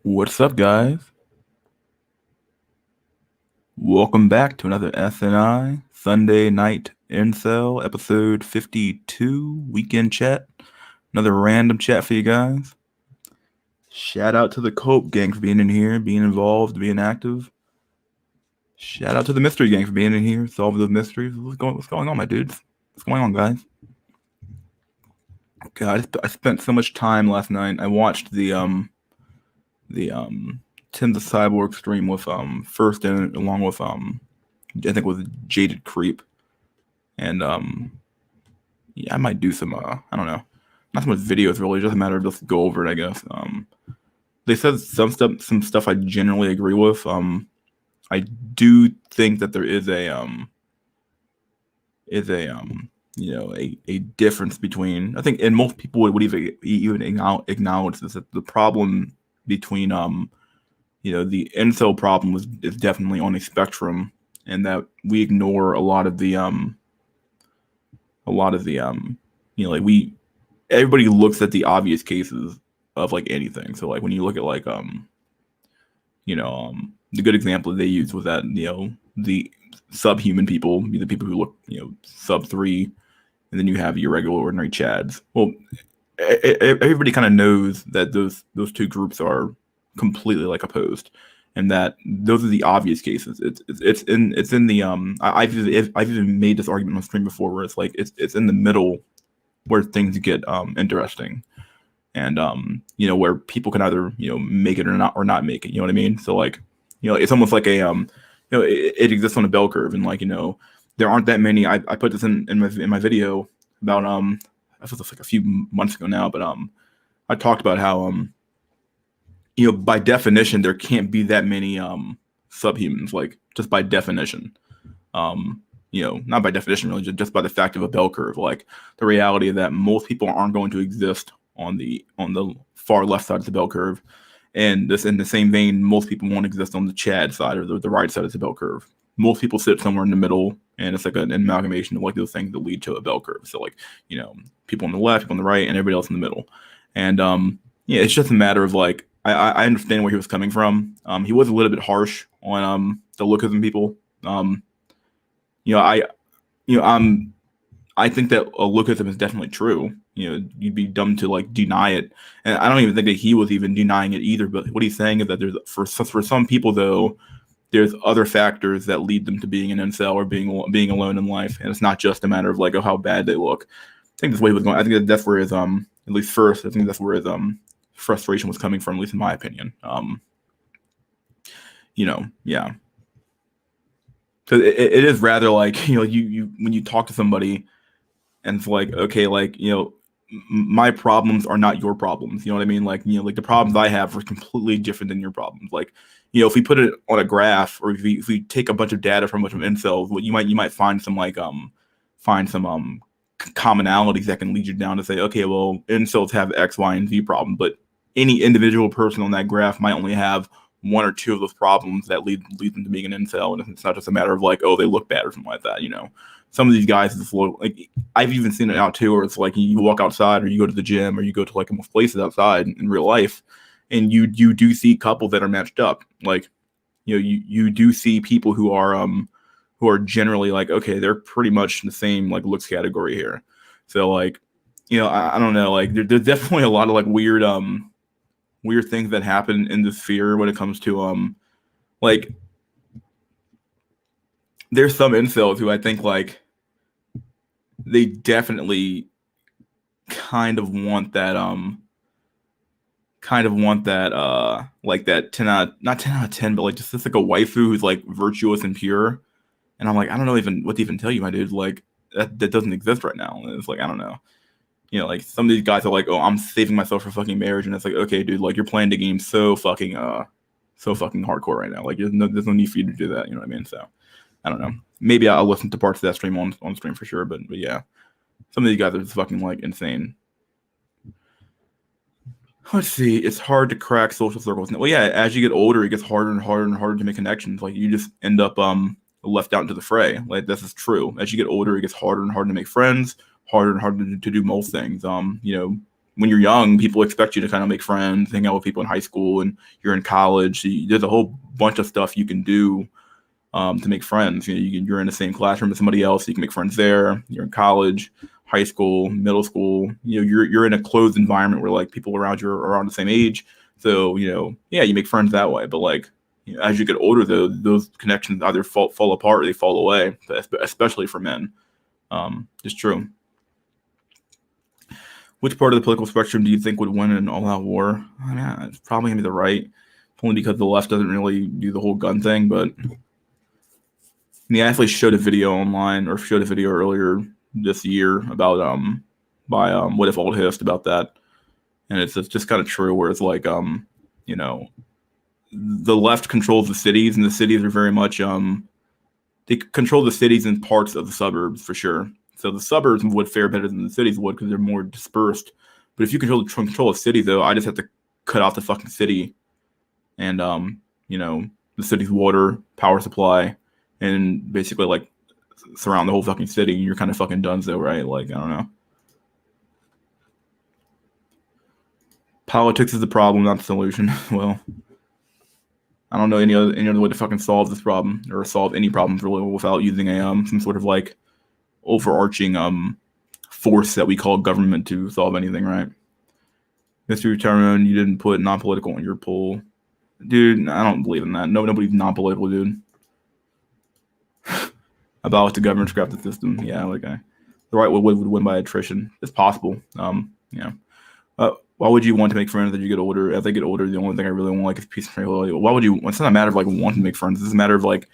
What's up, guys? Welcome back to another SNI Sunday Night Incel episode 52 weekend chat. Another random chat for you guys. Shout out to the Cope gang for being in here, being involved, being active. Shout out to the Mystery gang for being in here, solving those mysteries. What's going on, my dudes? What's going on, guys? God, I spent so much time last night. I watched the Tens of Cyborg stream with first in along with I think it was Jaded Creep. And yeah, I might do some I don't know. Not so much videos really, just a matter of just go over it, I guess. They said some stuff I generally agree with. I do think that there is a a difference between, I think, and most people would even acknowledge this, that the problem between the incel problem is definitely on a spectrum, and that we ignore a lot of the like everybody looks at the obvious cases of like anything. So like when you look at like the good example they used was that the subhuman people, the people who look sub 3, and then you have your regular ordinary chads. Well, everybody kind of knows that those two groups are completely like opposed, and that those are the obvious cases. It's in the I've even made this argument on stream before, where it's like it's in the middle where things get interesting, and where people can either make it or not make it. You know what I mean? So like it's almost like a it exists on a bell curve, and like there aren't that many. I put this in my video about I thought this like a few months ago now, but I talked about how by definition there can't be that many subhumans, like just by definition. Not by definition really, just by the fact of a bell curve. Like the reality that most people aren't going to exist on the far left side of the bell curve, and this in the same vein, most people won't exist on the Chad side or the right side of the bell curve. Most people sit somewhere in the middle, and it's like an amalgamation of like those things that lead to a bell curve. So like people on the left, people on the right, and everybody else in the middle. And it's just a matter of like I understand where he was coming from. He was a little bit harsh on the lookism people. I think that lookism is definitely true. You'd be dumb to like deny it, and I don't even think that he was even denying it either. But what he's saying is that there's for some people though, there's other factors that lead them to being an incel or being alone in life, and it's not just a matter of like how bad they look. I think that's what he was going. I think that's where his at least first. I think that's where his frustration was coming from, at least in my opinion. Yeah. So it is rather like you when you talk to somebody, and it's like, okay, like my problems are not your problems. You know what I mean? Like like the problems I have are completely different than your problems. Like if we put it on a graph, or if we take a bunch of data from a bunch of incels, what you might find some commonalities that can lead you down to say, okay, well, incels have X, Y, and Z problem, but any individual person on that graph might only have one or two of those problems that lead them to being an incel, and it's not just a matter of like, oh, they look bad or something like that. Some of these guys just look like, I've even seen it out too, where it's like you walk outside, or you go to the gym, or you go to like most places outside in real life, and you do see couples that are matched up. Like you do see people who are generally like, okay, they're pretty much the same like looks category here. So like I don't know, like there's definitely a lot of like weird things that happen in the sphere when it comes to like there's some incels who I think like they definitely kind of want that like that 10 out, not 10 out of 10, but like just like a waifu who's like virtuous and pure. And I'm like, I don't know even what to even tell you, my dude. Like that doesn't exist right now. And it's like, I don't know. Like some of these guys are like, oh, I'm saving myself for fucking marriage, and it's like, okay, dude, like you're playing the game so fucking hardcore right now. Like there's no need for you to do that. You know what I mean? So I don't know. Maybe I'll listen to parts of that stream on stream for sure. But yeah, some of these guys are just fucking like insane. Let's see. It's hard to crack social circles. Well, yeah, as you get older, it gets harder and harder and harder to make connections. Like you just end up left out into the fray. Like this is true. As you get older, it gets harder and harder to make friends, harder and harder to do most things. when you're young, people expect you to kind of make friends, hang out with people in high school, and you're in college. So there's a whole bunch of stuff you can do to make friends. You're in the same classroom as somebody else, so you can make friends there. You're in college, high school, middle school. You're in a closed environment where like people around you are around the same age. So yeah, you make friends that way. But like as you get older, though, those connections either fall apart or they fall away, especially for men. It's true. Which part of the political spectrum do you think would win an all-out war? I mean, it's probably gonna be the right, only because the left doesn't really do the whole gun thing. But the athlete showed a video online, or showed a video earlier this year about by What If Old Hist about that, and it's just kind of true. Where it's like the left controls the cities, and the cities are very much they control the cities and parts of the suburbs for sure. So the suburbs would fare better than the cities would because they're more dispersed. But if you control a city, though, I just have to cut off the fucking city, and the city's water, power supply, and basically like surround the whole fucking city, and you're kind of fucking donezo, right? Like, I don't know. Politics is the problem, not the solution. Well, I don't know any other way to fucking solve this problem, or solve any problems really, without using a some sort of like overarching force that we call government to solve anything, right? Mr. Tyrone, you didn't put non-political in your poll. Dude, I don't believe in that. Nobody's non-political, dude. About the government scrap the system. Yeah, like the right would win by attrition. It's possible. Why would you want to make friends as you get older? As I get older, the only thing I really want like is peace and tranquility. Why would you? It's not a matter of like wanting to make friends. It's a matter of like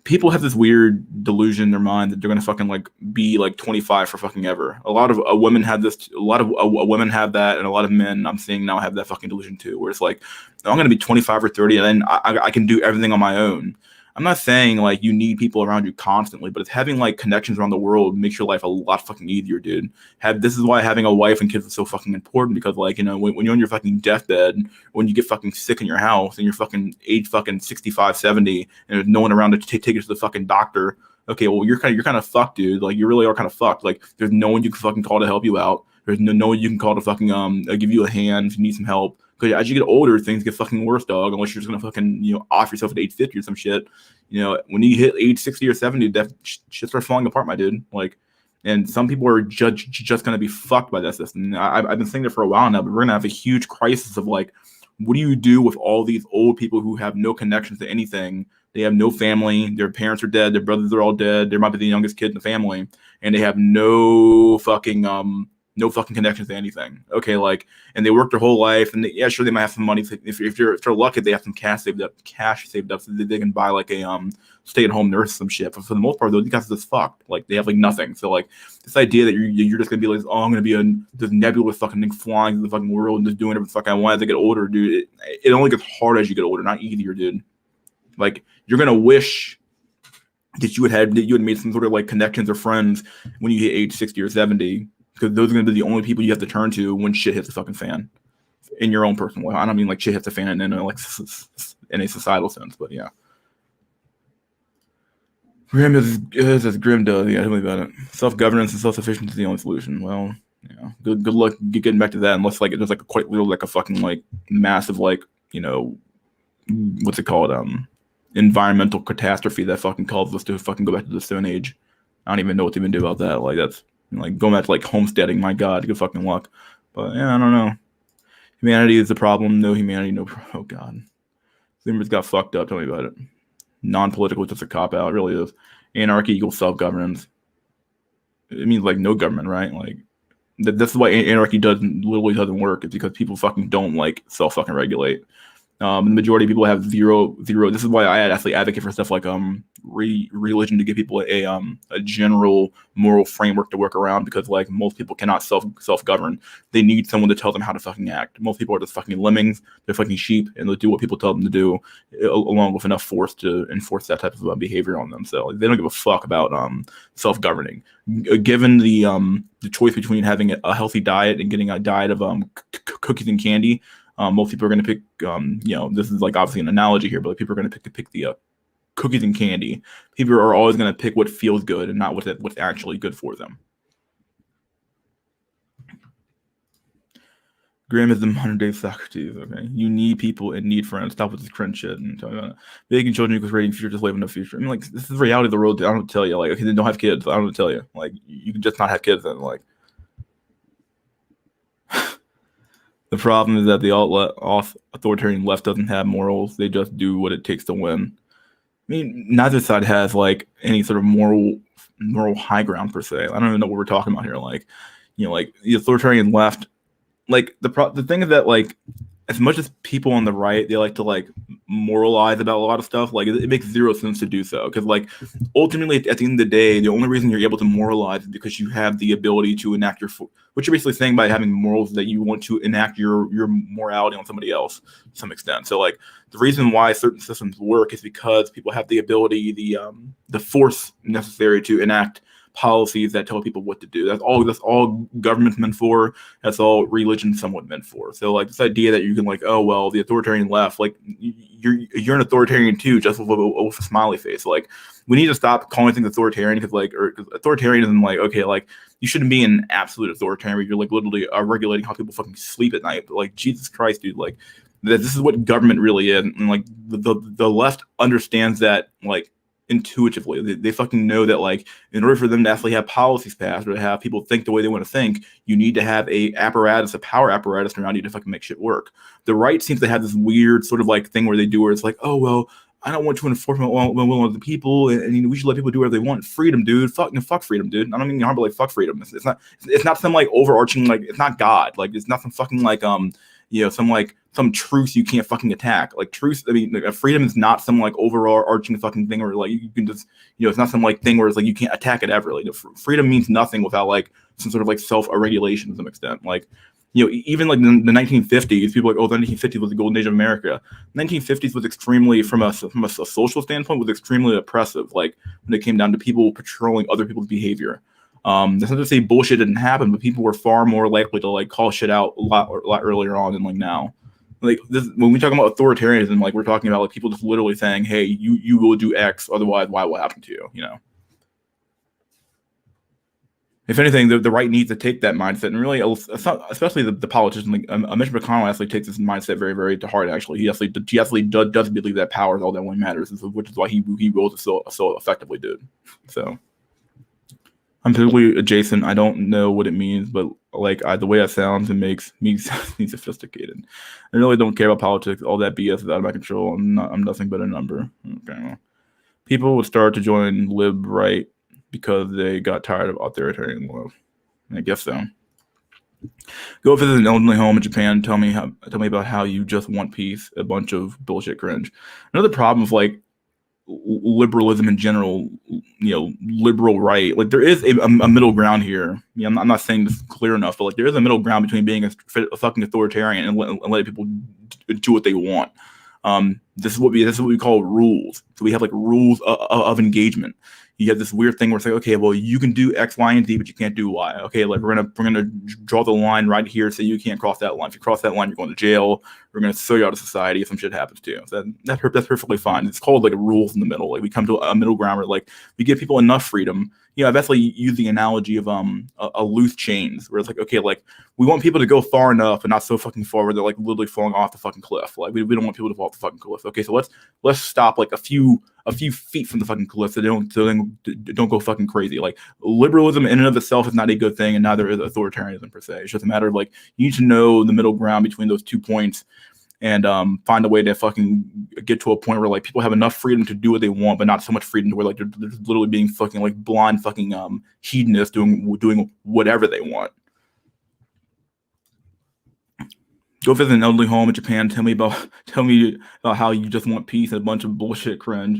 people have this weird delusion in their mind that they're gonna fucking like be like 25 for fucking ever. A lot of women have this. A lot of women have that, and a lot of men I'm seeing now have that fucking delusion too. Where it's like I'm gonna be 25 or 30, and then I can do everything on my own. I'm not saying like you need people around you constantly, but it's having like connections around the world makes your life a lot fucking easier, dude. This is why having a wife and kids is so fucking important, because like, when you're on your fucking deathbed, when you get fucking sick in your house and you're fucking age fucking 65, 70, and there's no one around to take you to the fucking doctor. Okay, well you're kind of fucked, dude. Like you really are kind of fucked. Like there's no one you can fucking call to help you out. There's no one you can call to fucking give you a hand if you need some help. Because as you get older, things get fucking worse, dog. Unless you're just gonna fucking off yourself at age 50 or some shit. When you hit age 60 or 70, that shit starts falling apart, my dude. Like, and some people are just gonna be fucked by that system. I've been saying that for a while now, but we're gonna have a huge crisis of like, what do you do with all these old people who have no connections to anything? They have no family. Their parents are dead. Their brothers are all dead. They might be the youngest kid in the family, and they have no fucking connections to anything. Okay, like, and they work their whole life, and sure, they might have some money. If they're lucky, they have some cash saved up, so that they can buy like a stay-at-home nurse, some shit. But for the most part, those guys are just fucked. Like, they have like nothing. So like, this idea that you're just gonna be like, oh, I'm gonna be this nebulous fucking thing flying through the fucking world and just doing whatever the fuck I want as I get older, dude. It only gets hard as you get older, not easier, dude. Like, you're gonna wish that you had made some sort of like connections or friends when you hit age 60 or 70. Because those are going to be the only people you have to turn to when shit hits the fucking fan, in your own personal way. I don't mean like shit hits the fan in a societal sense, but yeah. Grim is as Grim does. Yeah, tell me about it. Self-governance and self-sufficiency is the only solution. Well, yeah. Good luck getting back to that. Unless like there's like a quite little like a fucking like massive like what's it called environmental catastrophe that fucking calls us to fucking go back to the Stone Age. I don't even know what to even do about that. Like that's. Like going back to like homesteading, my God, good fucking luck. But yeah, I don't know. Humanity is the problem. No humanity, no. Oh God, Zoomers got fucked up. Tell me about it. Non-political is just a cop out. It really is. Anarchy equals self-governance. It means like no government, right? Like that's why anarchy literally doesn't work. It's because people fucking don't like self-fucking regulate. The majority of people have zero. This is why I actually advocate for stuff like religion, to give people a general moral framework to work around, because like most people cannot self-govern. They need someone to tell them how to fucking act. Most people are just fucking lemmings. They're fucking sheep, and they'll do what people tell them to do, along with enough force to enforce that type of behavior on them. So they don't give a fuck about self-governing. Given the choice between having a healthy diet and getting a diet of cookies and candy. Most people are going to pick, this is like obviously an analogy here, but like, people are going to pick the cookies and candy. People are always going to pick what feels good and not what's actually good for them. Graham is the modern day Socrates. Okay, you need people and need friends. Stop with this cringe shit and talking about making children equals creating future, just live in the future. I mean, like this is the reality of the world. I don't tell you. Like, okay, then don't have kids. I don't tell you. Like, you can just not have kids. Then, like, the problem is that the authoritarian left doesn't have morals. They just do what it takes to win. I mean, neither side has like any sort of moral high ground per se. I don't even know what we're talking about here. Like, like the authoritarian left, like the thing is that like as much as people on the right, they like to like moralize about a lot of stuff. Like it makes zero sense to do so because like ultimately at the end of the day, the only reason you're able to moralize is because you have the ability to enact what you're basically saying by having morals that you want to enact your morality on somebody else to some extent. So like the reason why certain systems work is because people have the ability, the force necessary to enact policies that tell people what to do. That's all government's meant for. That's all religion somewhat meant for. So like this idea that you can like, oh well, the authoritarian left, like you're an authoritarian too, just with a smiley face. Like we need to stop calling things authoritarian because like or authoritarianism, like okay, like you shouldn't be an absolute authoritarian. You're like literally regulating how people fucking sleep at night. But, like Jesus Christ, dude, like this is what government really is, and like the left understands that like intuitively. They fucking know that like in order for them to actually have policies passed or to have people think the way they want to think, you need to have a power apparatus around you to fucking make shit work. The right seems to have this weird sort of like thing where they do where it's like, oh well, I don't want to enforce my will of the people, and we should let people do whatever they want. Freedom, dude. Fuck freedom, dude. I don't mean harm, but like fuck freedom. It's not some like overarching like it's not God. Like it's not some fucking like some truth you can't fucking attack. Like truth, I mean, like, freedom is not some like overarching fucking thing where like you can just, it's not some like thing where it's like you can't attack it ever. Like freedom means nothing without like some sort of like self-regulation to some extent. Like, even like the 1950s, people are like, oh, the 1950s was the golden age of America. 1950s was extremely, from a social standpoint, was extremely oppressive. Like when it came down to people patrolling other people's behavior. That's not to say bullshit didn't happen, but people were far more likely to like call shit out a lot earlier on than like now. Like this, when we talk about authoritarianism, like we're talking about like people just literally saying, "Hey, you will do X, otherwise, Y will happen to you." If anything, the right needs to take that mindset and really, especially the politician. Like Mitch McConnell actually takes this mindset very, very to heart. Actually, he actually does believe that power is all that really matters, which is why he rules it so effectively, dude. So. I'm totally adjacent. I don't know what it means, but like the way it sounds, it makes me seem sophisticated. I really don't care about politics. All that BS is out of my control. I'm nothing but a number. Okay, well, people would start to join lib right because they got tired of authoritarian love. I guess so. Go visit an elderly home in Japan. Tell me about how you just want peace. A bunch of bullshit cringe. Another problem with like liberalism in general, liberal right, like there is a middle ground here. I'm not saying this clear enough, but like there is a middle ground between being a fucking authoritarian and letting people do what they want. This is what we call rules. So we have like rules of engagement. You have this weird thing where it's like, okay, well, you can do X, Y, and Z, but you can't do Y. Okay, like we're gonna draw the line right here, so you can't cross that line. If you cross that line, you're going to jail. We're gonna throw you out of society if some shit happens to you. So that's perfectly fine. It's called like rules in the middle. Like we come to a middle ground where like we give people enough freedom. I've actually used the analogy of a loose chains, where it's like, okay, like we want people to go far enough, but not so fucking far where they're like literally falling off the fucking cliff. Like we don't want people to fall off the fucking cliff. Okay, so let's stop like a few feet from the fucking cliff so they don't go fucking crazy. Like liberalism in and of itself is not a good thing, and neither is authoritarianism per se. It's just a matter of like you need to know the middle ground between those 2 points and find a way to fucking get to a point where like people have enough freedom to do what they want, but not so much freedom to where like they're literally being fucking like blind fucking hedonists doing whatever they want. Go visit an elderly home in Japan. Tell me about how you just want peace and a bunch of bullshit cringe.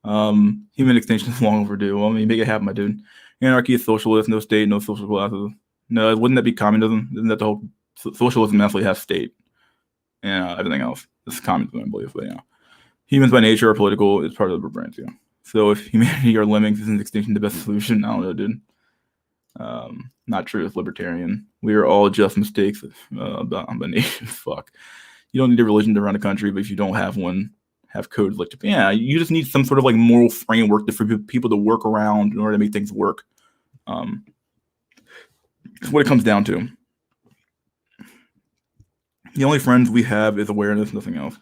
Human extinction is long overdue. Well, I mean, make it happen, my dude. Anarchy is socialist, no state, no social classes. No, wouldn't that be communism? Isn't that the whole socialism actually has state and everything else? This is communism, I believe. But humans by nature are political. It's part of the brains. So if humanity are lemmings, isn't extinction the best solution? I don't know, dude. Not true. It's libertarian. We are all just mistakes about the nation. Fuck. You don't need a religion to run a country, but if you don't have one, have codes like Japan. Yeah, you just need some sort of like moral framework for people to work around in order to make things work. That's what it comes down to. The only friends we have is awareness, nothing else.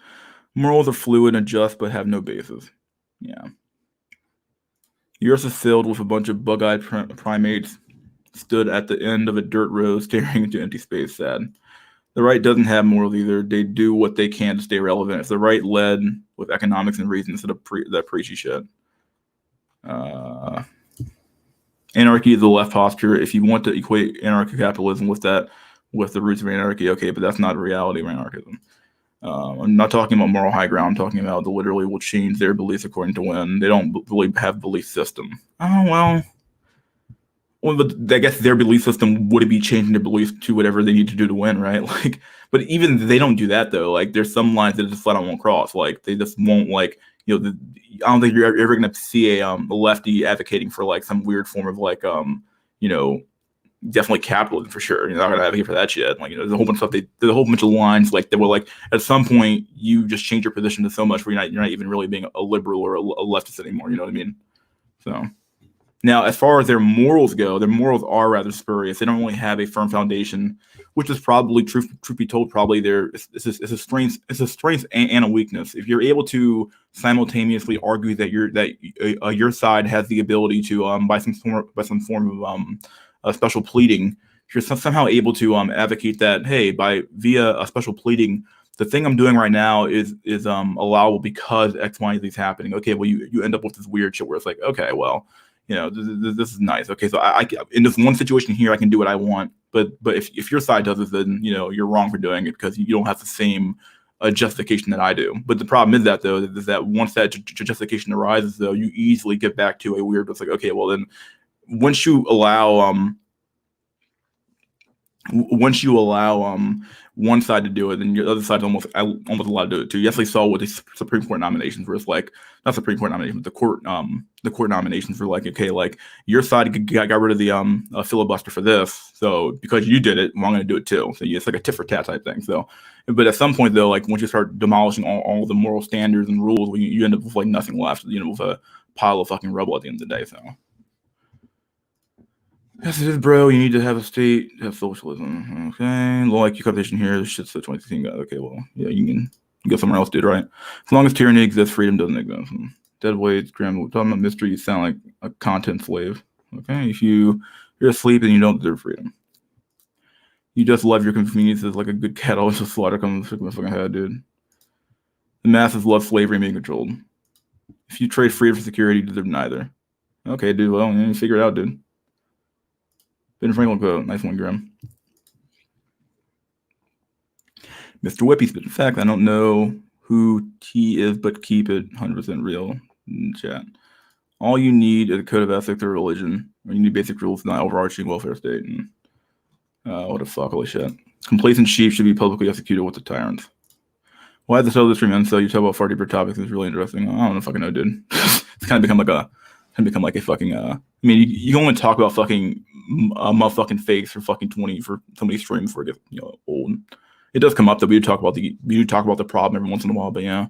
Morals are fluid and adjust, but have no basis. Yeah. The earth is filled with a bunch of bug-eyed primates stood at the end of a dirt road staring into empty space, sad. The right doesn't have morals either. They do what they can to stay relevant. If the right led with economics and reason instead of that preachy shit. Anarchy is the left posture. If you want to equate anarcho-capitalism with that, with the roots of anarchy, okay, but that's not the reality of anarchism. I'm not talking about moral high ground. I'm talking about the literally will change their beliefs according to when. They don't really have belief system. Oh, well, but I guess their belief system would be changing their beliefs to whatever they need to do to win, right? Like, but even they don't do that though. Like, there's some lines that just flat out won't cross. Like, they just won't like, I don't think you're ever gonna see a lefty advocating for like some weird form of like definitely capitalism for sure. You're not gonna advocate for that shit. Like, there's a whole bunch of stuff. There's a whole bunch of lines like that were like at some point you just change your position to so much where you're not even really being a liberal or a leftist anymore. You know what I mean? So. Now, as far as their morals go, their morals are rather spurious. They don't really have a firm foundation, which is probably, truth be told, probably it's a strength and a weakness. If you're able to simultaneously argue that your side has the ability to by some form of special pleading, if you're somehow able to advocate that, hey, via a special pleading, the thing I'm doing right now is allowable because X, Y, Z is happening. Okay, well you end up with this weird shit where it's like, okay, well. This is nice. Okay, so I in this one situation here, I can do what I want. But if your side does it, then you're wrong for doing it because you don't have the same justification that I do. But the problem is that once that justification arises, though, you easily get back to a weird. It's like, okay, well then, once you allow one side to do it, then your other side's almost allowed to do it too. You actually saw with the Supreme Court nominations, where it's like not Supreme Court nominations, but the court nominations were like, okay, like your side got rid of the filibuster for this, so because you did it, well, I'm going to do it too. So it's like a tit for tat type thing. So, but at some point though, like once you start demolishing all the moral standards and rules, you end up with like nothing left. With a pile of fucking rubble at the end of the day. So. Yes, it is, bro. You need to have a state, have socialism. Okay. Like your competition here, this shit's the 2016 guy. Okay, well, yeah, you can go somewhere else, dude, right? As long as tyranny exists, freedom doesn't exist. Dead weights, grandma. Talking about mystery, you sound like a content slave. Okay. If you're asleep and you don't deserve freedom. You just love your conveniences like a good cat always just slaughter comes to my fucking head, dude. The masses love slavery and being controlled. If you trade freedom for security, you deserve neither. Okay, dude, well, you figure it out, dude. Ben Franklin quote. Nice one, Grim. Mr. Whippy spit. In fact, I don't know who he is, but keep it 100% real in chat. All you need is a code of ethics or religion. Or you need basic rules, not overarching welfare state. And what the fuck, holy shit. Complacent sheep should be publicly executed with the tyrants. Why is the show this stream end? So you talk about far deeper topics. It's really interesting. I don't know if I can know, dude. It's kind of become like a fucking. I mean, you can only talk about fucking motherfucking fakes for fucking 20 for so many streams before it gets old. It does come up that we do talk about the problem every once in a while, but yeah.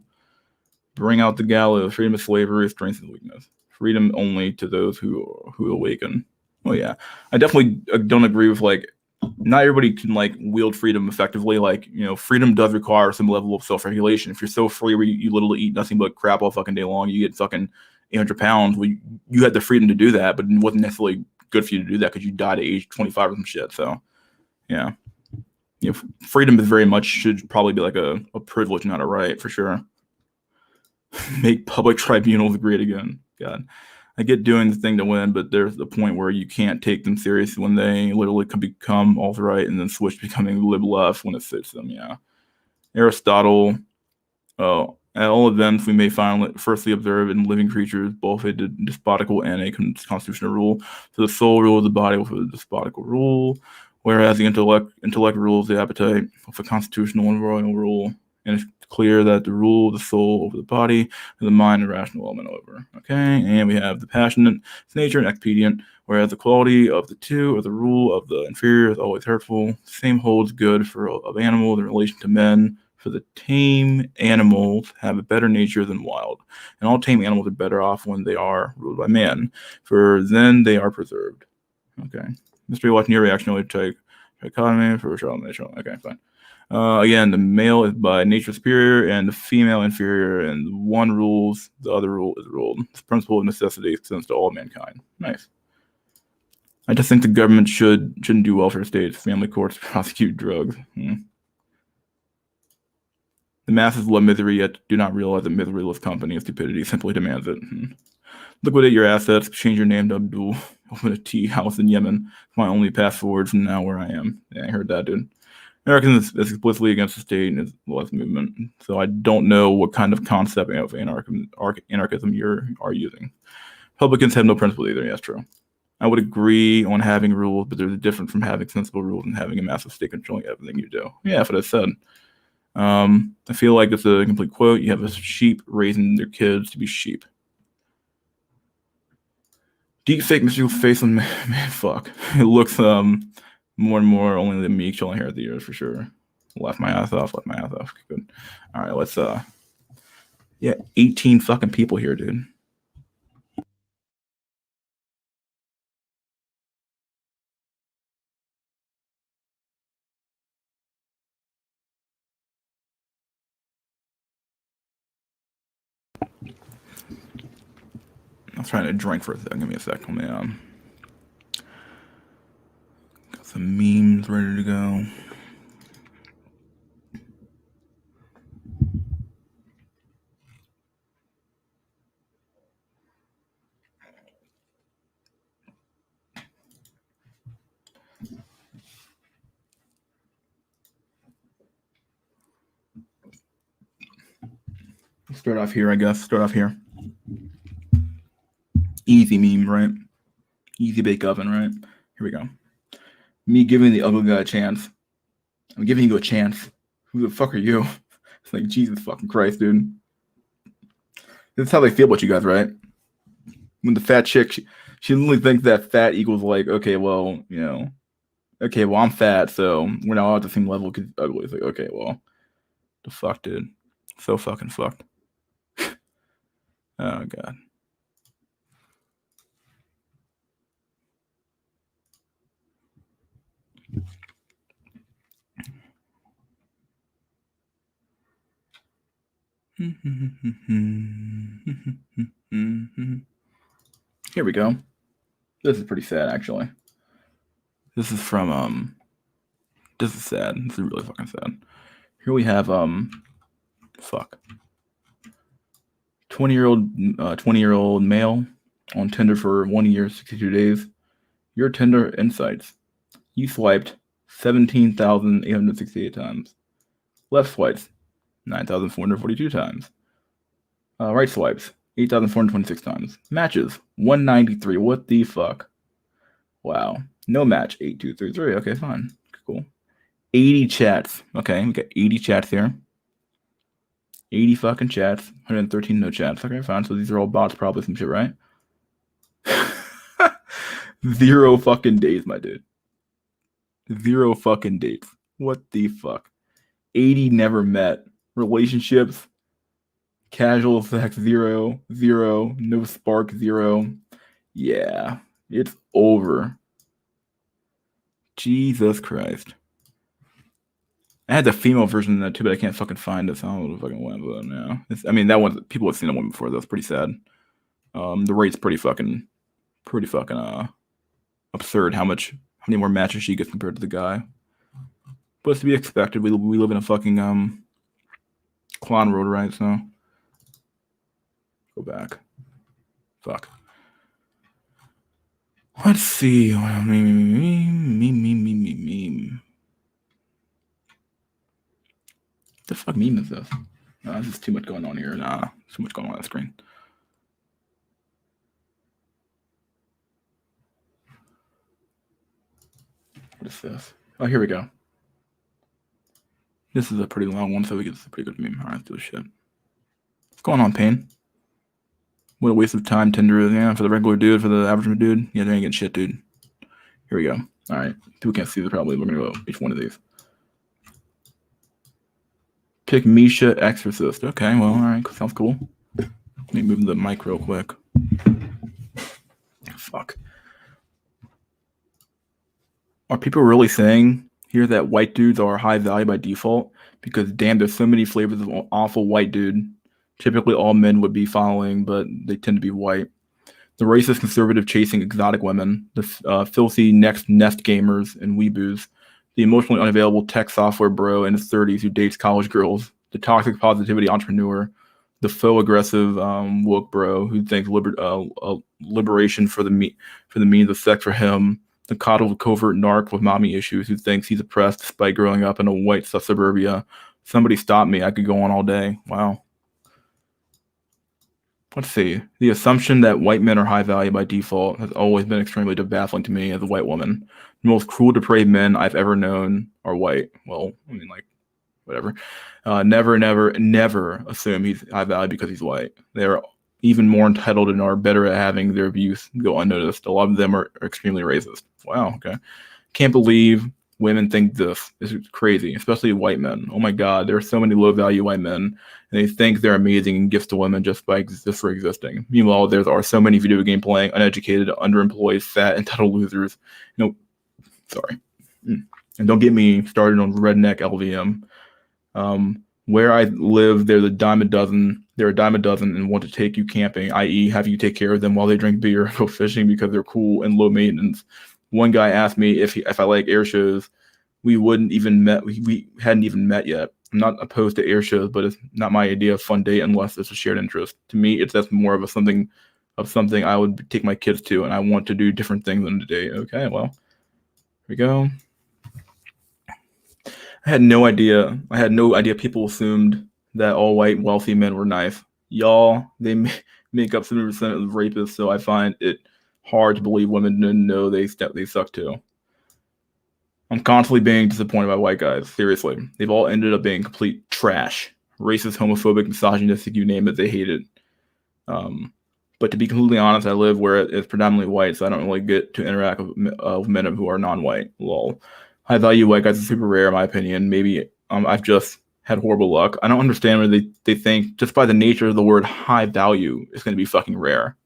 Bring out the gallows. Freedom of slavery, strength and weakness. Freedom only to those who awaken. Oh yeah, I definitely don't agree with like. Not everybody can like wield freedom effectively. Like, freedom does require some level of self-regulation. If you're so free where you literally eat nothing but crap all fucking day long, you get fucking 800 pounds. Well, you had the freedom to do that, but it wasn't necessarily good for you to do that because you died at age 25 or some shit. So, yeah. Freedom is very much should probably be like a privilege, not a right, for sure. Make public tribunals great again. God. I get doing the thing to win, but there's the point where you can't take them serious when they literally can become alt-right and then switch to becoming lib-left when it fits them. Yeah. Aristotle. At all events, we may firstly observe in living creatures both a despotical and a constitutional rule. So the soul rules the body with a despotical rule, whereas the intellect rules the appetite with a constitutional and royal rule. And it's clear that the rule of the soul over the body and the mind and rational element over. Okay, and we have the passionate nature and expedient, whereas the quality of the two or the rule of the inferior is always hurtful. Same holds good of animals in relation to men. For the tame animals have a better nature than wild, and all tame animals are better off when they are ruled by man, for then they are preserved. Okay, mystery watching your reaction only take dichotomy for Charlotte. Okay, fine. Again, the male is by nature superior and the female inferior, and one rules, the other rule is ruled. This principle of necessity extends to all mankind. Nice. I just think the government shouldn't do welfare states, family courts, prosecute drugs. The masses love misery, yet do not realize that miseryless company and stupidity simply demands it. Liquidate your assets, change your name to Abdul, open a tea house in Yemen. My only path forward from now where I am. Yeah, I heard that, dude. Americans is explicitly against the state and its left movement, so I don't know what kind of concept of anarchism you are using. Republicans have no principle either. Yes, true. I would agree on having rules, but there's a difference from having sensible rules and having a massive state controlling everything you do. Yeah, that's what I said. I feel like it's a complete quote. You have a sheep raising their kids to be sheep. Deep fake mystical face on man, fuck. It looks more and more only the meek shall inherit the earth for sure. Left my ass off. Good. All right, let's 18 fucking people here, dude. I was trying to drink for a second. Give me a sec. Let me got some memes ready to go. Start off here, I guess. Easy meme, right? Easy bake oven, right? Here we go. Me giving the ugly guy a chance. I'm giving you a chance. Who the fuck are you? It's like, Jesus fucking Christ, dude. This is how they feel about you guys, right? When the fat chick, she literally thinks that fat equals like, okay, well, I'm fat, so we're not all at the same level because ugly. It's like, okay, well, the fuck, dude. So fucking fucked. Oh, God. Here we go. This is pretty sad, actually. This is from this is sad. This is really fucking sad. Here we have 20-year-old male on Tinder for 1 year, 62 days. Your Tinder insights. You swiped 17,868 times. Left swipes 9,442 times. Right swipes 8,426 times. Matches 193. What the fuck? Wow. No match 8233. Okay, fine. Cool. 80 chats. Okay, we got 80 chats here. 80 fucking chats. 113 no chats. Okay, fine. So these are all bots, probably some shit, right? 0 fucking days, my dude. 0 fucking dates. What the fuck? 80 never met. Relationships. Casual sex 0. 0. No spark 0. Yeah, it's over. Jesus Christ. I had the female version of that too, but I can't fucking find it. So I don't know what the fucking went with it now. That one, people have seen that one before. That was pretty sad. The rate's pretty fucking absurd. How many more matches she gets compared to the guy. But it's to be expected. We live in a fucking clown world, right? So go back. Fuck. Let's see. Meme. The fuck meme is this? This is too much going on here. Nah, too much going on the screen. What is this? Oh, here we go. This is a pretty long one, so we get a pretty good meme. All right, let's do this shit. What's going on, Payne? What a waste of time Tinder is. Yeah, for the regular dude, for the average dude. Yeah, they ain't getting shit, dude. Here we go. All right. People can't see this probably. We're going to go each one of these. Pick Misha Exorcist. Okay, well, all right. Sounds cool. Let me move the mic real quick. Fuck. Are people really saying Hear that white dudes are high value by default because damn, there's so many flavors of awful white dude. Typically, all men would be following, but they tend to be white. The racist conservative chasing exotic women, the filthy next nest gamers and weeboos, the emotionally unavailable tech software bro in his 30s who dates college girls, the toxic positivity entrepreneur, the faux aggressive woke bro who thinks liberation for the means of sex for him, the coddled covert narc with mommy issues who thinks he's oppressed despite growing up in a white suburbia. Somebody stop me. I could go on all day. Wow. Let's see. The assumption that white men are high value by default has always been extremely baffling to me as a white woman. The most cruel, depraved men I've ever known are white. Well, I mean, like, whatever. Never, never, never assume he's high value because he's white. They're even more entitled and are better at having their abuse go unnoticed. A lot of them are extremely racist. Wow, okay. Can't believe women think this. This is crazy, especially white men. Oh my God, there are so many low-value white men, and they think they're amazing and gifts to women just for existing. Meanwhile, there are so many video game playing, uneducated, underemployed, fat, entitled losers. Sorry. And don't get me started on redneck LVM. Where I live, they're a dime a dozen and want to take you camping, i.e. have you take care of them while they drink beer and go fishing because they're cool and low maintenance. One guy asked me if I like air shows. We hadn't even met yet. I'm not opposed to air shows, but it's not my idea of fun date unless it's a shared interest. To me, that's more of something I would take my kids to, and I want to do different things than a date. Okay, well, here we go. I had no idea people assumed that all white wealthy men were nice. Y'all, they make up 70% of the rapists, so I find it hard to believe women didn't know they suck too. I'm constantly being disappointed by white guys. Seriously, they've all ended up being complete trash. Racist, homophobic, misogynistic, you name it, they hate it. But to be completely honest, I live where it's predominantly white, so I don't really get to interact with men who are non-white. Lol. High value white guys are super rare, in my opinion. Maybe I've just had horrible luck. I don't understand where they think just by the nature of the word high value, it's going to be fucking rare.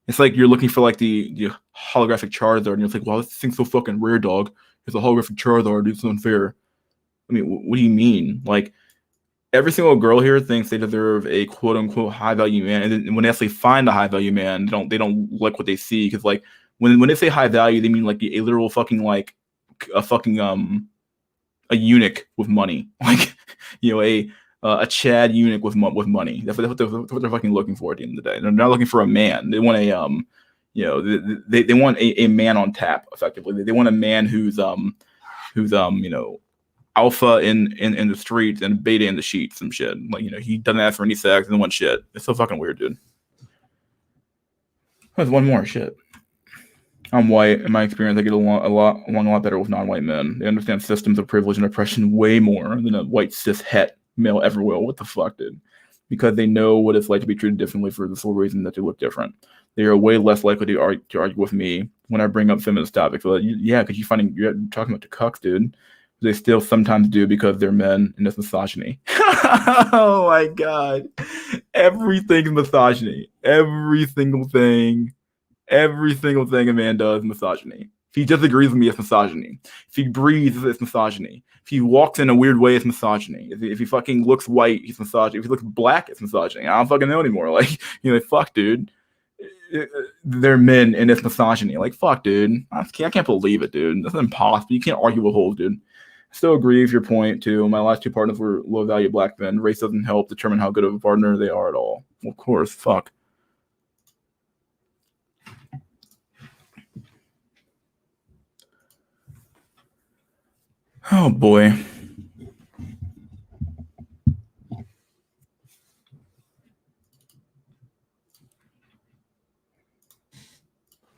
It's like you're looking for like the holographic Charizard, and you're like, wow, this thing's so fucking rare, dog. It's a holographic Charizard. It's unfair. I mean, what do you mean? Like, every single girl here thinks they deserve a quote unquote high value man, and then when they actually find a high value man, they don't like what they see, because like when they say high value, they mean like a literal fucking like a fucking a eunuch with money, like a Chad eunuch with money. That's what they're fucking looking for at the end of the day. They're not looking for a man. They want they want a man on tap, effectively. They want a man who's alpha in the streets and beta in the sheets and shit. Like, he doesn't ask for any sex, doesn't want shit. It's so fucking weird, dude. There's one more shit. I'm white. In my experience, I get along a lot better with non-white men. They understand systems of privilege and oppression way more than a white cis het male ever will. What the fuck, dude? Because they know what it's like to be treated differently for the sole reason that they look different. They are way less likely to argue with me when I bring up feminist topics. So yeah, because you're talking about the cucks, dude. They still sometimes do because they're men, and it's misogyny. Oh my God. Everything's misogyny. Every single thing a man does is misogyny. If he disagrees with me, it's misogyny. If he breathes, it's misogyny. If he walks in a weird way, it's misogyny. If he fucking looks white, he's misogyny. If he looks black, it's misogyny. I don't fucking know anymore. Like, fuck, dude. They're men, and it's misogyny. Like, fuck, dude. I can't believe it, dude. That's impossible. You can't argue with holes, dude. I still agree with your point, too. My last two partners were low-value black men. Race doesn't help determine how good of a partner they are at all. Well, of course, fuck. Oh, boy.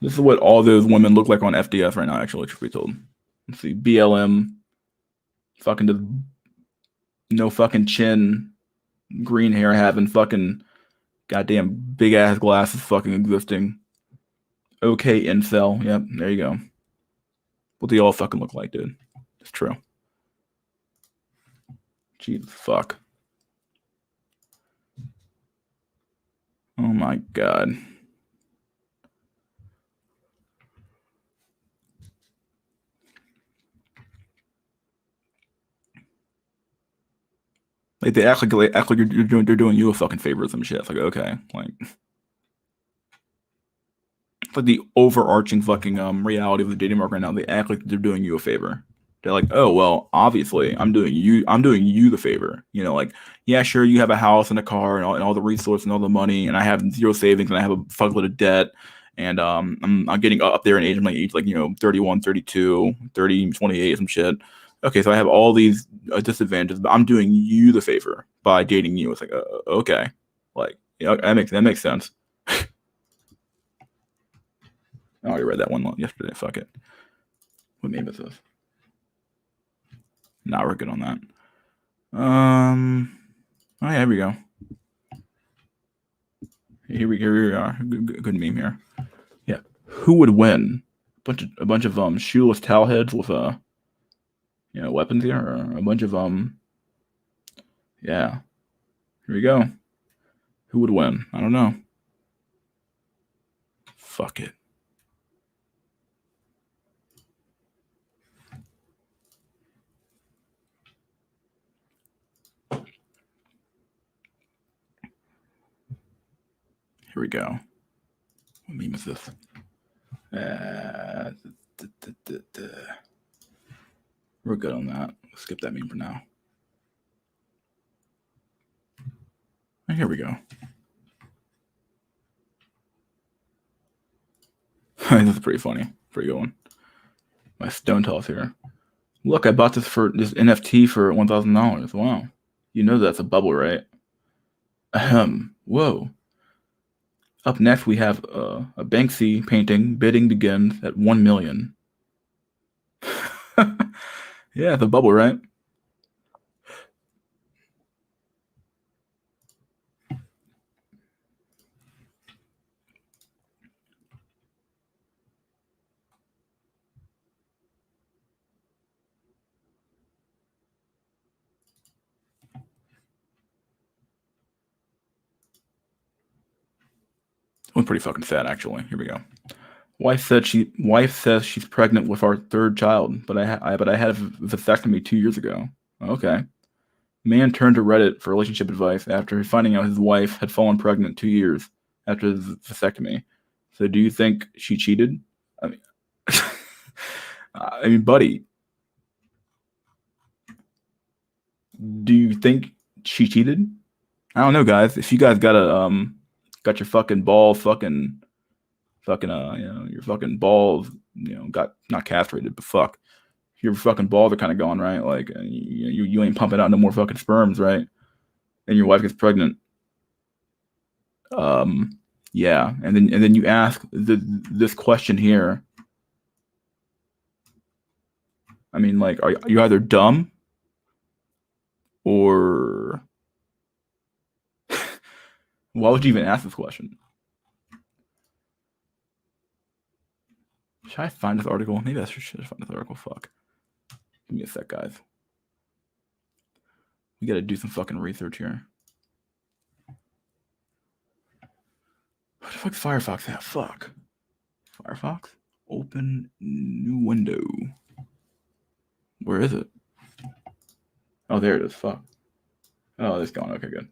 This is what all those women look like on FDS right now, actually, truth be told. Let's see. BLM. Fucking just no fucking chin. Green hair having fucking goddamn big ass glasses fucking existing. Okay, incel. Yep, there you go. What do you all fucking look like, dude? It's true. Jesus fuck. Oh my God. Like they act like they're doing you a fucking favor or some shit. It's like okay, like it's like the overarching fucking reality of the dating market right now. They act like they're doing you a favor. They're like, oh well, obviously I'm doing you the favor. You know, like yeah, sure, you have a house and a car and all the resources and all the money, and I have zero savings and I have a fuckload of debt. And I'm getting up there in age. I'm like age like 31, 32, 30, 28, some shit. Okay, so I have all these disadvantages, but I'm doing you the favor by dating you. It's like okay, like that makes sense. I already read that one yesterday. Fuck it. What name is this? Nah, we're good on that. Oh yeah, here we go. Here we are. Good meme here. Yeah. Who would win? A bunch of shoeless towel heads with weapons here, or a bunch of yeah. Here we go. Who would win? I don't know. Fuck it. Here we go. What meme is this? We're good on that. Let's skip that meme for now. And here we go. This is pretty funny. Pretty good one. My stone toss here. Look, I bought this NFT for $1,000. Wow. You know that's a bubble, right? Ahem. Whoa. Up next, we have a Banksy painting. Bidding begins at $1 million. Yeah, the bubble, right? One's pretty fucking sad, actually. Here we go. Wife says she's pregnant with our third child, but I had a vasectomy 2 years ago. Okay. Man turned to Reddit for relationship advice after finding out his wife had fallen pregnant 2 years after his vasectomy. So, do you think she cheated? I mean, buddy, do you think she cheated? I don't know, guys. If you guys got your fucking ball your fucking balls, got not castrated, but fuck, your fucking balls are kind of going, right? Like you ain't pumping out no more fucking sperms, right? And your wife gets pregnant. Yeah, and then you ask this question here. I mean, like, are you either dumb or why would you even ask this question? Should I find this article? Maybe I should find this article. Fuck. Give me a sec, guys. We gotta do some fucking research here. What the fuck's Firefox at? Fuck. Firefox? Open new window. Where is it? Oh, there it is. Fuck. Oh, it's gone. Okay, good.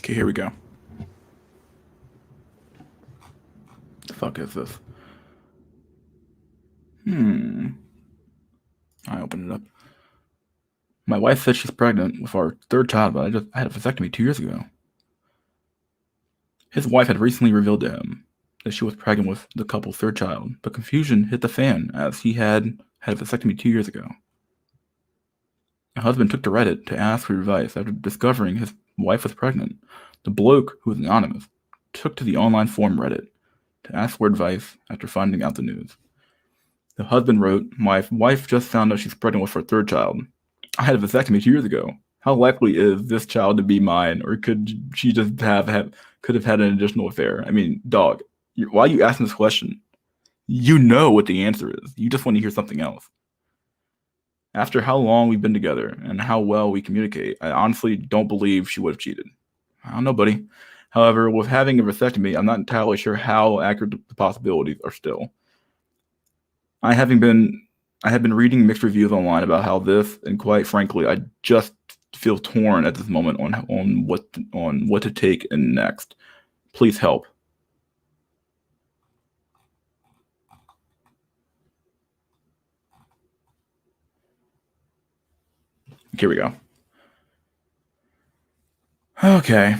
Okay, here we go. The fuck is this? I opened it up. My wife said she's pregnant with our third child, but I had a vasectomy 2 years ago. His wife had recently revealed to him that she was pregnant with the couple's third child, but confusion hit the fan as he had a vasectomy 2 years ago. A husband took to Reddit to ask for advice after discovering his wife was pregnant. The bloke, who was anonymous, took to the online forum Reddit to ask for advice after finding out the news. The husband wrote, "My wife just found out she's pregnant with her third child. I had a vasectomy 2 years ago. How likely is this child to be mine, or could she just could have had an additional affair? I mean, dog, why are you asking this question? You know what the answer is. You just want to hear something else. After how long we've been together and how well we communicate, I honestly don't believe she would have cheated. I don't know, buddy. However, with having a vasectomy, I'm not entirely sure how accurate the possibilities are still. I having been I have been reading mixed reviews online about how this, and quite frankly, I just feel torn at this moment on what to take in next. Please help. Here we go. Okay.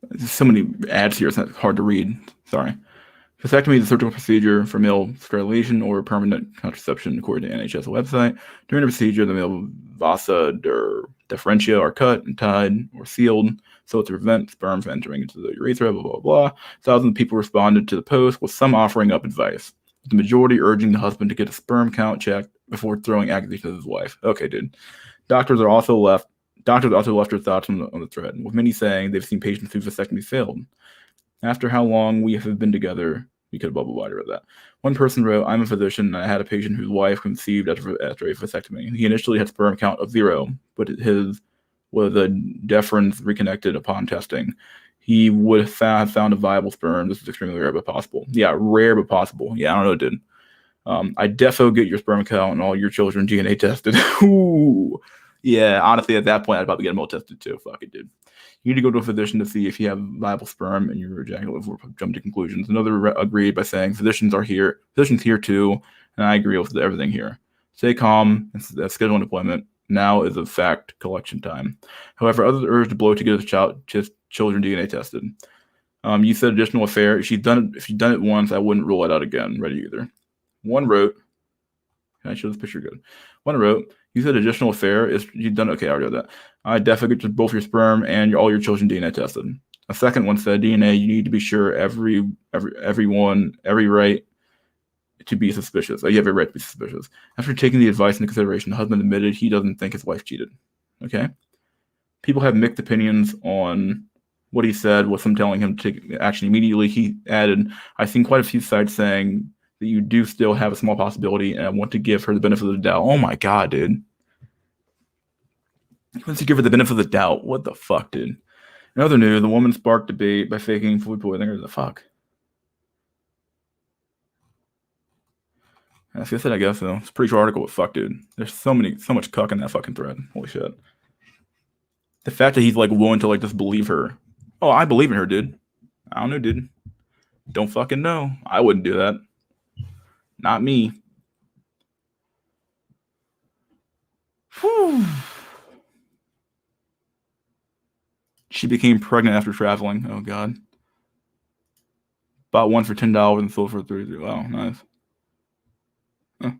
There's so many ads here, it's not hard to read. Sorry. Vasectomy is a surgical procedure for male sterilization or permanent contraception, according to NHS website. During the procedure, the male vasa deferentia are cut and tied or sealed so as to prevent sperm from entering into the urethra, blah, blah, blah. Thousands of people responded to the post, with some offering up advice, with the majority urging the husband to get a sperm count checked before throwing accusations at his wife. Okay, dude. Doctors also left their thoughts on the thread, with many saying they've seen patients whose vasectomy failed. After how long we have been together, we could blah blah blah about that. One person wrote, "I'm a physician and I had a patient whose wife conceived after a vasectomy. He initially had sperm count of 0, but his was a deferens reconnected upon testing. He would have found a viable sperm. This is extremely rare but possible. Yeah, rare but possible. Yeah, I don't know, dude. I defo get your sperm count and all your children DNA tested. Ooh. Yeah, honestly, at that point, I'd probably get them all tested too. Fuck it, dude. You need to go to a physician to see if you have viable sperm and your ejaculate before jump to conclusions." Another agreed by saying, Physicians here too, and I agree with everything here. Stay calm and schedule an appointment. Now is a fact collection time. However, others urged the blow to get his children DNA tested. You said additional affair. If she'd done it once, I wouldn't rule it out again. Ready either. One wrote, can I show this picture good? One wrote, "You said additional affair. You've done okay. I already read that. I definitely get both your sperm and all your children DNA tested." A second one said, "DNA. You need to be sure every right to be suspicious. You have a right to be suspicious." After taking the advice into consideration, the husband admitted he doesn't think his wife cheated. Okay. People have mixed opinions on what he said, with some telling him to take action immediately. He added, "I've seen quite a few sites saying that you do still have a small possibility, and I want to give her the benefit of the doubt." Oh my god, dude. He wants to give her the benefit of the doubt. What the fuck, dude? In other news, the woman sparked debate by faking food poisoning. Or the fuck? That's it, I guess, though. It's a pretty short article, but fuck, dude. There's so much cuck in that fucking thread. Holy shit. The fact that he's like willing to like just believe her. Oh, I believe in her, dude. I don't know, dude. Don't fucking know. I wouldn't do that. Not me. Whew. She became pregnant after traveling. Oh god. Bought one for $10 and sold for $33. Wow, nice. Huh.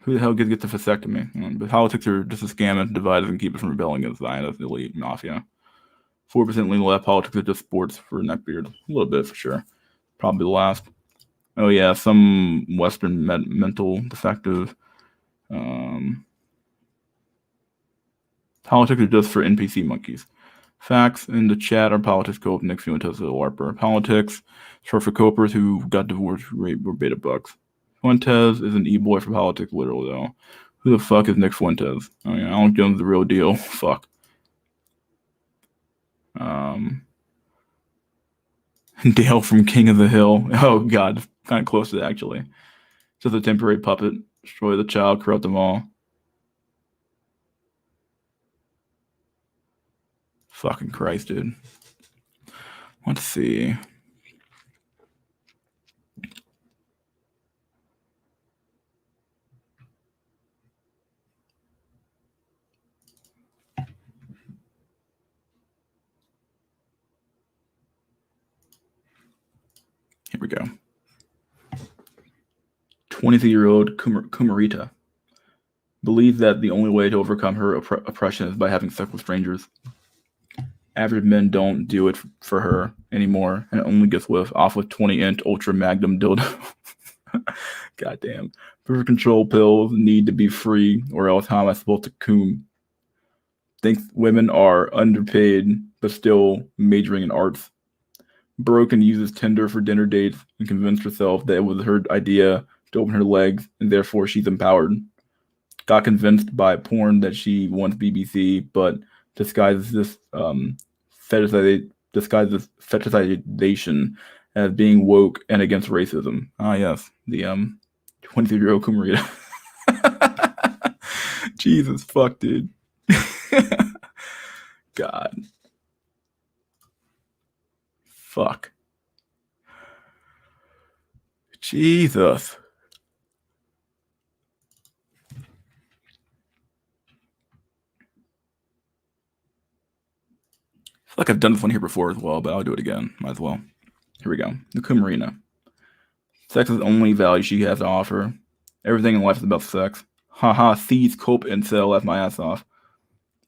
Who the hell gets the vasectomy? But politics are just a scam and divide us and keep us from rebelling against Zionist elite mafia. 4% lean left. Politics are just sports for neckbeard. A little bit for sure. Probably the last. Oh yeah, some Western mental defective. Politics are just for NPC monkeys. Facts in the chat are politics cope. Next few Fuentes is a LARPer. Politics short for copers who got divorced, raped, or beta bucks. Fuentes is an e-boy for politics, literally though. Who the fuck is Nick Fuentes? Oh yeah, Alan Jones is the real deal. Fuck. Dale from King of the Hill. Oh god, kind of close to that actually. Just a temporary puppet. Destroy the child, corrupt them all. Fucking Christ, dude. Let's see. Here we go. 23-year-old Kumarita believes that the only way to overcome her oppression is by having sex with strangers. Average men don't do it for her anymore, and it only gets off with 20-inch ultra magnum dildo. Goddamn. Birth control pills need to be free, or else how am I supposed to coom? Thinks women are underpaid, but still majoring in arts. Broke and uses Tinder for dinner dates and convinced herself that it was her idea to open her legs and therefore she's empowered. Got convinced by porn that she wants BBC, but disguises this fetishization as being woke and against racism. Ah, yes, the 23-year-old Kumarita. Jesus fuck, dude. God. Fuck. Jesus. I feel like I've done this one here before as well, but I'll do it again. Might as well. Here we go. The Kumarina. Sex is the only value she has to offer. Everything in life is about sex. Haha, seize cope incel, laugh my ass off.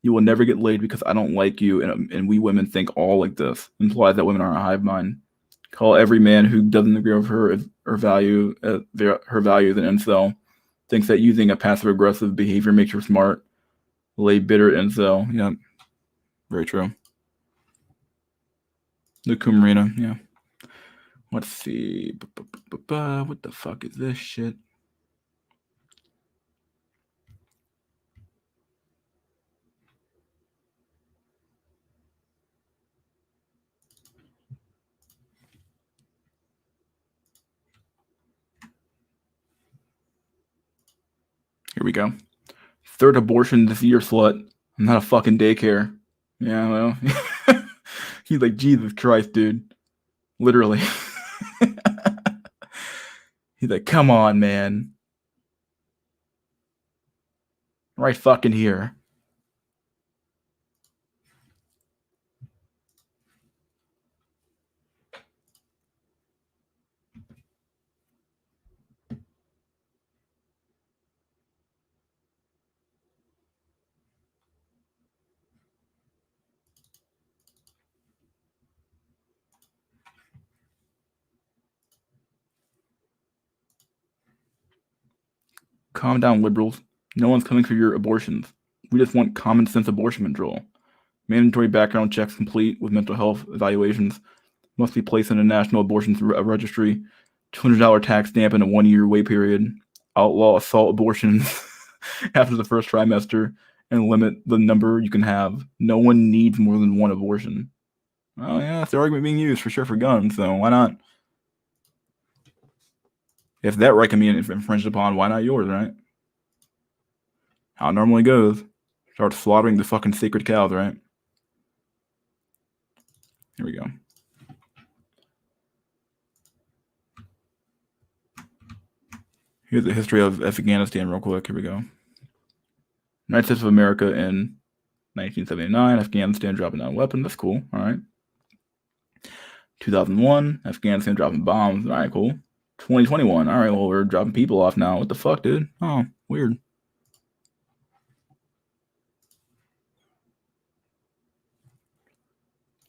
You will never get laid because I don't like you, and we women think all like this. Implies that women are a hive mind. Call every man who doesn't agree with her value an incel. Thinks that using a passive-aggressive behavior makes her smart. Lay bitter incel. Yeah, very true. The Kumarina, yeah. Let's see. What the fuck is this shit? Here we go. Third abortion this year, slut. I'm not a fucking daycare. Yeah, well. He's like, Jesus Christ, dude. Literally. He's like, come on, man. Right fucking here. Calm down, liberals. No one's coming for your abortions. We just want common sense abortion control. Mandatory background checks complete with mental health evaluations. Must be placed in a national abortion registry. $200 tax stamp and a 1-year wait period. Outlaw assault abortions after the first trimester and limit the number you can have. No one needs more than one abortion. Oh yeah, that's the argument being used for sure for guns, so why not? If that right can be infringed upon, why not yours, right? How it normally goes. Start slaughtering the fucking sacred cows, right? Here we go. Here's the history of Afghanistan real quick. Here we go. United States of America in 1979, Afghanistan dropping down weapons. That's cool. All right. 2001, Afghanistan dropping bombs. All right, cool. 2021. All right, well, we're dropping people off now. What the fuck, dude? Oh, weird.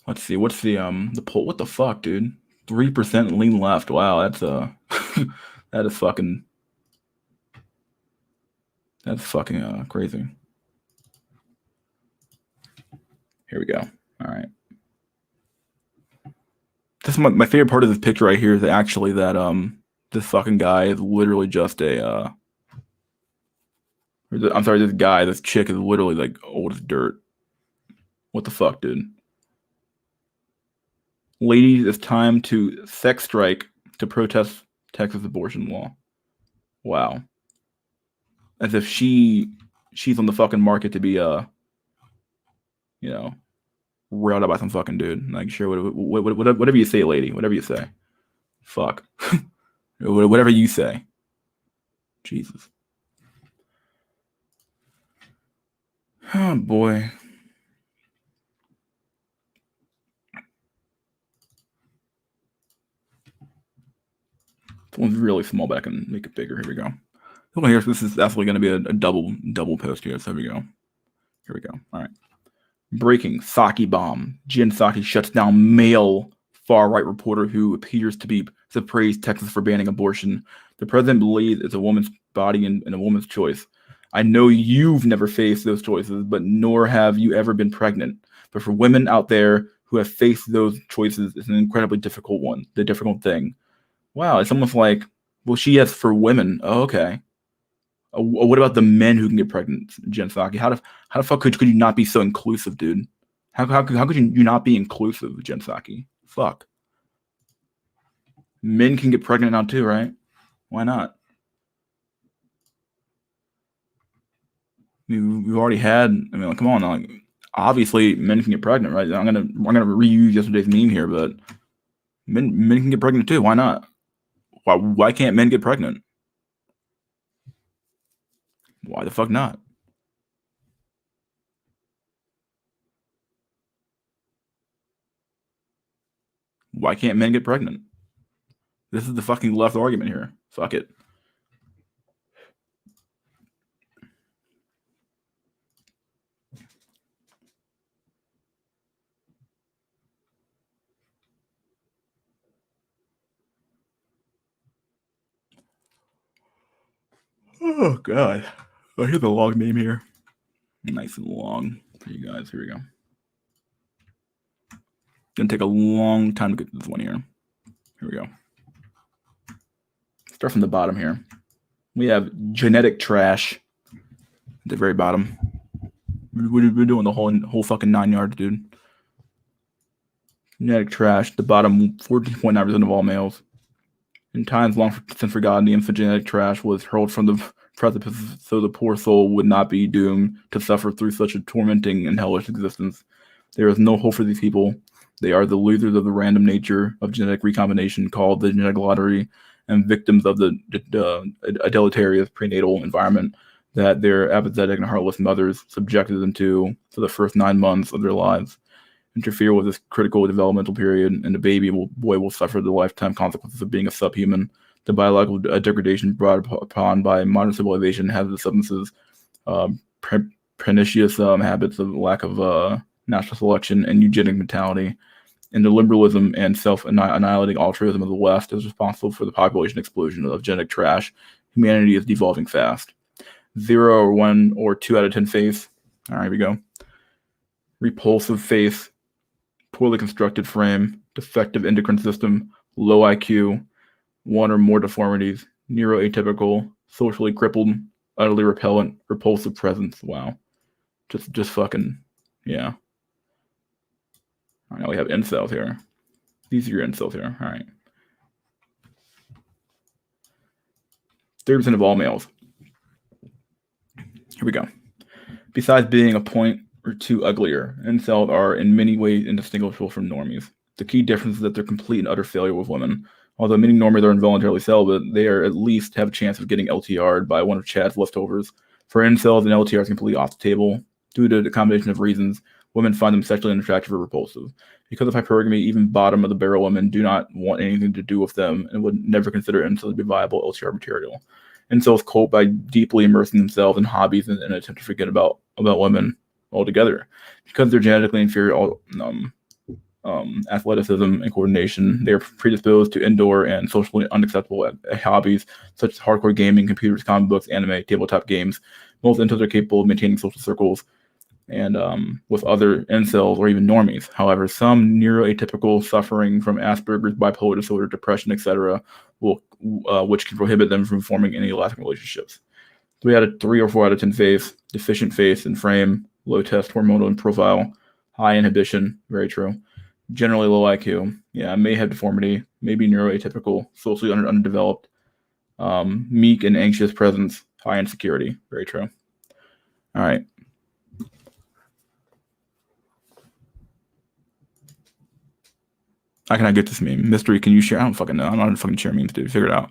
Let's see. What's the poll? What the fuck, dude? 3% lean left. Wow, that's that is fucking. That's fucking crazy. Here we go. All right. This is my favorite part of this picture right here is actually that this fucking guy is literally just a I'm sorry, this chick is literally like old as dirt. What the fuck, dude? Ladies, it's time to sex strike to protest Texas abortion law. Wow. As if she's on the fucking market to be railed out by some fucking dude. Like, sure, whatever you say, lady. Whatever you say. Fuck. Whatever you say. Jesus. Oh, boy. This one's really small, but I can make it bigger. Here we go. Oh, here, this is absolutely going to be a double post here. So here we go. Here we go. All right. Breaking Psaki bomb. Jen Psaki shuts down male far-right reporter who appears to be praised Texas for banning abortion. The president believes it's a woman's body and a woman's choice. I know you've never faced those choices, but nor have you ever been pregnant. But for women out there who have faced those choices, it's an incredibly difficult one, the difficult thing. Wow, it's almost like, well, she has for women. Oh, okay. What about the men who can get pregnant, Jen Psaki? How the fuck could you not be so inclusive, dude? How could you not be inclusive, Jen Psaki? Fuck. Men can get pregnant now too, right? Why not? I mean, we've already had. I mean, like, come on, like, obviously men can get pregnant, right? I'm gonna reuse yesterday's meme here, but men can get pregnant too. Why not? Why can't men get pregnant? Why the fuck not? Why can't men get pregnant? This is the fucking left argument here. Fuck it. Oh god. I hear the long name here. Nice and long for you guys. Here we go. Gonna take a long time to get to this one here. Here we go. Start from the bottom here. We have genetic trash at the very bottom. We're doing the whole fucking 9 yards, dude. Genetic trash. The bottom, 14.9% of all males. In times long since forgotten, the infant genetic trash was hurled from the precipice so the poor soul would not be doomed to suffer through such a tormenting and hellish existence. There is no hope for these people. They are the losers of the random nature of genetic recombination called the genetic lottery and victims of the deleterious prenatal environment that their apathetic and heartless mothers subjected them to for the first 9 months of their lives. Interfere with this critical developmental period, and the boy will suffer the lifetime consequences of being a subhuman. The biological degradation brought upon by modern civilization, hazardous substances, pernicious habits of lack of natural selection, and eugenic mentality, and the liberalism and self-annihilating altruism of the West is responsible for the population explosion of genetic trash. Humanity is devolving fast. 0 or 1 or 2 out of 10 face. All right, here we go. Repulsive face, poorly constructed frame, defective endocrine system, low IQ, 1 or more deformities, neuroatypical, socially crippled, utterly repellent, repulsive presence. Wow. Just fucking, yeah. All right, now we have incels here. These are your incels here. All right. 30% of all males. Here we go. Besides being a point or 2 uglier, incels are in many ways indistinguishable from normies. The key difference is that they're complete and utter failure with women. Although many normies are involuntarily celibate, they are at least have a chance of getting LTR'd by one of Chad's leftovers. For incels, an LTR is completely off the table. Due to the combination of reasons, women find them sexually unattractive or repulsive. Because of hypergamy, even bottom of the barrel women do not want anything to do with them and would never consider incels to be viable LTR material. Incels cope by deeply immersing themselves in hobbies and attempt to forget about women altogether. Because they're genetically inferior athleticism and coordination, they are predisposed to indoor and socially unacceptable hobbies such as hardcore gaming, computers, comic books, anime, tabletop games. Most incels are capable of maintaining social circles and with other incels or even normies. However, some neuroatypical suffering from Asperger's, bipolar disorder, depression, etc., which can prohibit them from forming any lasting relationships. So we had a 3 or 4 out of 10 face, deficient face and frame, low test hormonal and profile, high inhibition, very true. Generally low IQ, yeah, may have deformity, maybe neuroatypical, socially underdeveloped, meek and anxious presence, high insecurity, very true. All right. How can I get this meme? Mystery, can you share? I don't fucking know. I'm not fucking share memes, dude. Figure it out.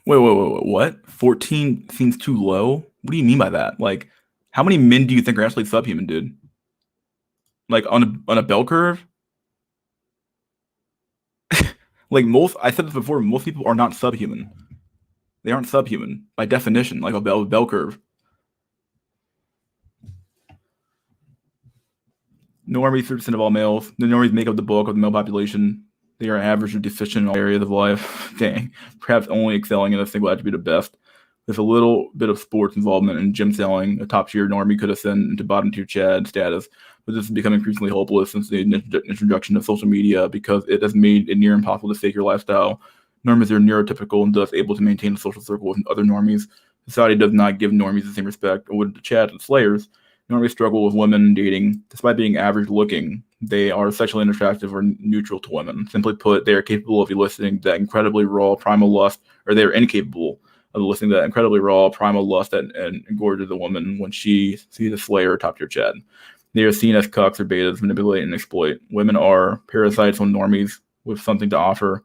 Wait, what? 14 seems too low? What do you mean by that? Like, how many men do you think are actually subhuman, dude? Like on a bell curve? Like most, I said this before. Most people are not subhuman. They aren't subhuman by definition, like a bell curve. Normies 3% of all males. The normies make up the bulk of the male population. They are average or deficient in all areas of life. Dang. Perhaps only excelling in a single attribute at best. With a little bit of sports involvement and gym selling, a top-tier normie could ascend into bottom-tier Chad status, but this has become increasingly hopeless since the introduction of social media because it has made it near impossible to fake your lifestyle. Normies are neurotypical and thus able to maintain a social circle with other normies. Society does not give normies the same respect or would the Chads and Slayers. Normies struggle with women dating. Despite being average-looking, they are sexually unattractive or neutral to women. Simply put, they are capable of eliciting that incredibly raw primal lust, or they are incapable of listening to that incredibly raw primal lust and engorges a woman when she sees a slayer or top-tier Chad. They are seen as cucks or betas, manipulate and exploit. Women are parasites on normies with something to offer.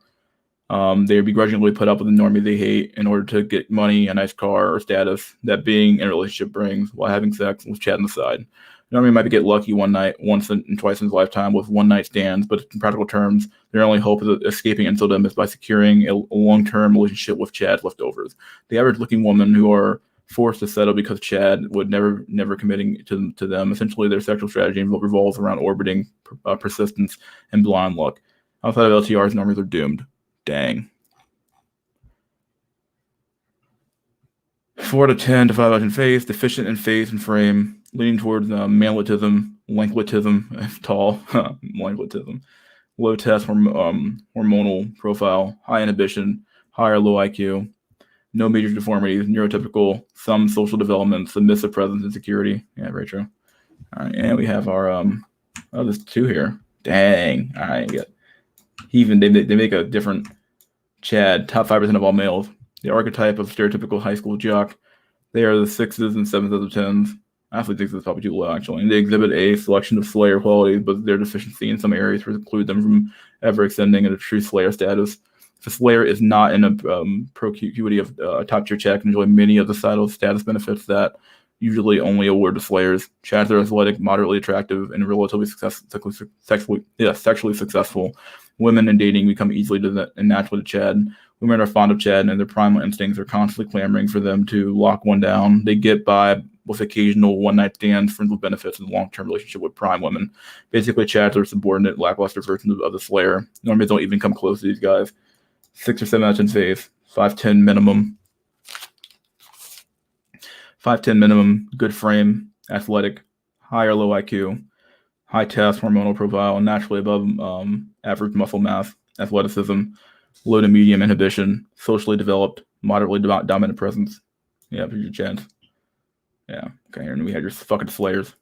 They begrudgingly put up with the normie they hate in order to get money, a nice car, or status that being in a relationship brings while having sex with Chad on the side. Normie might get lucky one night, once and twice in his lifetime with one-night stands, but in practical terms, their only hope of escaping inceldom is by securing a long-term relationship with Chad's leftovers. The average-looking woman who are forced to settle because Chad would never committing to them. Essentially, their sexual strategy revolves around orbiting persistence and blind luck. Outside of LTRs, normies are doomed. Dang. 4 to 10 to 5 out in face, deficient in face and frame, leaning towards manlitism, lengthitism, tall, lengthitism, low test hormonal profile, high inhibition, high or low IQ, no major deformities, neurotypical, some social development, submissive presence and security. Yeah, very true. All right, and we have our there's two here. Dang. All right, yeah. They make a different Chad, top 5% of all males. The archetype of stereotypical high school jock. They are the 6s and 7s of the 10s. I actually think this is probably too low, actually. And they exhibit a selection of Slayer qualities, but their deficiency in some areas preclude them from ever extending into true Slayer status. If a Slayer is not in a procuity of top-tier Chad, can enjoy many of the societal status benefits that usually only award to Slayers. Chads are athletic, moderately attractive, and relatively sexually successful. Women in dating become easily and naturally to Chad. Women are fond of Chad, and their primal instincts are constantly clamoring for them to lock one down. They get by with occasional one-night stands, friends with benefits, and long-term relationship with prime women. Basically, Chads are subordinate, lackluster versions of the Slayer. Normies don't even come close to these guys. 6 or 7 out of 10 face, 5'10 minimum. 5'10 minimum, good frame, athletic, high or low IQ, high test, hormonal profile, naturally above average muscle mass, athleticism, low to medium inhibition, socially developed, moderately dominant presence. Yeah, here's your chance. Yeah, okay, and we had your fucking Slayers.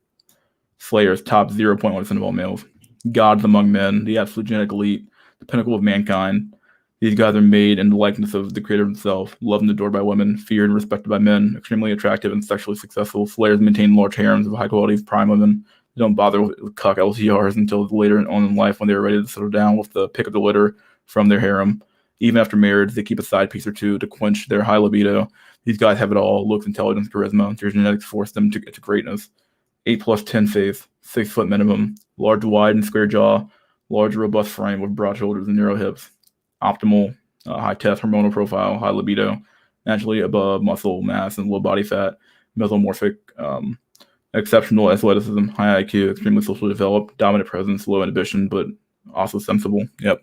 Slayers, top 0.1% of all males. Gods among men, the absolute genetic elite, the pinnacle of mankind. These guys are made in the likeness of the creator himself, loved and adored by women, feared and respected by men, extremely attractive and sexually successful. Slayers maintain large harems of high-quality prime women. They don't bother with cuck LTRs until later on in life when they're ready to settle down with the pick of the litter from their harem. Even after marriage, they keep a side piece or two to quench their high libido. These guys have it all: looks, intelligence, charisma. Their genetics force them to greatness. 8+10 face, 6 foot minimum, large, wide, and square jaw, large, robust frame with broad shoulders and narrow hips. Optimal, high test hormonal profile, high libido, naturally above muscle mass and low body fat, mesomorphic, exceptional athleticism, high IQ, extremely socially developed, dominant presence, low inhibition, but also sensible. Yep.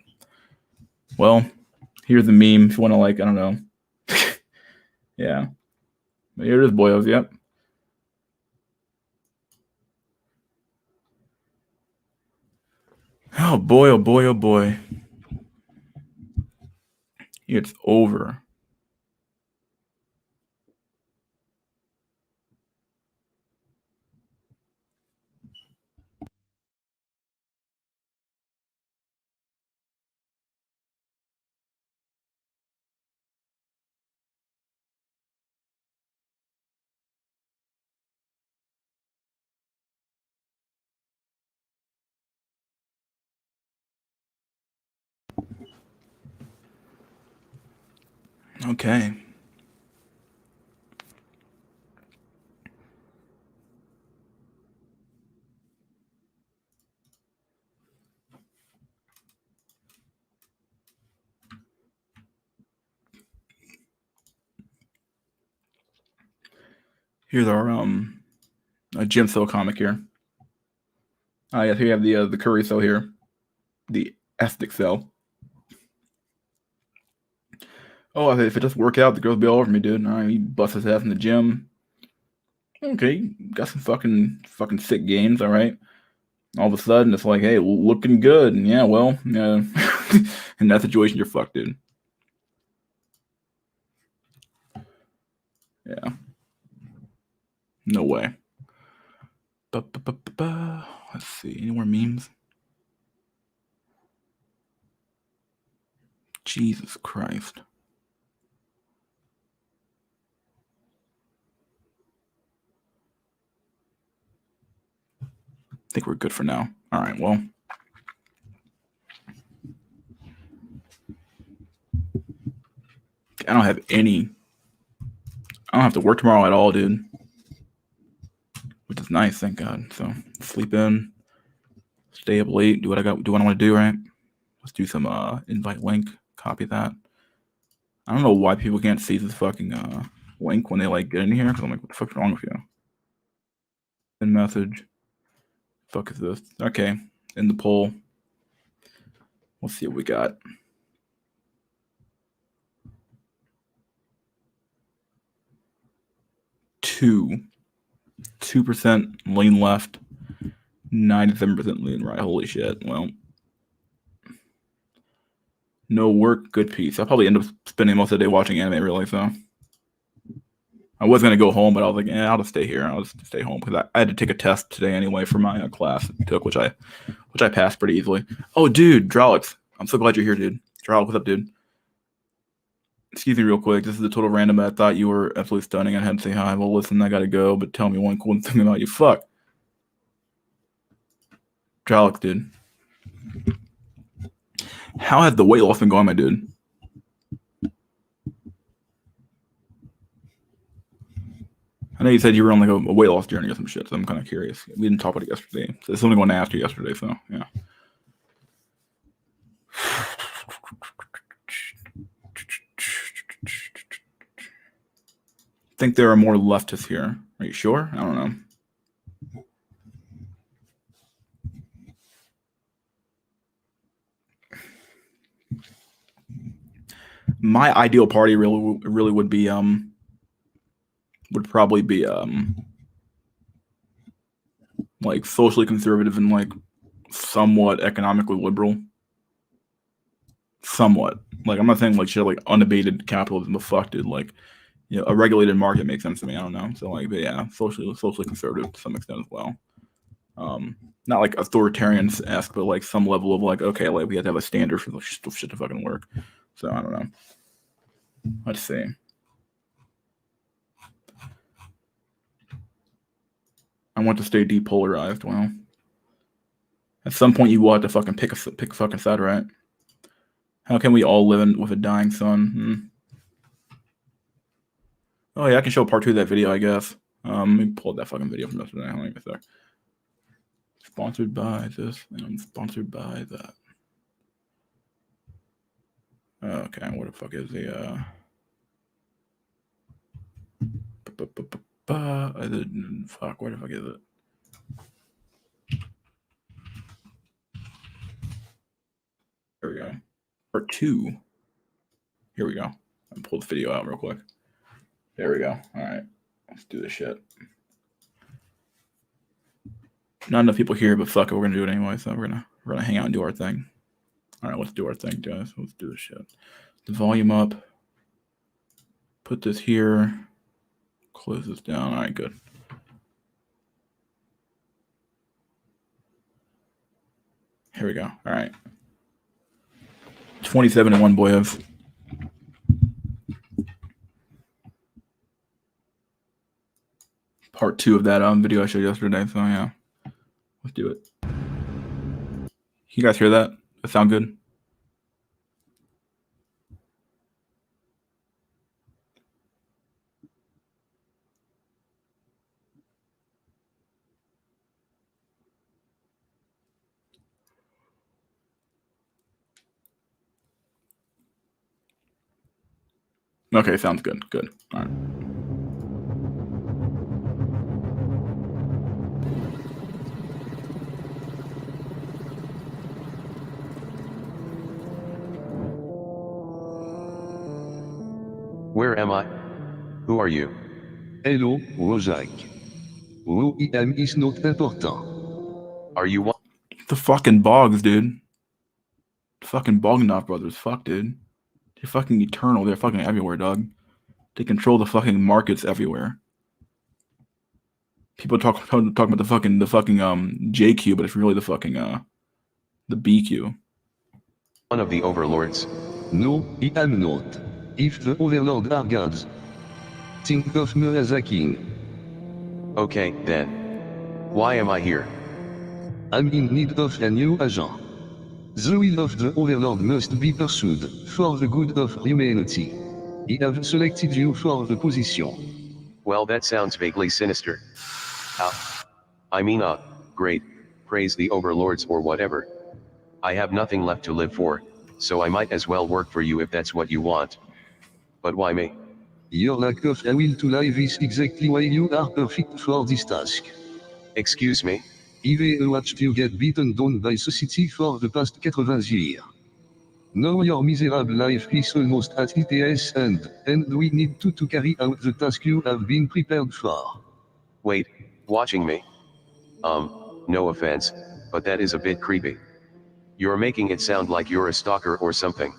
Well, here's the meme if you want to, like, I don't know. Yeah. But here it is, boyos. Yep. Oh boy, oh boy, oh boy. It's over. Okay. Here's our a gym cell comic here. Yes, here you have the curry cell here, the ethnic cell. Oh, if it doesn't work out, the girls be all over me, dude. All right, he busts his ass in the gym. Okay, got some fucking sick games. All right. All of a sudden, it's like, hey, looking good. And yeah, well, in that situation, you're fucked, dude. Yeah. No way. Let's see. Any more memes? Jesus Christ. I think we're good for now. All right, well. I don't have any. I don't have to work tomorrow at all, dude. Which is nice, thank God. So sleep in, stay up late, do what I want to do, right? Let's do some invite link, copy that. I don't know why people can't see this fucking link when they like get in here, because I'm like, what the fuck's wrong with you? Send message. Fuck is this? Okay, in the poll. Let's see what we got. 2% lean left, 97% lean right. Holy shit. Well, no work, good piece. I'll probably end up spending most of the day watching anime, really, so. I was going to go home, but I was like, I'll just stay here. I'll just stay home because I had to take a test today anyway for my class I took, which I passed pretty easily. Oh, dude, Drolix. I'm so glad you're here, dude. Drolix, what's up, dude? Excuse me real quick. This is a total random. I thought you were absolutely stunning. I had to say hi. Well, listen, I got to go, but tell me one cool thing about you. Fuck. Drolix, dude. How has the weight loss been going, my dude? I know you said you were on like a weight loss journey or some shit, so I'm kind of curious. We didn't talk about it yesterday. So it's something I want to ask you yesterday, so yeah. I think there are more leftists here. Are you sure? I don't know. My ideal party really would be would probably be like socially conservative and like somewhat economically liberal. Somewhat. Like I'm not saying like shit like unabated capitalism, but fuck, dude. Like, a regulated market makes sense to me. I don't know. So like, but yeah, socially conservative to some extent as well. Not like authoritarian-esque, but like some level of like, okay, like we have to have a standard for the shit to fucking work. So I don't know. Let's see. I want to stay depolarized. Well, at some point you will have to fucking pick a fucking side, right? How can we all live with a dying sun? Oh yeah, I can show part 2 of that video, I guess. Let me pull that fucking video from yesterday. Hold on a sec. Sponsored by this and sponsored by that. Okay, what the fuck is the fuck, where the fuck is it? There we go. Part 2. Here we go. I'll pull the video out real quick. There we go. All right. Let's do this shit. Not enough people here, but fuck it, we're gonna do it anyway. So we're gonna hang out and do our thing. All right, let's do our thing, guys. Let's do this shit. The volume up. Put this here. Close this down. All right, good. Here we go. All right. 27-1, boyos. Part 2 of that video I showed yesterday. So yeah, let's do it. You guys hear that? That sound good? Okay, sounds good. Good. All right. Where am I? Who are you? Hello, Wojak. Who I am is not important. Are you one? The fucking Boggs, dude. The fucking Bogdanov brothers. Fuck, dude. They're fucking eternal. They're fucking everywhere, dog. They control the fucking markets everywhere. People talk about the fucking JQ, but it's really the fucking the BQ. One of the overlords? No, I am not. If the overlord are gods, think of me as a king. Okay, then. Why am I here? I'm in need of a new agent. The will of the overlord must be pursued, for the good of humanity. I have selected you for the position. Well, that sounds vaguely sinister. I mean, great, praise the overlords or whatever. I have nothing left to live for, so I might as well work for you if that's what you want. But why me? Your lack of a will to live is exactly why you are perfect for this task. Excuse me? I've watched you get beaten down by society for the past 80 years. Now your miserable life is almost at its end, and we need to carry out the task you have been prepared for. Wait, watching me? No offense, but that is a bit creepy. You're making it sound like you're a stalker or something.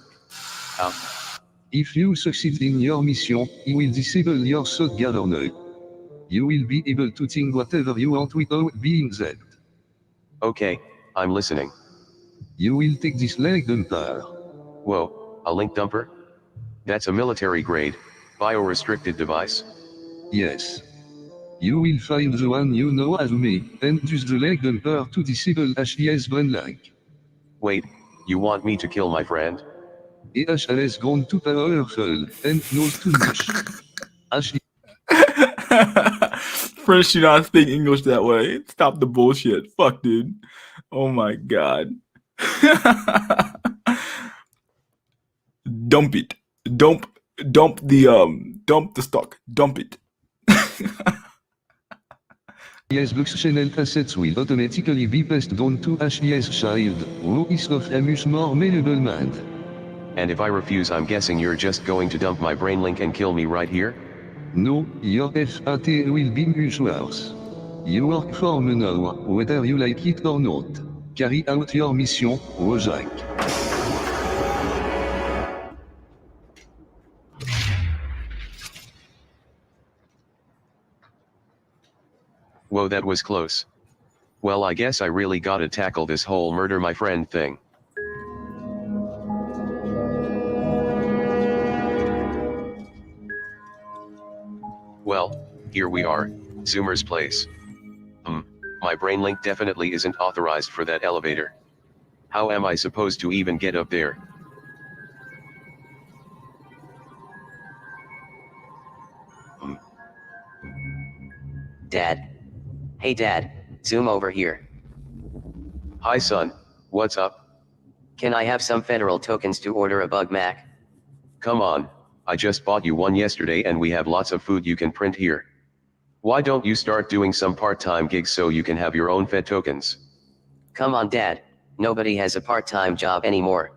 If you succeed in your mission, I will disable your thought governor. You will be able to think whatever you want without being zapped. Okay, I'm listening. You will take this leg dumper. Whoa, a link dumper? That's a military grade, biorestricted device? Yes. You will find the one you know as me, and use the leg dumper to disable HES Brenlink. Wait, you want me to kill my friend? EH has gone too powerful, and knows too much. HES First, you not speak English that way. Stop the bullshit. Fuck, dude. Oh my god. Dump it. Dump the stock. Dump it. Books channel assets will automatically be passed on to HES child, who is of a much more malleable mind. And if I refuse, I'm guessing you're just going to dump my brain link and kill me right here? No, your FAT will be much worse. You work for me now, whether you like it or not. Carry out your mission, Wojak. Whoa, that was close. Well, I guess I really gotta tackle this whole murder my friend thing. Well, here we are, Zoomer's place. My brain link definitely isn't authorized for that elevator. How am I supposed to even get up there? Dad. Hey Dad, zoom over here. Hi son, what's up? Can I have some federal tokens to order a Bug Mac? Come on, I just bought you one yesterday and we have lots of food you can print here. Why don't you start doing some part-time gigs so you can have your own Fed tokens? Come on Dad, nobody has a part-time job anymore.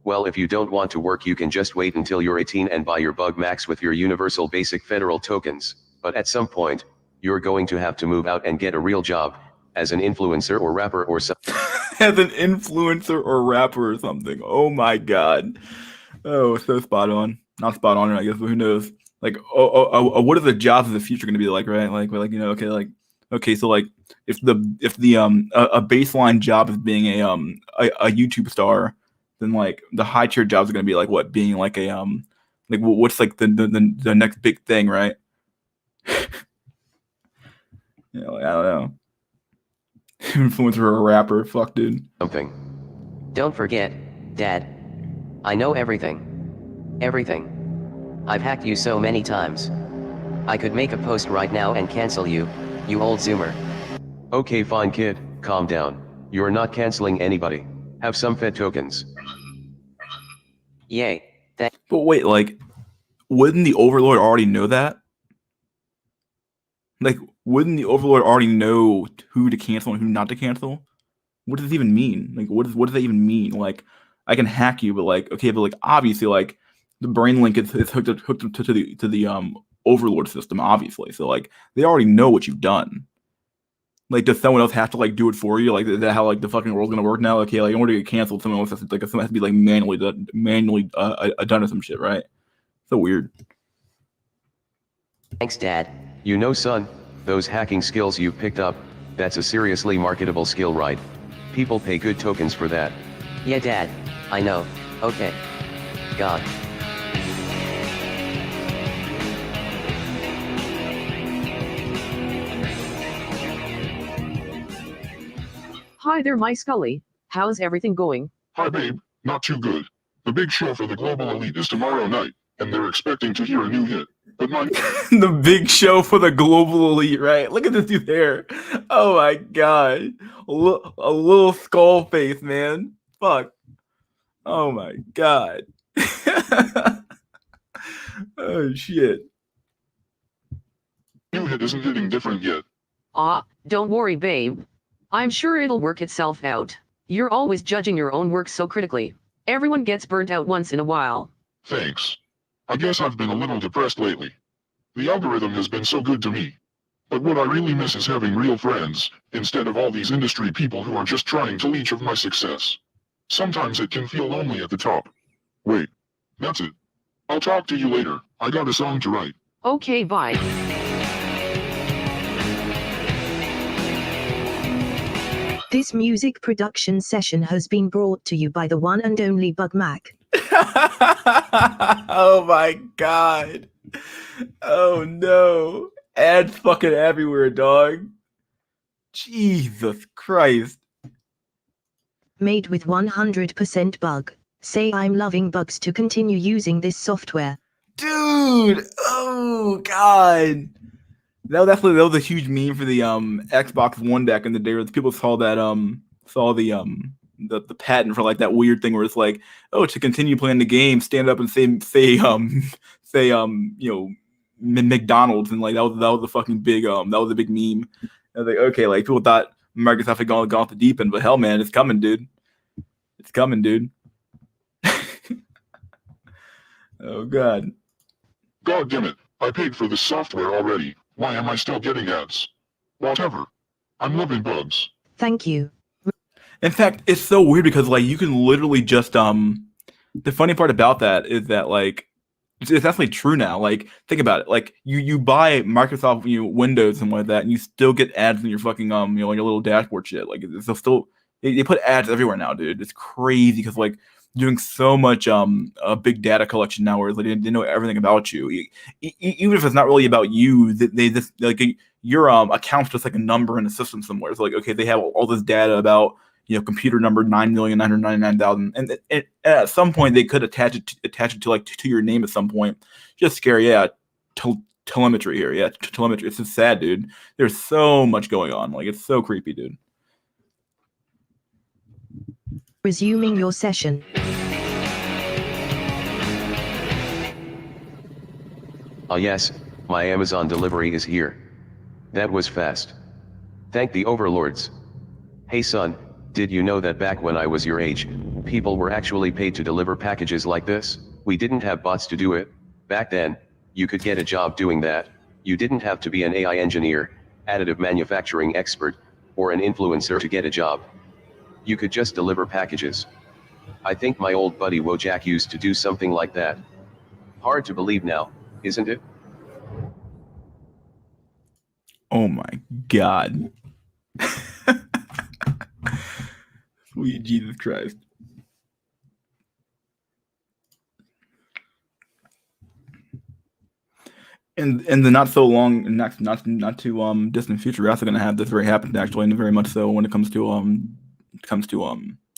Well, if you don't want to work, you can just wait until you're 18 and buy your Bug Max with your universal basic federal tokens, but at some point, you're going to have to move out and get a real job, as an influencer or rapper or something. As an influencer or rapper or something. Oh my god. Oh, so spot on. Not spot on, I guess, but who knows? Like, what are the jobs of the future going to be like, right? Like, okay, so like, if the a baseline job is being a YouTube star, then like the high tier jobs are going to be like what, being like a like what's like the next big thing, right? You know, like, I don't know. Influencer or a rapper, fuck, dude. Something. Don't forget, Dad. I know everything. Everything. I've hacked you so many times. I could make a post right now and cancel you, you old Zoomer. Okay, fine kid, calm down. You're not canceling anybody. Have some Fed tokens. Yay, But wait, like, wouldn't the Overlord already know that? Like, wouldn't the Overlord already know who to cancel and who not to cancel? What does this even mean? Like, what does that even mean? Like, I can hack you, but like, okay, but like, obviously, like, the brain link is hooked up to the overlord system, obviously. So like they already know what you've done. Like, does someone else have to like do it for you? Like, is that how like the fucking world's gonna work now? Okay, like in order to get canceled, someone else has to be like manually done or some shit, right? So weird. Thanks, Dad. You know, son, those hacking skills you picked up, that's a seriously marketable skill, right? People pay good tokens for that. Yeah, Dad. I know. Okay. God. Hi there, my Scully. How's everything going? Hi babe, not too good. The big show for the global elite is tomorrow night, and they're expecting to hear a new hit. But my The big show for the global elite, right? Look at this dude there. Oh my god. A little skull face, man. Fuck. Oh my god. Oh shit. new hit isn't hitting different yet. Don't worry, babe. I'm sure it'll work itself out. You're always judging your own work so critically. Everyone gets burnt out once in a while. Thanks. I guess I've been a little depressed lately. The algorithm has been so good to me. But what I really miss is having real friends, instead of all these industry people who are just trying to leech of my success. Sometimes it can feel lonely at the top. Wait, that's it. I'll talk to you later. I got a song to write. Okay, bye. This music production session has been brought to you by the one and only Bug Mac. Oh my god. Oh no. Ads fucking everywhere, dog. Jesus Christ. Made with 100% bug. Say I'm loving bugs to continue using this software. Dude. Oh god. That was a huge meme for the Xbox One back in the day where people saw that the patent for like that weird thing where it's like, oh, to continue playing the game, stand up and say McDonald's, and like that was a fucking big that was a big meme. I was like, okay, like people thought Microsoft had gone off the deep end, but hell man, it's coming, dude. It's coming, dude. Oh god. God damn it, I paid for this software already. Why am I still getting ads? Whatever. I'm loving bugs. Thank you. In fact, it's so weird because like you can literally just the funny part about that is that like it's definitely true now. Like think about it. Like you buy Microsoft Windows and like that, and you still get ads in your fucking on your little dashboard shit. Like it's still they put ads everywhere now, dude. It's crazy because like doing so much big data collection now, where like, they know everything about you. Even if it's not really about you, they just like your account's just like a number in a system somewhere. It's like okay, they have all this data about computer number 9,999,000, and at some point they could attach it to like to your name at some point. Just scary, yeah. Telemetry here, yeah. Telemetry. It's just sad, dude. There's so much going on. Like it's so creepy, dude. Resuming your session. Ah yes, my Amazon delivery is here. That was fast. Thank the overlords. Hey son, did you know that back when I was your age, people were actually paid to deliver packages like this? We didn't have bots to do it. Back then, you could get a job doing that. You didn't have to be an AI engineer, additive manufacturing expert, or an influencer to get a job. You could just deliver packages. I think my old buddy Wojak used to do something like that. Hard to believe now, isn't it? Oh my god. Sweet Jesus Christ. And the not so long, not too distant future, we're also going to have this very happen actually, and very much so when it comes to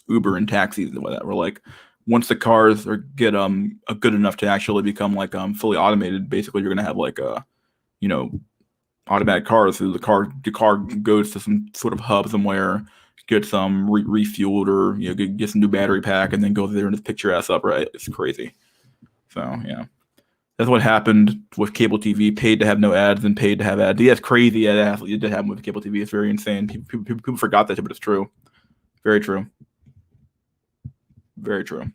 Uber and taxis and whatever. We're like, once the cars get good enough to actually become like fully automated, basically you're going to have like automatic cars. So the car goes to some sort of hub somewhere, gets refueled or gets a new battery pack, and then goes there and just picks your ass up. Right? It's crazy. So yeah. That's what happened with cable TV. Paid to have no ads and paid to have ads. Yeah, it's crazy. Yeah, it did happen with cable TV. It's very insane. People forgot that, but it's true. Very true. Very true.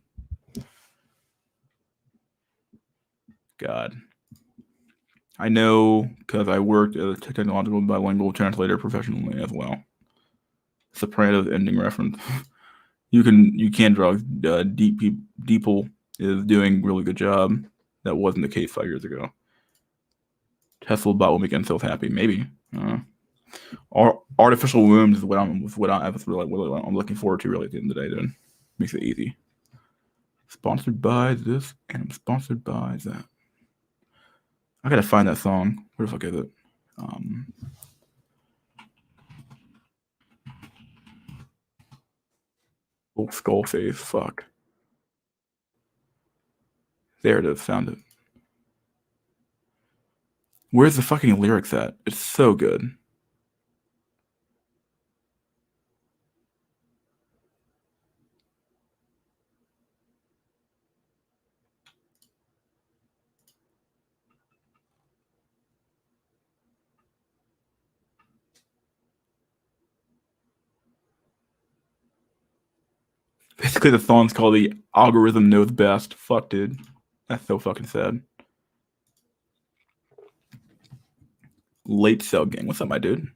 God. I know because I worked as a technological bilingual translator professionally as well. Sopranos ending reference. You can drugs. Deeple is doing really good job. That wasn't the case 5 years ago. Tesla bot will make themselves happy. Maybe. Artificial wombs is what I'm looking forward to really at the end of the day. Then makes it easy. Sponsored by this and I'm sponsored by that. I gotta find that song. Where the fuck is it? Oh, Skullface. Fuck. There it is. Found it. Where's the fucking lyrics at? It's so good. Basically, the song's called "The Algorithm Knows Best." Fuck, dude. That's so fucking sad. Late Cell Gang. What's up, my dude?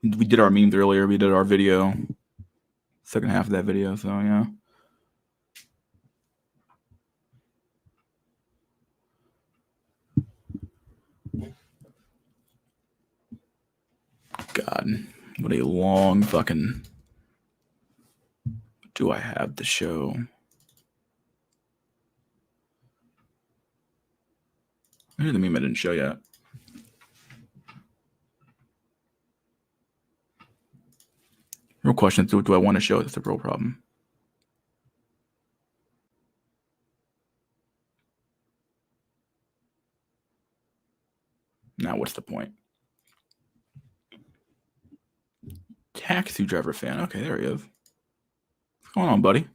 We did our memes earlier. We did our video. Second half of that video, so yeah. God, what a long fucking... Do I have the show? Here's the meme I didn't show yet. Real question is, do I want to show it? That's the real problem. Now, what's the point? Taxi driver fan. Okay, there he is. What's going on, buddy?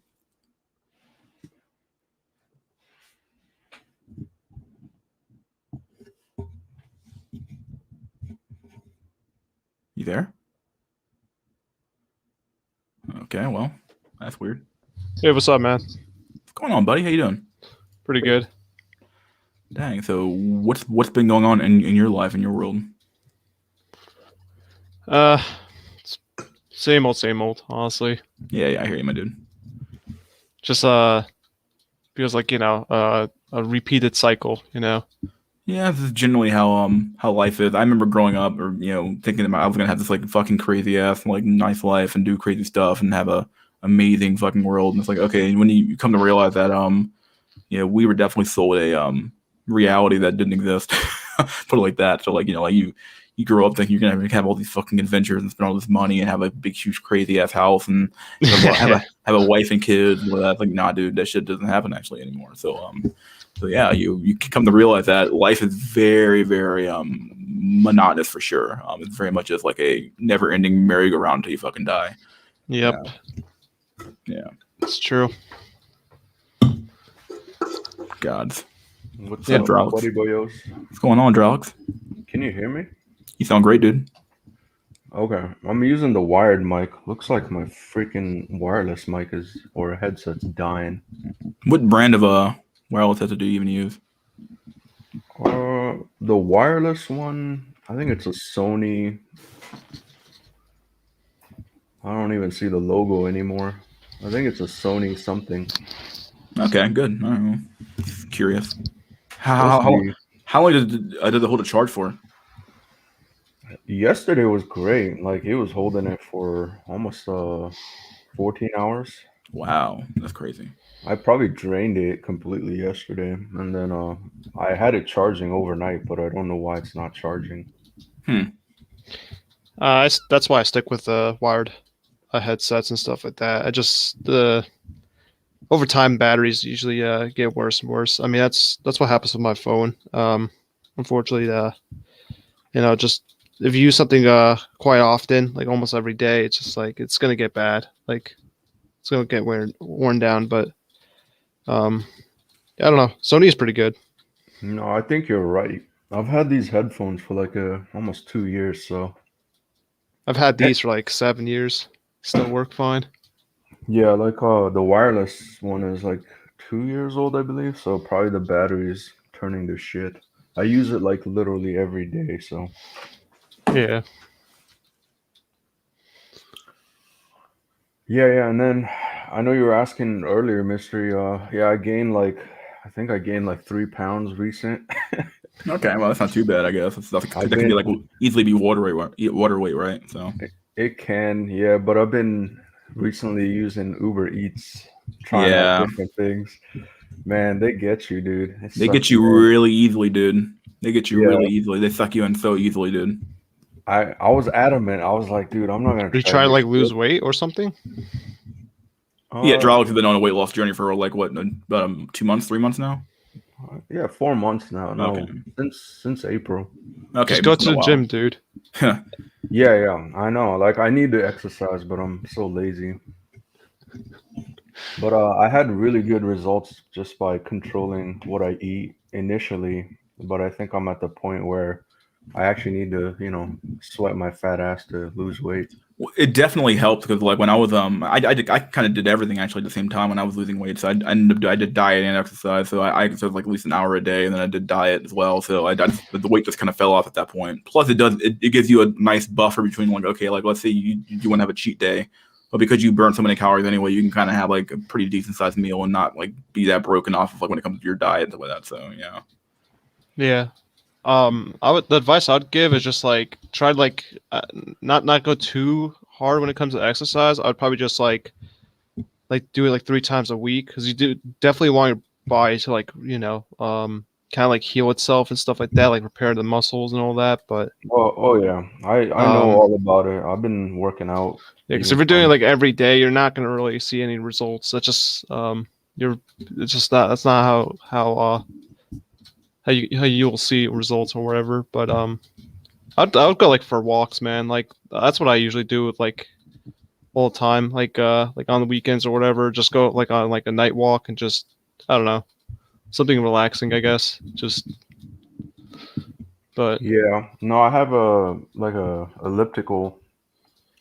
You there? Okay, well, that's weird. Hey, what's up, man? What's going on, buddy? How you doing? Pretty good. Dang. So, what's been going on in your life, in your world? It's same old, honestly. Yeah, I hear you, my dude. Just feels like a repeated cycle. Yeah, this is generally how life is. I remember growing up, or thinking about I was gonna have this like fucking crazy ass like nice life and do crazy stuff and have a amazing fucking world. And it's like, okay, when you come to realize that we were definitely sold a reality that didn't exist. Put it like that. So like you grow up thinking you're gonna have all these fucking adventures and spend all this money and have a big huge crazy ass house and have a wife and kids. Well, that's like, nah, dude, that shit doesn't happen actually anymore. So yeah, you come to realize that life is very, very monotonous for sure. It's very much just like a never-ending merry-go-round until you fucking die. Yep. Yeah. It's true. Gods. What's Yeah, up, Drox. buddy boyos? What's going on, Drox? Can you hear me? You sound great, dude. Okay, I'm using the wired mic. Looks like my freaking wireless mic or headset's dying. What brand of wireless headset do you even use? The wireless one, I think it's a Sony. I don't even see the logo anymore. I think it's a Sony something. Okay, good. I don't know. Curious. Supposed to be- How long did it hold a charge for? Yesterday was great. Like it was holding it for almost 14 hours. Wow, that's crazy. I probably drained it completely yesterday, and then I had it charging overnight, but I don't know why it's not charging. That's why I stick with wired headsets and stuff like that. I just over time batteries usually get worse and worse. I mean that's what happens with my phone. Unfortunately, just if you use something quite often, like almost every day, it's just like it's gonna get bad. Like it's gonna get worn down. But I don't know. Sony is pretty good. No, I think you're right. I've had these headphones for like almost 2 years, so I've had these for like 7 years. Still work fine. yeah, like the wireless one is like 2 years old, I believe. So probably the battery's turning to shit. I use it like literally every day, so Yeah. yeah, and then I know you were asking earlier, Mystery. Yeah, I think I gained like 3 pounds recent. Okay, well that's not too bad, I guess. That I've can be like been, easily be water weight, right? So it can, yeah, but I've been recently using Uber Eats, trying out yeah, different things. Man, they get you, dude. It they get sucks, you man. really easily, dude. They get you Yeah, really easily. They suck you in so easily, dude. I was adamant. I was like, dude, I'm not gonna Are you try trying to this like lose shit. weight or something? Yeah, Uh, Drolix has been on a weight loss journey for like what, about 2 months, 3 months now. yeah, 4 months now. Okay, No, since April. okay, Just go it's been to a the while. gym, dude. Yeah, I know. Like, I need to exercise, but I'm so lazy. But I had really good results just by controlling what I eat initially. But I think I'm at the point where I actually need to, sweat my fat ass to lose weight. It definitely helped because like when I was I kind of did everything actually at the same time when I was losing weight. So I did diet and exercise. So I exercised like at least an hour a day, and then I did diet as well. So the weight just kind of fell off at that point. Plus it gives you a nice buffer between like, okay, like let's say you want to have a cheat day, but because you burn so many calories anyway, you can kind of have like a pretty decent sized meal and not like be that broken off of like when it comes to your diet and stuff like that. So yeah. Yeah. The advice I'd give is just like try like not go too hard when it comes to exercise. I'd probably just like do it like 3 times a week because you do definitely want your body to like kind of like heal itself and stuff like that, like repair the muscles and all that. But Oh yeah, I know um, all about it. I've been working out yeah, because if even you're doing it from. like every day, you're not gonna really see any results. That's just you're it's just not that's not how you will see results or whatever. But I would go like for walks, man. Like that's what I usually do with like all the time, like on the weekends or whatever. Just go like on like a night walk and just I don't know something relaxing, I guess. Just but Yeah, no, I have a elliptical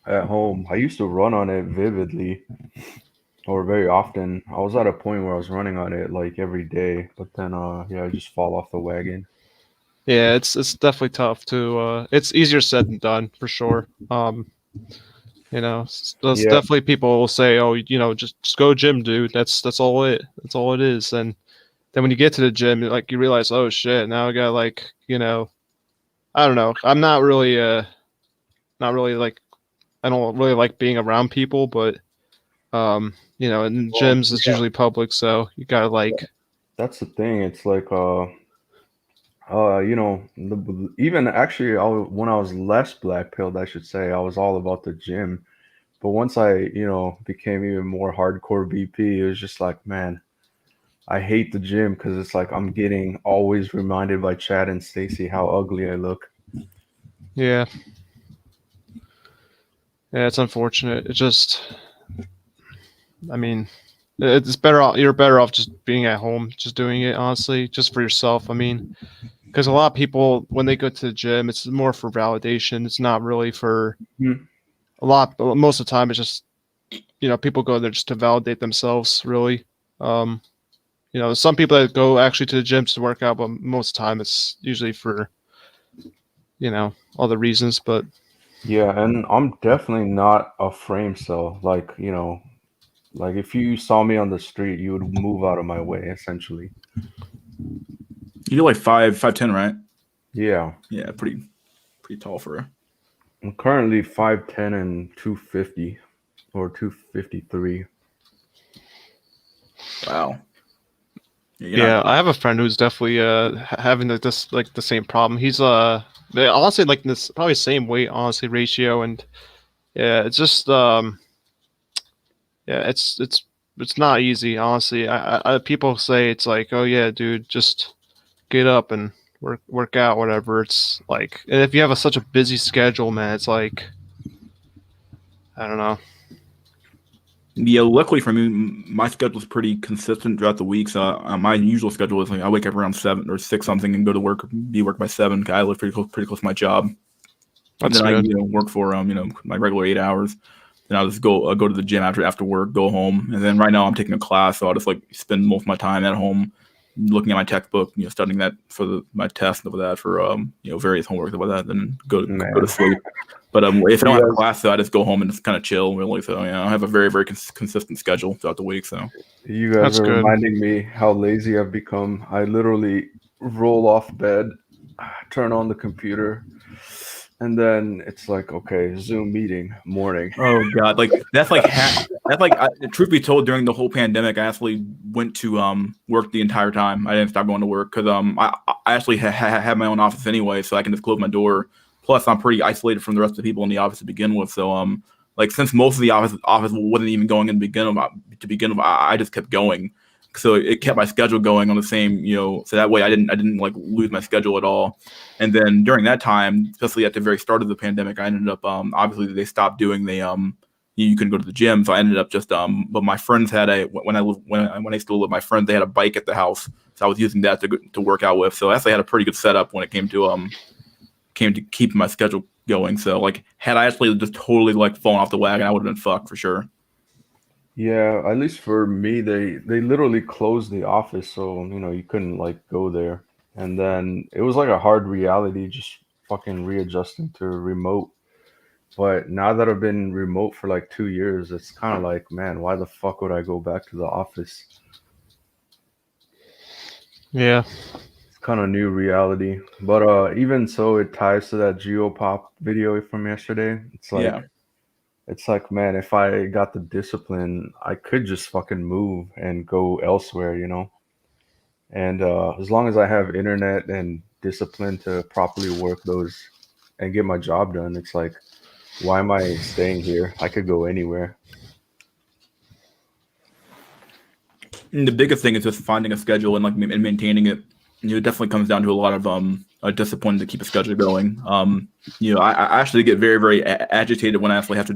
at home. I used to run on it vividly or very often. I was at a point where I was running on it like every day, but then yeah, I just fall off the wagon. yeah, it's definitely tough to. It's easier said than done for sure. There's Yeah, definitely people will say, "Oh, just go gym, dude. That's all it is." And then when you get to the gym, like you realize, oh shit, now I got like I don't know. I'm not really like I don't really like being around people, but in well, gyms it's yeah, usually public, so you gotta like that's the thing. It's like even actually, when I was less black pilled, I should say, I was all about the gym. But once I, became even more hardcore BP, it was just like, man, I hate the gym because it's like I'm getting always reminded by Chad and Stacy how ugly I look. yeah, yeah. It's unfortunate. It just I mean, it's better off. You're better off just being at home, just doing it honestly, just for yourself. I mean, because a lot of people when they go to the gym, it's more for validation. It's not really for Hmm. a lot. Most of the time, it's just people go there just to validate themselves. Really, um, some people that go actually to the gyms to work out, but most of the time it's usually for other reasons. But Yeah, and I'm definitely not a frame cell. Like if you saw me on the street, you would move out of my way, essentially. You're like 5'10", right? Yeah, Yeah, pretty tall for a. I'm currently 5'10" and 250 or 253. Wow. Yeah, you're not. yeah, I have a friend who's definitely having this like the same problem. He's they honestly like this probably same weight honestly ratio, and yeah, it's just yeah, it's not easy honestly. People say it's like, oh yeah, dude, just get up and work out, whatever. It's like, and if you have such a busy schedule, man, it's like I don't know. Yeah, luckily for me, my schedule's pretty consistent throughout the week. So my usual schedule is like I wake up around 7 or 6 something and go to work, be work by 7. 'Cause I live pretty close to my job, and That's then I good. work for my regular 8 hours. Then I'll just go to the gym after work, go home, and then right now I'm taking a class, so I'll just like spend most of my time at home looking at my textbook, studying that for my test and stuff like that for various homework stuff like that, then go to Man. sleep. But if I don't You have a guys, class, so I just go home and just kind of chill, really. So I have a very very consistent schedule throughout the week. So you guys That's are good. reminding me how lazy I've become. I literally roll off bed, turn on the computer, and then it's like, okay, Zoom meeting, morning. oh god, truth be told, during the whole pandemic, I actually went to work the entire time. I didn't stop going to work because I actually had my own office anyway, so I can just close my door. Plus, I'm pretty isolated from the rest of the people in the office to begin with. So since most of the office wasn't even going in to begin with, I just kept going. So it kept my schedule going on the same, so that way I didn't like lose my schedule at all. And then during that time, especially at the very start of the pandemic, I ended up obviously they stopped doing you couldn't go to the gym, so I ended up just but my friends had when I used to live with my friends, they had a bike at the house, so I was using that to work out with. So I actually had a pretty good setup when it came to keeping my schedule going. So had I actually just totally fallen off the wagon, I would have been fucked for sure. Yeah, at least for me, they literally closed the office, so you couldn't go there. And then it was like a hard reality just fucking readjusting to remote. But now that I've been remote for 2 years, it's kind of like, man, why the fuck would I go back to the office? Yeah. It's kind of new reality. But even so, it ties to that Geopop video from yesterday. Yeah. It's like, man, if I got the discipline, I could just fucking move and go elsewhere, And as long as I have internet and discipline to properly work those and get my job done, it's like, why am I staying here? I could go anywhere. And the biggest thing is just finding a schedule and and maintaining it. It definitely comes down to a lot of discipline to keep a schedule going. I actually get very very agitated when I actually have to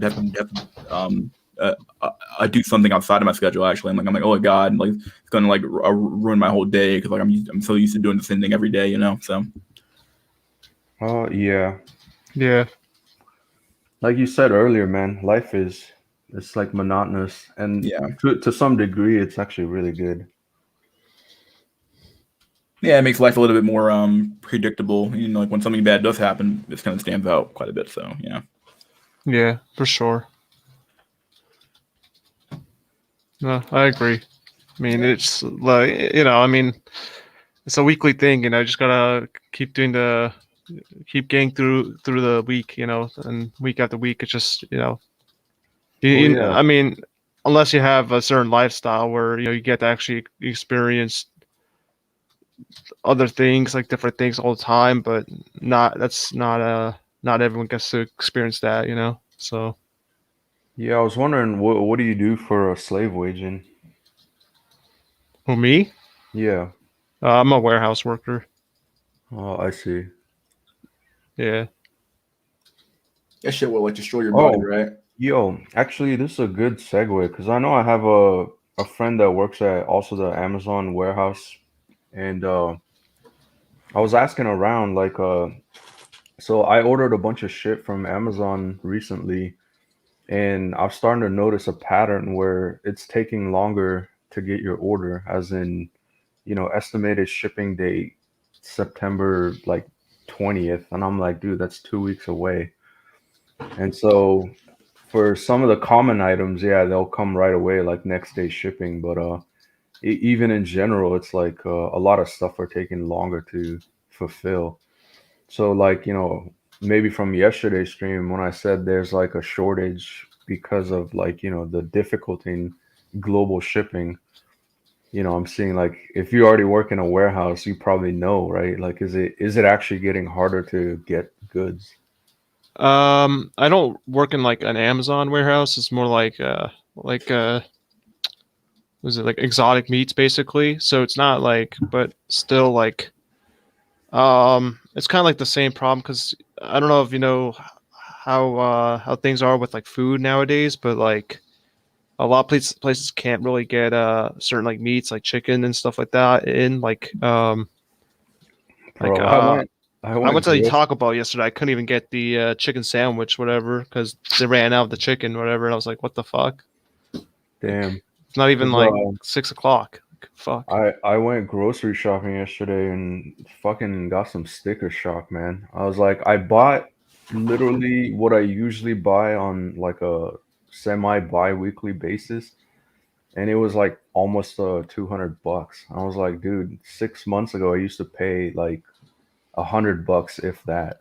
do something outside of my schedule. Actually, I'm like, oh my god, it's gonna ruin my whole day because I'm so used to doing the same thing every day. So. Yeah. Yeah. Like you said earlier, man, it's monotonous, and Yeah. to some degree, it's actually really good. Yeah, it makes life a little bit more predictable. When something bad does happen, this kind of stands out quite a bit. So yeah. Yeah, for sure. No, I agree. I mean, it's like it's a weekly thing. Just gotta keep getting through the week. And week after week, it's just Yeah. I mean, unless you have a certain lifestyle where you get to actually experience other things, like different things all the time, but not everyone gets to experience that. So. Yeah, I was wondering, what do you do for a slave waging? Who, me? Yeah. I'm a warehouse worker. Oh, I see. Yeah. That shit will destroy your body, right? Yo, actually, this is a good segue because I know I have a friend that works at also the Amazon warehouse, and I was asking around so I ordered a bunch of shit from Amazon recently, and I'm starting to notice a pattern where it's taking longer to get your order, as in, estimated shipping date September 20th, and I'm like, dude, that's 2 weeks away. And so for some of the common items, yeah, they'll come right away, like next day shipping. But even in general, it's like a lot of stuff are taking longer to fulfill. So maybe from yesterday's stream when I said there's a shortage because of the difficulty in global shipping. I'm seeing if you already work in a warehouse, you probably know, right? Is it actually getting harder to get goods? I don't work in an Amazon warehouse. It's more was it exotic meats basically? So it's not but still it's kind of the same problem because I don't know if you know how things are with food nowadays, but a lot of places can't really get certain meats like chicken and stuff like that in Bro, I I went to went Taco Bell yesterday. I couldn't even get the chicken sandwich, whatever, because they ran out of the chicken, whatever. And I was like, "What the fuck?" damn. It's not even 'Cause, 6 o'clock. Like fuck. I went grocery shopping yesterday and fucking got some sticker shock, man. I was like, I bought literally what I usually buy on like a semi bi-weekly basis, and it was like almost $200. I was like, dude, 6 months ago I used to pay like $100, if that.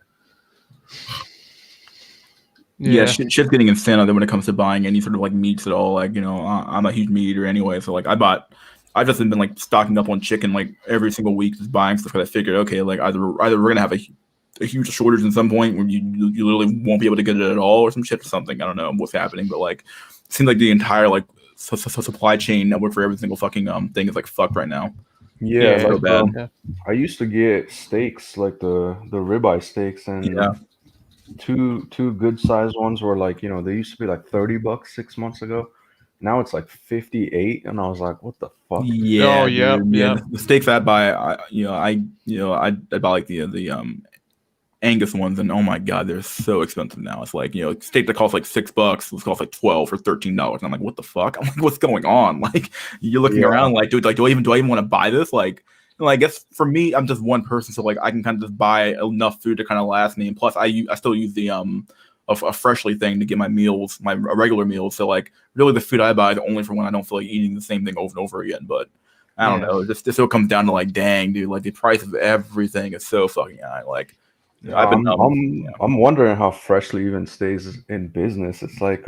Yeah, Yeah. shit's getting insane out there when it comes to buying any sort of like meats at all. Like, I'm a huge meat eater anyway, so like I've just been like stocking up on chicken like every single week, just buying stuff because I figured, okay, like either we're gonna have a huge shortage at some point where you literally won't be able to get it at all, or some shit or something. I don't know what's happening, but like it seems like the entire like supply chain network for every single fucking thing is like fucked right now. Yeah, Yeah. So like bad. Yeah. I used to get steaks, like the ribeye steaks, Yeah. and two good sized ones were like, they used to be like $30 6 months ago. Now it's like 58, and I was like, what the fuck? Oh, Yeah, yep, dude. Yeah, yep. the steaks I buy, I buy like the Angus ones, and oh my god, they're so expensive now. It's like steak that costs like $6, it's cost like 12 or $13. I'm like, what the fuck? I'm like, what's going on? Like, you're looking Yeah. around like, dude, like, do I even want to buy this? Like, I guess for me, I'm just one person, so like I can kind of just buy enough food to kind of last me. And plus, I still use the a freshly thing to get my meals, my regular meals. So like, really, the food I buy is only for when I don't feel like eating the same thing over and over again. But I don't Yeah. know. This all comes down to like, dang, dude, like the price of everything is so fucking high. Like, I've been I'm wondering how Freshly even stays in business. It's like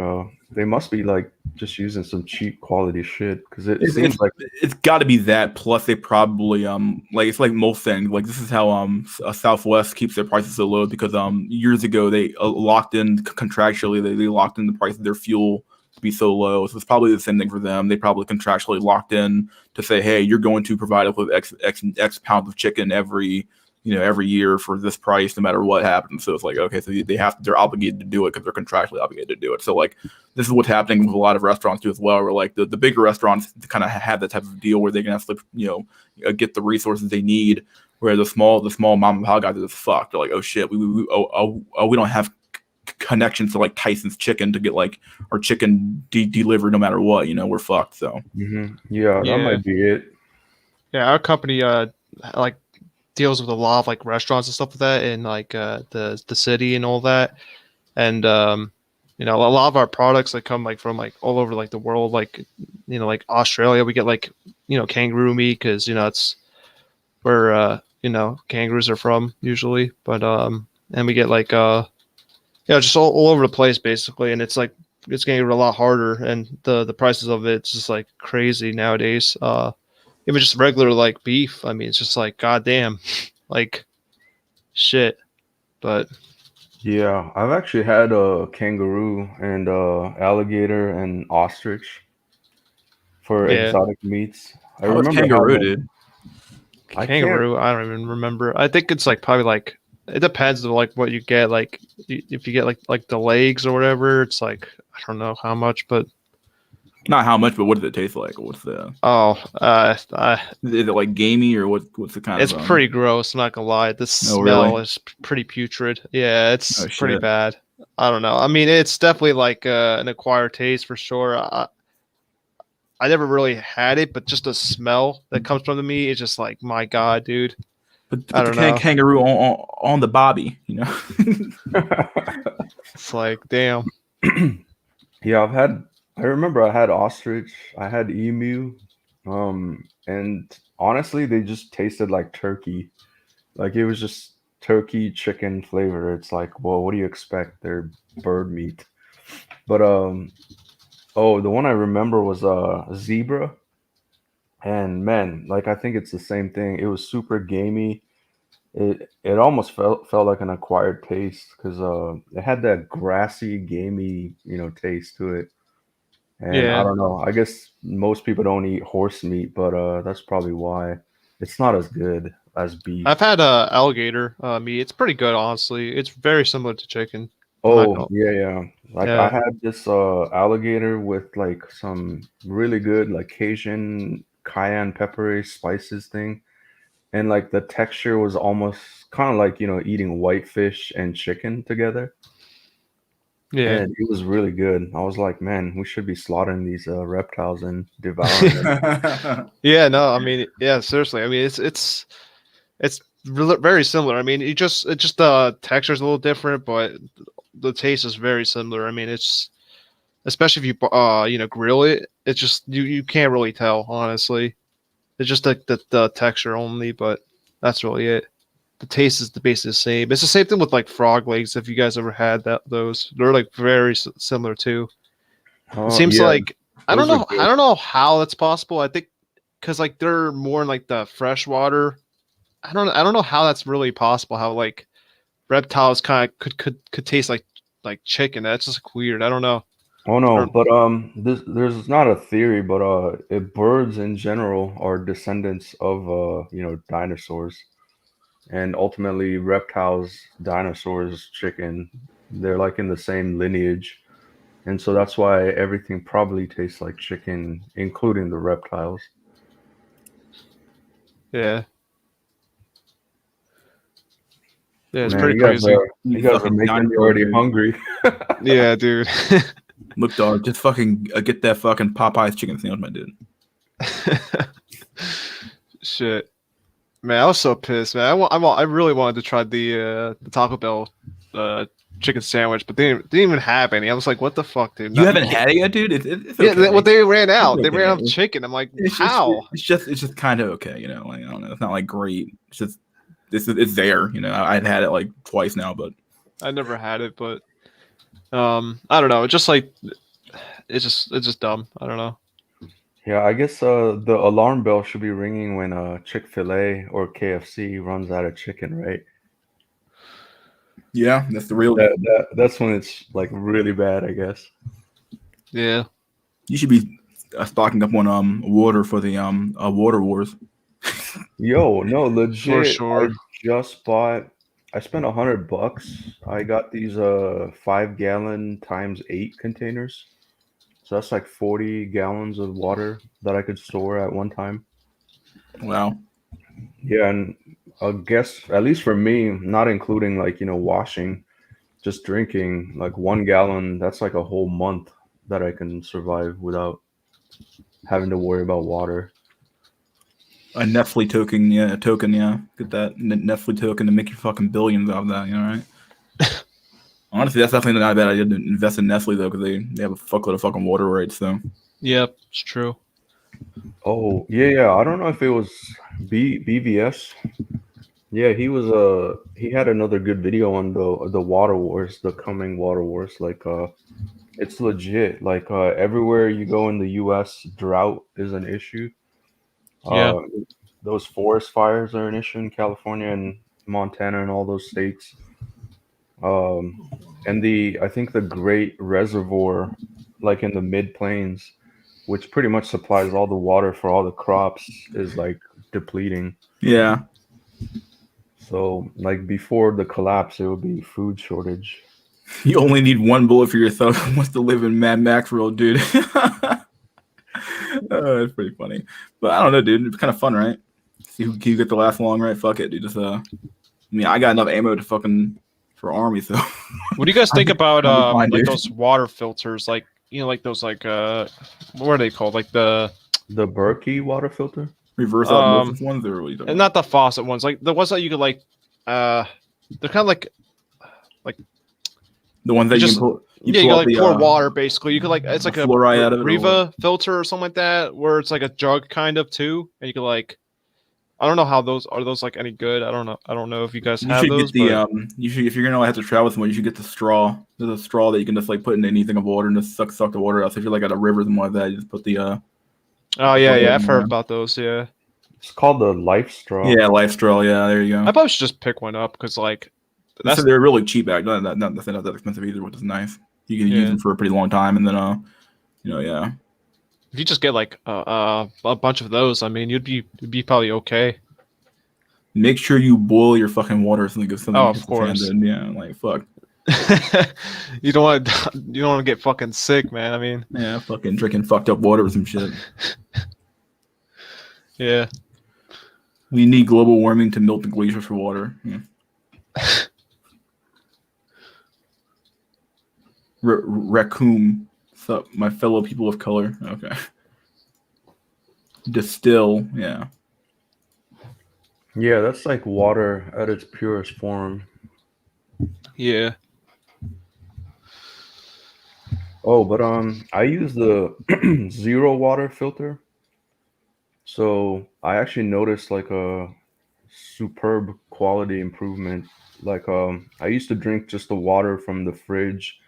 they must be like just using some cheap quality shit, because it It's seems it's, like it's got to be that. Plus, they probably like it's like most things. Like this is how Southwest keeps their prices so low because years ago they locked in contractually they locked in the price of their fuel to be so low. So it's probably the same thing for them. They probably contractually locked in to say, hey, you're going to provide us with X pounds of chicken every year for this price, no matter what happens. So it's like, okay, so they're obligated to do it because they're contractually obligated to do it. So like, this is what's happening with a lot of restaurants too as well, where like the bigger restaurants kind of have that type of deal where they can actually, get the resources they need. Where the small mom and pop guys are just fucked. They're like, oh shit, we don't have connections to like Tyson's Chicken to get like our chicken delivered no matter what. We're fucked. So yeah, that Yeah. might be it. Yeah. Our company like deals with a lot of like restaurants and stuff like that in like the city and all that. And a lot of our products that come like from like all over like the world, like like Australia, we get like kangaroo meat because it's where kangaroos are from usually. But and we get like just all over the place basically, and it's getting a lot harder, and the prices of it's just like crazy nowadays. Even just regular like beef, I mean, it's just like goddamn, like shit. But Yeah, I've actually had a kangaroo and alligator and ostrich for yeah, exotic meats. I how much remember kangaroo, having. dude? I can't. kangaroo, I don't even remember. I think it's like probably like it depends on like what you get. Like if you get like the legs or whatever, it's like I don't know how much, but Not how much, but what does it taste like? What's the oh, is it like gamey or what's the kind it's of pretty gross. I'm not gonna lie. The Oh really? smell is pretty putrid. Yeah, it's Oh pretty shit. bad. I don't know. I mean, it's definitely like an acquired taste for sure. I never really had it, but just the smell that comes from the meat is just like, my God, dude. I But the don't know. kangaroo on the bobby, It's like, damn. Yeah, I remember I had ostrich, I had emu, and honestly, they just tasted like turkey. Like it was just turkey chicken flavor. It's like, well, what do you expect? They're bird meat. But oh, the one I remember was zebra, and man, like I think it's the same thing. It was super gamey. It almost felt like an acquired taste because it had that grassy, gamey, taste to it. And I Yeah. don't know. I guess most people don't eat horse meat, but that's probably why it's not as good as beef. I've had alligator meat. It's pretty good, honestly. It's very similar to chicken. I'm not Oh, gonna. yeah, yeah. Like I Yeah. had this alligator with like some really good like Cajun cayenne peppery spices thing. And like the texture was almost kind of like, eating whitefish and chicken together. Yeah. and it was really good. I was like, man, we should be slaughtering these reptiles and devouring them. Yeah, no, I mean, yeah, seriously. I mean, it's very similar. I mean, it just the texture's a little different, but the taste is very similar. I mean, it's especially if you grill it, it's just you can't really tell, honestly. It's just like the texture only, but that's really it. The taste is basically the same. It's the same thing with like frog legs. If you guys ever had those, they're like very similar too. It Oh seems yeah, like those are I good. don't know how that's possible. I think because like they're more in like the freshwater. I don't know how that's really possible. How like reptiles kind of could taste like chicken. That's just weird. I don't know. Oh I no, don't, but there's not a theory, but birds in general are descendants of dinosaurs, and ultimately reptiles, dinosaurs, chicken, they're like in the same lineage, and so that's why everything probably tastes like chicken, including the reptiles. yeah, yeah. It's Man, pretty crazy. you You guys are fucking making me dinosaur, already dude. hungry. Yeah, dude. Look, dog, just fucking get that fucking Popeye's chicken sandwich, my dude. Shit, man, I was so pissed, man. I really wanted to try the Taco Bell chicken sandwich, but they didn't even have any. I was like, what the fuck, dude? You Not, you haven't can't. had it yet, dude. It's Yeah, okay. well, they ran It's out. They ran out of okay. chicken. I'm like, It's just how? it's just kind of okay, you know. Like I don't know, it's not like great. It's just it's there, you know. I've had it like twice now, but I never had it, but I don't know. It's just like it's just dumb. I don't know. Yeah, I guess the alarm bell should be ringing when Chick-fil-A or KFC runs out of chicken, right? yeah, that's the real. That's when it's like really bad, I guess. Yeah, You should be stocking up on water for the water wars. Yo, no, for legit. I sure. just bought. I spent $100. I got these 5 gallon times 8 containers. So that's like 40 gallons of water that I could store at one time. Wow. Yeah, and I guess at least for me, not including like washing, just drinking like 1 gallon. That's like a whole month that I can survive without having to worry about water. A Nestle token, yeah, a token, yeah. Get that Nestle token to make you fucking billions out of that, you know, right? Honestly, that's definitely not a bad idea to invest in Nestle though, because they have a fuckload of fucking water rights. So Yep, it's true. Oh, yeah, yeah. I don't know if it was BVS. Yeah, he had another good video on the water wars, the coming water wars. Like it's legit. Like everywhere you go in the US, drought is an issue. Yeah, Uh those forest fires are an issue in California and Montana and all those states. Um and the I think the Great Reservoir, like in the mid plains, which pretty much supplies all the water for all the crops, is like depleting. yeah, So, like before the collapse, it would be food shortage. you only need one bullet for yourself who wants to live in Mad Max world, dude. It's pretty funny, but I don't know, dude. It's kind of fun, right? See who can you get the last long, right? Fuck it, dude. Just I mean, I got enough ammo to fucking for army, so what do you guys think about I'll be fine, like dude. those water filters, like like those like what are they called, like the The Berkey water filter? Reverse osmosis ones, or what are you talking and about? not the faucet ones, like the ones that you could like they're kind of like The ones that you you can just pull, you yeah, you pull could out like the pour water basically. You could like it's like a fluoride out of it, or what? Riva filter or something like that, where it's like a jug kind of too, and you could like I don't know how those are those like any good. I don't know. I don't know if you guys You have should get those, the but you should if you're gonna have to travel somewhere, you should get the straw. There's a straw that you can just like put in anything of water and just suck the water out. So if you're like at a river or something like that, you just put the oh yeah, fluoride yeah, I've in heard there. about those. Yeah, It's called the Life Straw. Yeah, life straw. Yeah, there you I go. probably should just pick one up because like So that's they're really cheap. Back, not that expensive either, which is nice. You can use yeah. them for a pretty long time, and then yeah. If you just get like a bunch of those, I mean, you'd be probably okay. Make sure you boil your fucking water so something Oh, hits of the fan. course. Then yeah, like fuck. You don't want you don't want to get fucking sick, man. I mean, Yeah, fucking drinking fucked up water or some shit. yeah. We need global warming to melt the glaciers for water. Yeah. Raccoon. What's up, my fellow people of color? Okay. Distill. Yeah. Yeah, that's like water at its purest form. Yeah. Oh, but I use the zero water filter. So I actually noticed like a superb quality improvement. Like I used to drink just the water from the fridge,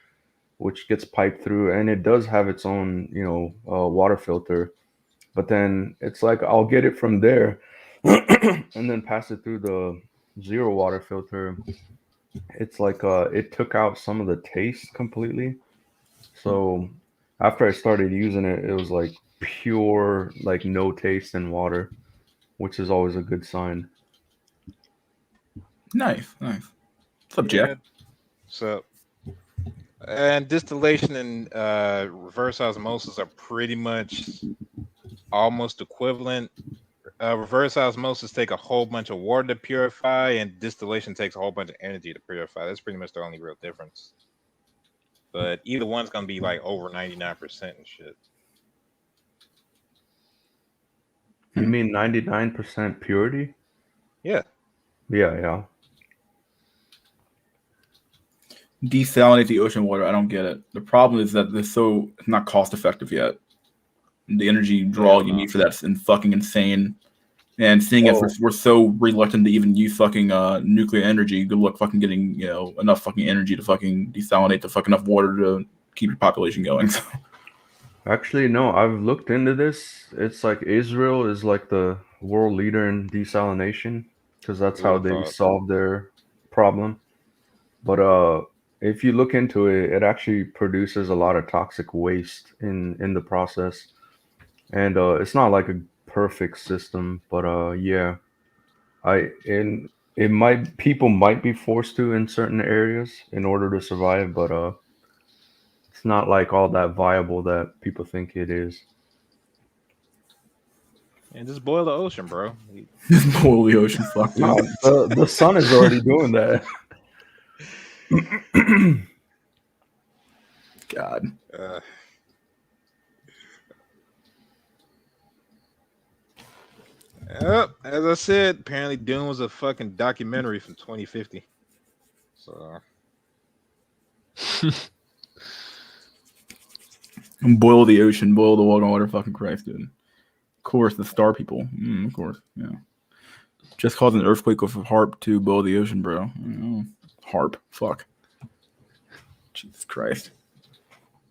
which gets piped through, and it does have its own, water filter. But then it's like I'll get it from there, and then pass it through the zero water filter. It's like it took out some of the taste completely. So after I started using it, it was like pure, like no taste in water, which is always a good sign. Nice. What's up, Yeah. Jack? So, and distillation and reverse osmosis are pretty much almost equivalent. Reverse osmosis take a whole bunch of water to purify, and distillation takes a whole bunch of energy to purify. That's pretty much the only real difference. But either one's gonna be like over 99% and shit. You mean 99% purity? Yeah. Yeah. Desalinate the ocean water. I don't get it. The problem is that it's not cost effective yet. The energy draw Hell you no. need for that's fucking insane. And seeing as Oh. we're so reluctant to even use fucking nuclear energy, good luck fucking getting enough fucking energy to fucking desalinate the fucking enough water to keep your population going. So, Actually, no, I've looked into this. It's like Israel is like the world leader in desalination because that's Who would how have they thought? solve their problem. But if you look into it, it actually produces a lot of toxic waste in the process, and it's not like a perfect system. But yeah, I and it might people might be forced to in certain areas in order to survive, but it's not like all that viable that people think it is. And just boil the ocean, bro. just boil the ocean, fuck, dude. No, the sun is already doing that. God. Yep, as I said, apparently Dune was a fucking documentary from 2050. So Boil the ocean, boil the water, fucking Christ, dude. Of course, the star people. Of course, yeah. Just caused an earthquake with a harp to boil the ocean, bro. Harp, fuck. Jesus Christ.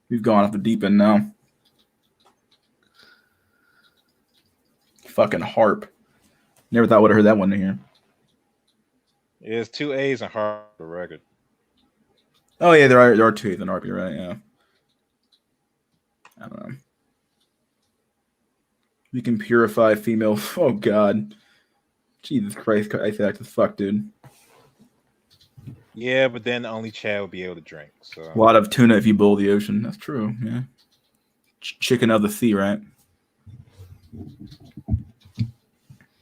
We've gone off the deep end now. Fucking harp. Never thought I would have heard that one in here. yeah, it's 2 A's and hard for the record. Oh yeah, there are two A's in harp, you're right, yeah. I don't know. We can purify female. Oh god. Jesus Christ, Isaac, as fuck, dude. Yeah, but then only Chad would be able to drink. So A lot of tuna if you boil the ocean. That's true, yeah. Chicken of the sea, right?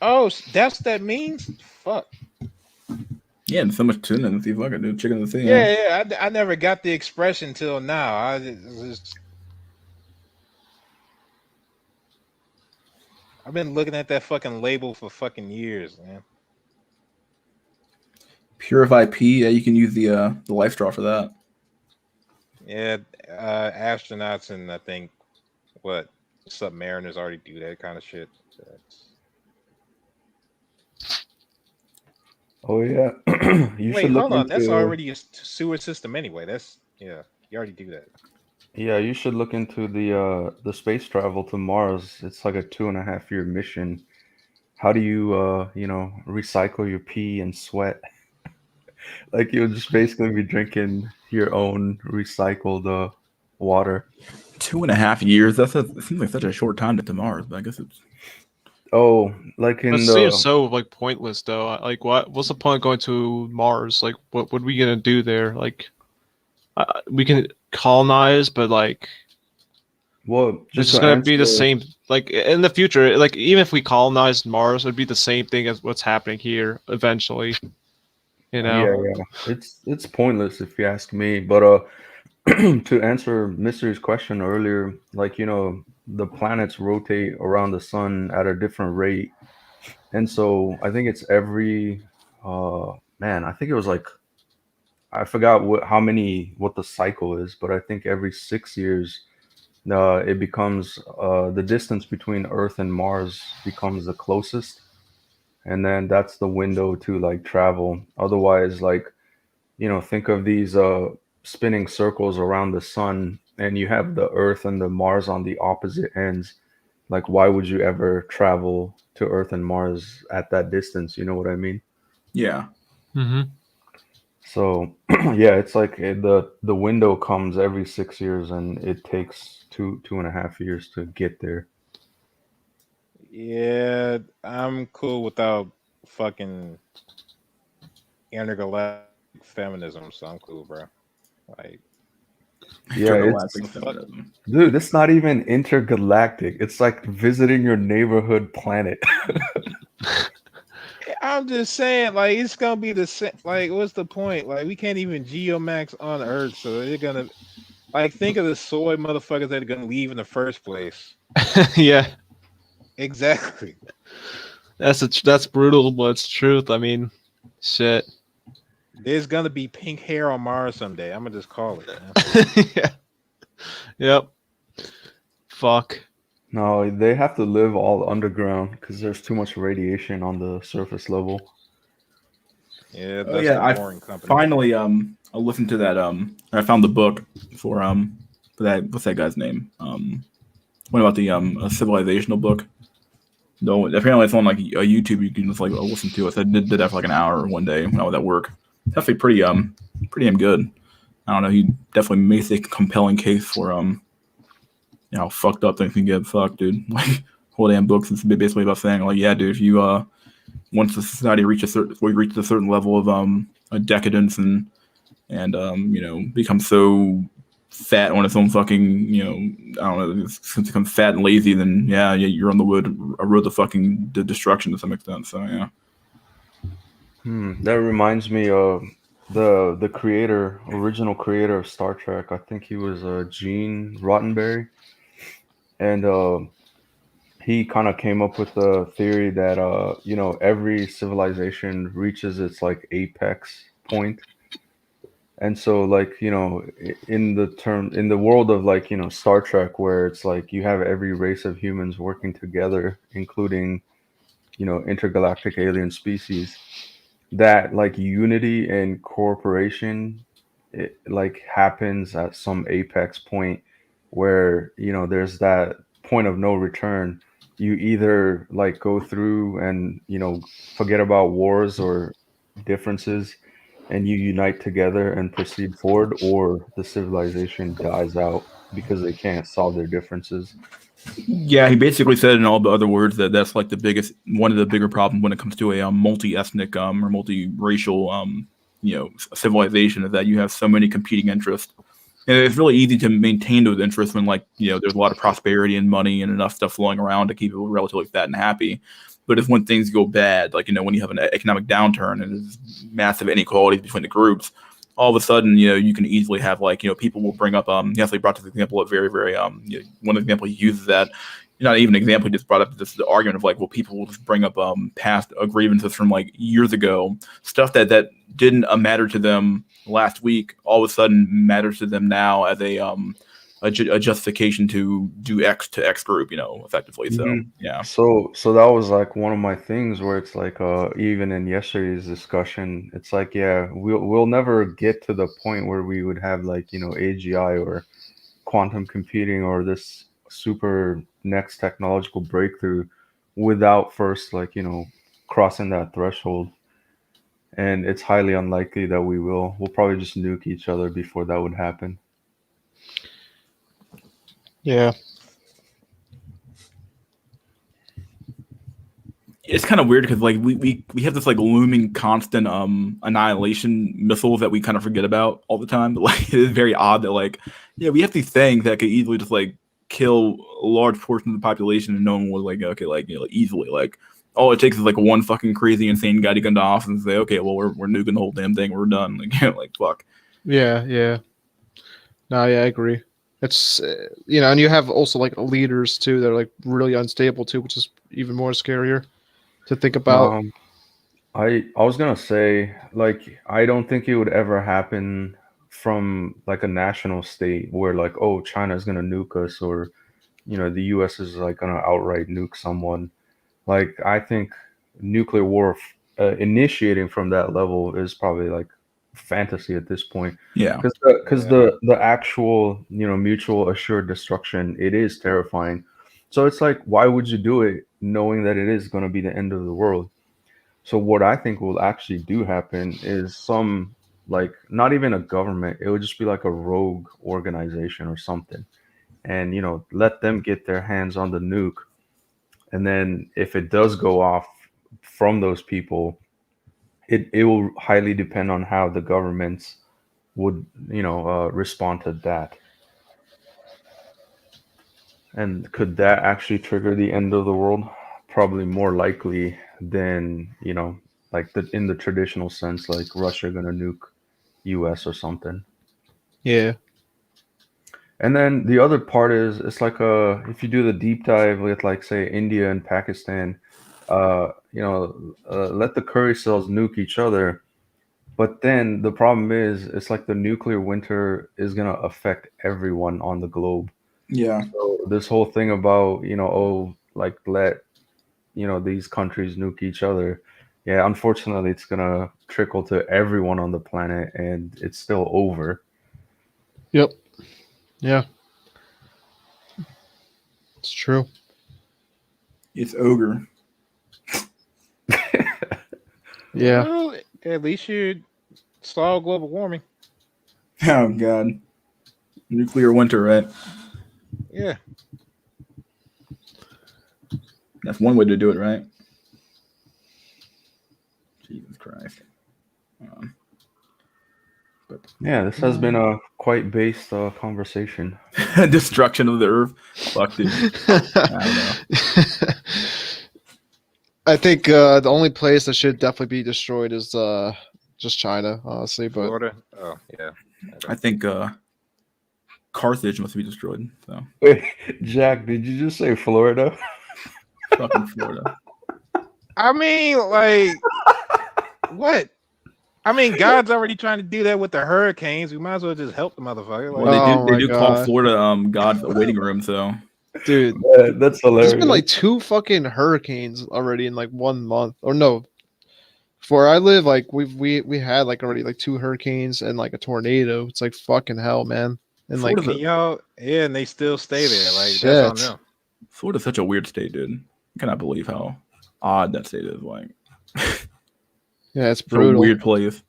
oh, that's what that means. Fuck. Yeah, and so much tuna in the sea. Fuck it, dude. Chicken of the sea. Yeah. I never got the expression till now. I've been looking at that fucking label for fucking years, man. Purify P. Yeah, you can use the life straw for that. Yeah, astronauts and I think what submariners already do that kind of shit. Oh yeah, you Wait, should look hold on. That's into. already a sewer system anyway. That's you already do that. Yeah, you should look into the space travel to Mars. It's like a 2.5 year mission. How do you recycle your pee and sweat? Like you'll just basically be drinking your own recycled water. 2.5 years. It seems like such a short time to Mars, but I guess it's. Oh, like It in seems the so like pointless though. Like, what's the point going to Mars? Like, what are we gonna do there? Like, we can colonize, but like, well, it's just just to gonna be the answer. same. Like in the future, like even if we colonized Mars, it'd be the same thing as what's happening here eventually. You know? Yeah, it's pointless if you ask me. But to answer Mystery's question earlier, like, the planets rotate around the sun at a different rate. And so I think it's every, man, I think it was like, I forgot what the cycle is, but I think every 6 years, it becomes, the distance between Earth and Mars becomes the closest. And then that's the window to like travel. Otherwise, like, think of these spinning circles around the sun, and you have the Earth and the Mars on the opposite ends. Like, why would you ever travel to Earth and Mars at that distance? You know what I mean? Yeah. Mm-hmm. So, yeah, it's like the window comes every 6 years, and it takes 2.5 years to get there. Yeah, I'm cool without fucking intergalactic feminism, so I'm cool, bro. Like, Yeah, Intergalactic the fuck? feminism. dude, it's not even intergalactic. It's like visiting your neighborhood planet. I'm just saying, like, it's gonna be the same. Like, what's the point? Like, we can't even geomax on Earth, so they're gonna like think of the soy motherfuckers that are gonna leave in the first place. Yeah, Exactly. that's brutal, but it's truth. I mean, shit. There's gonna be pink hair on Mars someday. I'm gonna just call it, man. Yeah. Yep. Fuck. No, they have to live all underground because there's too much radiation on the surface level. Yeah, Oh that's yeah, the I boring company. finally I listened to that I found the book for that, what's that guy's name? What about the a civilizational book? No, apparently it's on like a YouTube you can just like listen to it. So I did that for like an hour one day when I was at work. It's actually pretty damn good. I don't know, he definitely makes a compelling case for how fucked up things can get. Fuck, dude. Like whole damn books is basically about saying like, yeah, dude, if you once the society reaches a certain level of a decadence and become so fat on its own fucking, I don't know, it's become fat and lazy, then yeah, you're on the road to fucking destruction to some extent. So yeah. That reminds me of the original creator of Star Trek. I think he was Gene Roddenberry, and he kind of came up with the theory that every civilization reaches its like apex point. And so, like, in the world of like, Star Trek, where it's like you have every race of humans working together, including, intergalactic alien species, that like unity and cooperation, it like happens at some apex point where, there's that point of no return. You either like go through and, forget about wars or differences, and you unite together and proceed forward, or the civilization dies out because they can't solve their differences. Yeah, he basically said in all the other words that that's like one of the bigger problems when it comes to a multi-ethnic or multi-racial civilization, is that you have so many competing interests, and it's really easy to maintain those interests when like there's a lot of prosperity and money and enough stuff flowing around to keep people relatively fat and happy. But if when things go bad, like when you have an economic downturn and there's massive inequalities between the groups, all of a sudden, you can easily have like, people will bring up, he actually brought this example of very, very, one example he uses that, not even an example, he just brought up this the argument of like, well, people will just bring up past grievances from like years ago, stuff that didn't matter to them last week, all of a sudden matters to them now as a justification to do X to X group, effectively. So, Mhm. yeah. So that was like one of my things where it's like even in yesterday's discussion, it's like, yeah, we'll never get to the point where we would have like, AGI or quantum computing or this super next technological breakthrough without first like, crossing that threshold. And it's highly unlikely that we will. We'll probably just nuke each other before that would happen. Yeah. It's kind of weird because like we have this like looming constant annihilation missiles that we kind of forget about all the time. But like it is very odd that like, yeah, we have these things that could easily just like kill a large portion of the population and no one would like, okay, like easily, like all it takes is like one fucking crazy insane guy to come to office and say, okay, well we're nuking the whole damn thing, we're done. Like like fuck. Yeah. No, yeah, I agree. It's and you have also like leaders too that are like really unstable too, which is even more scarier to think about. Um, I was gonna say, like, I don't think it would ever happen from like a national state where like, oh, China's gonna nuke us, or the U.S. is like gonna outright nuke someone. Like, I think nuclear war initiating from that level is probably like fantasy at this point, Yeah. because Yeah. the actual mutual assured destruction, it is terrifying. So it's like, why would you do it knowing that it is going to be the end of the world? So what I think will actually do happen is some, like, not even a government, it would just be like a rogue organization or something, and let them get their hands on the nuke, and then if it does go off from those people, it will highly depend on how the governments would respond to that. And could that actually trigger the end of the world? Probably more likely than like in the traditional sense, like Russia gonna nuke US or something. Yeah. And then the other part is, it's like, if you do the deep dive with, like, say, India and Pakistan, let the curry cells nuke each other. But then the problem is, it's like the nuclear winter is gonna affect everyone on the globe. Yeah. So this whole thing about, oh, like, let these countries nuke each other. Yeah, unfortunately, it's gonna trickle to everyone on the planet, and it's still over. Yep. Yeah. It's true. It's ogre. Yeah. Well, at least you solve global warming. Oh god. Nuclear winter, right? Yeah. That's one way to do it, right? Jesus Christ. Yeah, this has been a quite based conversation. Destruction of the earth. Fuck, dude. I don't know. I think the only place that should definitely be destroyed is just China, honestly. But Florida. Oh yeah. I think Carthage must be destroyed. So Wait, Jack, did you just say Florida? fucking Florida. I mean, like, what? I mean, God's already trying to do that with the hurricanes. We might as well just help the motherfucker. Like, Well, Oh they my do call God. Florida God's waiting room. So dude, That's there's hilarious. been like 2 fucking hurricanes already in like 1 month, or no. Where I live, like we had like already like 2 hurricanes and like a tornado. It's like fucking hell, man. And like Florida's can y'all? Yeah, and they still stay there. Like that's on shit. them. Florida's such a weird state, dude. I cannot believe how odd that state is. Like, Yeah, it's it's a brutal. weird place.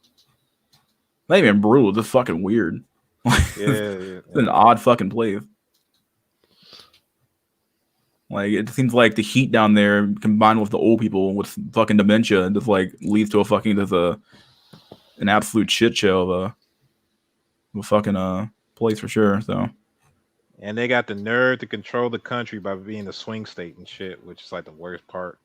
Not even brutal, just fucking weird. Yeah, It's an odd fucking place. Like, it seems like the heat down there combined with the old people with fucking dementia just like leads to an absolute shit show of a fucking place for sure. So And they got the nerve to control the country by being a swing state and shit, which is like the worst part.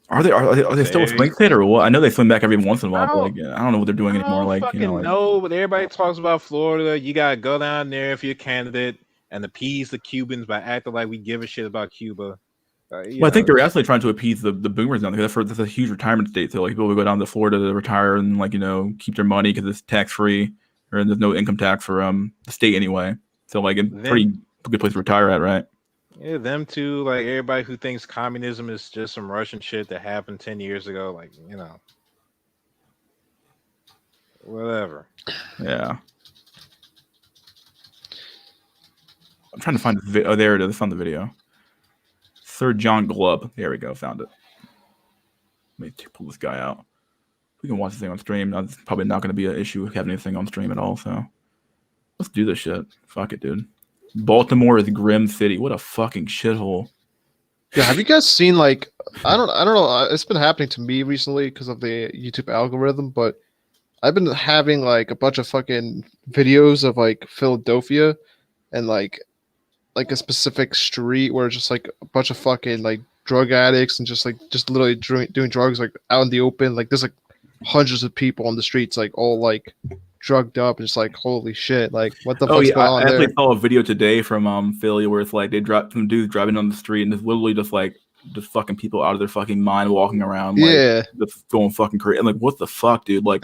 are they still a swing state or what? I know they swing back every once in a while, but like I don't know what they're doing I anymore. don't Like, fucking know, but everybody talks about Florida. You gotta go down there if you're a candidate and appease the Cubans by acting like we give a shit about Cuba. Well, I think they're actually trying to appease the boomers down there. That's a huge retirement state. So like people will go down to Florida to retire and like keep their money because it's tax free or there's no income tax for the state anyway. So like a pretty good place to retire at, right? Yeah, them too. Like everybody who thinks communism is just some Russian shit that happened 10 years ago. Like whatever. Yeah. I'm trying to find the video. Oh, there it is. I found the video. Sir John Glubb. There we go. Found it. Let me pull this guy out. We can watch this thing on stream. It's probably not going to be an issue with having anything on stream at all. So let's do this shit. Fuck it, dude. Baltimore is Grim City. What a fucking shithole. Yeah, have you guys seen like I don't know. It's been happening to me recently because of the YouTube algorithm, but I've been having like a bunch of fucking videos of like Philadelphia and like a specific street where it's just like a bunch of fucking like drug addicts and just literally doing drugs like out in the open. Like there's like hundreds of people on the streets, like all like drugged up and just like, holy shit, like what the Oh fuck's yeah, going I on there? actually saw a video today from Philly where it's like they dropped some dudes driving on the street and it's literally just like just fucking people out of their fucking mind walking around like Yeah. just going fucking crazy. I'm like, what the fuck, dude? Like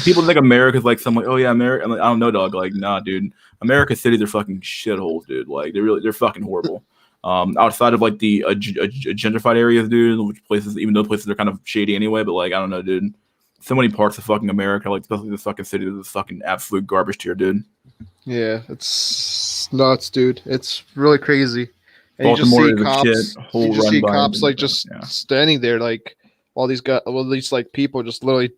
people think America's like some like, oh yeah, America. I'm like, I don't know, dog. Like, nah, dude. America cities are fucking shitholes, dude. Like they're fucking horrible. Outside of like the gentrified areas, dude, which places, even though places are kind of shady anyway, but like I don't know, dude. So many parts of fucking America, like especially the fucking city, is fucking absolute garbage tier, dude. Yeah, it's nuts, dude. It's really crazy. And Baltimore you is a just shithole run see by cops like Democrats, just yeah. standing there, like while these guys, well, these like people just literally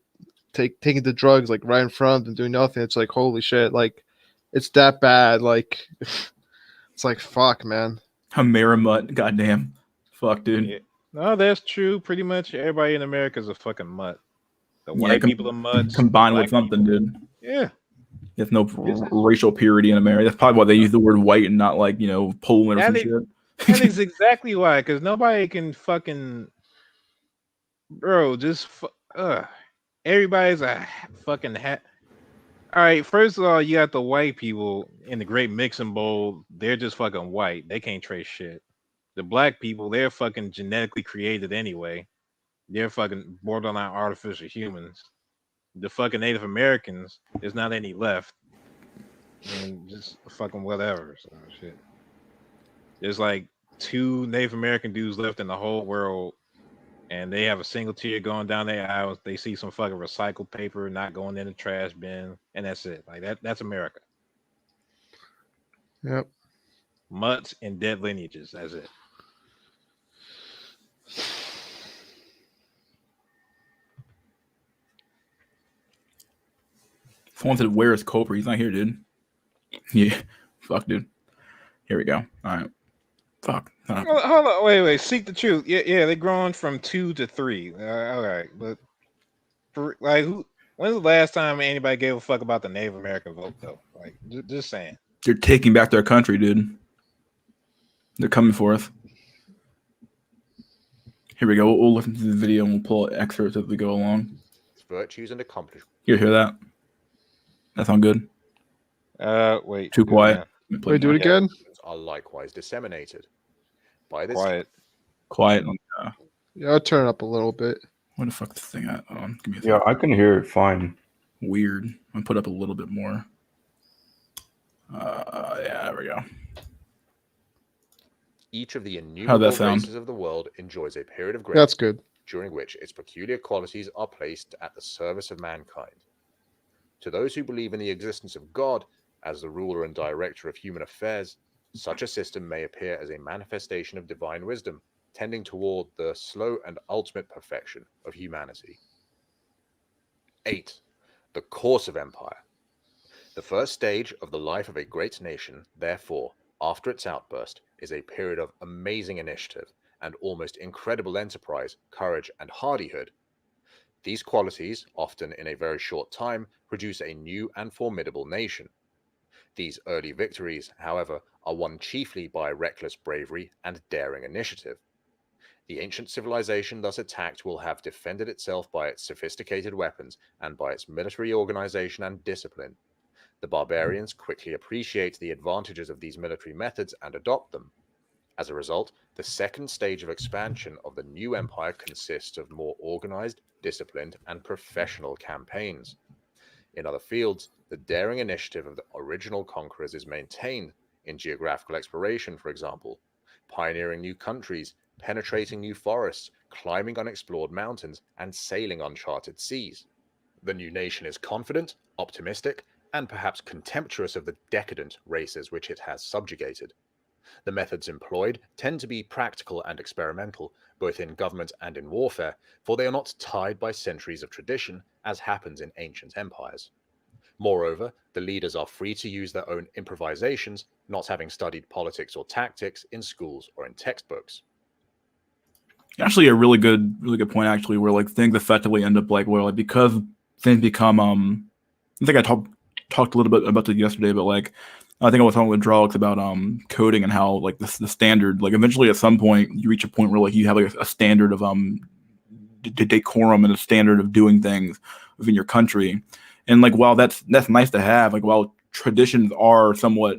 taking the drugs like right in front of them, doing nothing. It's like holy shit, like it's that bad. Like it's like fuck, man. Amerimut, goddamn, fuck, dude. Yeah. No, that's true. Pretty much everybody in America is a fucking mutt. The Yeah, white people are mutts. combined black with something, people. dude. Yeah. There's no racial purity in America. That's probably why they use the word white and not like Poland or some shit. That is exactly why, because nobody can fucking, bro. Just everybody's a fucking hat. All right, first of all, you got the white people in the great mixing bowl. They're just fucking white. They can't trace shit. The black people, they're fucking genetically created anyway. They're fucking borderline artificial humans. The fucking Native Americans, there's not any left. And just fucking whatever. So shit. There's like 2 Native American dudes left in the whole world, and they have a single tear going down their aisles. They see some fucking recycled paper not going in the trash bin, and that's it. Like that's America. Yep. Mutts and dead lineages. That's it. Someone said, "Where is Cobra? He's not here, dude." Yeah, fuck, dude. Here we go. All right, fuck. Hold on, wait. Seek the truth. Yeah. They're growing from 2 to 3. All right, but like, when's the last time anybody gave a fuck about the Native American vote, though? Like, just saying. They're taking back their country, dude. They're coming for us. Here we go. We'll listen to the video and we'll pull excerpts as we go along. Virtues and accomplishments. You hear that? That sound good? Wait. Too quiet. Wait, do it again. Are likewise disseminated by this. Quiet. Yeah, I'll turn it up a little bit. What the fuck is this thing at? Give me a Yeah, I can hear it fine. Weird. I'm gonna put up a little bit more. Yeah, there we go. Each of the innumerable races of the world enjoys a period of grace. That's good. During which its peculiar qualities are placed at the service of mankind. To those who believe in the existence of God as the ruler and director of human affairs, such a system may appear as a manifestation of divine wisdom, tending toward the slow and ultimate perfection of humanity. 8. The course of empire. The first stage of the life of a great nation, therefore, after its outburst, is a period of amazing initiative and almost incredible enterprise, courage, and hardihood. These qualities, often in a very short time, produce a new and formidable nation. These early victories, however, are won chiefly by reckless bravery and daring initiative. The ancient civilization thus attacked will have defended itself by its sophisticated weapons and by its military organization and discipline. The barbarians quickly appreciate the advantages of these military methods and adopt them. As a result, the second stage of expansion of the new empire consists of more organized, disciplined, and professional campaigns. In other fields, the daring initiative of the original conquerors is maintained, in geographical exploration, for example, pioneering new countries, penetrating new forests, climbing unexplored mountains, and sailing uncharted seas. The new nation is confident, optimistic, and perhaps contemptuous of the decadent races which it has subjugated. The methods employed tend to be practical and experimental, both in government and in warfare, for they are not tied by centuries of tradition, as happens in ancient empires. Moreover, the leaders are free to use their own improvisations, not having studied politics or tactics in schools or in textbooks. Actually, a really good point. Actually, where like things effectively end up like where like because things become I think I talked a little bit about it yesterday, but like I think I was talking with Drawlix about coding and how like the standard, like eventually at some point you reach a point where like you have like a standard of decorum and a standard of doing things within your country, And like while that's nice to have, like while traditions are somewhat,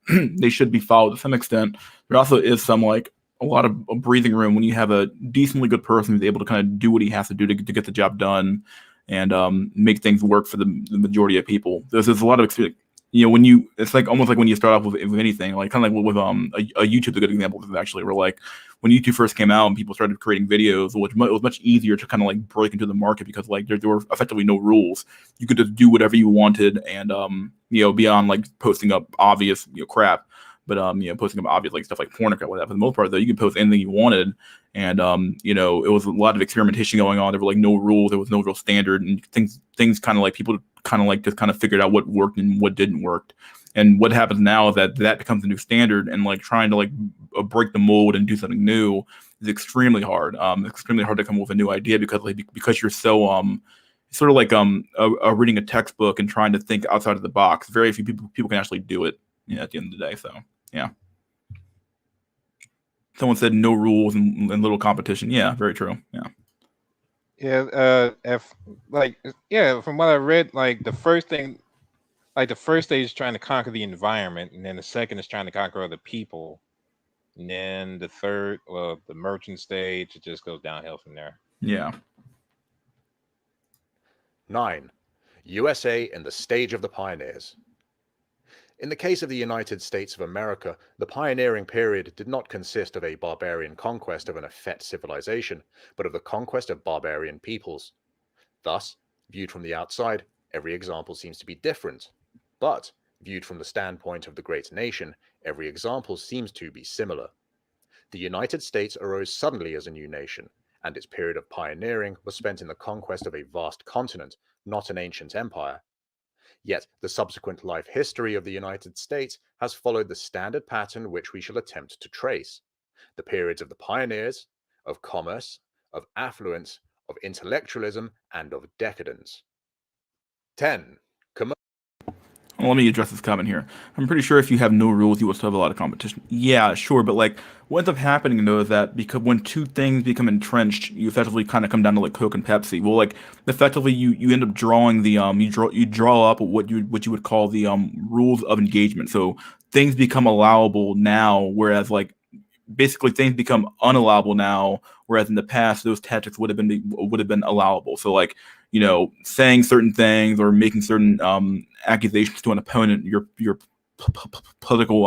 they should be followed to some extent, there also is some like a lot of breathing room when you have a decently good person who's able to kind of do what he has to do to get the job done and make things work for the majority of people. There's a lot of experience. When it's like almost like when you start off with anything, like kind of like with a YouTube's a good example of this actually, where like when YouTube first came out and people started creating videos, which it was much easier to kind of like break into the market because like there were effectively no rules. You could just do whatever you wanted and beyond like posting up obvious crap, but posting up obvious like stuff like porn or whatever. For the most part though, you could post anything you wanted, and it was a lot of experimentation going on. There were like no rules, there was no real standard, and things kind of like people kind of like just kind of figured out what worked and what didn't work. And what happens now is that becomes a new standard, and like trying to like break the mold and do something new is extremely hard. It's extremely hard to come up with a new idea because you're so sort of like reading a textbook and trying to think outside of the box. Very few people can actually do it at the end of the day. So yeah. Someone said no rules and little competition. Yeah, very true. Yeah. Yeah, from what I read, like the first stage is trying to conquer the environment, and then the second is trying to conquer other people, and then the third, well, the merchant stage, it just goes downhill from there. Yeah. 9. USA in the stage of the pioneers. In the case of the United States of America, the pioneering period did not consist of a barbarian conquest of an effete civilization, but of the conquest of barbarian peoples. Thus, viewed from the outside, every example seems to be different, but viewed from the standpoint of the great nation, every example seems to be similar. The United States arose suddenly as a new nation, and its period of pioneering was spent in the conquest of a vast continent, not an ancient empire. Yet the subsequent life history of the United States has followed the standard pattern which we shall attempt to trace. The periods of the pioneers, of commerce, of affluence, of intellectualism, and of decadence. 10. Well, let me address this comment here. I'm pretty sure if you have no rules, you will still have a lot of competition. Yeah, sure, but like what ends up happening though is that because when two things become entrenched, you effectively kind of come down to like Coke and Pepsi. Well, like effectively you end up drawing the you draw up what you would call the rules of engagement. So things become allowable now, whereas like basically things become unallowable now, whereas in the past those tactics would have been allowable. So like saying certain things or making certain accusations to an opponent, your political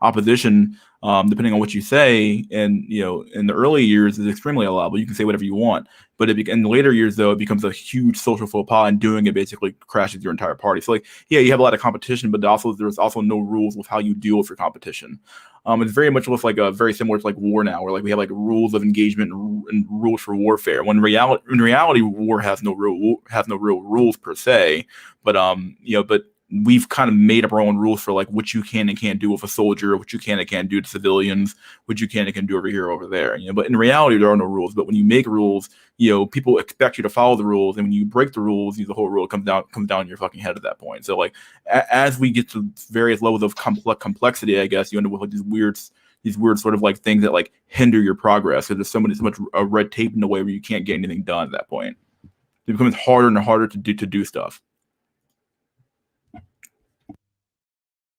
opposition, depending on what you say, and in the early years is extremely allowable. You can say whatever you want, but in the later years though, it becomes a huge social faux pas, and doing it basically crashes your entire party. So like, yeah, you have a lot of competition, but there's also no rules with how you deal with your competition. It's very much with like a very similar to like war now, where like we have like rules of engagement and rules for warfare. When in reality, war has no real rules per se, but but we've kind of made up our own rules for like what you can and can't do with a soldier, what you can and can't do to civilians, what you can and can do over here, over there. But in reality, there are no rules. But when you make rules, people expect you to follow the rules, and when you break the rules, the whole rule comes down your fucking head at that point. So like, as we get to various levels of complexity, I guess you end up with like these weird sort of like things that like hinder your progress. So there's so much red tape in the way where you can't get anything done at that point. It becomes harder and harder to do stuff.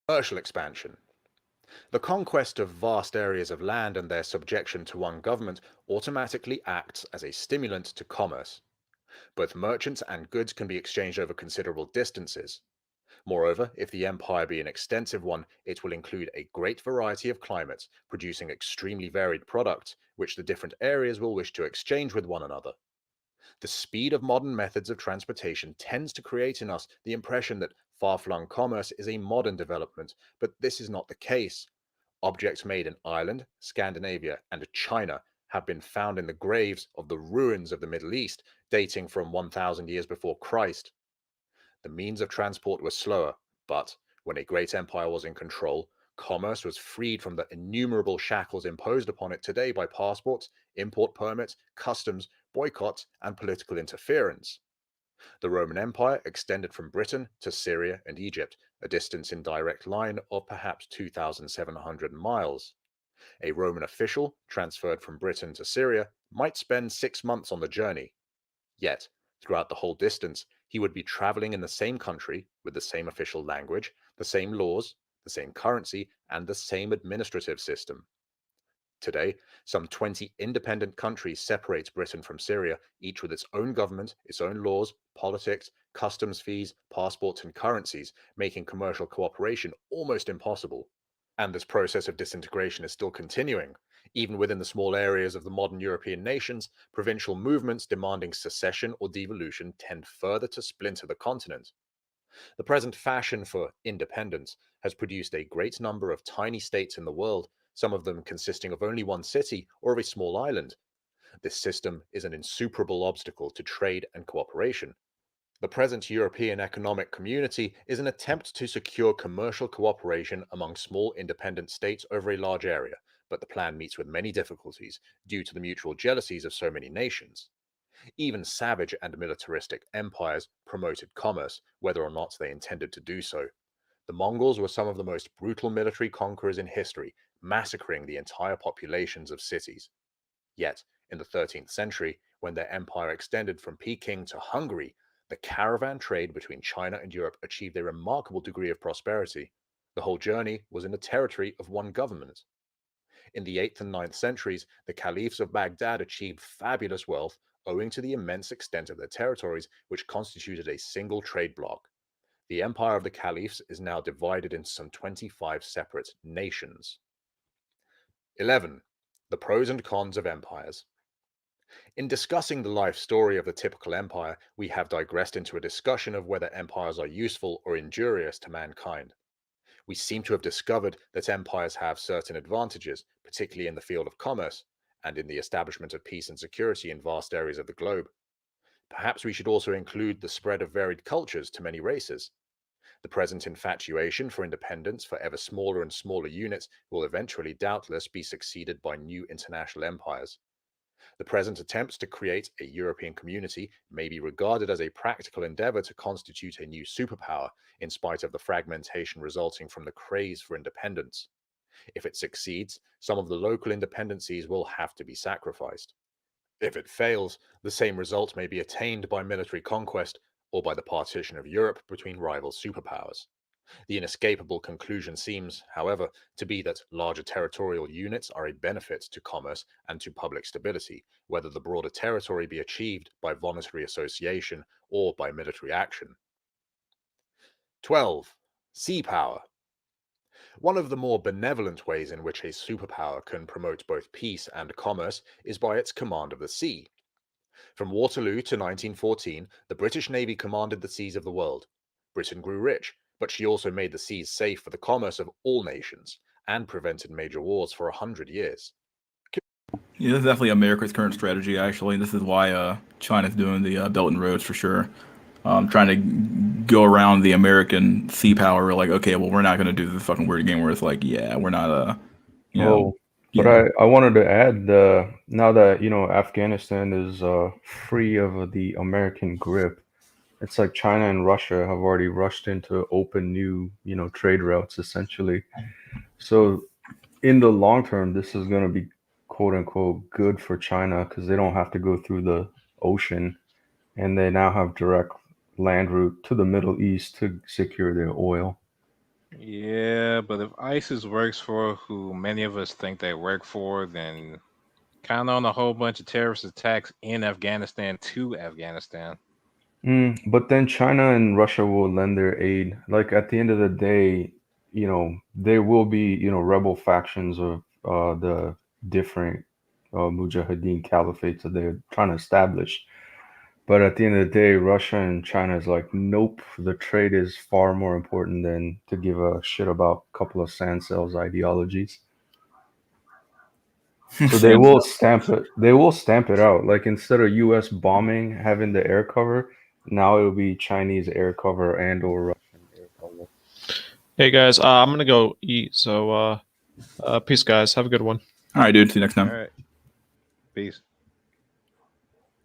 Commercial expansion. The conquest of vast areas of land and their subjection to one government automatically acts as a stimulant to commerce. Both merchants and goods can be exchanged over considerable distances. Moreover, if the empire be an extensive one, it will include a great variety of climates, producing extremely varied products, which the different areas will wish to exchange with one another. The speed of modern methods of transportation tends to create in us the impression that far-flung commerce is a modern development, but this is not the case. Objects made in Ireland, Scandinavia, and China have been found in the graves of the ruins of the Middle East, dating from 1000 years before Christ. The means of transport were slower, but when a great empire was in control, commerce was freed from the innumerable shackles imposed upon it today by passports, import permits, customs, boycotts, and political interference. The Roman Empire extended from Britain to Syria and Egypt, a distance in direct line of perhaps 2,700 miles. A Roman official transferred from Britain to Syria might spend 6 months on the journey. Yet, throughout the whole distance, he would be traveling in the same country with the same official language, the same laws, the same currency, and the same administrative system. Today, some 20 independent countries separate Britain from Syria, each with its own government, its own laws, politics, customs fees, passports, and currencies, making commercial cooperation almost impossible. And this process of disintegration is still continuing. Even within the small areas of the modern European nations, provincial movements demanding secession or devolution tend further to splinter the continent. The present fashion for independence has produced a great number of tiny states in the world, some of them consisting of only one city or of a small island. This system is an insuperable obstacle to trade and cooperation. The present European Economic Community is an attempt to secure commercial cooperation among small independent states over a large area, but the plan meets with many difficulties due to the mutual jealousies of so many nations. Even savage and militaristic empires promoted commerce, whether or not they intended to do so. The Mongols were some of the most brutal military conquerors in history, massacring the entire populations of cities. Yet, in the 13th century, when their empire extended from Peking to Hungary, the caravan trade between China and Europe achieved a remarkable degree of prosperity. The whole journey was in the territory of one government. In the 8th and 9th centuries, the caliphs of Baghdad achieved fabulous wealth owing to the immense extent of their territories, which constituted a single trade bloc. The empire of the caliphs is now divided into some 25 separate nations. 11. The pros and cons of empires. In discussing the life story of the typical empire, we have digressed into a discussion of whether empires are useful or injurious to mankind. We seem to have discovered that empires have certain advantages, particularly in the field of commerce and in the establishment of peace and security in vast areas of the globe. Perhaps we should also include the spread of varied cultures to many races. The present infatuation for independence for ever smaller and smaller units will eventually doubtless be succeeded by new international empires. The present attempts to create a European community may be regarded as a practical endeavor to constitute a new superpower, in spite of the fragmentation resulting from the craze for independence. If it succeeds, some of the local independencies will have to be sacrificed. If it fails, the same result may be attained by military conquest or by the partition of Europe between rival superpowers. The inescapable conclusion seems, however, to be that larger territorial units are a benefit to commerce and to public stability, whether the broader territory be achieved by voluntary association or by military action. 12. Sea power. One of the more benevolent ways in which a superpower can promote both peace and commerce is by its command of the sea. From Waterloo to 1914, the British Navy commanded the seas of the world. Britain grew rich, but she also made the seas safe for the commerce of all nations and prevented major wars for 100 years. Yeah, this is definitely America's current strategy, actually. This is why China's doing the Belt and Roads for sure. Trying to go around the American sea power. We're like, okay, well, we're not going to do this fucking weird game where it's like, yeah, we're not, you know, Oh, but I wanted to add now that Afghanistan is free of the American grip, it's like China and Russia have already rushed in to open new trade routes essentially. So in the long term, this is going to be quote unquote good for China because they don't have to go through the ocean, and they now have direct land route to the Middle East to secure their oil. Yeah, but if ISIS works for who many of us think they work for, then count on a whole bunch of terrorist attacks in Afghanistan to Afghanistan. But then China and Russia will lend their aid. Like at the end of the day, there will be, rebel factions of the different Mujahideen caliphates that they're trying to establish. But at the end of the day, Russia and China is like, nope, the trade is far more important than to give a shit about a couple of sand cells ideologies. So they will stamp it. They will stamp it out. Like instead of U.S. bombing having the air cover, now it'll be Chinese air cover and or Russian air cover. Hey guys, I'm gonna go eat. So peace, guys. Have a good one. All right, dude. See you next All time. right. Peace.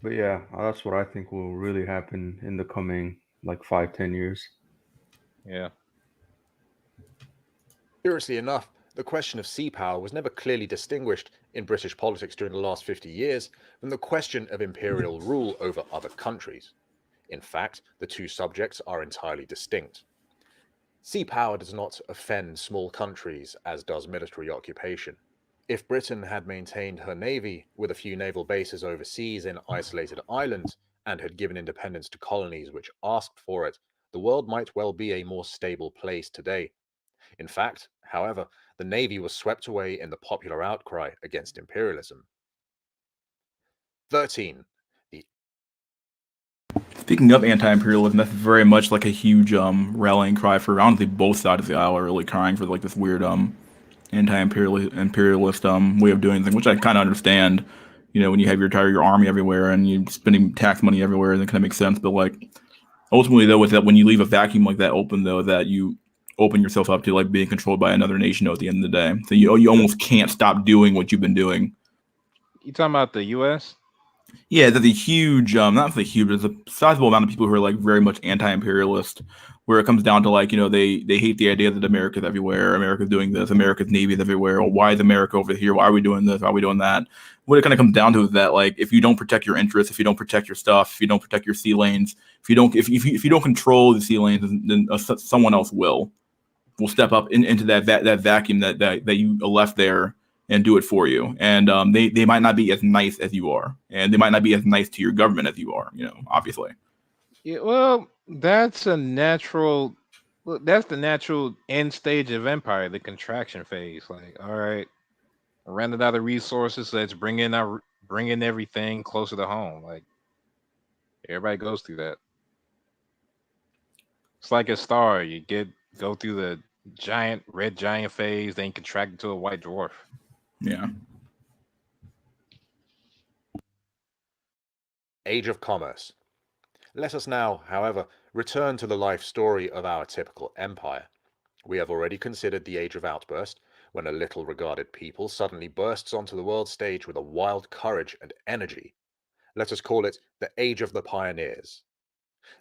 But yeah, that's what I think will really happen in the coming like 5-10 years. Yeah. Curiously enough, the question of sea power was never clearly distinguished in British politics during the last 50 years from the question of imperial rule over other countries. In fact, the two subjects are entirely distinct. Sea power does not offend small countries as does military occupation. If Britain had maintained her navy with a few naval bases overseas in isolated islands and had given independence to colonies which asked for it, the world might well be a more stable place today. In fact, however, the navy was swept away in the popular outcry against imperialism. 13. The Speaking of anti-imperialism, that's very much like a huge rallying cry for honestly both sides of the aisle are really crying for like this weird anti-imperialist way of doing things, which I kind of understand. You know, when you have your army everywhere and you're spending tax money everywhere, that kind of makes sense. But like ultimately, though, with that, when you leave a vacuum like that open, though, that you open yourself up to like being controlled by another nation. Though, at the end of the day, so you almost can't stop doing what you've been doing. You talking about the U.S.? Yeah, there's a huge, not the huge, there's a sizable amount of people who are like very much anti-imperialist, where it comes down to like, you know, they hate the idea that America's everywhere, America's doing this, America's navy is everywhere. Or why is America over here? Why are we doing this? Why are we doing that? What it kind of comes down to is that like, if you don't protect your interests, if you don't protect your stuff, if you don't protect your sea lanes, if you don't control the sea lanes, then someone else will step up into that vacuum that you left there and do it for you. And they might not be as nice as you are, and they might not be as nice to your government as you are. You know, obviously. Yeah, well, that's a natural. Look, that's the natural end stage of empire, the contraction phase. Like, all right, rounded out the resources. Let's bring in everything closer to home. Like everybody goes through that. It's like a star. Go through the giant red giant phase, then contract into a white dwarf. Yeah. Age of Commerce. Let us now, however, return to the life story of our typical empire. We have already considered the Age of Outburst, when a little regarded people suddenly bursts onto the world stage with a wild courage and energy. Let us call it the Age of the Pioneers.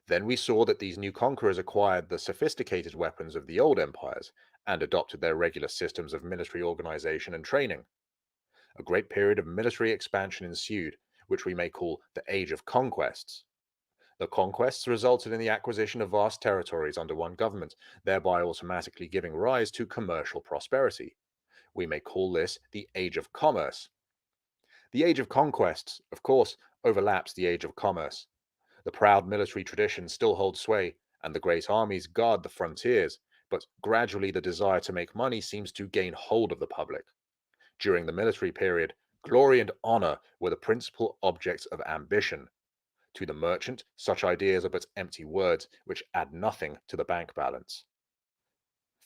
Then we saw that these new conquerors acquired the sophisticated weapons of the old empires and adopted their regular systems of military organization and training. A great period of military expansion ensued, which we may call the Age of Conquests. The conquests resulted in the acquisition of vast territories under one government, thereby automatically giving rise to commercial prosperity. We may call this the Age of Commerce. The Age of Conquests, of course, overlaps the Age of Commerce. The proud military tradition still holds sway, and the great armies guard the frontiers, but gradually the desire to make money seems to gain hold of the public. During the military period, glory and honor were the principal objects of ambition. To the merchant, such ideas are but empty words which add nothing to the bank balance.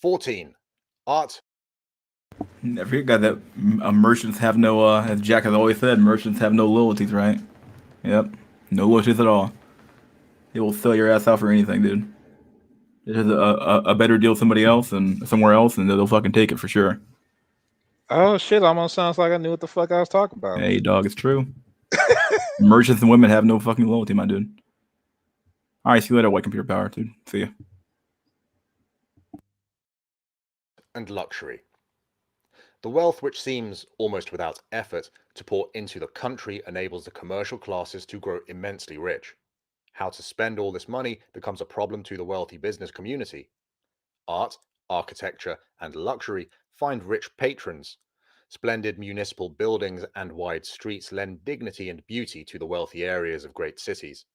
14. Art. I forget that merchants have no, as Jack has always said, merchants have no loyalties, right? Yep, no loyalties at all. They will sell your ass out for anything, dude. It is a better deal with somebody else and somewhere else, and they'll fucking take it for sure. Oh shit! Almost sounds like I knew what the fuck I was talking about. Hey, dog, it's true. Merchants and women have no fucking loyalty, my dude. All right, see you later, white computer power, dude. See ya. And luxury. The wealth which seems almost without effort to pour into the country enables the commercial classes to grow immensely rich. How to spend all this money becomes a problem to the wealthy business community. Art, architecture, and luxury find rich patrons. Splendid municipal buildings and wide streets lend dignity and beauty to the wealthy areas of great cities.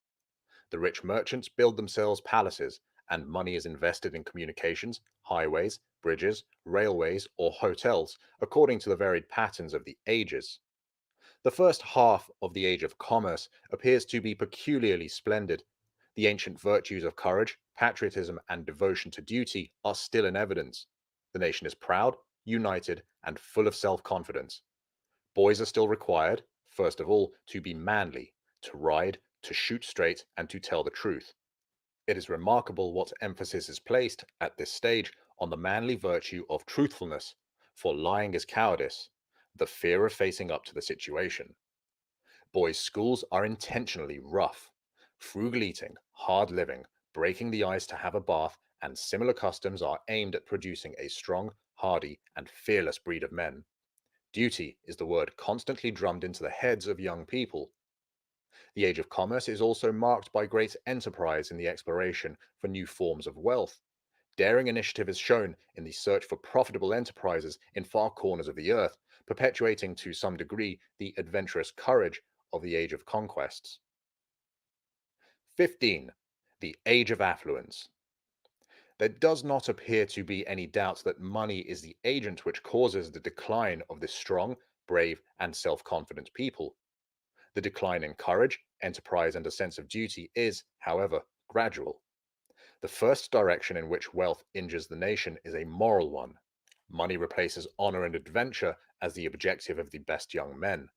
The rich merchants build themselves palaces, and money is invested in communications, highways, bridges, railways, or hotels, according to the varied patterns of the ages. The first half of the Age of Commerce appears to be peculiarly splendid. The ancient virtues of courage, patriotism, and devotion to duty are still in evidence. The nation is proud, united, and full of self-confidence. Boys are still required, first of all, to be manly, to ride, to shoot straight, and to tell the truth. It is remarkable what emphasis is placed at this stage on the manly virtue of truthfulness, for lying is cowardice, the fear of facing up to the situation. Boys' schools are intentionally rough. Frugal eating, hard living, breaking the ice to have a bath, and similar customs are aimed at producing a strong, hardy, and fearless breed of men. Duty is the word constantly drummed into the heads of young people. The age of commerce is also marked by great enterprise in the exploration for new forms of wealth. Daring initiative is shown in the search for profitable enterprises in far corners of the earth, perpetuating to some degree the adventurous courage of the age of conquests. 15. The age of affluence. There does not appear to be any doubt that money is the agent which causes the decline of this strong, brave, and self-confident people. The decline in courage, enterprise, and a sense of duty is, however, gradual. The first direction in which wealth injures the nation is a moral one. Money replaces honor and adventure as the objective of the best young men.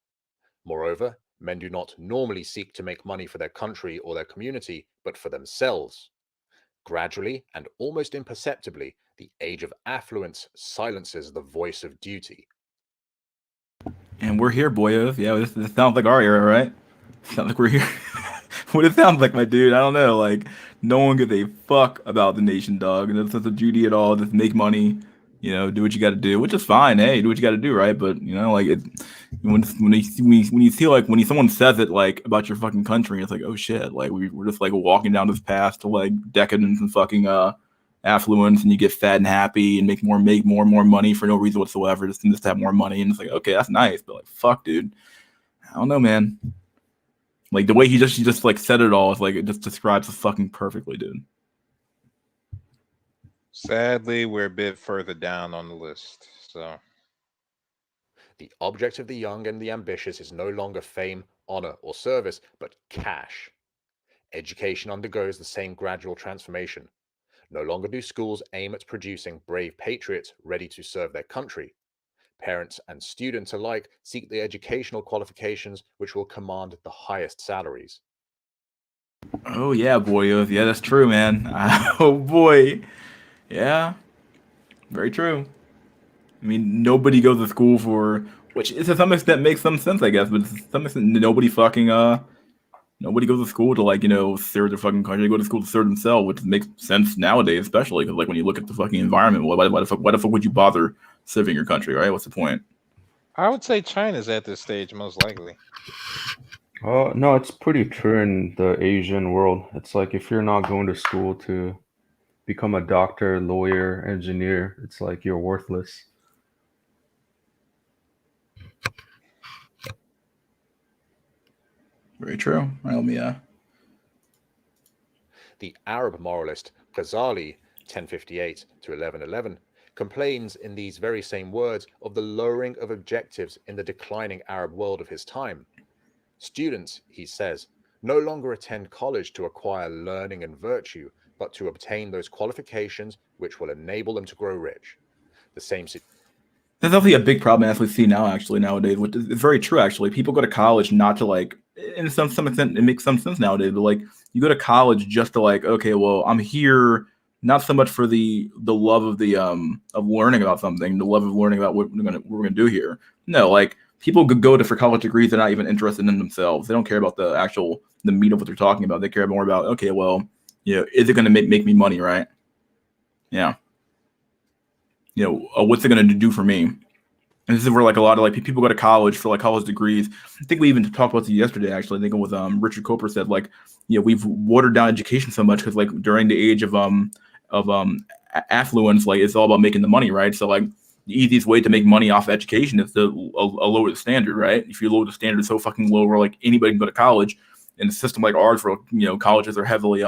Moreover, men do not normally seek to make money for their country or their community, but for themselves. Gradually and almost imperceptibly, the age of affluence silences the voice of duty. And we're here, boyos. Yeah, this sounds like our era, right? Sounds like we're here. What it sounds like, my dude. I don't know. Like, no one gives a fuck about the nation, dog. No sense of duty at all. Just make money. Do what you got to do, which is fine. Hey, do what you got to do, right? But like it, when you feel like when someone says it like about your fucking country, it's like, oh shit, like we're just like walking down this path to like decadence and fucking affluence, and you get fat and happy and make more and more money for no reason whatsoever, just to have more money, and it's like, okay, that's nice, but like, fuck, dude, I don't know, man. Like the way he just like said it all is like it just describes it fucking perfectly, dude. Sadly, we're a bit further down on the list. So The object of the young and the ambitious is no longer fame, honor, or service, but cash. Education undergoes the same gradual transformation. No longer do schools aim at producing brave patriots ready to serve their country. Parents and students alike seek the educational qualifications which will command the highest salaries. Oh yeah, boy. Yeah, that's true, man. Oh boy. Yeah, very true. I mean, nobody goes to school for, which to some extent makes some sense, I guess, but to some extent, nobody goes to school to like serve their fucking country. They go to school to serve themselves, which makes sense nowadays, especially because like when you look at the fucking environment, why the fuck would you bother serving your country, right? What's the point? I would say China's at this stage most likely. No, it's pretty true in the Asian world. It's like if you're not going to school to become a doctor, lawyer, engineer, it's like you're worthless. Very true. The Arab moralist Ghazali, 1058 to 1111, complains in these very same words of the lowering of objectives in the declining Arab world of his time. Students, he says, no longer attend college to acquire learning and virtue, but to obtain those qualifications which will enable them to grow rich. The same That's definitely a big problem as we see now, actually, nowadays, which is very true, actually. People go to college not to, like, in some extent, it makes some sense nowadays, but, like, you go to college just to, like, okay, well, I'm here not so much for the love of the of learning about something, the love of learning about what we're gonna do here. No, like, people could go to for college degrees they're not even interested in themselves. They don't care about the meat of what they're talking about. They care more about, okay, well, is it gonna make me money, right? Yeah. What's it going to do for me? And this is where like a lot of like people go to college for like college degrees. I think we even talked about this yesterday. Actually, I think it was Richard Cooper said like, we've watered down education so much because like during the age of affluence, like it's all about making the money, right? So like the easiest way to make money off education is to lower the standard, right? If you lower the standard so fucking low, where like anybody can go to college, in a system like ours, where colleges are heavily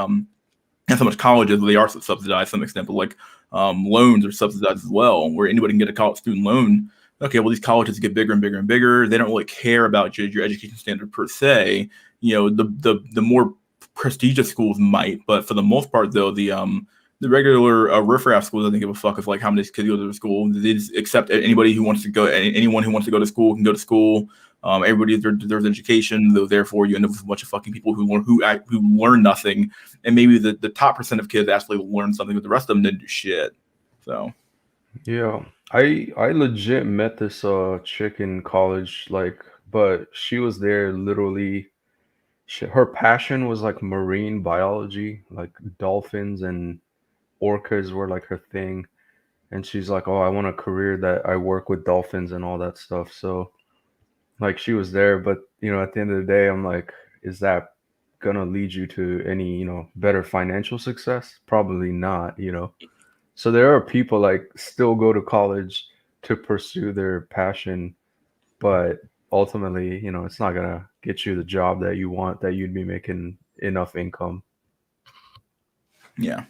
not so much colleges, but they are subsidized to some extent, but like loans are subsidized as well, where anybody can get a college student loan. Okay, well, these colleges get bigger and bigger and bigger. They don't really care about your education standard per se. The more prestigious schools might, but for the most part, though, the regular riffraff schools doesn't give a fuck if like how many kids go to the school. They just accept anybody who wants to go. Anyone who wants to go to school can go to school. Everybody deserves education, though. Therefore, you end up with a bunch of fucking people who learn nothing, and maybe the top % of kids actually learn something, but the rest of them didn't do shit. So Yeah, I legit met this chick in college, like, but she was there literally. Her passion was like marine biology, like dolphins and orcas were like her thing. And she's like, "Oh, I want a career that I work with dolphins and all that stuff." So, like, she was there, but at the end of the day, I'm like, is that gonna lead you to any, better financial success? Probably not, So there are people like still go to college to pursue their passion, but ultimately, it's not gonna get you the job that you want, that you'd be making enough income. Yeah.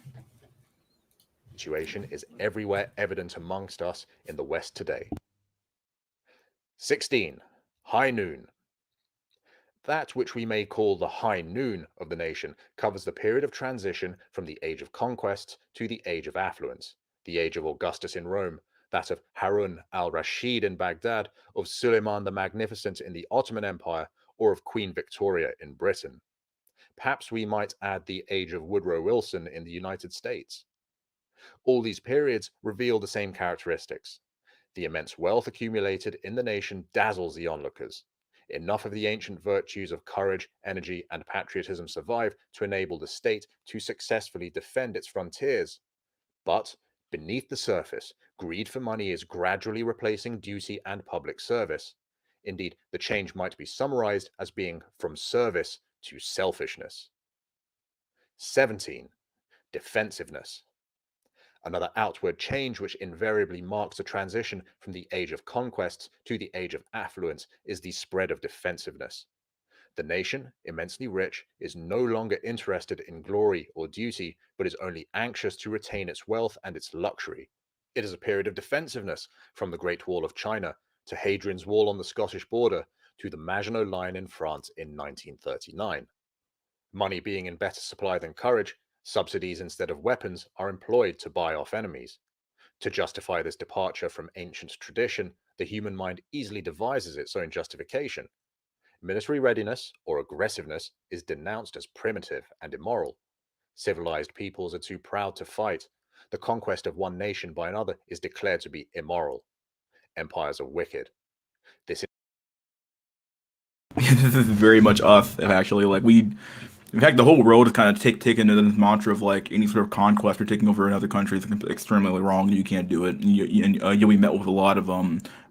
Situation is everywhere evident amongst us in the West today. 16. High noon. That which we may call the high noon of the nation covers the period of transition from the age of conquest to the age of affluence, the age of Augustus in Rome, that of Harun al-Rashid in Baghdad, of Suleiman the Magnificent in the Ottoman Empire, or of Queen Victoria in Britain. Perhaps we might add the age of Woodrow Wilson in the United States. All these periods reveal the same characteristics. The immense wealth accumulated in the nation dazzles the onlookers. Enough of the ancient virtues of courage, energy, and patriotism survive to enable the state to successfully defend its frontiers. But beneath the surface, greed for money is gradually replacing duty and public service. Indeed, the change might be summarized as being from service to selfishness. 17. Defensiveness. Another outward change which invariably marks a transition from the age of conquest to the age of affluence is the spread of defensiveness. The nation, immensely rich, is no longer interested in glory or duty, but is only anxious to retain its wealth and its luxury. It is a period of defensiveness, from the Great Wall of China to Hadrian's Wall on the Scottish border to the Maginot Line in France in 1939. Money being in better supply than courage, subsidies instead of weapons are employed to buy off enemies. To justify this departure from ancient tradition, the human mind easily devises its own justification. Military readiness or aggressiveness is denounced as primitive and immoral. Civilized peoples are too proud to fight. The conquest of one nation by another is declared to be immoral. Empires are wicked. This This is very much us, actually. Like, in fact, the whole world is kind of taken to this mantra of like any sort of conquest or taking over another country is extremely wrong. You can't do it. You'll be met with a lot of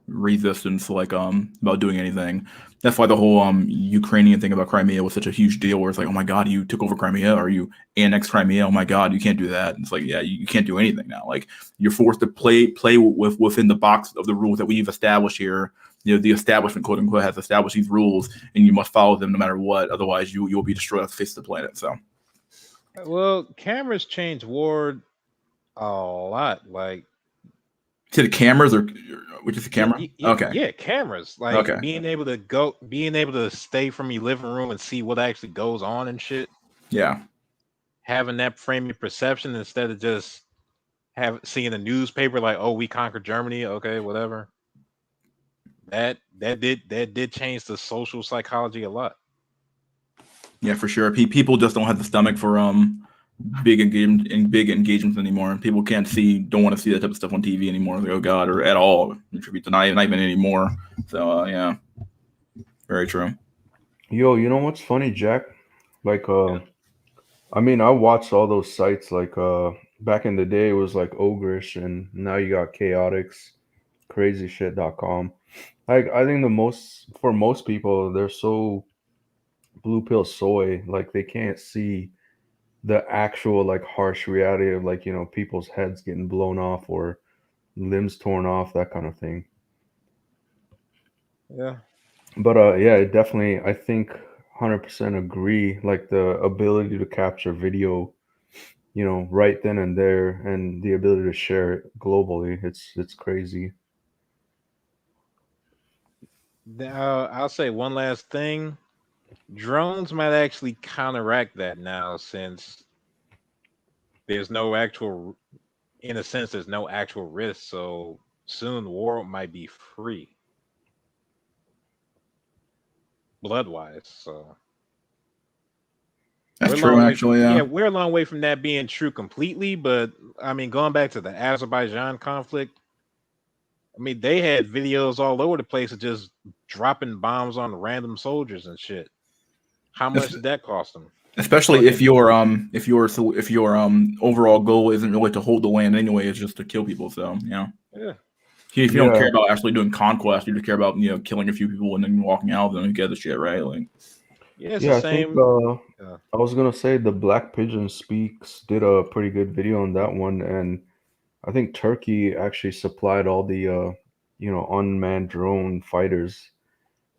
resistance, like about doing anything. That's why the whole Ukrainian thing about Crimea was such a huge deal. Where it's like, oh my God, you took over Crimea, or you annexed Crimea. Oh my God, you can't do that. It's like, yeah, you can't do anything now. Like, you're forced to play within the box of the rules that we've established here. The establishment, quote unquote, has established these rules, and you must follow them no matter what. Otherwise, you'll be destroyed off the face of the planet. So, Well, cameras change war a lot. Like, to the cameras, or which is the camera? Okay, yeah, cameras. Like okay, being able to stay from your living room and see what actually goes on and shit. yeah. Having that frame of perception instead of just seeing a newspaper like, oh, we conquered Germany. Okay, whatever. That did change the social psychology a lot. Yeah, for sure. People just don't have the stomach for big engagements anymore. People don't want to see that type of stuff on TV anymore. Like, oh God, or at all. Not even anymore. So yeah, very true. Yo, you know what's funny, Jack? Like, I mean, I watched all those sites. Like, back in the day, it was like Ogrish, and now you got Chaotix, crazyshit.com. Like, I think for most people, they're so blue pill soy, like they can't see the actual like harsh reality of, like, people's heads getting blown off or limbs torn off, that kind of thing. Yeah. But yeah, it definitely, I think 100% agree. Like, the ability to capture video, right then and there, and the ability to share it globally, it's crazy. I'll say one last thing. Drones might actually counteract that now, since there's no actual, in a sense, there's no actual risk. So soon the war might be free, blood-wise. So That's we're a true, long way actually. Yeah. we're a long way from that being true completely. But I mean, going back to the Azerbaijan conflict, I mean, they had videos all over the place of just dropping bombs on random soldiers and shit. How much did that cost them? Especially if your overall goal isn't really to hold the land anyway, it's just to kill people. So Yeah. If you don't care Yeah. about actually doing conquest, you just care about killing a few people and then walking out of them, who gives a shit, right? Like, Yeah, it's the Yeah, I think same. Uh, I was gonna say the Black Pigeon Speaks did a pretty good video on that one, and I think Turkey actually supplied all the unmanned drone fighters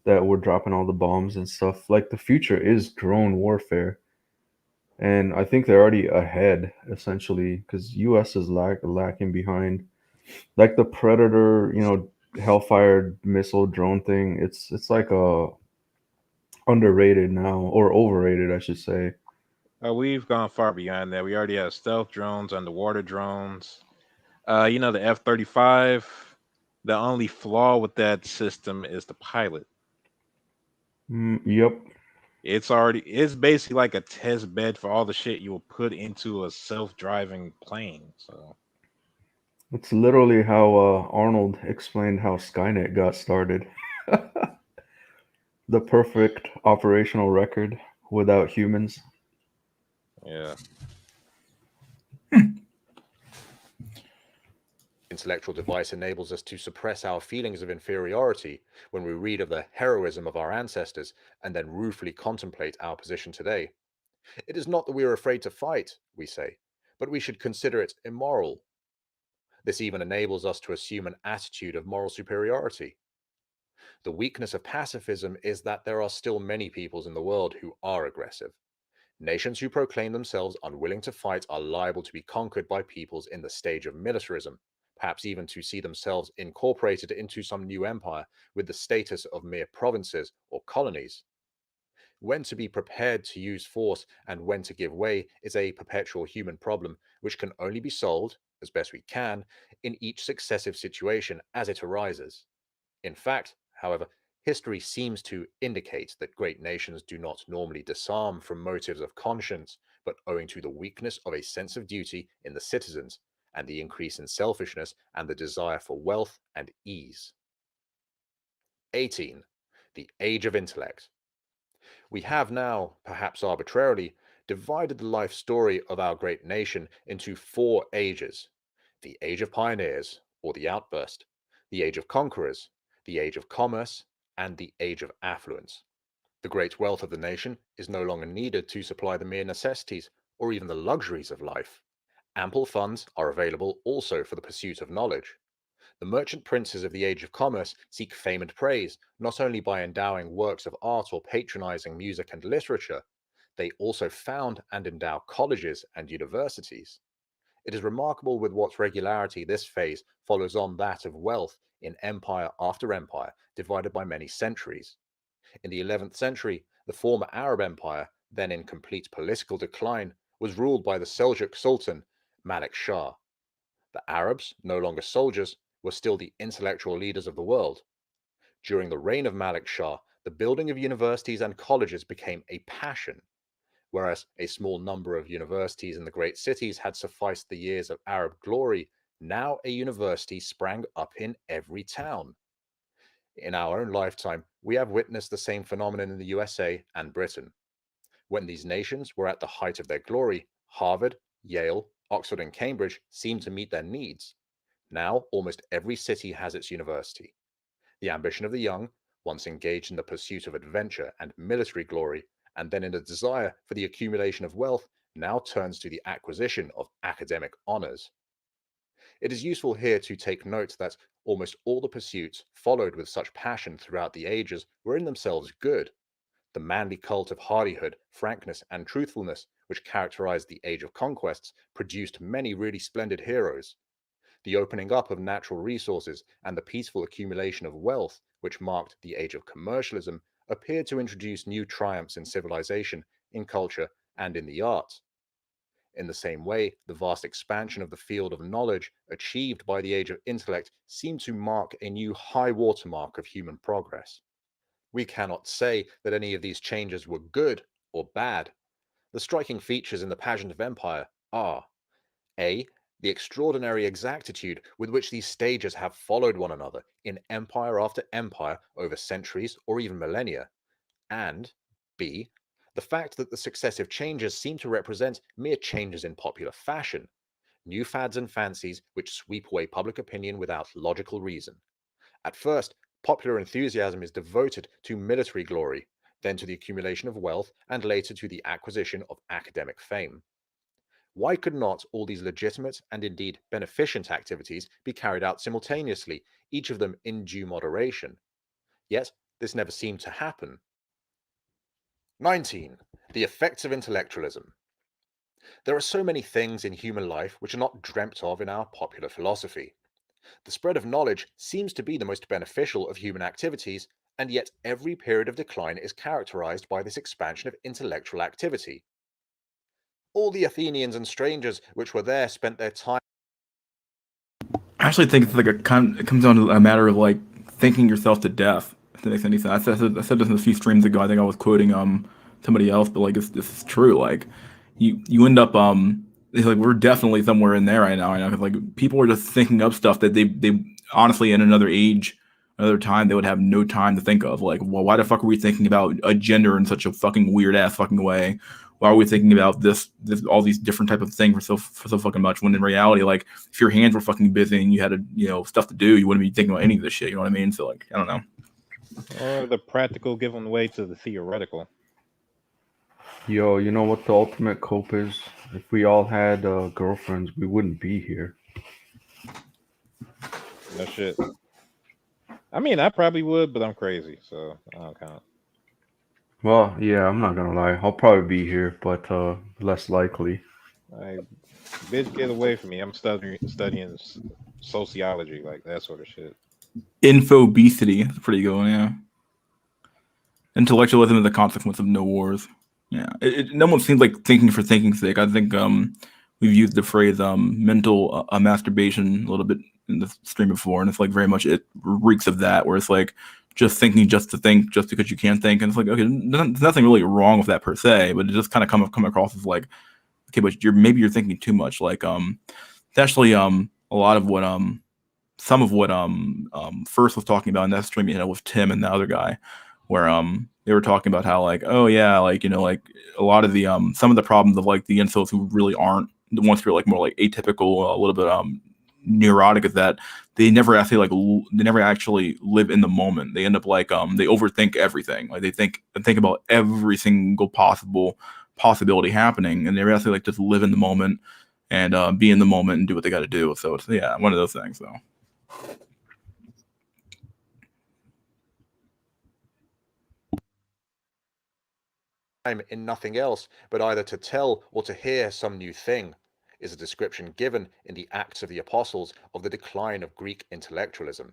that were dropping all the bombs and stuff. Like the future is drone warfare, and I think they're already ahead essentially because U.S. is lacking behind. Like the Predator, Hellfire missile drone thing. It's like a underrated now or overrated, I should say. we've gone far beyond that. We already have stealth drones, underwater drones. The F-35. The only flaw with that system is the pilot. Yep. It's basically like a test bed for all the shit you will put into a self-driving plane. So It's literally how Arnold explained how Skynet got started. The perfect operational record without humans. yeah. Intellectual device enables us to suppress our feelings of inferiority when we read of the heroism of our ancestors and then ruefully contemplate our position today. It is not that we are afraid to fight, we say, but we should consider it immoral. This even enables us to assume an attitude of moral superiority. The weakness of pacifism is that there are still many peoples in the world who are aggressive. Nations who proclaim themselves unwilling to fight are liable to be conquered by peoples in the stage of militarism, perhaps even to see themselves incorporated into some new empire with the status of mere provinces or colonies. When to be prepared to use force and when to give way is a perpetual human problem which can only be solved, as best we can, in each successive situation as it arises. In fact, however, history seems to indicate that great nations do not normally disarm from motives of conscience, but owing to the weakness of a sense of duty in the citizens and the increase in selfishness and the desire for wealth and ease. 18. The Age of Intellect. We have now, perhaps arbitrarily, divided the life story of our great nation into 4 ages: the Age of Pioneers, or the Outburst, the Age of Conquerors, the Age of Commerce, and the Age of Affluence. The great wealth of the nation is no longer needed to supply the mere necessities or even the luxuries of life. Ample funds are available also for the pursuit of knowledge. The merchant princes of the Age of Commerce seek fame and praise not only by endowing works of art or patronizing music and literature, they also found and endow colleges and universities. It is remarkable with what regularity this phase follows on that of wealth in empire after empire, divided by many centuries. In the 11th century, the former Arab Empire, then in complete political decline, was ruled by the Seljuk Sultan Malik Shah. The Arabs, no longer soldiers, were still the intellectual leaders of the world. During the reign of Malik Shah, the building of universities and colleges became a passion. Whereas a small number of universities in the great cities had sufficed the years of Arab glory, now a university sprang up in every town. In our own lifetime, we have witnessed the same phenomenon in the USA and Britain. When these nations were at the height of their glory, Harvard, Yale, Oxford, and Cambridge seemed to meet their needs. Now, almost every city has its university. The ambition of the young, once engaged in the pursuit of adventure and military glory, and then in a desire for the accumulation of wealth, now turns to the acquisition of academic honors. It is useful here to take note that almost all the pursuits followed with such passion throughout the ages were in themselves good. The manly cult of hardihood, frankness, and truthfulness, which characterized the Age of Conquests, produced many really splendid heroes. The opening up of natural resources and the peaceful accumulation of wealth, which marked the Age of Commercialism, appeared to introduce new triumphs in civilization, in culture, and in the arts. In the same way, the vast expansion of the field of knowledge achieved by the Age of Intellect seemed to mark a new high watermark of human progress. We cannot say that any of these changes were good or bad. The striking features in the pageant of empire are: A. The extraordinary exactitude with which these stages have followed one another in empire after empire over centuries or even millennia, and B. The fact that the successive changes seem to represent mere changes in popular fashion, new fads and fancies which sweep away public opinion without logical reason. At first, popular enthusiasm is devoted to military glory. then to the accumulation of wealth, and later to the acquisition of academic fame. Why could not all these legitimate and indeed beneficent activities be carried out simultaneously, each of them in due moderation? Yet this never seemed to happen. 19. The effects of intellectualism. There are so many things in human life which are not dreamt of in our popular philosophy. The spread of knowledge seems to be the most beneficial of human activities, and yet every period of decline is characterized by this expansion of intellectual activity. All the Athenians and strangers which were there spent their time. I actually think it's like it comes down to a matter of like thinking yourself to death. If that makes any sense. I said this a few streams ago. I think I was quoting somebody else, but like this is true. Like you end up it's like we're definitely somewhere in there right now. I know, 'cause like people are just thinking up stuff that they honestly in another age, another time they would have no time to think of. Like, well, why the fuck are we thinking about a gender in such a fucking weird ass fucking way? Why are we thinking about this all these different type of things for so fucking much? When in reality, like if your hands were fucking busy and you had stuff to do, you wouldn't be thinking about any of this shit. You know what I mean? So like I don't know. Or the practical giving way to the theoretical. Yo, you know what the ultimate cope is? If we all had girlfriends, we wouldn't be here. No shit. I mean, I probably would, but I'm crazy, so I don't count. Well, yeah, I'm not gonna lie. I'll probably be here, but less likely. Like, bitch, get away from me. I'm studying sociology, like that sort of shit. Infobesity. That's a pretty good one, yeah. Intellectualism is the consequence of no wars. Yeah. No one seems like thinking for thinking's sake. I think we've used the phrase mental masturbation a little bit in the stream before, and it's like very much it reeks of that, where it's like just thinking just to think, just because you can't think, and it's like okay, there's nothing really wrong with that per se, but it just kind of come across as like okay, but you're thinking too much. Like it's actually a lot of what some of what First was talking about in that stream, with Tim and the other guy, where they were talking about how like, oh yeah, like like a lot of the some of the problems of like the incels who really aren't the ones who are like more like atypical, a little bit neurotic, is that they never actually they never actually live in the moment. They end up like they overthink everything. Like they think about every single possibility happening, and they actually like just live in the moment and be in the moment and do what they got to do. So it's one of those things though. Time in nothing else but either to tell or to hear some new thing, is a description given in the Acts of the Apostles of the decline of Greek intellectualism.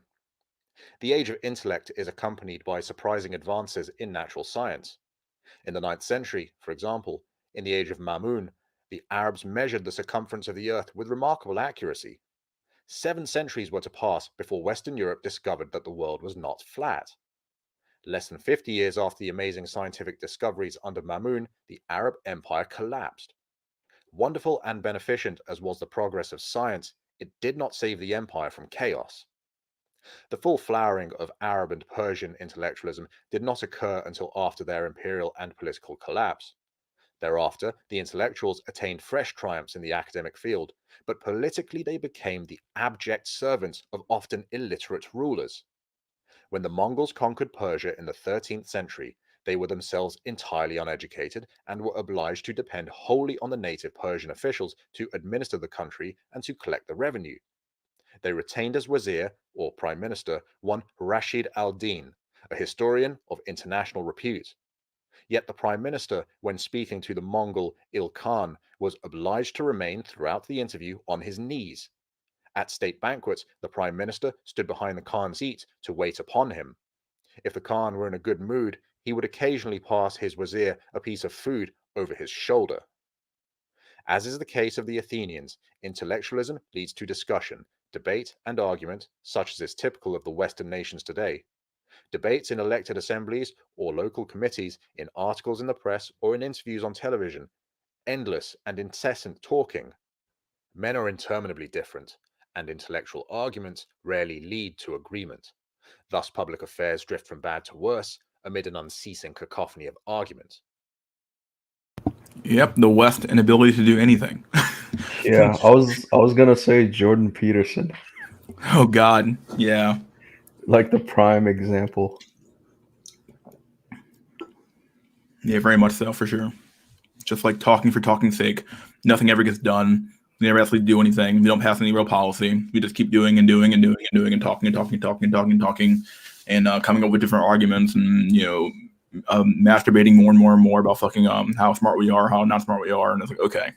The age of intellect is accompanied by surprising advances in natural science. In the 9th century, for example, in the age of Mamun, the Arabs measured the circumference of the earth with remarkable accuracy. 7 centuries were to pass before Western Europe discovered that the world was not flat. Less than 50 years after the amazing scientific discoveries under Mamun, the Arab Empire collapsed. Wonderful and beneficent as was the progress of science, it did not save the empire from chaos. The full flowering of Arab and Persian intellectualism did not occur until after their imperial and political collapse. Thereafter, the intellectuals attained fresh triumphs in the academic field, but politically they became the abject servants of often illiterate rulers. When the Mongols conquered Persia in the 13th century, they were themselves entirely uneducated and were obliged to depend wholly on the native Persian officials to administer the country and to collect the revenue. They retained as wazir, or prime minister, one Rashid al-Din, a historian of international repute. Yet the prime minister, when speaking to the Mongol Il-Khan, was obliged to remain throughout the interview on his knees. At state banquets, the prime minister stood behind the Khan's seat to wait upon him. If the Khan were in a good mood, he would occasionally pass his wazir a piece of food over his shoulder. As is the case of the Athenians, intellectualism leads to discussion, debate, and argument, such as is typical of the Western nations today. Debates in elected assemblies or local committees, in articles in the press, or in interviews on television. Endless and incessant talking. Men are interminably different, and intellectual arguments rarely lead to agreement. Thus public affairs drift from bad to worse amid an unceasing cacophony of argument. Yep, the West inability to do anything. Yeah, I was gonna say Jordan Peterson, Oh God, yeah. like the prime example. Yeah, very much so, for sure. Just like talking for talking's sake. Nothing ever gets done. We never actually do anything. We don't pass any real policy. We just keep doing and doing and doing and doing and talking and talking and talking and talking and talking and coming up with different arguments and, masturbating more and more and more about fucking how smart we are, how not smart we are. And it's like, okay.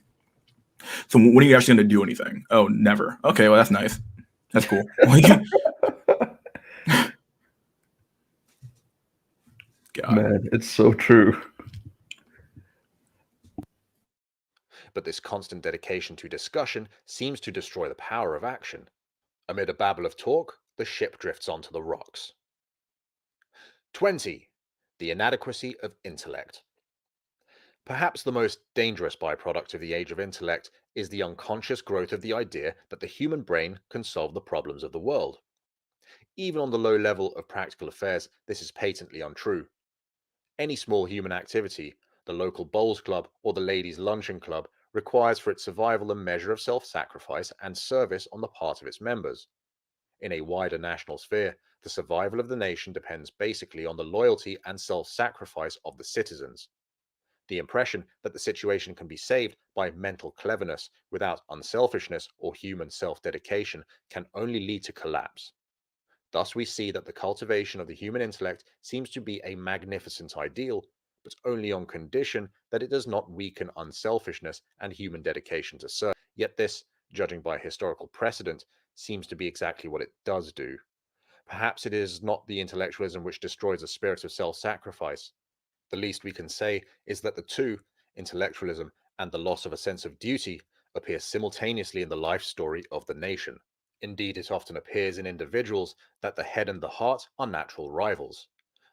So when are you actually going to do anything? Oh, never. Okay, well, that's nice. That's cool. God. Man, it's so true. But this constant dedication to discussion seems to destroy the power of action. Amid a babble of talk, the ship drifts onto the rocks. 20. The inadequacy of intellect. Perhaps the most dangerous byproduct of the age of intellect is the unconscious growth of the idea that the human brain can solve the problems of the world. Even on the low level of practical affairs, this is patently untrue. Any small human activity, the local bowls club or the ladies' luncheon club, requires for its survival a measure of self-sacrifice and service on the part of its members. In a wider national sphere, the survival of the nation depends basically on the loyalty and self-sacrifice of the citizens. The impression that the situation can be saved by mental cleverness without unselfishness or human self-dedication can only lead to collapse. Thus we see that the cultivation of the human intellect seems to be a magnificent ideal, but only on condition that it does not weaken unselfishness and human dedication to serve. Yet this, judging by historical precedent, seems to be exactly what it does do. Perhaps it is not the intellectualism which destroys the spirit of self-sacrifice. The least we can say is that the two, intellectualism and the loss of a sense of duty, appear simultaneously in the life story of the nation. Indeed, it often appears in individuals that the head and the heart are natural rivals.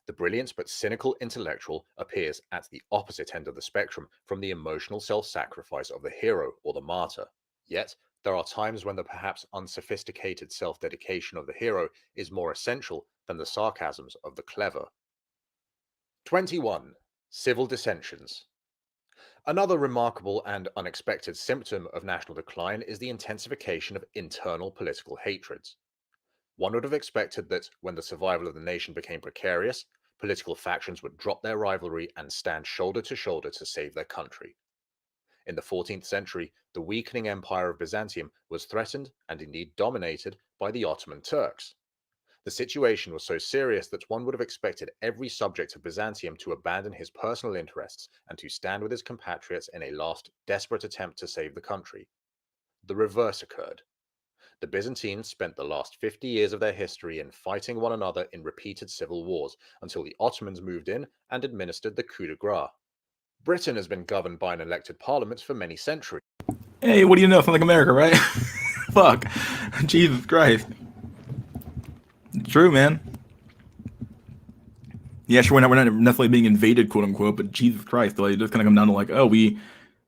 The brilliant but cynical intellectual appears at the opposite end of the spectrum from the emotional self-sacrifice of the hero or the martyr. Yet, there are times when the perhaps unsophisticated self-dedication of the hero is more essential than the sarcasms of the clever. 21. Civil dissensions. Another remarkable and unexpected symptom of national decline is the intensification of internal political hatreds. One would have expected that when the survival of the nation became precarious, political factions would drop their rivalry and stand shoulder to shoulder to save their country. In the 14th century, the weakening empire of Byzantium was threatened and indeed dominated by the Ottoman Turks. The situation was so serious that one would have expected every subject of Byzantium to abandon his personal interests and to stand with his compatriots in a last desperate attempt to save the country. The reverse occurred. The Byzantines spent the last 50 years of their history in fighting one another in repeated civil wars until the Ottomans moved in and administered the coup de grace. Britain has been governed by an elected parliament for many centuries. Hey, what do you know? Sounds like America, right? Fuck. Jesus Christ. True, man. Yeah, sure, we're not necessarily being invaded, quote unquote, but Jesus Christ, like, it just kind of come down to like, oh, we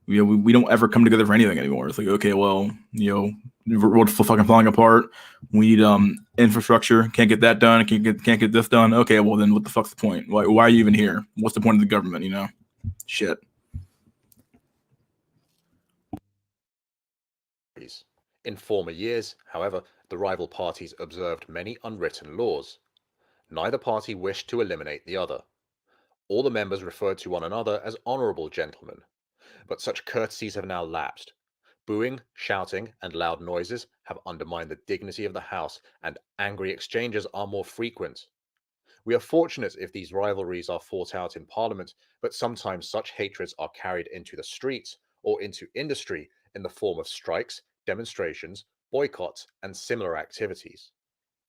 don't ever come together for anything anymore. It's like, okay, well, we're fucking falling apart. We need infrastructure. Can't get that done. Can't get this done. Okay, well then, what the fuck's the point? Why are you even here? What's the point of the government? Shit. In former years, however, the rival parties observed many unwritten laws. Neither party wished to eliminate the other. All the members referred to one another as honourable gentlemen. But such courtesies have now lapsed. Booing, shouting, and loud noises have undermined the dignity of the House, and angry exchanges are more frequent. We are fortunate if these rivalries are fought out in Parliament, but sometimes such hatreds are carried into the streets or into industry in the form of strikes, demonstrations, boycotts, and similar activities.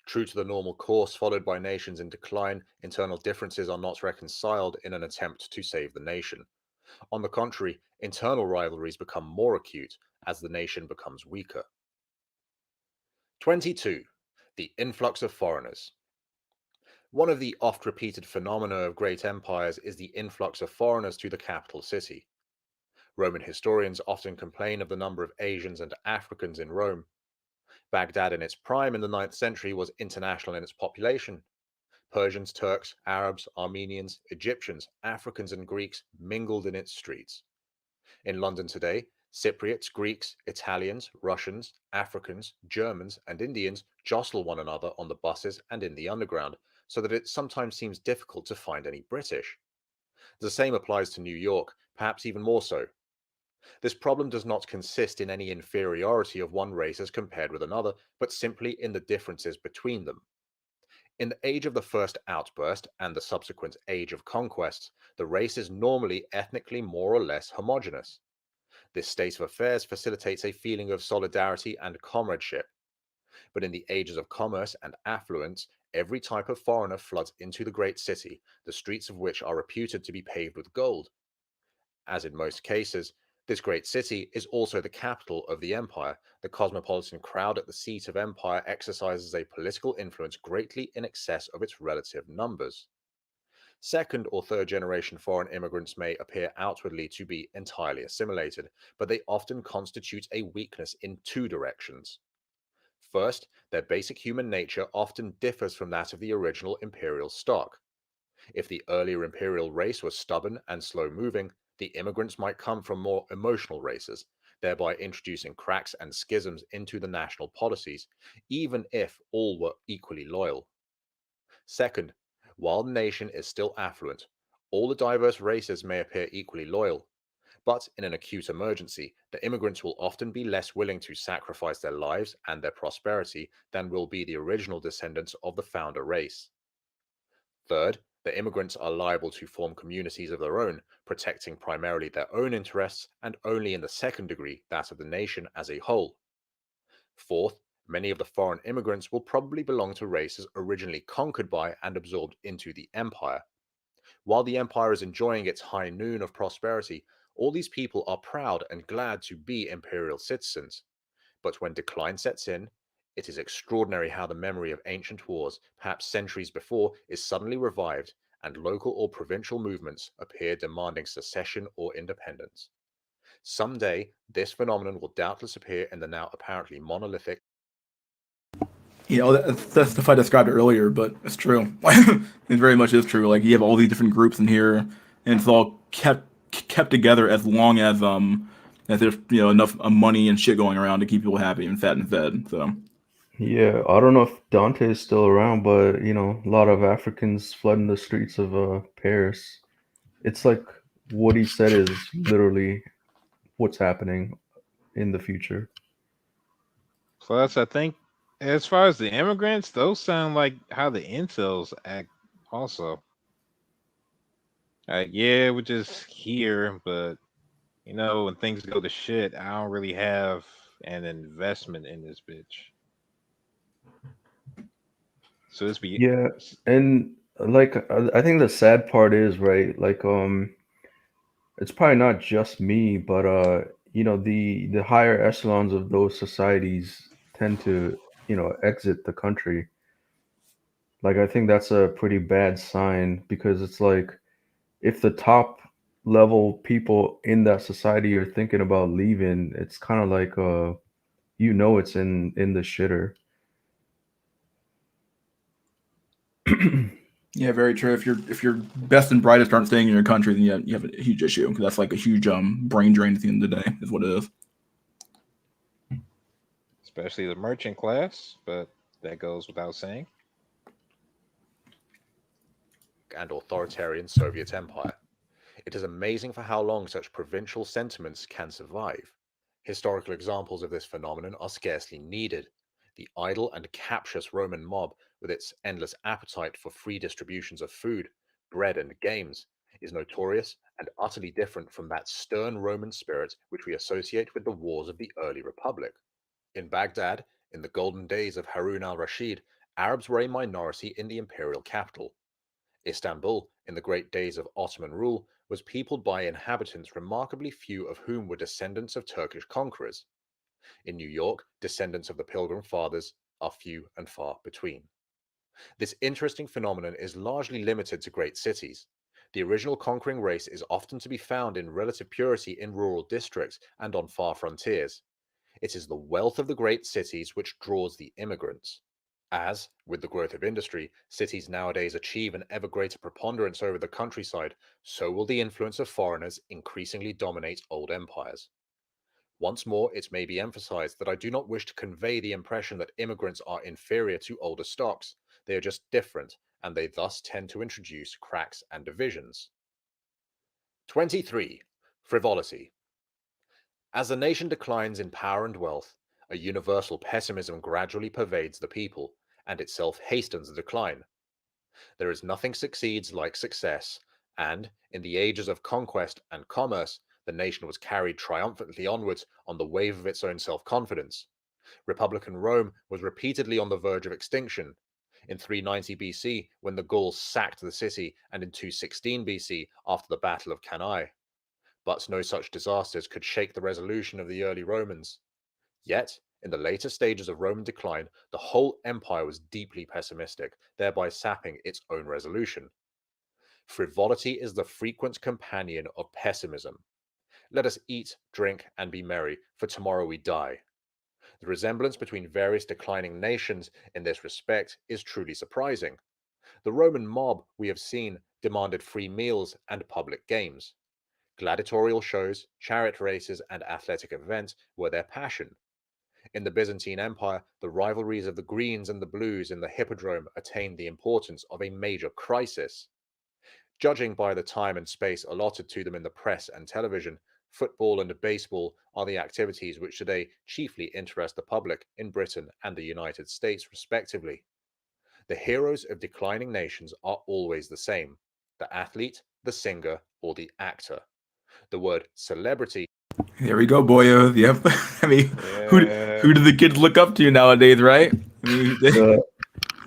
True to the normal course followed by nations in decline, internal differences are not reconciled in an attempt to save the nation. On the contrary, internal rivalries become more acute as the nation becomes weaker. 22. The influx of foreigners. One of the oft-repeated phenomena of great empires is the influx of foreigners to the capital city. Roman historians often complain of the number of Asians and Africans in Rome. Baghdad in its prime in the 9th century was international in its population. Persians, Turks, Arabs, Armenians, Egyptians, Africans, and Greeks mingled in its streets. In London today, Cypriots, Greeks, Italians, Russians, Africans, Germans, and Indians jostle one another on the buses and in the underground, so that it sometimes seems difficult to find any British. The same applies to New York, perhaps even more so. This problem does not consist in any inferiority of one race as compared with another, but simply in the differences between them. In the age of the first outburst and the subsequent age of conquest, the race is normally ethnically more or less homogeneous. This state of affairs facilitates a feeling of solidarity and comradeship. But in the ages of commerce and affluence, every type of foreigner floods into the great city, the streets of which are reputed to be paved with gold. As in most cases, this great city is also the capital of the empire. The cosmopolitan crowd at the seat of empire exercises a political influence greatly in excess of its relative numbers. Second or third generation foreign immigrants may appear outwardly to be entirely assimilated, but they often constitute a weakness in two directions. First, their basic human nature often differs from that of the original imperial stock. If the earlier imperial race was stubborn and slow-moving, the immigrants might come from more emotional races, thereby introducing cracks and schisms into the national policies, even if all were equally loyal. Second, while the nation is still affluent, all the diverse races may appear equally loyal, but in an acute emergency, the immigrants will often be less willing to sacrifice their lives and their prosperity than will be the original descendants of the founder race. Third, the immigrants are liable to form communities of their own, protecting primarily their own interests and only in the second degree that of the nation as a whole. Fourth, many of the foreign immigrants will probably belong to races originally conquered by and absorbed into the empire. While the empire is enjoying its high noon of prosperity, all these people are proud and glad to be imperial citizens. But when decline sets in, it is extraordinary how the memory of ancient wars, perhaps centuries before, is suddenly revived, and local or provincial movements appear demanding secession or independence. Someday, this phenomenon will doubtless appear in the now apparently monolithic. That's stuff I described earlier, but it's true. It very much is true. Like you have all these different groups in here, and it's all kept together as long as there's enough money and shit going around to keep people happy and fat and fed. So Yeah, I don't know if Dante is still around, but a lot of Africans flooding the streets of Paris. It's like what he said is literally what's happening in the future. Plus, I think as far as the immigrants, those sound like how the incels act also. Yeah, we're just here, but when things go to shit, I don't really have an investment in this bitch. So it's be Yeah, and like I think the sad part is, right, like it's probably not just me, but the higher echelons of those societies tend to, exit the country. Like I think that's a pretty bad sign because it's like if the top level people in that society are thinking about leaving, it's kind of like it's in the shitter. yeah, very true. If your best and brightest aren't staying in your country, then you have a huge issue because that's like a huge brain drain at the end of the day. Is what it is. especially the merchant class, but that goes without saying. And authoritarian Soviet Empire. It is amazing for how long such provincial sentiments can survive. Historical examples of this phenomenon are scarcely needed. The idle and captious Roman mob, with its endless appetite for free distributions of food, bread, and games, is notorious and utterly different from that stern Roman spirit which we associate with the wars of the early Republic. In Baghdad, in the golden days of Harun al-Rashid, Arabs were a minority in the imperial capital. Istanbul, in the great days of Ottoman rule, was peopled by inhabitants remarkably few of whom were descendants of Turkish conquerors. In New York, descendants of the Pilgrim Fathers are few and far between. This interesting phenomenon is largely limited to great cities. The original conquering race is often to be found in relative purity in rural districts and on far frontiers. It is the wealth of the great cities which draws the immigrants. As, with the growth of industry, cities nowadays achieve an ever greater preponderance over the countryside, so will the influence of foreigners increasingly dominate old empires. Once more, it may be emphasized that I do not wish to convey the impression that immigrants are inferior to older stocks. They are just different, and they thus tend to introduce cracks and divisions. 23. Frivolity. As the nation declines in power and wealth, a universal pessimism gradually pervades the people, and itself hastens the decline. There is nothing succeeds like success, and, in the ages of conquest and commerce, the nation was carried triumphantly onwards on the wave of its own self-confidence. Republican Rome was repeatedly on the verge of extinction. In 390 BC, when the Gauls sacked the city, and in 216 BC, after the Battle of Cannae. But no such disasters could shake the resolution of the early Romans. Yet, in the later stages of Roman decline, the whole empire was deeply pessimistic, thereby sapping its own resolution. Frivolity is the frequent companion of pessimism. Let us eat, drink, and be merry, for tomorrow we die. The resemblance between various declining nations in this respect is truly surprising. The Roman mob, we have seen, demanded free meals and public games. Gladiatorial shows, chariot races, and athletic events were their passion. In the Byzantine Empire, the rivalries of the greens and the blues in the hippodrome attained the importance of a major crisis. Judging by the time and space allotted to them in the press and television, football and baseball are the activities which today chiefly interest the public in Britain and the United States, respectively. The heroes of declining nations are always the same: the athlete, the singer, or the actor. The word celebrity. There we go, boyos. Yep. I mean, Yeah. who do the kids look up to nowadays, right? I mean,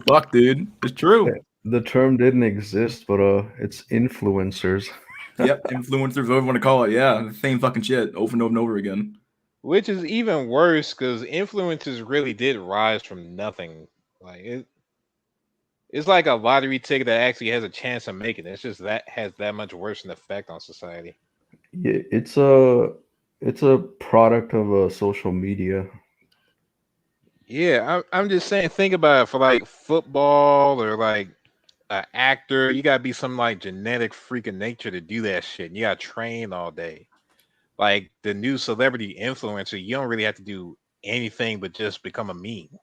fuck, dude. It's true. The term didn't exist, but it's influencers. Yep, influencers, whatever you want to call it. Yeah, the same fucking shit over and over and over again. Which is even worse because influencers really did rise from nothing. Like it's like a lottery ticket that actually has a chance of making it. It's just that has that much worse an effect on society. Yeah, it's a product of social media. Yeah, I'm just saying. Think about it for like football or like an actor. You gotta be some like genetic freak of nature to do that shit. You gotta train all day. Like the new celebrity influencer, you don't really have to do anything but just become a meme.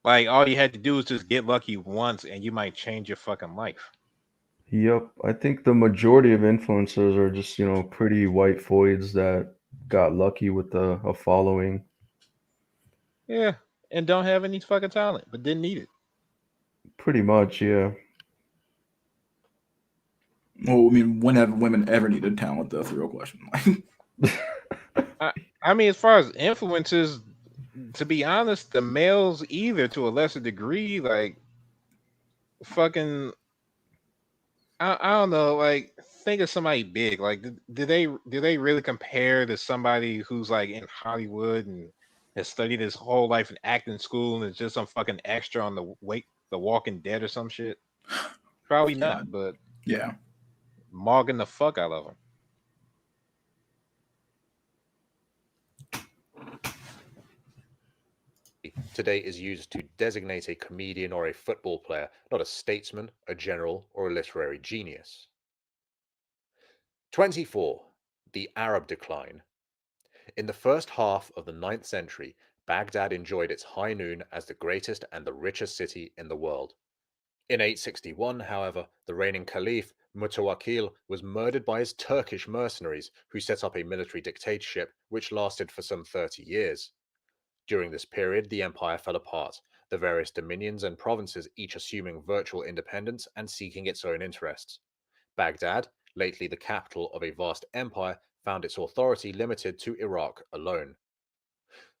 Like all you had to do is just get lucky once, and you might change your fucking life. Yep, I think the majority of influencers are just, pretty white voids that got lucky with a following. Yeah, and don't have any fucking talent, but didn't need it. Pretty much, yeah. Well, I mean, when have women ever needed talent? That's the real question. I mean, as far as influencers, to be honest, the males either to a lesser degree, like fucking, I don't know, like think of somebody big. Like, do they really compare to somebody who's like in Hollywood and has studied his whole life in acting school and is just some fucking extra on the Walking Dead or some shit? Probably not, but yeah, mogging the fuck out of them. Today is used to designate a comedian or a football player, not a statesman, a general, or a literary genius. 24. The Arab decline. In the first half of the 9th century, Baghdad enjoyed its high noon as the greatest and the richest city in the world. In 861, however, the reigning caliph, Mutawakkil, was murdered by his Turkish mercenaries, who set up a military dictatorship which lasted for some 30 years. During this period, the empire fell apart, the various dominions and provinces each assuming virtual independence and seeking its own interests. Baghdad, lately the capital of a vast empire, found its authority limited to Iraq alone.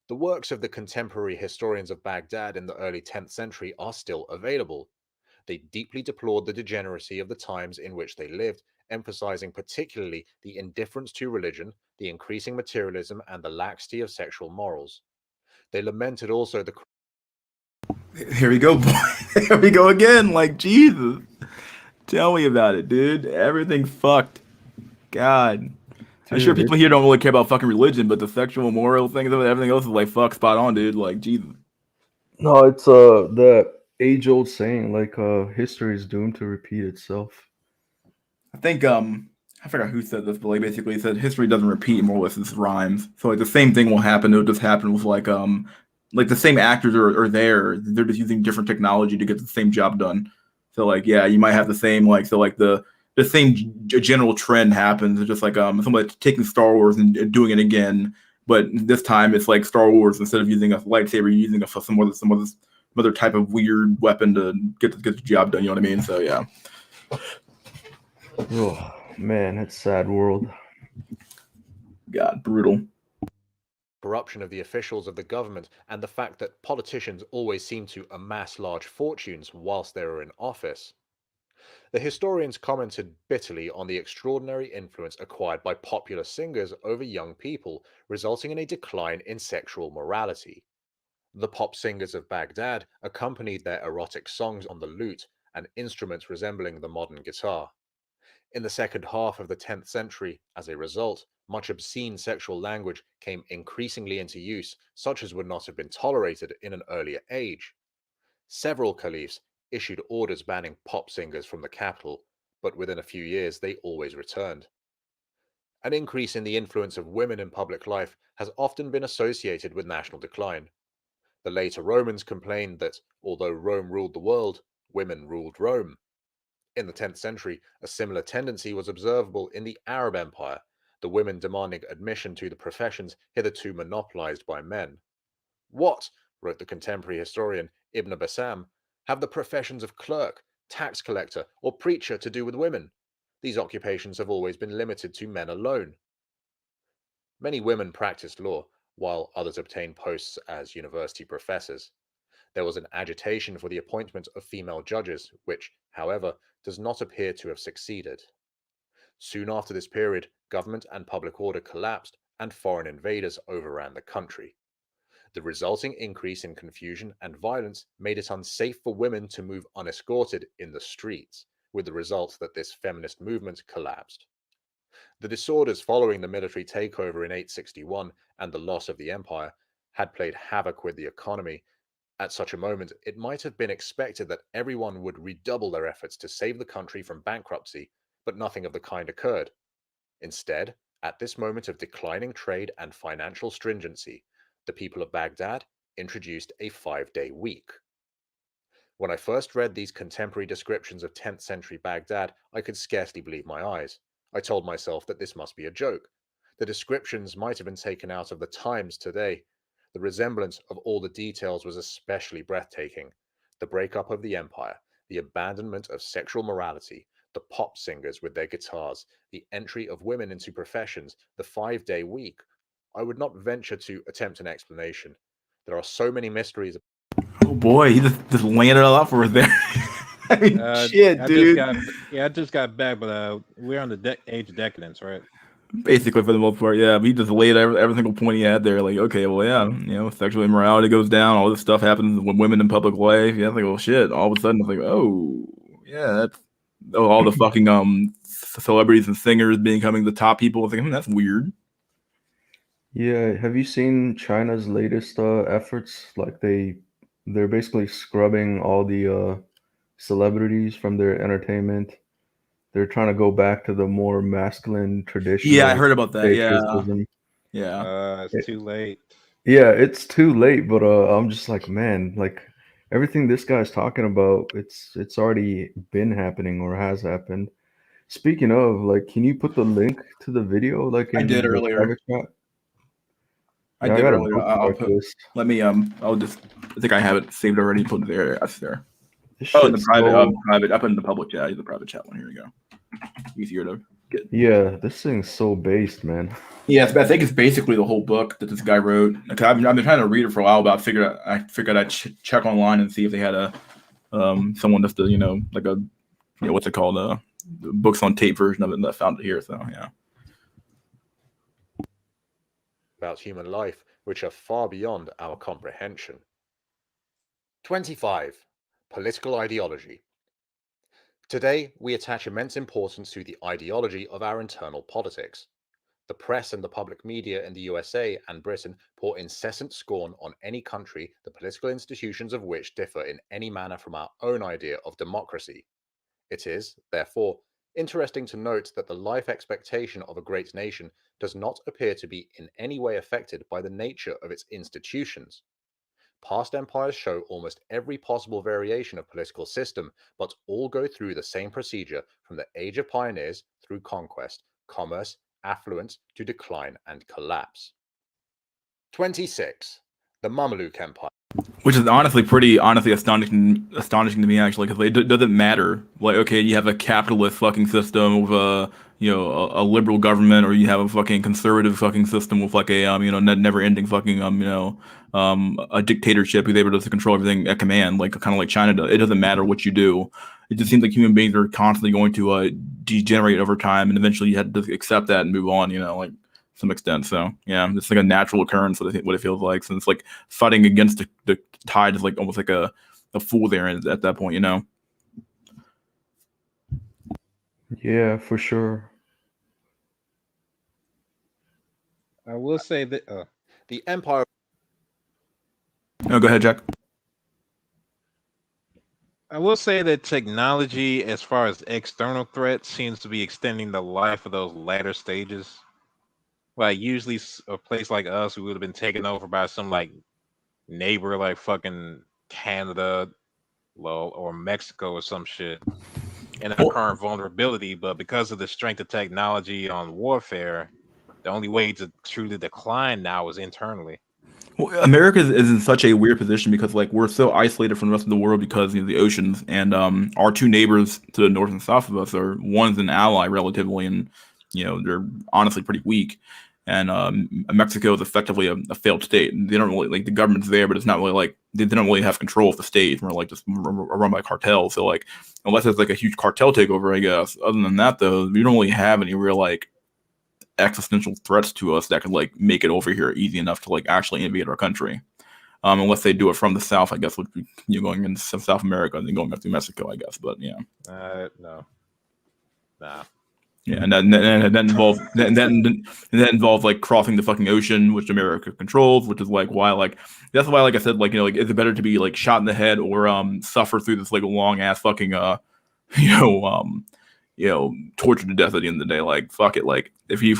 The works of the contemporary historians of Baghdad in the early 10th century are still available. They deeply deplored the degeneracy of the times in which they lived, emphasizing particularly the indifference to religion, the increasing materialism, and the laxity of sexual morals. They lamented also the... Here we go, boy. Here we go again. Like, Jesus. Tell me about it, dude. Everything's fucked. God. I'm sure people here don't really care about fucking religion, but the sexual moral things of it, everything else is like fuck spot on, dude. Like, Jesus. No, it's the age-old saying, like, history is doomed to repeat itself. I think I forgot who said this, but like basically said history doesn't repeat, more or less it rhymes. So like the same thing will happen. It'll just happen with like the same actors are there. They're just using different technology to get the same job done. So like yeah, you might have the same like so like the the same general trend happens. It's just like somebody taking Star Wars and doing it again, but this time it's like Star Wars, instead of using a lightsaber, you're using some other type of weird weapon to get the job done. You know what I mean? So yeah. Oh man, it's a sad world. God, brutal. Corruption of the officials of the government, and the fact that politicians always seem to amass large fortunes whilst they are in office. The historians commented bitterly on the extraordinary influence acquired by popular singers over young people, resulting in a decline in sexual morality. The pop singers of Baghdad accompanied their erotic songs on the lute, an instrument resembling the modern guitar. In the second half of the 10th century, as a result, much obscene sexual language came increasingly into use, such as would not have been tolerated in an earlier age. Several caliphs issued orders banning pop singers from the capital, but within a few years they always returned. An increase in the influence of women in public life has often been associated with national decline. The later Romans complained that, although Rome ruled the world, women ruled Rome. In the 10th century, a similar tendency was observable in the Arab Empire, the women demanding admission to the professions hitherto monopolized by men. What, wrote the contemporary historian Ibn Bassam, have the professions of clerk, tax collector, or preacher to do with women? These occupations have always been limited to men alone. Many women practiced law, while others obtained posts as university professors. There was an agitation for the appointment of female judges, which, however, does not appear to have succeeded. Soon after this period, government and public order collapsed, and foreign invaders overran the country. The resulting increase in confusion and violence made it unsafe for women to move unescorted in the streets, with the result that this feminist movement collapsed. The disorders following the military takeover in 861 and the loss of the empire had played havoc with the economy. At such a moment, it might have been expected that everyone would redouble their efforts to save the country from bankruptcy, but nothing of the kind occurred. Instead, at this moment of declining trade and financial stringency, the people of Baghdad introduced a 5-day week. When I first read these contemporary descriptions of 10th century Baghdad, I could scarcely believe my eyes. I told myself that this must be a joke. The descriptions might have been taken out of the Times today. The resemblance of all the details was especially breathtaking. The breakup of the empire, the abandonment of sexual morality, the pop singers with their guitars, the entry of women into professions, the 5-day week. I would not venture to attempt an explanation. There are so many mysteries. Oh boy, he just landed it all for us there. I mean, shit, I dude. I just got back, but we're on the age of decadence, right? Basically, for the most part, yeah. He just laid every single point he had there. Like, okay, well, yeah, sexual immorality goes down. All this stuff happens with women in public life. Yeah, it's like, well, shit. All of a sudden, it's like, oh, yeah, that's all the fucking celebrities and singers becoming the top people. It's like, that's weird. Yeah, have you seen China's latest efforts? Like they're basically scrubbing all the celebrities from their entertainment. They're trying to go back to the more masculine, Yeah, I traditional heard about that. Yeah, patriotism. yeah. It's too late. Yeah, it's too late, but I'm just like, man, like everything this guy's talking about, it's already been happening or has happened. Speaking of, like, can you put the link to the video like I did in the earlier. private chat? I Yeah, I did gotta earlier. I'll bookmark put. this. Let me. I think I have it saved already. Put it there. That's there. This Oh, in the shit's private. so Private. I put in the public chat. The private chat one. Here we go. Easier to get. yeah, this thing's so based, man. Yes, I think it's basically the whole book that this guy wrote. Like, I've been trying to read it for a while, but I figured I'd check online and see if they had a someone just to like a what's it called the books on tape version of it. And I found it here, so yeah. About human life, which are far beyond our comprehension. 25. Political ideology. Today, we attach immense importance to the ideology of our internal politics. The press and the public media in the USA and Britain pour incessant scorn on any country, the political institutions of which differ in any manner from our own idea of democracy. It is, therefore, interesting to note that the life expectation of a great nation does not appear to be in any way affected by the nature of its institutions. Past empires show almost every possible variation of political system, but all go through the same procedure from the age of pioneers through conquest, commerce, affluence to decline and collapse. 26. The Mamluk Empire. Which is honestly astonishing to me actually, because it doesn't matter. Like, okay, you have a capitalist fucking system with a liberal government, or you have a fucking conservative fucking system with like a never ending fucking a dictatorship who's able to control everything at command, like kind of like China does. It doesn't matter what you do. It just seems like human beings are constantly going to degenerate over time, and eventually you have to accept that and move on. Like some extent. So yeah, it's like a natural occurrence. What it feels like, since it's like fighting against the tide is like almost like a fool there at that point. Yeah, for sure. I will say that The empire. Oh, go ahead, Jack. I will say that technology, as far as external threats, seems to be extending the life of those latter stages. Like usually a place like us, we would have been taken over by some like neighbor, like fucking Canada, or Mexico or some shit, in our current vulnerability. But because of the strength of technology on warfare, the only way to truly decline now is internally. Well, America is in such a weird position because like we're so isolated from the rest of the world because of the oceans, and our two neighbors to the north and south of us are one's an ally relatively, and they're honestly pretty weak, and Mexico is effectively a failed state. And they don't really like the government's there, but it's not really like they don't really have control of the state. We're like just run by cartels. So like unless there's like a huge cartel takeover, I guess. Other than that, though, we don't really have any real like existential threats to us that could like make it over here easy enough to like actually invade our country. Unless they do it from the south, I guess, would be going into South America and then going up through Mexico, I guess. But yeah, no, nah. Yeah, and that involves like crossing the fucking ocean, which America controls, which is like why that's why I said like is it better to be like shot in the head or suffer through this like long ass fucking tortured to death at the end of the day. Like fuck it, like if we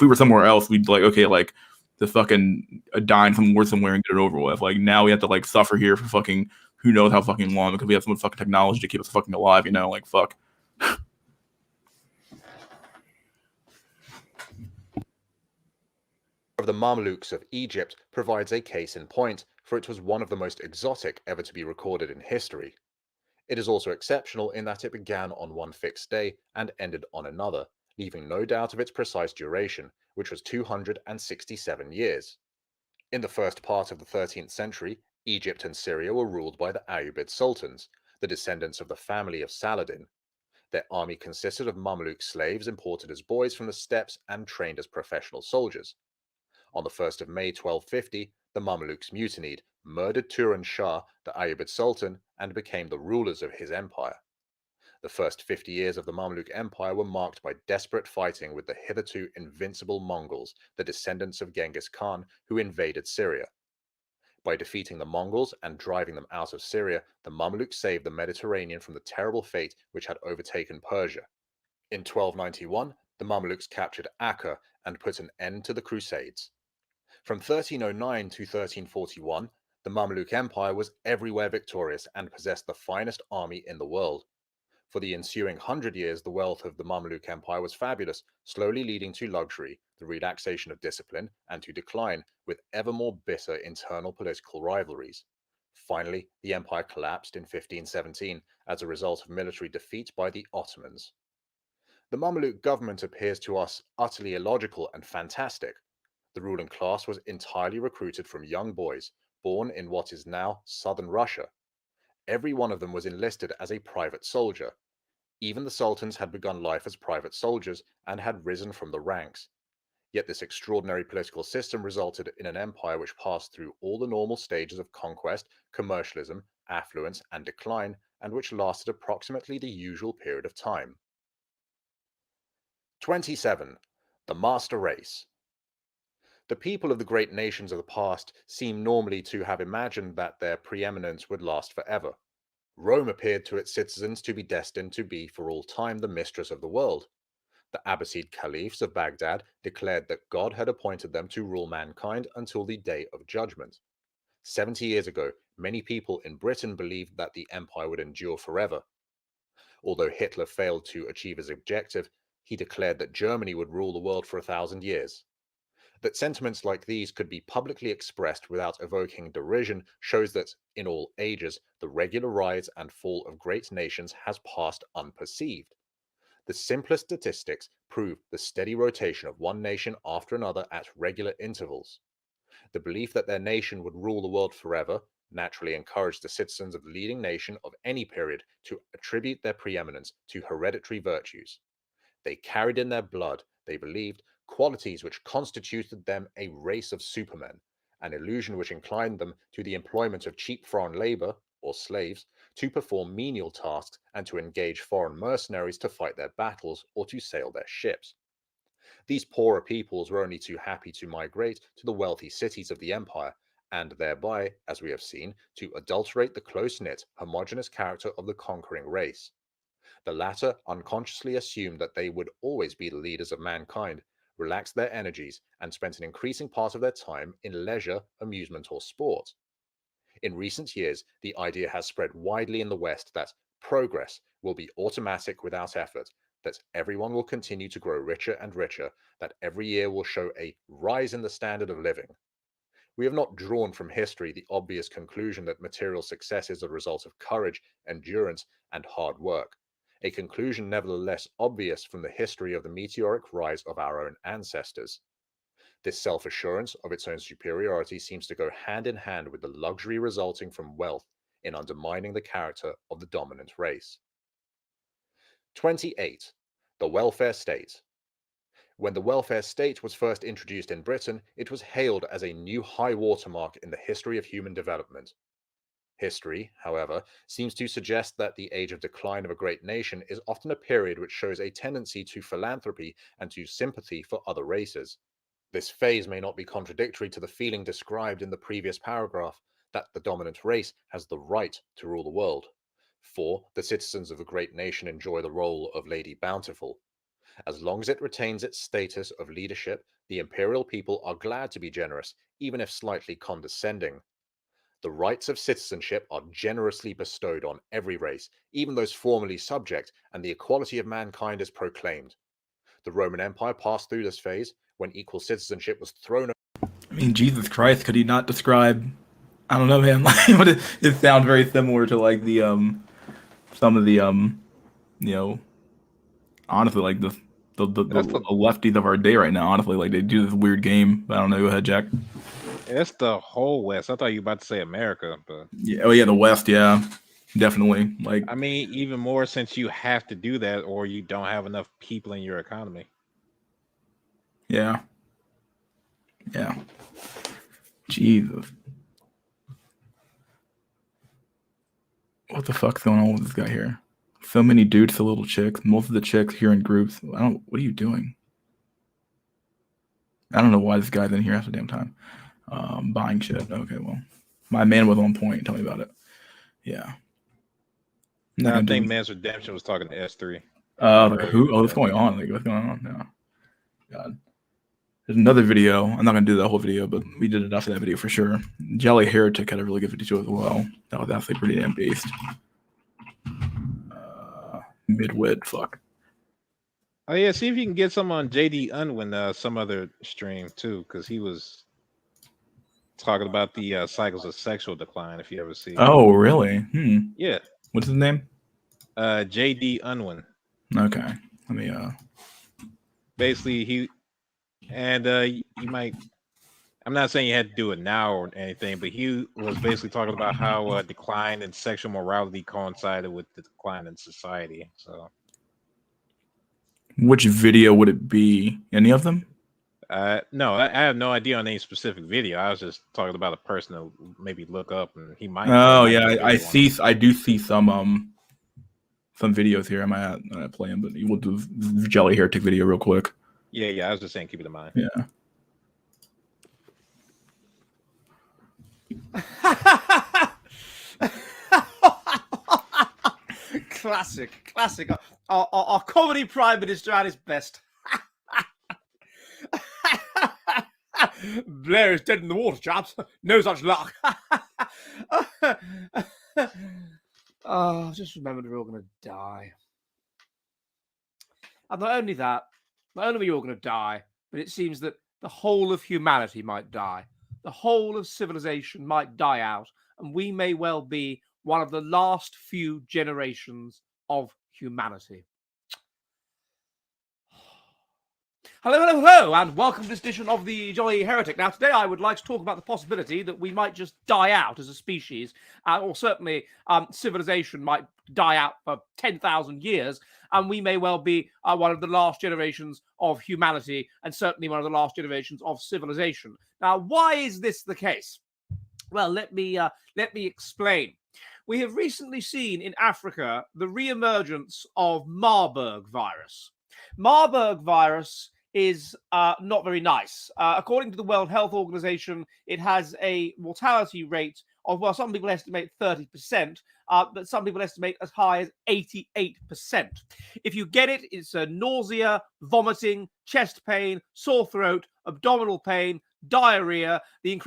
were somewhere else, we'd like okay, like the fucking dying somewhere and get it over with. Like now we have to like suffer here for fucking who knows how fucking long because we have so much fucking technology to keep us fucking alive. Like fuck. Of the Mamluks of Egypt provides a case in point, for it was one of the most exotic ever to be recorded in history. It is also exceptional in that it began on one fixed day and ended on another, leaving no doubt of its precise duration, which was 267 years. In the first part of the 13th century, Egypt and Syria were ruled by the Ayyubid sultans, the descendants of the family of Saladin. Their army consisted of Mamluk slaves imported as boys from the steppes and trained as professional soldiers. On the 1st of May 1250, the Mamluks mutinied, murdered Turan Shah, the Ayyubid Sultan, and became the rulers of his empire. The first 50 years of the Mamluk Empire were marked by desperate fighting with the hitherto invincible Mongols, the descendants of Genghis Khan, who invaded Syria. By defeating the Mongols and driving them out of Syria, the Mamluks saved the Mediterranean from the terrible fate which had overtaken Persia. In 1291, the Mamluks captured Acre and put an end to the Crusades. From 1309 to 1341, the Mamluk Empire was everywhere victorious and possessed the finest army in the world. For the ensuing 100 years, the wealth of the Mamluk Empire was fabulous, slowly leading to luxury, the relaxation of discipline, and to decline, with ever more bitter internal political rivalries. Finally, the empire collapsed in 1517 as a result of military defeat by the Ottomans. The Mamluk government appears to us utterly illogical and fantastic. The ruling class was entirely recruited from young boys, born in what is now southern Russia. Every one of them was enlisted as a private soldier. Even the sultans had begun life as private soldiers and had risen from the ranks. Yet this extraordinary political system resulted in an empire which passed through all the normal stages of conquest, commercialism, affluence, and decline, and which lasted approximately the usual period of time. 27. The Master Race. The people of the great nations of the past seem normally to have imagined that their preeminence would last forever. Rome appeared to its citizens to be destined to be for all time the mistress of the world. The Abbasid caliphs of Baghdad declared that God had appointed them to rule mankind until the day of judgment. 70 years ago, many people in Britain believed that the empire would endure forever. Although Hitler failed to achieve his objective, he declared that Germany would rule the world for 1,000 years. That sentiments like these could be publicly expressed without evoking derision shows that, in all ages, the regular rise and fall of great nations has passed unperceived. The simplest statistics prove the steady rotation of one nation after another at regular intervals. The belief that their nation would rule the world forever naturally encouraged the citizens of the leading nation of any period to attribute their preeminence to hereditary virtues. They carried in their blood, they believed, qualities which constituted them a race of supermen, an illusion which inclined them to the employment of cheap foreign labor, or slaves, to perform menial tasks and to engage foreign mercenaries to fight their battles or to sail their ships. These poorer peoples were only too happy to migrate to the wealthy cities of the empire, and thereby, as we have seen, to adulterate the close-knit, homogeneous character of the conquering race. The latter unconsciously assumed that they would always be the leaders of mankind, relaxed their energies, and spent an increasing part of their time in leisure, amusement, or sport. In recent years, the idea has spread widely in the West that progress will be automatic without effort, that everyone will continue to grow richer and richer, that every year will show a rise in the standard of living. We have not drawn from history the obvious conclusion that material success is a result of courage, endurance, and hard work, a conclusion nevertheless obvious from the history of the meteoric rise of our own ancestors. This self-assurance of its own superiority seems to go hand in hand with the luxury resulting from wealth in undermining the character of the dominant race. 28. The welfare state. When the welfare state was first introduced in Britain, it was hailed as a new high watermark in the history of human development. History, however, seems to suggest that the age of decline of a great nation is often a period which shows a tendency to philanthropy and to sympathy for other races. This phase may not be contradictory to the feeling described in the previous paragraph, that the dominant race has the right to rule the world. For the citizens of a great nation enjoy the role of Lady Bountiful. As long as it retains its status of leadership, the imperial people are glad to be generous, even if slightly condescending. The rights of citizenship are generously bestowed on every race, even those formerly subject, and the equality of mankind is proclaimed. The Roman Empire passed through this phase when equal citizenship was thrown. I mean, Jesus Christ, could he not describe? I don't know, man. Like, but it sounds very similar to like the some of the you know, honestly, like the That's the lefties of our day right now. Honestly, like they do this weird game. But I don't know. Go ahead, Jack. that's the whole West. I thought you were about to say America, but Yeah. Oh yeah, the West. Yeah, definitely. Like, I mean, even more since you have to do that or you don't have enough people in your economy. yeah, yeah. Jesus. What the fuck's going on with this guy here? So many dudes, so little chicks. Most of the chicks here in groups. I don't. What are you doing? I don't know why this guy's in here half the damn time. Buying shit. Okay, well, my man was on point. Tell me about it. Yeah. I'm not I gonna think do. Man's Redemption was talking to S3. Like who? Oh, what's going on? Like what's going on now? God. There's another video. I'm not gonna do that whole video, but we did enough of that video for sure. Jelly Heretic had a really good video as well. That was actually pretty damn based. Midwit, fuck. Oh yeah, see if you can get some on JD Unwin, some other stream too, because he was talking about the cycles of sexual decline. If you ever see, Oh, really? yeah, What's his name? JD Unwin. Okay. Let me Basically, he and you might. I'm not saying you had to do it now or anything, but he was basically talking about how decline in sexual morality coincided with the decline in society. So, which video would it be? Any of them? no, I have no idea on any specific video. I was just talking about a person to maybe look up, and he might. Oh yeah, I see. I do see some videos here. I might not play them, but we'll do Jelly Heretic video real quick. Yeah. I was just saying, keep it in mind. Yeah. Classic. Our comedy prime minister at his best. Blair is dead in the water, chaps. No such luck. Oh, just remember we're all going to die. And not only that, not only are we all going to die, but it seems that the whole of humanity might die. The whole of civilization might die out, and we may well be one of the last few generations of humanity. Hello, hello, hello, and welcome to this edition of the Jolly Heretic. Now, today I would like to talk about the possibility that we might just die out as a species, or certainly civilization might die out for 10,000 years, and we may well be one of the last generations of humanity, and certainly one of the last generations of civilization. Now, why is this the case? Well, let me explain. We have recently seen in Africa the re-emergence of Marburg virus. Marburg virus is not very nice. According to the World Health Organization, it has a mortality rate of, well, some people estimate 30%, but some people estimate as high as 88%. If you get it, it's nausea, vomiting, chest pain, sore throat, abdominal pain, diarrhea. The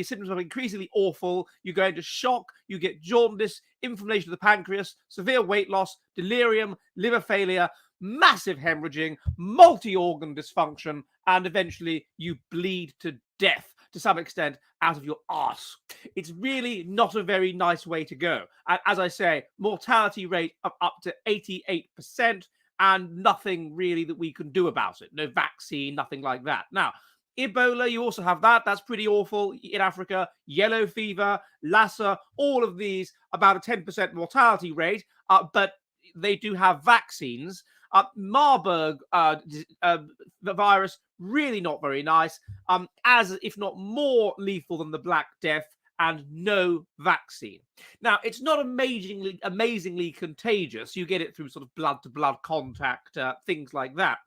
symptoms are increasingly awful. You go into shock, you get jaundice, inflammation of the pancreas, severe weight loss, delirium, liver failure, massive hemorrhaging, multi-organ dysfunction, and eventually you bleed to death to some extent out of your arse. It's really not a very nice way to go. And as I say, mortality rate of up to 88%, and nothing really that we can do about it. No vaccine, nothing like that. Now, Ebola, you also have that. That's pretty awful in Africa. Yellow fever, Lassa, all of these, about a 10% mortality rate, but they do have vaccines. Marburg, the virus, really not very nice, as if not more lethal than the Black Death, and no vaccine. Now, it's not amazingly contagious. You get it through sort of blood-to-blood contact, things like that.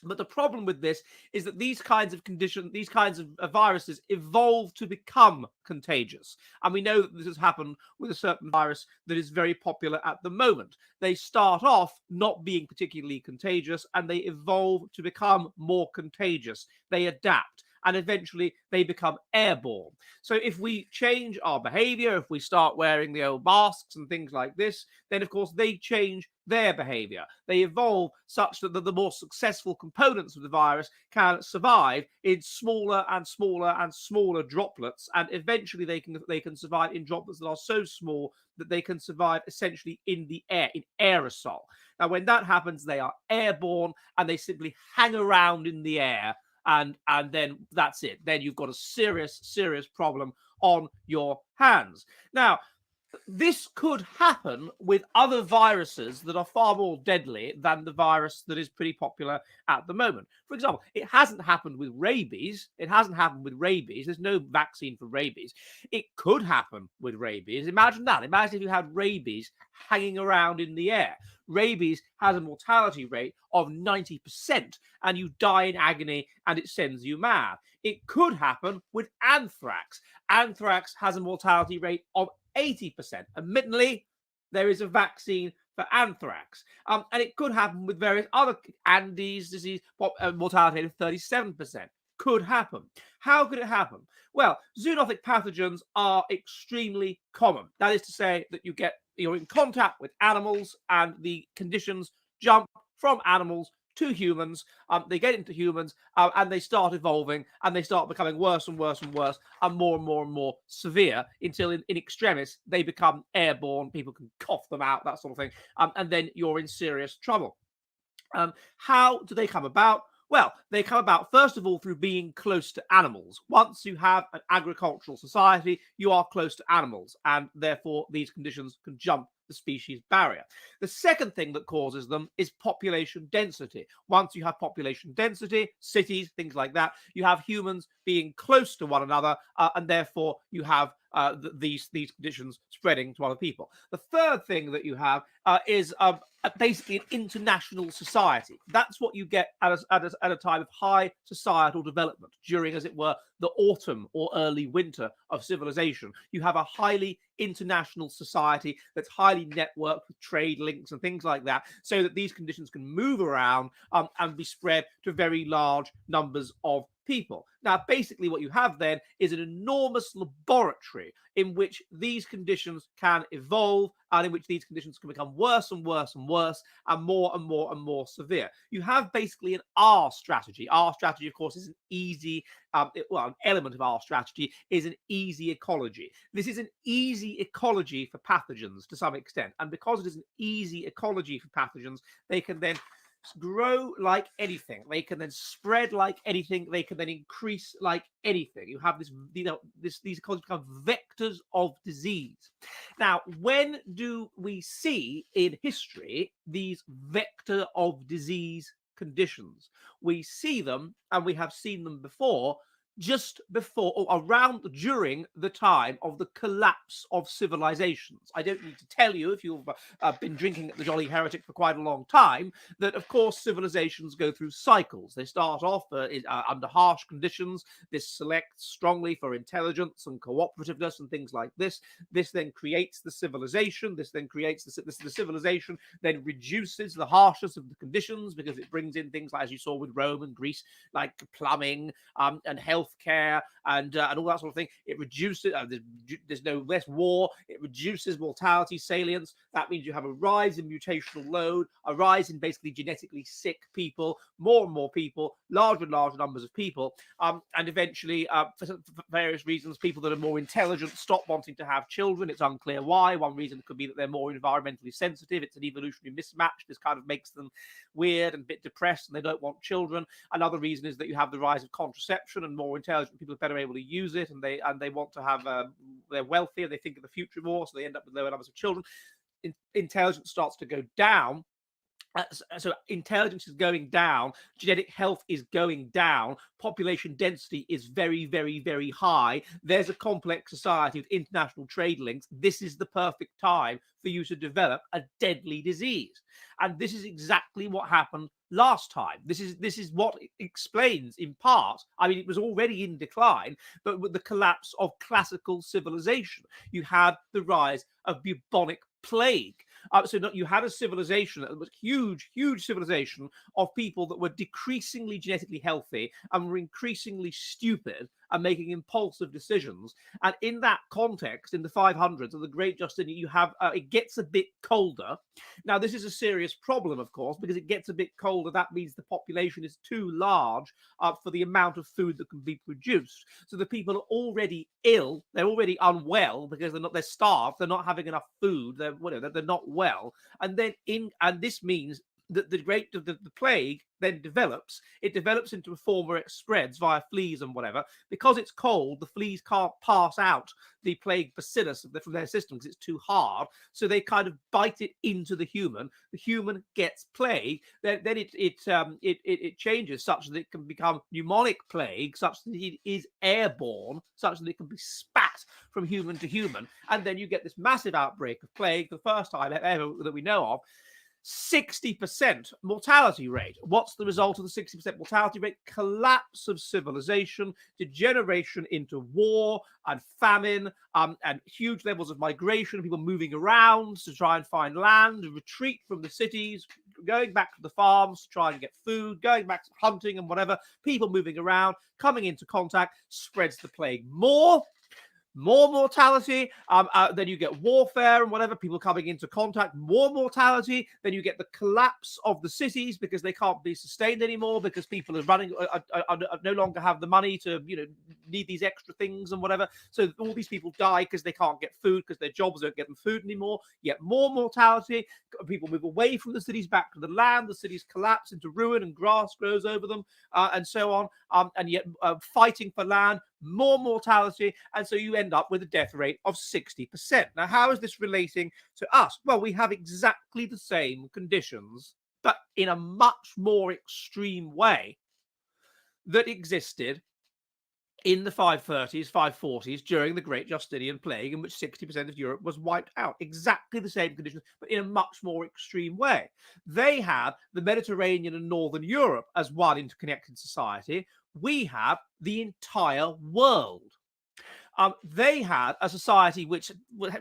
But the problem with this is that these kinds of conditions, these kinds of viruses evolve to become contagious. And we know that this has happened with a certain virus that is very popular at the moment. They start off not being particularly contagious and they evolve to become more contagious. They adapt. And eventually they become airborne. So if we change our behavior, if we start wearing the old masks and things like this, then of course they change their behavior. They evolve such that the more successful components of the virus can survive in smaller and smaller and smaller droplets, and eventually they can survive in droplets that are so small that they can survive essentially in the air, in aerosol. Now, when that happens, they are airborne and they simply hang around in the air. And then that's it. Then you've got a serious problem on your hands. Now, this could happen with other viruses that are far more deadly than the virus that is pretty popular at the moment. For example, it hasn't happened with rabies. There's no vaccine for rabies. It could happen with rabies. Imagine that. Imagine if you had rabies hanging around in the air. Rabies has a mortality rate of 90%, and you die in agony and it sends you mad. It could happen with anthrax. Anthrax has a mortality rate of 80%. Admittedly, there is a vaccine for anthrax. And it could happen with various other Andes disease, mortality of 37%. Could happen. How could it happen? Well, zoonotic pathogens are extremely common. That is to say that you're in contact with animals and the conditions jump from animals to humans. They get into humans and they start evolving and they start becoming worse and worse and worse and more severe until in extremis they become airborne. People can cough them out, that sort of thing. And then you're in serious trouble. How do they come about? Well, they come about, first of all, through being close to animals. Once you have an agricultural society, you are close to animals, and therefore these conditions can jump the species barrier. The second thing that causes them is population density. Once you have population density, cities, things like that, you have humans being close to one another, and therefore you have these conditions spreading to other people. The third thing that you have is basically an international society. That's what you get at a time of high societal development, during, as it were, the autumn or early winter of civilization. You have a highly international society that's highly networked with trade links and things like that, so that these conditions can move around and be spread to very large numbers of people. Now, basically what you have then is an enormous laboratory in which these conditions can evolve and in which these conditions can become worse and worse and worse and more and more and more severe. You have basically an R strategy. R strategy, of course, is an easy, an element of our strategy is an easy ecology. This is an easy ecology for pathogens to some extent. And because it is an easy ecology for pathogens, they can then grow like anything. They can then spread like anything. They can then increase like anything. You have these ecologies become vectors of disease. Now, when do we see in history these vector of disease conditions? We see them, and we have seen them before, just before or around during the time of the collapse of civilizations. I don't need to tell you, if you've been drinking at the Jolly Heretic for quite a long time, that of course civilizations go through cycles. They start off under harsh conditions. This selects strongly for intelligence and cooperativeness and things like this. This then creates the civilization. This then creates the civilization, then reduces the harshness of the conditions because it brings in things like, as you saw with Rome and Greece, like plumbing and healthcare and all that sort of thing. It reduces, there's no less war. It reduces mortality salience. That means you have a rise in mutational load, a rise in basically genetically sick people, more and more people, larger and larger numbers of people, and eventually, for various reasons, people that are more intelligent stop wanting to have children. It's unclear why. One reason could be that they're more environmentally sensitive. It's an evolutionary mismatch. This kind of makes them weird and a bit depressed, and they don't want children. Another reason is that you have the rise of contraception, and more intelligent people are better able to use it, and they want to have they're wealthier. They think of the future more, so they end up with lower numbers of children. Intelligence starts to go down. So intelligence is going down, genetic health is going down, population density is very, very, very high. There's a complex society with international trade links. This is the perfect time for you to develop a deadly disease. And this is exactly what happened last time. This is what explains, in part, I mean, it was already in decline, but with the collapse of classical civilization, you had the rise of bubonic plague. You had a civilization that was huge civilization of people that were decreasingly genetically healthy and were increasingly stupid and making impulsive decisions. And in that context, in the 500s of the Great Justinian, you have it gets a bit colder. Now, this is a serious problem, of course, because it gets a bit colder. That means the population is too large for the amount of food that can be produced. So the people are already ill. They're already unwell because they're starved. They're not having enough food. They're not well. And this means that the plague then develops. It develops into a form where it spreads via fleas and whatever. Because it's cold, the fleas can't pass out the plague bacillus from their system because it's too hard. So they kind of bite it into the human. The human gets plague. Then it changes such that it can become pneumonic plague, such that it is airborne, such that it can be spat from human to human. And then you get this massive outbreak of plague, the first time ever that we know of. 60% mortality rate. What's the result of the 60% mortality rate? Collapse of civilization, degeneration into war and famine, and huge levels of migration, people moving around to try and find land, retreat from the cities, going back to the farms to try and get food, going back to hunting and whatever, people moving around, coming into contact, spreads the plague more mortality, then you get warfare and whatever, people coming into contact, more mortality, then you get the collapse of the cities because they can't be sustained anymore because people are running, no longer have the money to, need these extra things and whatever. So all these people die because they can't get food because their jobs don't get them food anymore. Yet more mortality, people move away from the cities back to the land, the cities collapse into ruin and grass grows over them, and so on, and yet fighting for land, more mortality, and so you end up with a death rate of 60%. Now, how is this relating to us? Well, we have exactly the same conditions, but in a much more extreme way that existed in the 530s, 540s, during the Great Justinian Plague, in which 60% of Europe was wiped out. Exactly the same conditions, but in a much more extreme way. They had the Mediterranean and Northern Europe as one interconnected society. We have the entire world. They had a society which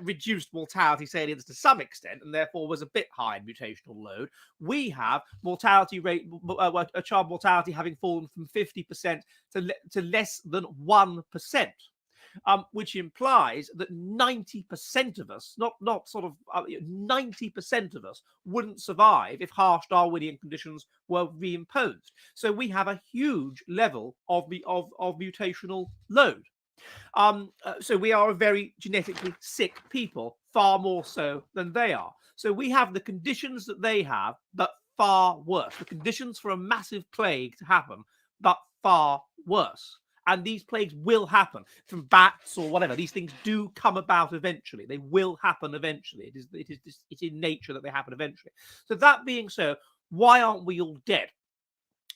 reduced mortality salience to some extent, and therefore was a bit high in mutational load. We have mortality rate, child mortality having fallen from 50% to less than 1%. Which implies that 90% of us, not sort of 90% of us wouldn't survive if harsh Darwinian conditions were reimposed. So we have a huge level of mutational load. So we are a very genetically sick people, far more so than they are. So we have the conditions that they have, but far worse. The conditions for a massive plague to happen, but far worse. And these plagues will happen from bats or whatever. These things do come about eventually. They will happen eventually. It's in nature that they happen eventually. So that being so, why aren't we all dead?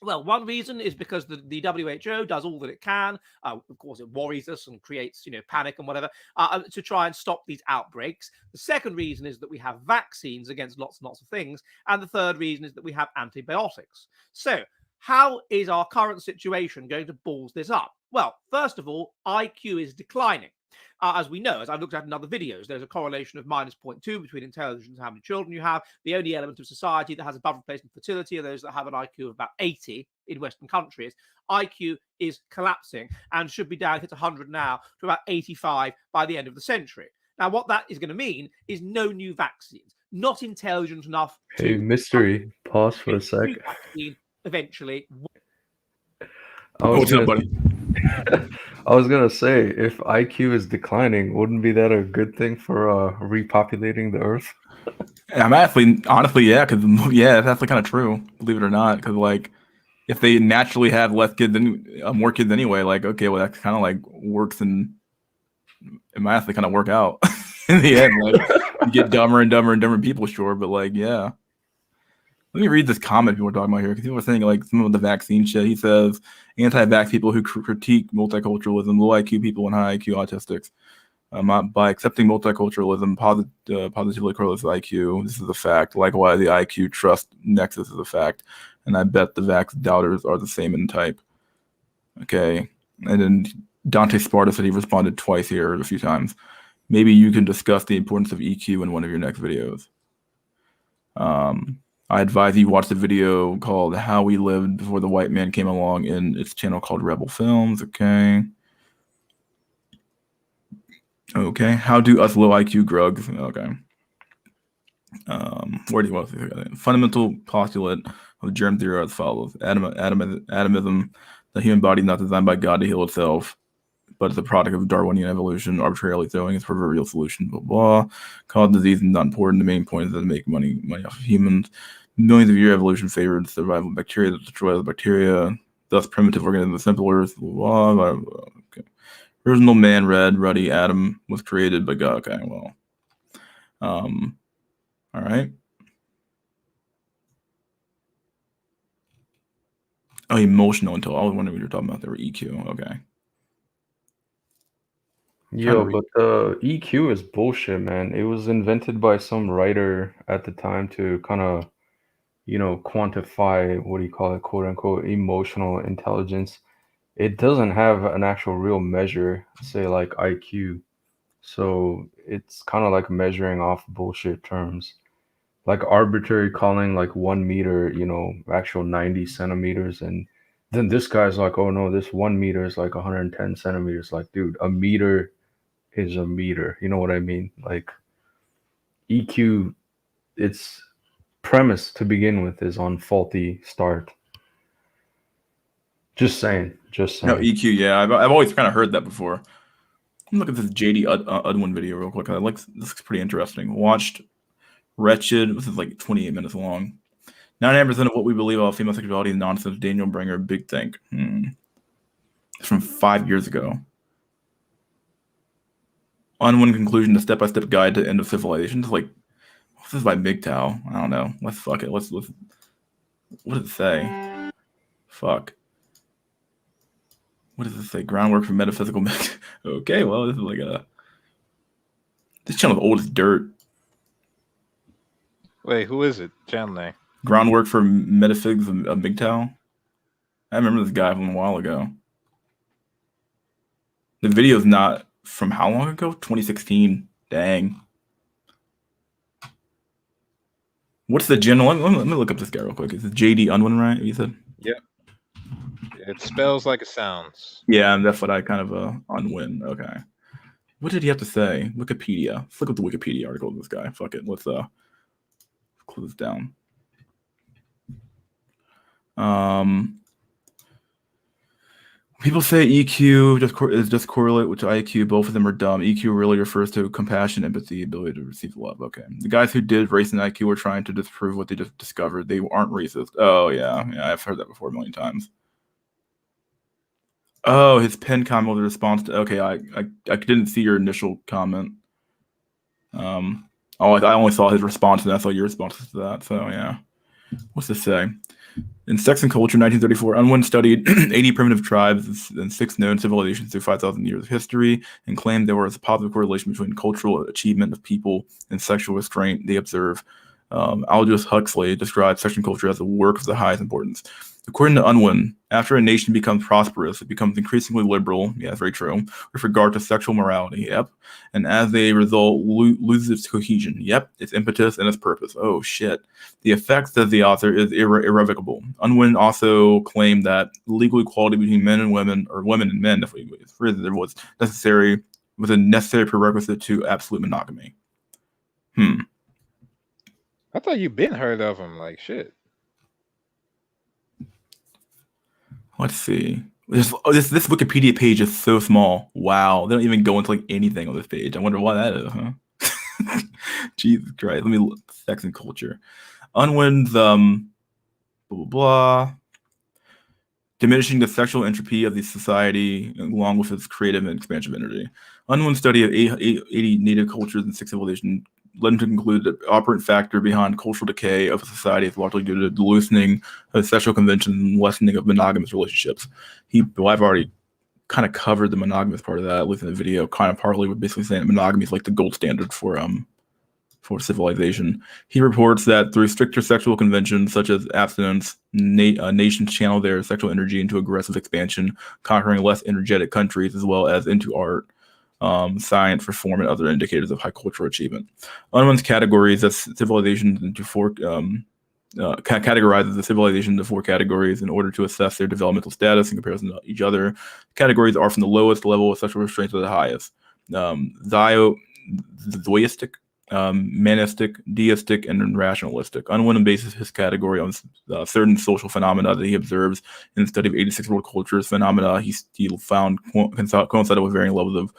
Well, one reason is because the WHO does all that it can. Of course, it worries us and creates, panic and whatever, to try and stop these outbreaks. The second reason is that we have vaccines against lots and lots of things. And the third reason is that we have antibiotics. So how is our current situation going to balls this up? Well, first of all, IQ is declining. As we know, as I've looked at in other videos, there's a correlation of -0.2 between intelligence and how many children you have. The only element of society that has above replacement fertility are those that have an IQ of about 80 in Western countries. IQ is collapsing and should be down, if it's 100 now, to about 85 by the end of the century. Now, what that is going to mean is no new vaccines, not intelligent enough to... Hey, mystery, pause for a sec. Eventually. What's up, buddy? I was gonna say, if IQ is declining, wouldn't be that a good thing for repopulating the Earth? I'm honestly, yeah, because it's actually kind of true, believe it or not. Because like, if they naturally have less kids than more kids anyway, like, okay, well, that kind of like works, and it might actually kind of work out in the end. Like, you get dumber and dumber and dumber people, sure, but like, yeah. Let me read this comment people were talking about here, because people were saying like some of the vaccine shit. He says anti-vax people who critique multiculturalism, low IQ people and high IQ autistics, by accepting multiculturalism positively correlates with IQ. This is a fact. Likewise, the IQ trust nexus is a fact, and I bet the vax doubters are the same in type. Okay, and then Dante Sparta said he responded twice here, a few times. Maybe you can discuss the importance of EQ in one of your next videos. I advise you watch the video called How We Lived Before the White Man Came Along in its channel called Rebel Films. Okay. Okay. How do us low IQ drugs? Okay. Where do you want to fundamental postulate of germ theory as follows. Atomism, the human body is not designed by God to heal itself, but it's a product of Darwinian evolution, arbitrarily throwing its proverbial solution, blah, blah. Cause disease is not important. The main point is that to make money off of humans. Millions of year evolution favored survival of bacteria that destroy the bacteria. Thus, primitive organisms are simpler. Blah, blah, blah. Okay. Original man, red, ruddy, Adam was created by God. Okay, well. All right. Oh, emotional until I was wondering what you were talking about. They were EQ. Okay. Yo, but the EQ is bullshit, man. It was invented by some writer at the time to kind of, quantify, what do you call it, quote unquote, emotional intelligence. It doesn't have an actual real measure, say like IQ. So it's kind of like measuring off bullshit terms. Like arbitrary calling like 1 meter, actual 90 centimeters. And then this guy's like, oh no, this 1 meter is like 110 centimeters. Like, dude, a meter is a meter. You know what I mean? Like EQ, its premise to begin with is on faulty start. Just saying. No, EQ, yeah. I've always kind of heard that before. Look at this JD Udwin video real quick. This looks pretty interesting. Watched Wretched. This is like 28 minutes long. 99% of what we believe about female sexuality is nonsense. Daniel Bringer, Big Think. It's from 5 years ago. Unwin conclusion: the step-by-step guide to end of civilization. It's like, this is by MGTOW. I don't know. Let's fuck it. Let's. What does it say? Fuck. What does it say? Groundwork for metaphysical. Okay, well, this is like this channel is old as dirt. Wait, who is it? Channel name? Groundwork for metaphysics of MGTOW. I remember this guy from a while ago. The video's not From how long ago? 2016. Dang. What's the general? Let me look up this guy real quick. Is it JD Unwin, right? You said? Yep. It spells like it sounds. Yeah, that's what I kind of Unwin. Okay. What did he have to say? Wikipedia. Let's look at the Wikipedia article of this guy. Fuck it. Let's close this down. People say EQ is just correlate with IQ. Both of them are dumb. EQ really refers to compassion, empathy, ability to receive love. Okay. The guys who did race and IQ were trying to disprove what they just discovered. They aren't racist. Oh, yeah. I've heard that before a million times. Oh, his pinned comment was a response to. Okay, I didn't see your initial comment. I only saw his response, and I saw your responses to that. So, yeah. What's this say? In Sex and Culture, 1934, Unwin studied 80 primitive tribes and 6 known civilizations through 5,000 years of history and claimed there was a positive correlation between cultural achievement of people and sexual restraint they observe. Aldous Huxley described sex and culture as a work of the highest importance. According to Unwin, after a nation becomes prosperous, it becomes increasingly liberal, yeah, very true, with regard to sexual morality, yep, and as a result, loses its cohesion, yep, its impetus and its purpose. Oh, shit. The effect, says the author, is irrevocable. Unwin also claimed that legal equality between men and women, or women and men, if there was a necessary prerequisite to absolute monogamy. I thought you'd been heard of him. Like shit. Let's see. This Wikipedia page is so small. Wow, they don't even go into like anything on this page. I wonder why that is, huh? Jesus Christ. Let me look. Sex and culture. Unwin's blah blah blah. Diminishing the sexual entropy of the society along with its creative and expansive energy. Unwin's study of 80 native cultures and 6 civilizations led him to conclude that the operant factor behind cultural decay of a society is largely due to the loosening of sexual conventions and lessening of monogamous relationships. I've already kind of covered the monogamous part of that, at least in the video, kind of partly with basically saying that monogamy is like the gold standard for civilization. He reports that through stricter sexual conventions such as abstinence, nations channel their sexual energy into aggressive expansion, conquering less energetic countries as well as into art, science, reform, and other indicators of high cultural achievement. Unwin's categories of civilizations into categorizes the civilization into 4 categories in order to assess their developmental status in comparison to each other. Categories are from the lowest level of sexual restraint to the highest. Zoistic, manistic, deistic, and rationalistic. Unwin bases his category on certain social phenomena that he observes in the study of 86 world cultures. Phenomena he found coincided with varying levels of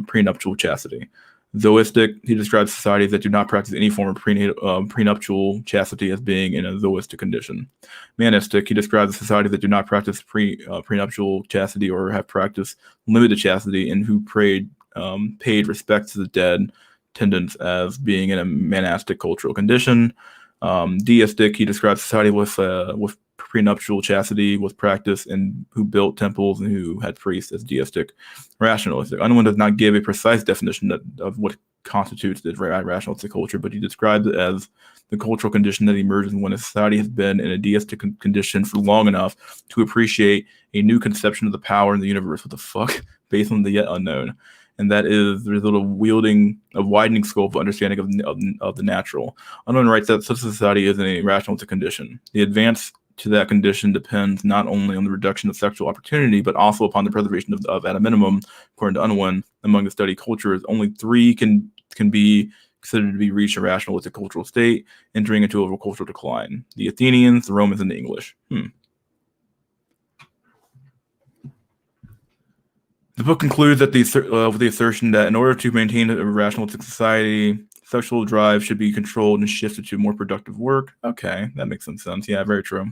prenuptial chastity. Zoistic, he describes societies that do not practice any form of prenuptial chastity as being in a zoistic condition. Manistic, he describes societies that do not practice prenuptial chastity or have practiced limited chastity and who paid respect to the dead tenants as being in a monastic cultural condition. Deistic, he describes society with prenuptial chastity was practiced and who built temples and who had priests as deistic. Rationalistic. Unwin does not give a precise definition of what constitutes the rationalistic culture, but he describes it as the cultural condition that emerges when a society has been in a deistic condition for long enough to appreciate a new conception of the power in the universe. What the fuck? Based on the yet unknown. And that is the result of widening scope of understanding of the natural. Unwin writes that such a society is in a rationalistic condition. The advance to that condition depends not only on the reduction of sexual opportunity, but also upon the preservation of at a minimum, according to Unwin, among the studied cultures, only 3 can be considered to be reached a rationalistic cultural state, entering into a cultural decline: the Athenians, the Romans, and the English. The book concludes with the assertion that in order to maintain a rationalistic society, sexual drive should be controlled and shifted to more productive work. Okay, that makes some sense. Yeah, very true.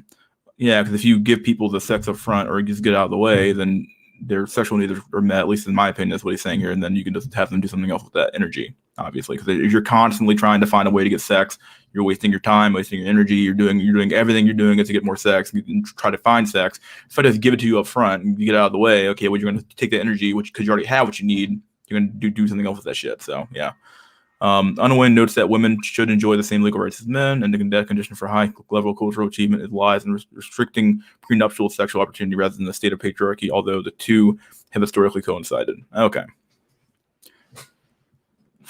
Yeah, because if you give people the sex up front or just get out of the way, then their sexual needs are met, at least in my opinion, that's what he's saying here, and then you can just have them do something else with that energy, obviously. Because if you're constantly trying to find a way to get sex, you're wasting your time, wasting your energy, you're doing everything you're doing is to get more sex, and try to find sex. If I just give it to you up front and you get out of the way, okay, well, you're going to take the energy, because you already have what you need, you're going to do something else with that shit, so, yeah. Unwin notes that women should enjoy the same legal rights as men, and that condition for high level cultural achievement lies in restricting prenuptial sexual opportunity rather than the state of patriarchy, although the two have historically coincided. Okay.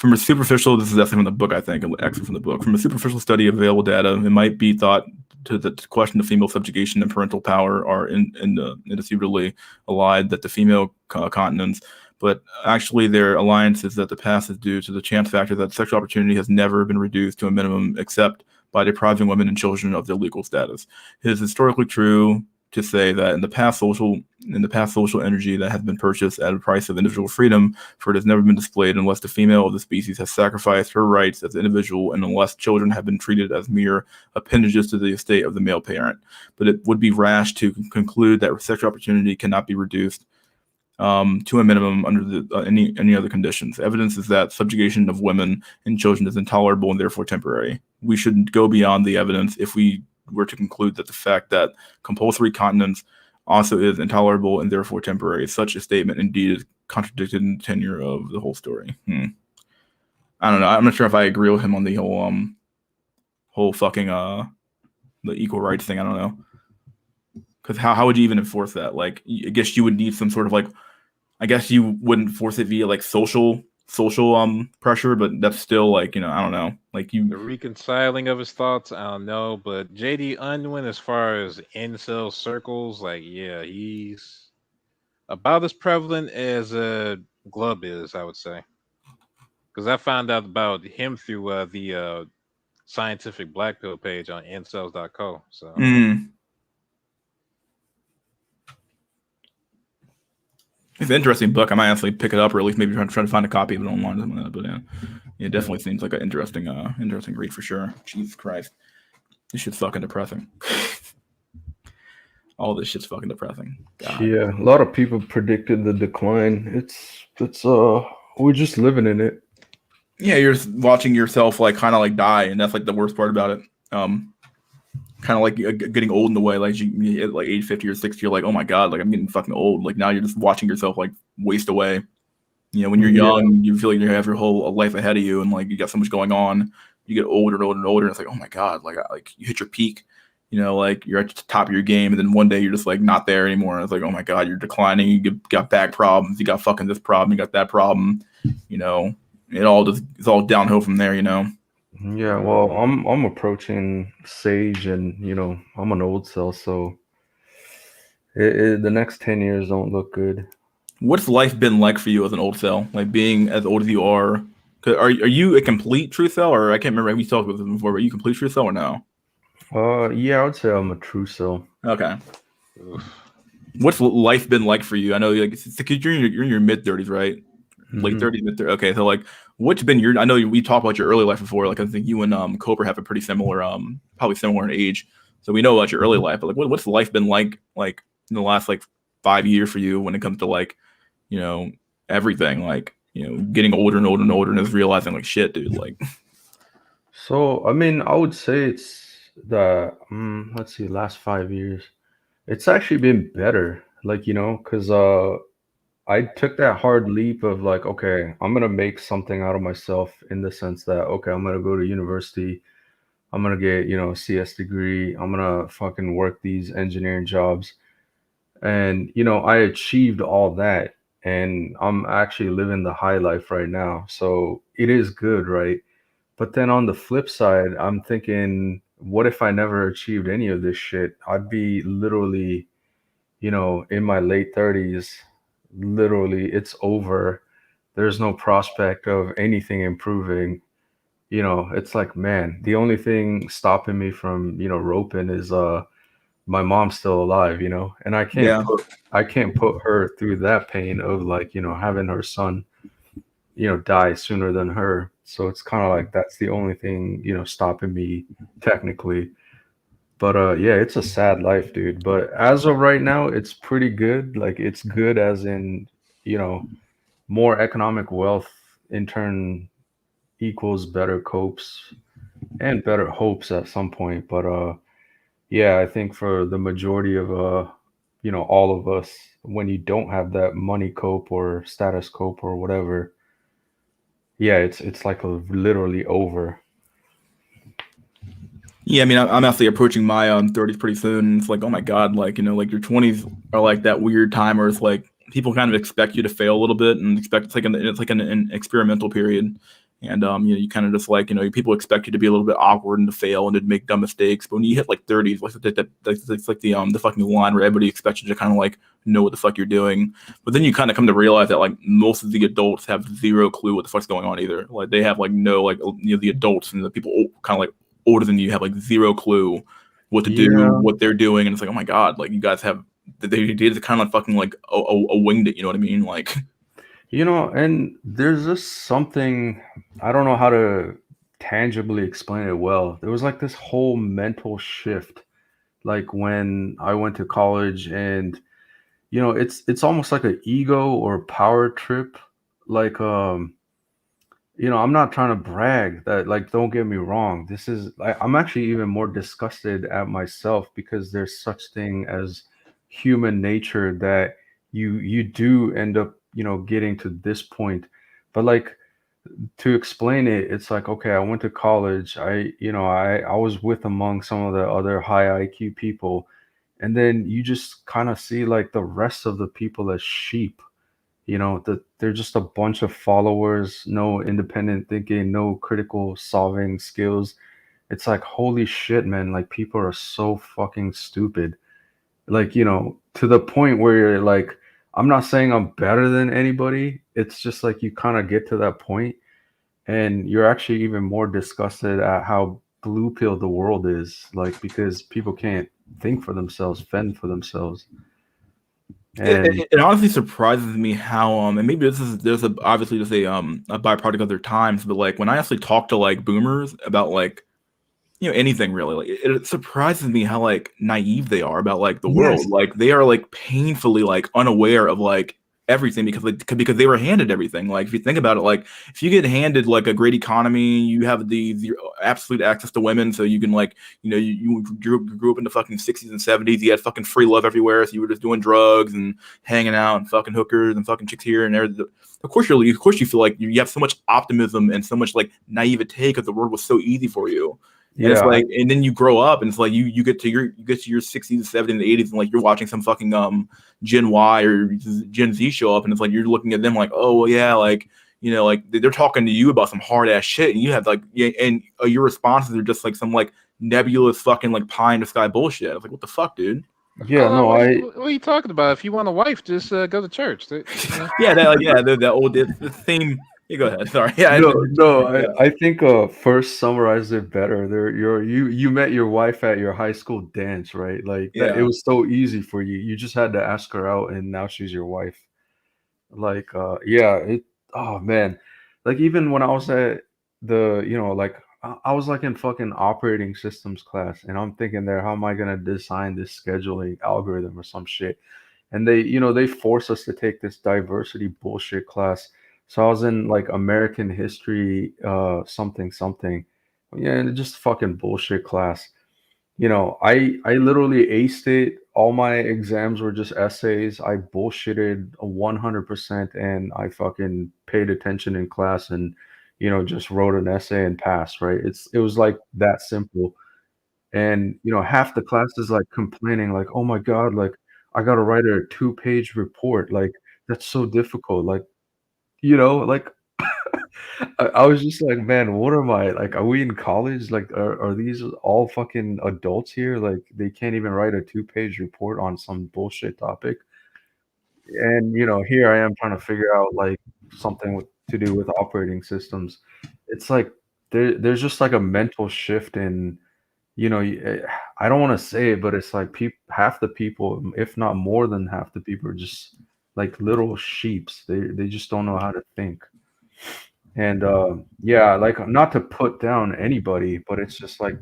From a superficial, this is actually from the book, I think, actually from the book. From a superficial study of available data, it might be thought to the question of female subjugation and parental power are indisputably allied, that the female continents, but actually their alliance is that the past is due to the chance factor that sexual opportunity has never been reduced to a minimum except by depriving women and children of their legal status. It is historically true to say that in the past social energy that has been purchased at a price of individual freedom, for it has never been displayed unless the female of the species has sacrificed her rights as an individual and unless children have been treated as mere appendages to the estate of the male parent. But it would be rash to conclude that sexual opportunity cannot be reduced to a minimum under any other conditions. Evidence is that subjugation of women and children is intolerable and therefore temporary. We should go beyond the evidence if we were to conclude that the fact that compulsory continence also is intolerable and therefore temporary. Such a statement indeed is contradicted in the tenure of the whole story. I don't know. I'm not sure if I agree with him on the whole fucking the equal rights thing. I don't know. Because how would you even enforce that? Like, I guess you would need some sort of like, I guess you wouldn't force it via like social pressure, but that's still like, I don't know. Like the reconciling of his thoughts, I don't know. But JD Unwin, as far as incel circles, like, yeah, he's about as prevalent as Glub is, I would say. Because I found out about him through the scientific black pill page on incels.co. So. It's an interesting book. I might actually pick it up, or at least maybe try to find a copy of it online or something like that. But yeah, it definitely seems like an interesting read for sure. Jesus Christ, this shit's fucking depressing. All this shit's fucking depressing. God. Yeah, a lot of people predicted the decline. It's we're just living in it. Yeah, you're just watching yourself like kind of like die, and that's like the worst part about it. Kind of like getting old in the way, like you at like age 50 or 60, you're like, oh my god, like I'm getting fucking old. Like now you're just watching yourself like waste away. When you're young, you feel like you have your whole life ahead of you, and like you got so much going on. You get older and older and older, and it's like, oh my god, like you hit your peak. Like you're at the top of your game, and then one day you're just like not there anymore. And it's like, oh my god, you're declining. You got back problems. You got fucking this problem. You got that problem. It's all downhill from there. Yeah, well, I'm approaching Sage, and I'm an old cell, so the next 10 years don't look good. What's life been like for you as an old cell? Like being as old as you are? Are you a complete true cell, or I can't remember if we talked about this before? But are you a complete true cell or no? Yeah, I would say I'm a true cell. Okay. What's life been like for you? I know you're in your mid 30s, right? Late 30s, mid 30s. Okay, so like, what's been your? I know we talked about your early life before. Like, I think you and Cobra have a pretty similar, probably similar in age. So we know about your early life. But like, what's life been like in the last like 5 years for you when it comes to like, everything? Like, getting older and older and older, and just realizing like, shit, dude. Like, so I mean, I would say it's the let's see, last 5 years. It's actually been better. Like, because I took that hard leap of like, okay, I'm going to make something out of myself in the sense that, okay, I'm going to go to university. I'm going to get, a CS degree. I'm going to fucking work these engineering jobs. And, I achieved all that. And I'm actually living the high life right now. So it is good, right? But then on the flip side, I'm thinking, what if I never achieved any of this shit? I'd be literally, in my late 30s. Literally, it's over. There's no prospect of anything improving. It's like, man, the only thing stopping me from roping is my mom's still alive, and I can't put her through that pain of like having her son die sooner than her. So it's kind of like that's the only thing stopping me technically. But yeah, it's a sad life, dude. But as of right now, it's pretty good. Like it's good as in, more economic wealth in turn equals better copes and better hopes at some point. But yeah, I think for the majority of all of us, when you don't have that money cope or status cope or whatever, yeah, it's like literally over. Yeah, I mean, I'm actually approaching my 30s pretty soon. And it's like, oh my god, like like your 20s are like that weird time where it's like people kind of expect you to fail a little bit and expect it's like an experimental period. And you kind of just like people expect you to be a little bit awkward and to fail and to make dumb mistakes. But when you hit like 30s, that's like the fucking line where everybody expects you to kind of like know what the fuck you're doing. But then you kind of come to realize that like most of the adults have zero clue what the fuck's going on either. Like they have like no like the adults and the people kind of like older than you have like zero clue what to do, what they're doing, and it's like, oh my god, like you guys have they did kind of like fucking like a winged it, you know what I mean? Like And there's just something, I don't know how to tangibly explain it well. There was like this whole mental shift, like when I went to college, and it's almost like an ego or power trip. Like I'm not trying to brag that, like, don't get me wrong. I'm actually even more disgusted at myself because there's such thing as human nature that you do end up, getting to this point. But like, to explain it, it's like, okay, I went to college. I was with among some of the other high IQ people, and then you just kind of see like the rest of the people as sheep. That they're just a bunch of followers, no independent thinking, no critical solving skills. It's like, holy shit, man, like people are so fucking stupid. Like, to the point where you're like, I'm not saying I'm better than anybody. It's just like you kind of get to that point and you're actually even more disgusted at how blue pill the world is, like, because people can't think for themselves, fend for themselves. And it honestly surprises me how and maybe there's obviously just a byproduct of their times, but like when I actually talk to like boomers about like anything really, like it surprises me how like naive they are about like the world. yes, Like they are like painfully like unaware of like everything because they were handed everything. Like if you think about it, like if you get handed like a great economy, you have the absolute access to women, so you can like you grew up in the fucking 60s and 70s. You had fucking free love everywhere, so you were just doing drugs and hanging out and fucking hookers and fucking chicks here and there. Of course you feel like you have so much optimism and so much like naivete because the world was so easy for you. And it's yeah, like, and then you grow up, and it's like you get to your 60s, 70s, and 80s, and like you're watching some fucking Gen Y or Gen Z show up, and it's like you're looking at them like, oh well, yeah, like like they're talking to you about some hard ass shit, and you have like and your responses are just like some like nebulous fucking like pie in the sky bullshit. I was like, what the fuck, dude? yeah, no, What are you talking about? If you want a wife, just go to church. Yeah, that old the same. You go ahead. Sorry. Yeah, no, yeah, I think first summarized it better. You met your wife at your high school dance, right? Like that, it yeah. was so easy for you. You just had to ask her out, and now she's your wife. Like, yeah, oh man, like even when I was at like I was like in fucking operating systems class, and I'm thinking there, how am I gonna design this scheduling algorithm or some shit? And they force us to take this diversity bullshit class. So I was in like American history, something something, yeah, and just fucking bullshit class. I literally aced it. All my exams were just essays. I bullshitted 100%, and I fucking paid attention in class and just wrote an essay and passed, right? It was like that simple. And half the class is like complaining like, "Oh my god, like I got to write a two-page report. Like that's so difficult." Like I was just like, man, what am I like? Are we in college? Like, are these all fucking adults here? Like, they can't even write a two-page report on some bullshit topic. And here I am trying to figure out like something to do with operating systems. It's like there's just like a mental shift in, I don't want to say it, but it's like half the people, if not more than half the people, are just like little sheeps. They just don't know how to think. And yeah, like not to put down anybody, but it's just like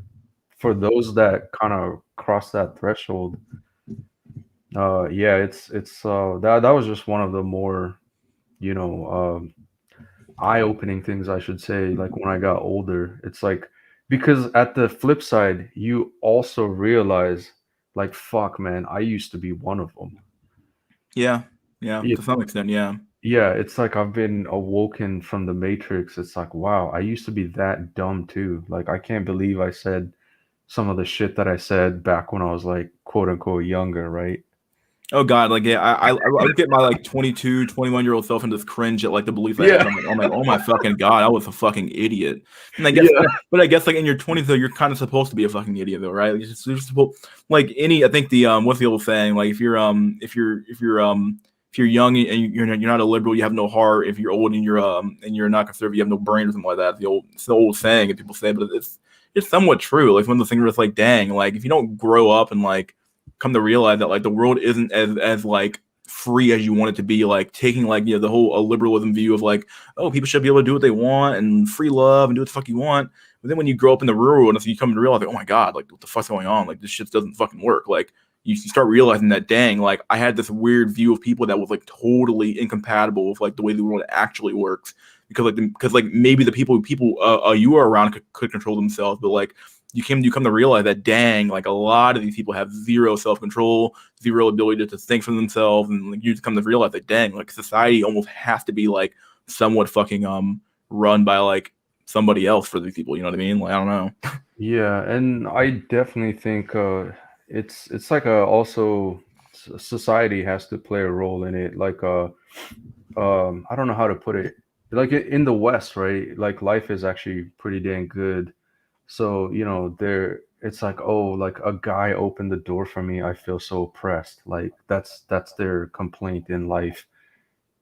for those that kind of cross that threshold, yeah, it's that was just one of the more, you know, eye-opening things I should say, like when I got older. It's like because at the flip side, you also realize like fuck man, I used to be one of them. Yeah, yeah, to some extent, yeah. Yeah, it's like I've been awoken from the matrix. It's like, wow, I used to be that dumb too. Like I can't believe I said some of the shit that I said back when I was like quote unquote younger, right? Oh God, like yeah, I look at my like 22, 21-year-old self and just cringe at like the beliefs I had. I'm like, oh my fucking God, I was a fucking idiot. And I guess, Yeah. but I guess like in your 20s though, you're kind of supposed to be a fucking idiot though, right? You're supposed, like any, I think the what's the old saying? Like if you're young and you're not a liberal, you have no heart. If you're old and you're not conservative, you have no brain or something like that. It's the old saying that people say, but it's somewhat true. Like one of the things where it's like, dang, like if you don't grow up and like come to realize that like the world isn't as like free as you want it to be, like taking like the whole liberalism view of like, oh, people should be able to do what they want and free love and do what the fuck you want. But then when you grow up in the rural world, you come to realize like, oh my God, like what the fuck's going on? Like this shit doesn't fucking work. Like you start realizing that, dang, like I had this weird view of people that was like totally incompatible with like the way the world actually works, because maybe the people you are around could control themselves, but like you come to realize that, dang, like a lot of these people have zero self-control, zero ability to think for themselves, and like you just come to realize that, dang, like society almost has to be like somewhat fucking run by like somebody else for these people. You know what I mean? Like I don't know. Yeah, and I definitely think it's like also society has to play a role in it. Like I don't know how to put it. Like in the West, right? Like life is actually pretty dang good. So, there it's like, oh, like a guy opened the door for me. I feel so oppressed. Like that's their complaint in life.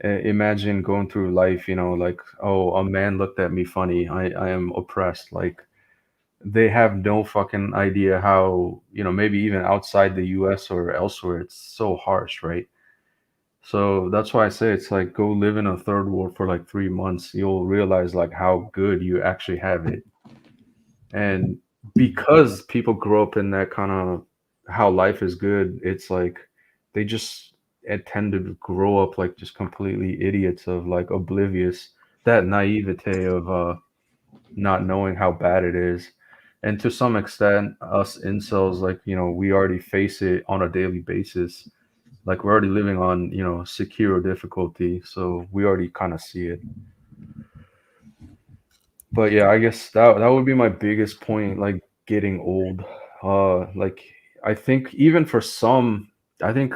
Imagine going through life, like, oh, a man looked at me funny. I am oppressed. Like they have no fucking idea how, maybe even outside the US or elsewhere, it's so harsh, right? So that's why I say it's like go live in a third world for like 3 months. You'll realize like how good you actually have it. And because people grow up in that kind of how life is good, it's like they just tend to grow up like just completely idiots of like oblivious, that naivete of not knowing how bad it is. And to some extent, us incels, like, we already face it on a daily basis. Like we're already living on, secure difficulty. So we already kind of see it. But yeah, I guess that would be my biggest point, like getting old. Like I think even for some, I think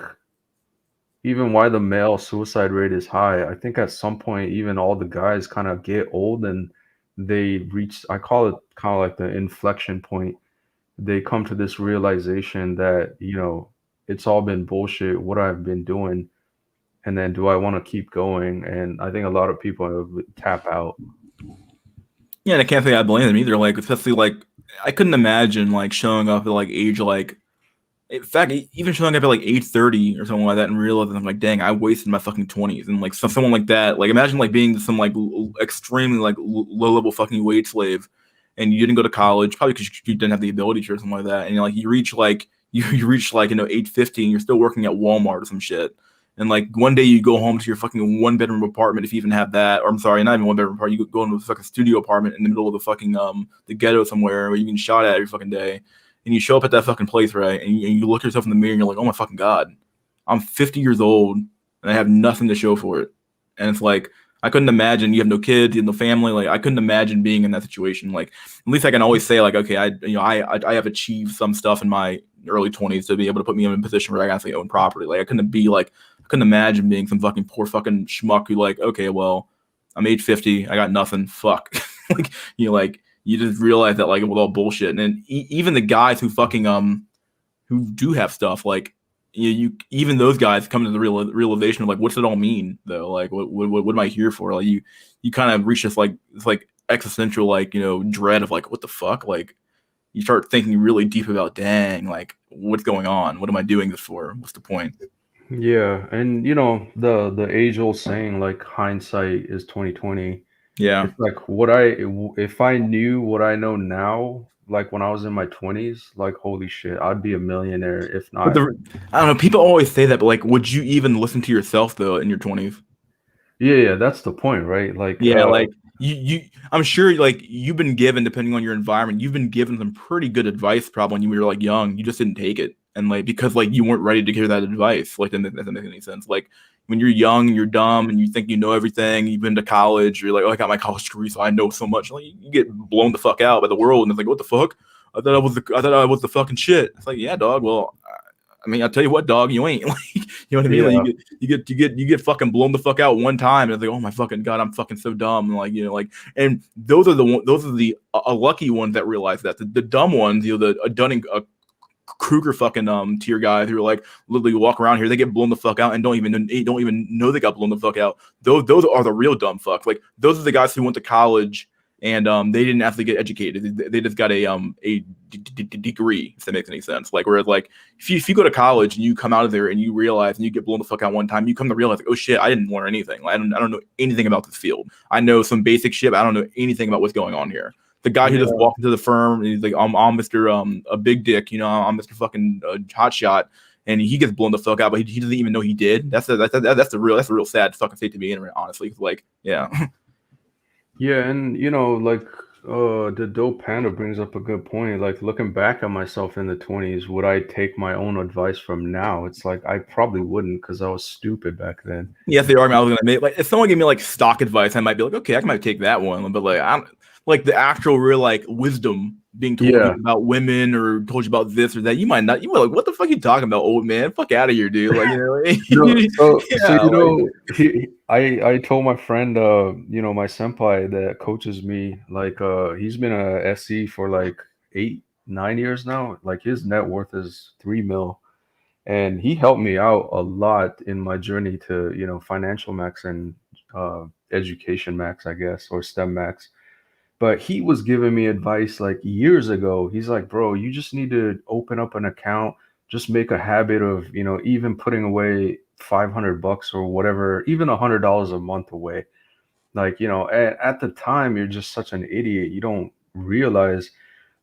even why the male suicide rate is high, I think at some point even all the guys kind of get old and they reach, I call it kind of like the inflection point. They come to this realization that, it's all been bullshit, what I've been doing, and then do I want to keep going? And I think a lot of people tap out. Yeah, and I can't say I blame them either. Like, especially like I couldn't imagine like showing up at like age like, in fact, even showing up at like age 30 or something like that and realizing I'm like, dang, I wasted my fucking 20s. And like someone like that, like imagine like being some like extremely like low level fucking wage slave, and you didn't go to college probably because you didn't have the ability to or something like that. And like you reach like you reach like age 50 and you're still working at Walmart or some shit. And like one day you go home to your fucking 1 bedroom apartment if you even have that, or I'm sorry, not even 1 bedroom apartment. You go into a fucking studio apartment in the middle of the fucking the ghetto somewhere where you get shot at every fucking day, and you show up at that fucking place, right? And you look yourself in the mirror and you're like, oh my fucking God, I'm 50 years old and I have nothing to show for it. And it's like, I couldn't imagine, you have no kids, you have no family. Like I couldn't imagine being in that situation. Like at least I can always say like, okay, I have achieved some stuff in my early 20s to be able to put me in a position where I actually own property. Like I couldn't imagine being some fucking poor fucking schmuck who like, okay, well, I'm age 50, I got nothing, fuck. Like, like, you just realize that like with all bullshit, and then even the guys who fucking who do have stuff, like you even those guys come to the realization of like, what's it all mean though? Like what am I here for? Like you kind of reach this like existential like dread of like, what the fuck? Like you start thinking really deep about, dang, like what's going on? What am I doing this for? What's the point? Yeah, and the age old saying like hindsight is 2020. Yeah. It's like if I knew what I know now, like when I was in my 20s, like holy shit, I'd be a millionaire if But not. I don't know. People always say that, but like, would you even listen to yourself though in your 20s? Yeah, that's the point, right? Like Yeah, like I'm sure like you've been given, depending on your environment, you've been given some pretty good advice probably when you were like young. You just didn't take it, and like because like you weren't ready to hear that advice. Like that doesn't make any sense. Like when you're young and you're dumb and you think you know everything, you've been to college, you're like, oh, I got my college degree, so I know so much. Like you get blown the fuck out by the world, and it's like, what the fuck? I thought I was the fucking shit. It's like, yeah, dog. Well, I mean, I'll tell you what, dog, you ain't like, you know what I mean? Yeah. Like you get fucking blown the fuck out one time, and it's like, oh my fucking god, I'm fucking so dumb, and like, you know, like, and those are the lucky ones that realize that. The dumb ones, you know, the Dunning Kruger fucking tier guys who are like literally walk around here, they get blown the fuck out and don't even know they got blown the fuck out. Those are the real dumb fucks. Like those are the guys who went to college and they didn't actually get educated. They just got a degree, if that makes any sense. Like whereas like if you go to college and you come out of there and you realize and you get blown the fuck out one time, you come to realize like, oh shit, I didn't learn anything. I don't know anything about this field. I know some basic shit, but I don't know anything about what's going on here. The guy who just walked into the firm and he's like, I'm Mr. A big dick, you know, I'm Mr. fucking hot shot, and he gets blown the fuck out, but he doesn't even know he did. That's the real sad fucking state to be in, honestly. Like, yeah. Yeah, and you know, like the dope panda brings up a good point. Like looking back at myself in the 20s, would I take my own advice from now? It's like I probably wouldn't because I was stupid back then. Yes, the argument I was gonna make, like if someone gave me like stock advice, I might be like, okay, I might take that one, but like I'm like the actual real like wisdom being told you about women or told you about this or that, you might not. You might like, what the fuck are you talking about, old man? Fuck out of here, dude. Like, you know, so you know, I told my friend, you know, my senpai that coaches me, like, he's been a SE for like 8-9 years now. Like his net worth is 3 mil, and he helped me out a lot in my journey to, you know, financial max and education max, I guess, or STEM max. But he was giving me advice like years ago. He's like, bro, you just need to open up an account, just make a habit of, you know, even putting away $500 or whatever, even $100 a month away. Like, you know, at the time, you're just such an idiot. You don't realize.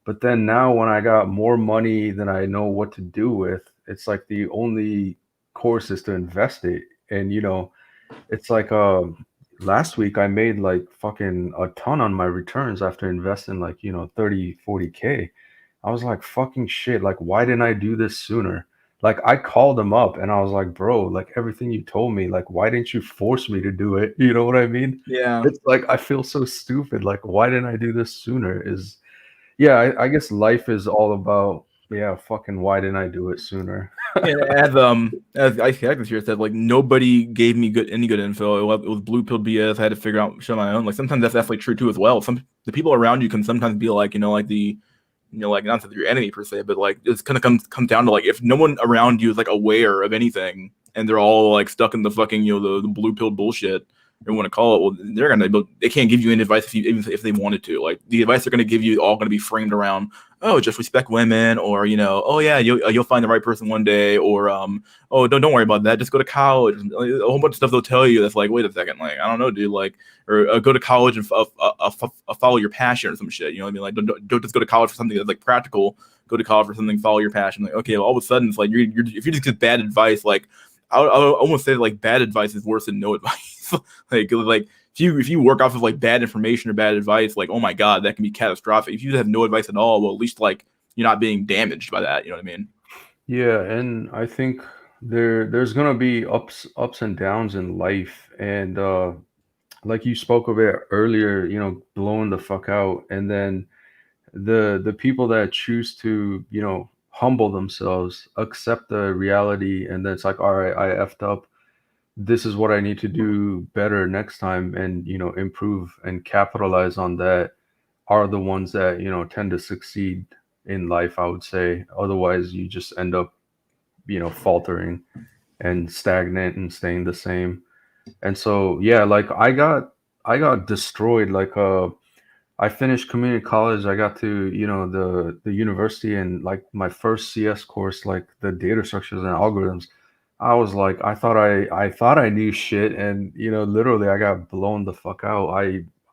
But then now when I got more money than I know what to do with, it's like the only course is to invest it. And, you know, it's like, last week I made like fucking a ton on my returns after investing like, you know, 30-40K. I was like, fucking shit, like why didn't I do this sooner? Like I called him up and I was like, bro, like everything you told me, like why didn't you force me to do it? You know what I mean? Yeah. It's like I feel so stupid. Like why didn't I do this sooner? Is yeah, I guess life is all about, yeah, fucking why didn't I do it sooner? As I can hear said, like nobody gave me any good info. It was blue pill BS. I had to figure out shit on my own. Like sometimes that's definitely true too as well. Some the people around you can sometimes be like, you know, like the, you know, like not that your enemy per se, but like it's kind of comes down to like if no one around you is like aware of anything and they're all like stuck in the fucking, you know, the blue pill bullshit or want to call it, well, they can't give you any advice even if they wanted to. Like the advice they're gonna give you all gonna be framed around, oh, just respect women, or you know, oh yeah, you'll find the right person one day, or oh don't worry about that, just go to college. A whole bunch of stuff they'll tell you that's like, wait a second, like I don't know, dude, like, or go to college and follow your passion or some shit. You know what I mean? Like don't just go to college for something that's like practical. Go to college for something, follow your passion. Like okay, well, all of a sudden it's like if you just get bad advice, like I would almost say like bad advice is worse than no advice. like if you work off of like bad information or bad advice, like oh my god, that can be catastrophic. If you have no advice at all, well at least like you're not being damaged by that. You know what I mean? Yeah, and I think there's gonna be ups and downs in life, and like you spoke of it earlier, you know, blowing the fuck out, and then the people that choose to, you know, humble themselves, accept the reality, and then it's like, all right, I effed up. This is what I need to do better next time, and you know, improve and capitalize on that, are the ones that, you know, tend to succeed in life, I would say. Otherwise, you just end up, you know, faltering and stagnant and staying the same. And so, yeah, like I got destroyed. Like I finished community college. I got to, you know, the university, and like my first CS course, like the data structures and algorithms, I was like, I thought I knew shit, and you know, literally I got blown the fuck out.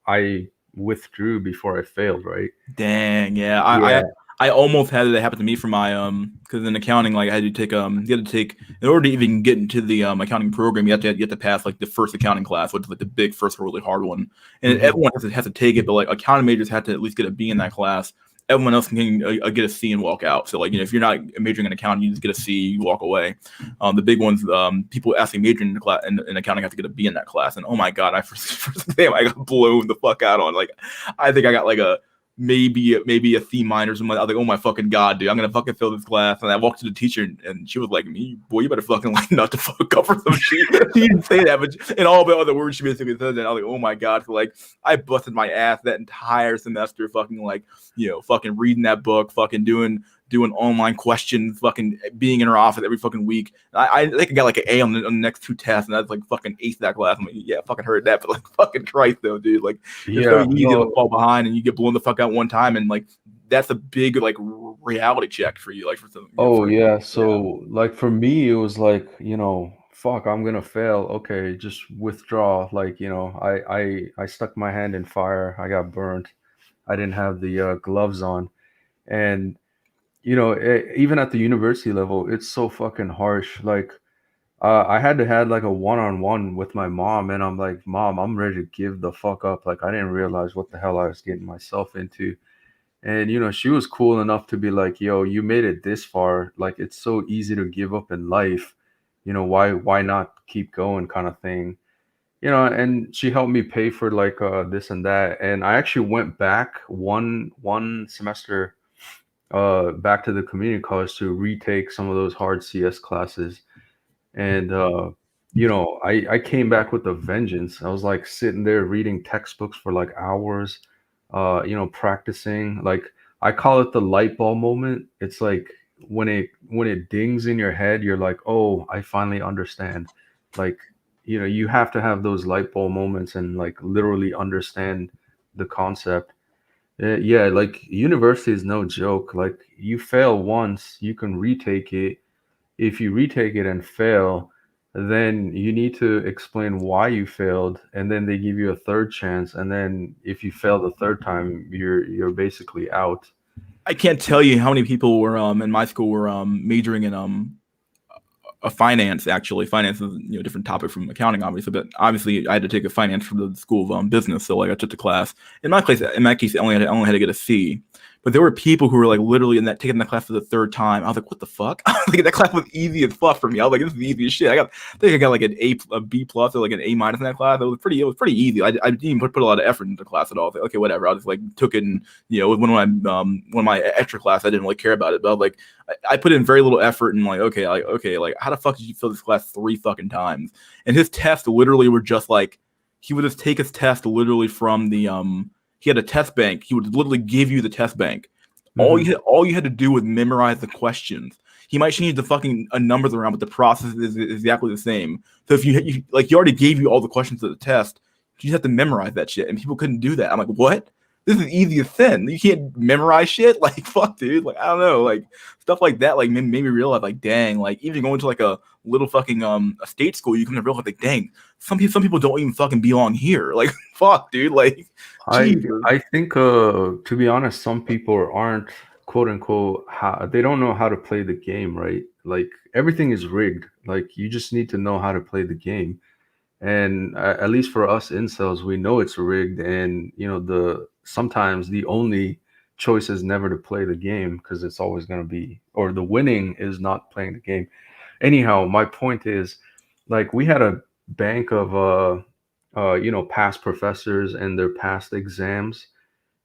I withdrew before I failed, right? Dang, yeah. Yeah. I almost had it happen to me for my because in accounting, like I had to take you had to take in order to even get into the accounting program, you have to pass like the first accounting class, which is like the big first really hard one. And everyone has to take it, but like accounting majors have to at least get a B in that class. Everyone else can get a C and walk out. So like, you know, if you're not majoring in accounting, you just get a C, you walk away. The big ones, people actually majoring in, in accounting have to get a B in that class. And oh my god, I first day I got blown the fuck out on. Like I think I got like a maybe a C minus. And I was like, oh my fucking god, dude, I'm gonna fucking fail this class. And I walked to the teacher, and she was like, "Me, boy, you better fucking like not to fuck up or some shit." She didn't say that, but in all the other words, she basically said that. I was like, oh my god, so, like I busted my ass that entire semester, fucking like fucking reading that book, fucking doing online questions, fucking being in her office every fucking week. I think I got like an A on the next 2 tests, and I was like fucking ace that class. I'm like, yeah, fucking heard that, but like fucking Christ though, dude, like it's so easy to fall behind and you get blown the fuck out one time, and like that's a big like reality check for you, like for some. So like for me, it was like fuck, I'm gonna fail. Okay, just withdraw. Like I stuck my hand in fire. I got burnt. I didn't have the gloves on, and even at the university level, it's so fucking harsh. Like, I had to had like a one-on-one with my mom, and I'm like, Mom, I'm ready to give the fuck up. Like, I didn't realize what the hell I was getting myself into. And she was cool enough to be like, yo, you made it this far. Like, it's so easy to give up in life. Why not keep going, kind of thing. And she helped me pay for like this and that. And I actually went back one semester back to the community college to retake some of those hard CS classes. And I came back with a vengeance. I was like sitting there reading textbooks for like hours, practicing. Like, I call it the light bulb moment. It's like when it dings in your head, you're like, oh, I finally understand. Like, you have to have those light bulb moments and like literally understand the concept. Yeah, like university is no joke. Like, you fail once, you can retake it. If you retake it and fail, then you need to explain why you failed, and then they give you a third chance. And then if you fail the third time, you're basically out. I can't tell you how many people were in my school were majoring in a finance. Actually, finance is a different topic from accounting, obviously, but obviously I had to take a finance from the school of business. So like I took the class. In my case, I only had to get a C. But there were people who were like literally taking that class for the third time. I was like, what the fuck? Like, that class was easy as fuck for me. I was like, this is easy as shit. I think I got like a B plus or like an A minus in that class. It was pretty easy. I didn't even put a lot of effort into the class at all. I was like, okay, whatever. I just like took it, and one of my extra class, I didn't really care about it. But I was like, I put in very little effort, and like, okay, like how the fuck did you fill this class 3 fucking times? And his tests literally were just like, he would just take his test literally from the he had a test bank. He would literally give you the test bank. Mhm. All you had to do was memorize the questions. He might change the fucking numbers around, but the process is exactly the same. So if you like, he already gave you all the questions of the test, you just have to memorize that shit. And people couldn't do that. I'm like, what? This is easy as sin. You can't memorize shit. Like, fuck, dude. Like, I don't know. Like, stuff like that. Like, made me realize, like, dang. Like, even going to like a little fucking a state school, you come to realize, like, dang. Some people don't even fucking belong here. Like, fuck, dude. Like, Jesus. I think to be honest, some people aren't, quote unquote, they don't know how to play the game, right? Like, everything is rigged. Like, you just need to know how to play the game. And at least for us incels, we know it's rigged, and sometimes the only choice is never to play the game, because it's always going to be, or the winning is not playing the game. Anyhow, my point is, like, we had a bank of past professors and their past exams,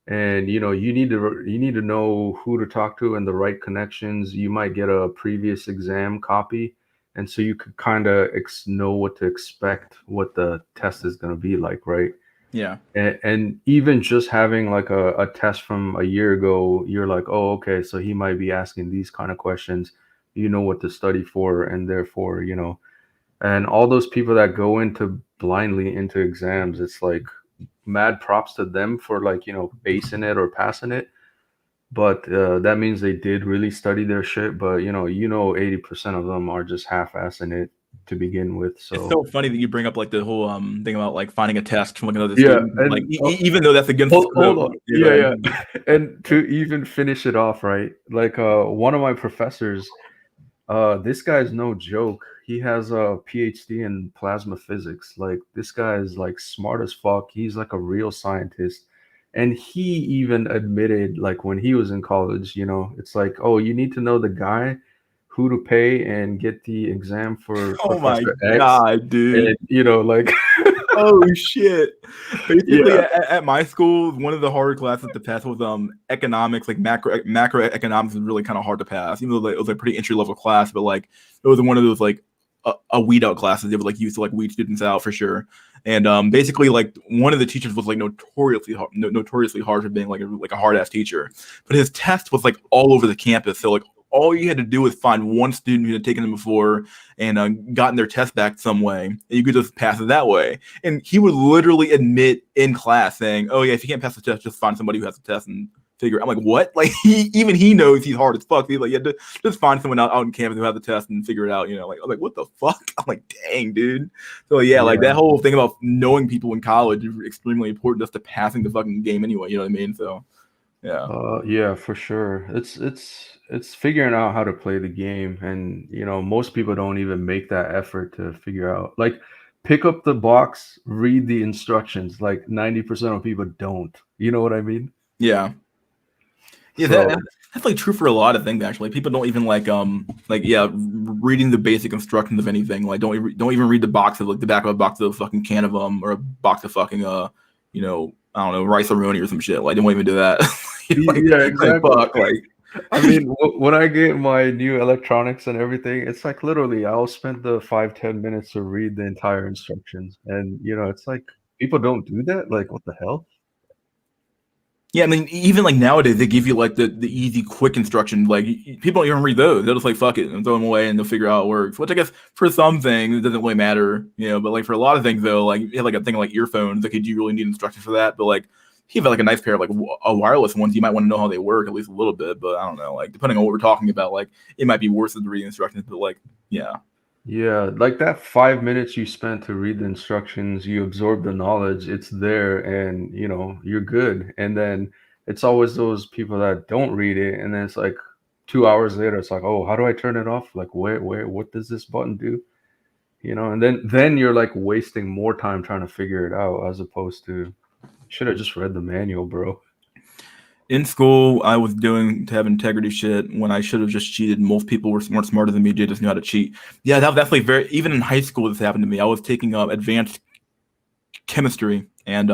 and you need to know who to talk to and the right connections. You might get a previous exam copy, and so you could kind of know what to expect, what the test is going to be like, right? Yeah. And even just having like a test from a year ago, you're like, oh, okay, so he might be asking these kind of questions. You know what to study for, and therefore, and all those people that go into blindly into exams, it's like, mad props to them for, like, acing it or passing it. But that means they did really study their shit. But 80% of them are just half-assing it to begin with. It's So so funny that you bring up like the whole thing about like finding a test from like another yeah, student. and Like even though that's against hold on. go Yeah, ahead. yeah. And to even finish it off, right? Like, one of my professors, this guy's no joke. He has a PhD in plasma physics. Like, this guy is like smart as fuck. He's like a real scientist. And he even admitted, like, when he was in college, it's like, oh, you need to know the guy, who to pay and get the exam for Oh my Professor X. god, dude. And like Oh shit! Basically, Yeah. at my school, one of the hard classes to pass was economics. Like macroeconomics is really kind of hard to pass, even though like, it was a pretty entry level class. But like it was one of those like a weed out classes. They would like used to like weed students out for sure. And basically, like one of the teachers was like notoriously hard for being like a hard ass teacher. But his test was like all over the campus. So like all you had to do was find one student who had taken them before and gotten their test back some way, and you could just pass it that way. And he would literally admit in class saying, "Oh yeah, if you can't pass the test, just find somebody who has the test and figure." I'm like, "What?" Like he knows he's hard as fuck. He's like, "Yeah, just find someone out on campus who has the test and figure it out." You know, like I'm like, "What the fuck?" I'm like, "Dang, dude." So yeah, like Yeah. that whole thing about knowing people in college is extremely important just to passing the fucking game anyway. You know what I mean? So yeah. Yeah, for sure. It's figuring out how to play the game, and most people don't even make that effort to figure out. Like, pick up the box, read the instructions. Like 90% of people don't. You know what I mean? Yeah. Yeah, So that's like true for a lot of things actually. People don't even like yeah, reading the basic instructions of anything. Like don't even read the box of like the back of a box of a fucking can of or a box of fucking I don't know, rice roni or some shit. Like they won't even do that. yeah, Like exactly. fuck, like I mean, when I get my new electronics and everything, it's like literally I'll spend the 5-10 minutes to read the entire instructions, and it's like people don't do that. Like, what the hell? yeah, I mean, even like nowadays, they give you like the easy, quick instructions. Like people don't even read those; they'll just like fuck it and throw them away, and they'll figure out how it works. Which I guess for some things it doesn't really matter, you know. But like for a lot of things, though, like you have like a thing like earphones. Like, do you really need instructions for that? But like, if you have like a nice pair of like a wireless ones, you might want to know how they work at least a little bit. But I don't know, like depending on what we're talking about, like it might be worse than the reading instructions. But like, yeah, Yeah, like that 5 minutes you spent to read the instructions, you absorb the knowledge, it's there, and you're good. And then it's always those people that don't read it, and then it's like 2 hours later, it's like, oh, how do I turn it off? Like, what does this button do? And then you're like wasting more time trying to figure it out as opposed to should have just read the manual, bro. in school, I was doing to have integrity shit when I should have just cheated. Most people weren't smarter than me; they just knew how to cheat. Yeah, that was definitely very. Even in high school, this happened to me. I was taking advanced chemistry, and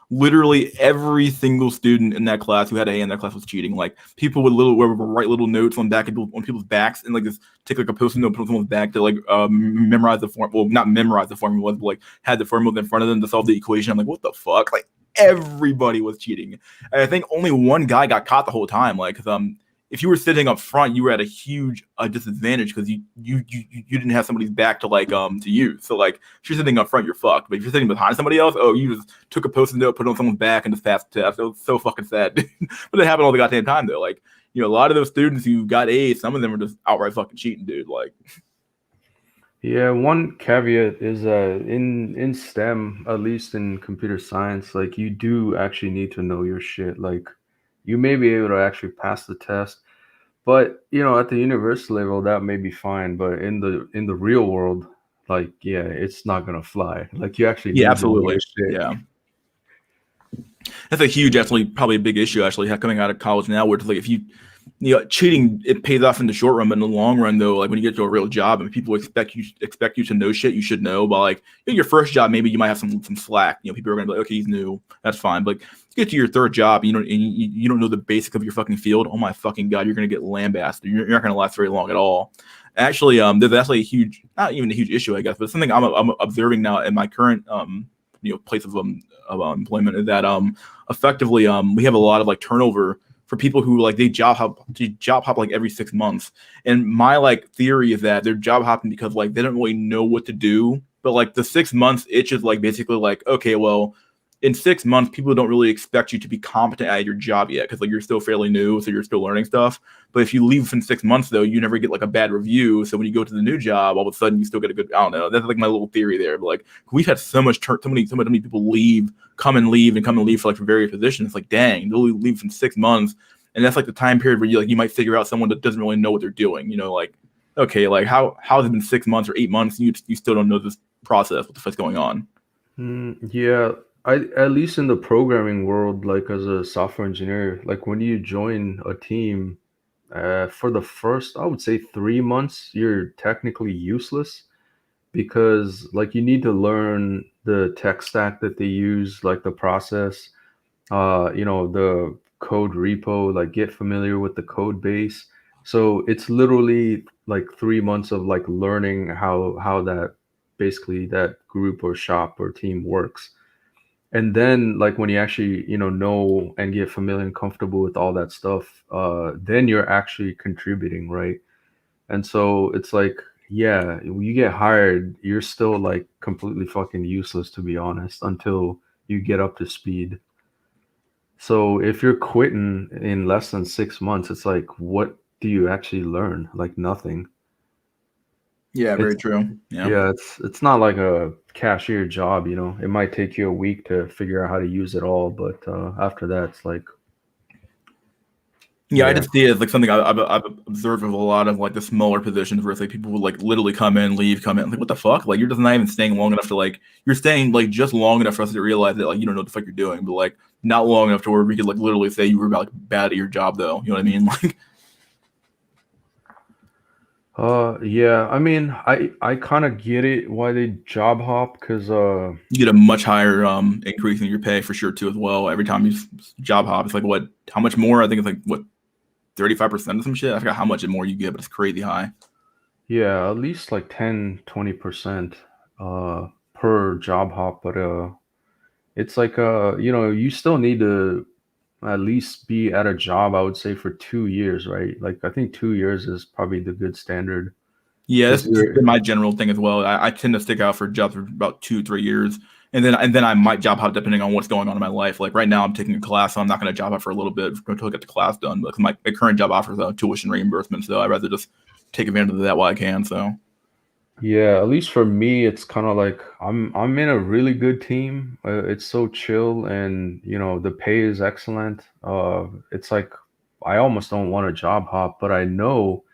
literally every single student in that class who had A in that class was cheating. Like people would write little notes on people's backs and like just take like a post-it note, put on someone's back to like memorize the form. Well, not memorize the formula, but like had the formula in front of them to solve the equation. I'm like, what the fuck? Like everybody was cheating. And I think only one guy got caught the whole time. Like, 'cause, if you were sitting up front, you were at a huge disadvantage because you didn't have somebody's back to like to use. So like if you're sitting up front, you're fucked. But if you're sitting behind somebody else, oh, you just took a post-it note, put it on someone's back, and just passed the test. It was so fucking sad. But it happened all the goddamn time though. Like a lot of those students who got A's, some of them were just outright fucking cheating, dude. Like Yeah, one caveat is in STEM, at least in computer science, like you do actually need to know your shit. Like you may be able to actually pass the test, but at the university level that may be fine, but in the real world, like yeah, it's not gonna fly. Like you actually yeah, need to know absolutely. your shit. Yeah. That's a huge, actually, probably a big issue actually coming out of college now, where it's like if cheating, it pays off in the short run, but in the long run though, like when you get to a real job and people expect you to know shit you should know, but like your first job, maybe you might have some slack. People are gonna be like, okay, he's new, that's fine. But like, you get to your third job, you don't know the basics of your fucking field. Oh my fucking god, you're gonna get lambasted. You're not gonna last very long at all. Actually, there's actually a huge, not even a huge issue, I guess, but something I'm observing now in my current place of employment is that effectively we have a lot of like turnover for people who like they job hop like every 6 months. And my like theory is that they're job hopping because like they don't really know what to do, but like the 6 months itch is like basically like, okay, well, in 6 months people don't really expect you to be competent at your job yet because like you're still fairly new, so you're still learning stuff. But if you leave within 6 months though, you never get like a bad review, so when you go to the new job all of a sudden you still get a good, I don't know, that's like my little theory there. But like we've had so many people leave, come and leave for like for various positions. Like dang, they'll leave in 6 months, and that's like the time period where you might figure out someone that doesn't really know what they're doing. Like okay, like how has it been 6 months or 8 months and you still don't know this process, what the fuck's going on? Yeah, at least in the programming world, like as a software engineer, like when you join a team, for the first, I would say 3 months, you're technically useless because like you need to learn the tech stack that they use, like the process, the code repo, like get familiar with the code base. So it's literally like 3 months of like learning how that basically that group or shop or team works. And then like when you actually know and get familiar and comfortable with all that stuff, then you're actually contributing, right? And so it's like, yeah, when you get hired, you're still like completely fucking useless, to be honest, until you get up to speed. So if you're quitting in less than 6 months, it's like, what do you actually learn? Like nothing. Yeah, very It's true. Yeah. yeah, it's not like a cashier job, It might take you a week to figure out how to use it all, but after that, it's like, Yeah, I yeah, just see it as like something I've observed with a lot of like the smaller positions where it's like people will like literally come in, leave, come in. Like, what the fuck? Like, you're just not even staying long enough to like, you're staying like just long enough for us to realize that like you don't know what the fuck you're doing, but like not long enough to where we could like literally say you were like bad at your job though. You know what I mean? Like, yeah. I mean, I kind of get it why they job hop, because you get a much higher increase in your pay for sure too as well. Every time you job hop, it's like what? How much more? I think it's like what 35% or some shit. I forgot how much more you get, but it's crazy high. yeah, at least like 10-20% per job hop, but it's like you still need to at least be at a job, I would say, for 2 years, right? Like I think 2 years is probably the good standard. Yeah, that's Because just you're been my general thing as well. I tend to stick out for jobs for about 2, 3 years, and then I might job hop depending on what's going on in my life. Like right now, I'm taking a class, so I'm not going to job hop for a little bit until I get the class done. But my current job offers a tuition reimbursement, so I'd rather just take advantage of that while I can. So Yeah, at least for me, it's kind of like I'm in a really good team. It's so chill, and the pay is excellent. It's like I almost don't want a job hop, but I know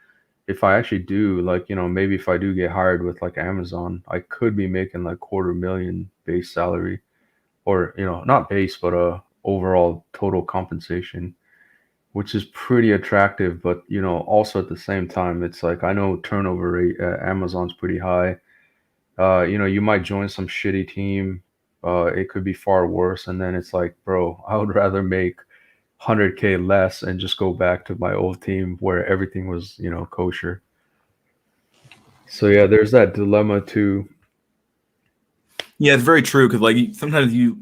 if I actually do, like maybe if I do get hired with like Amazon, I could be making like 250,000 base salary, or not base, but overall total compensation, which is pretty attractive. But also at the same time, it's like I know turnover rate at Amazon's pretty high. You might join some shitty team. It could be far worse. And then it's like, bro, I would rather make 100K less and just go back to my old team where everything was, kosher. So yeah, there's that dilemma too. yeah, it's very true because like sometimes you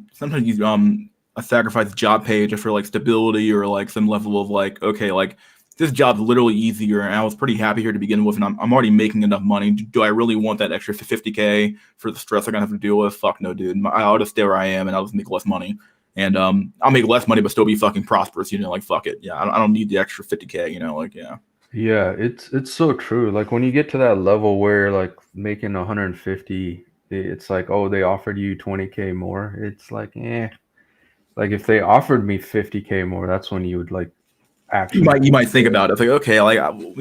sacrifice job pay just for like stability or like some level of like okay like this job's literally easier and I was pretty happy here to begin with and I'm already making enough money. Do I really want that extra 50K for the stress I'm gonna have to deal with? Fuck no, dude. I'll just stay where I am and I'll just make less money. And I'll make less money but still be fucking prosperous. Like fuck it. Yeah, I don't need the extra 50K. Like yeah. Yeah, it's so true. Like when you get to that level where you're like making 150, it's like, oh, they offered you 20K more. It's like, like if they offered me 50K more, that's when you would like You actually might you might think consider. about it. It's like okay, like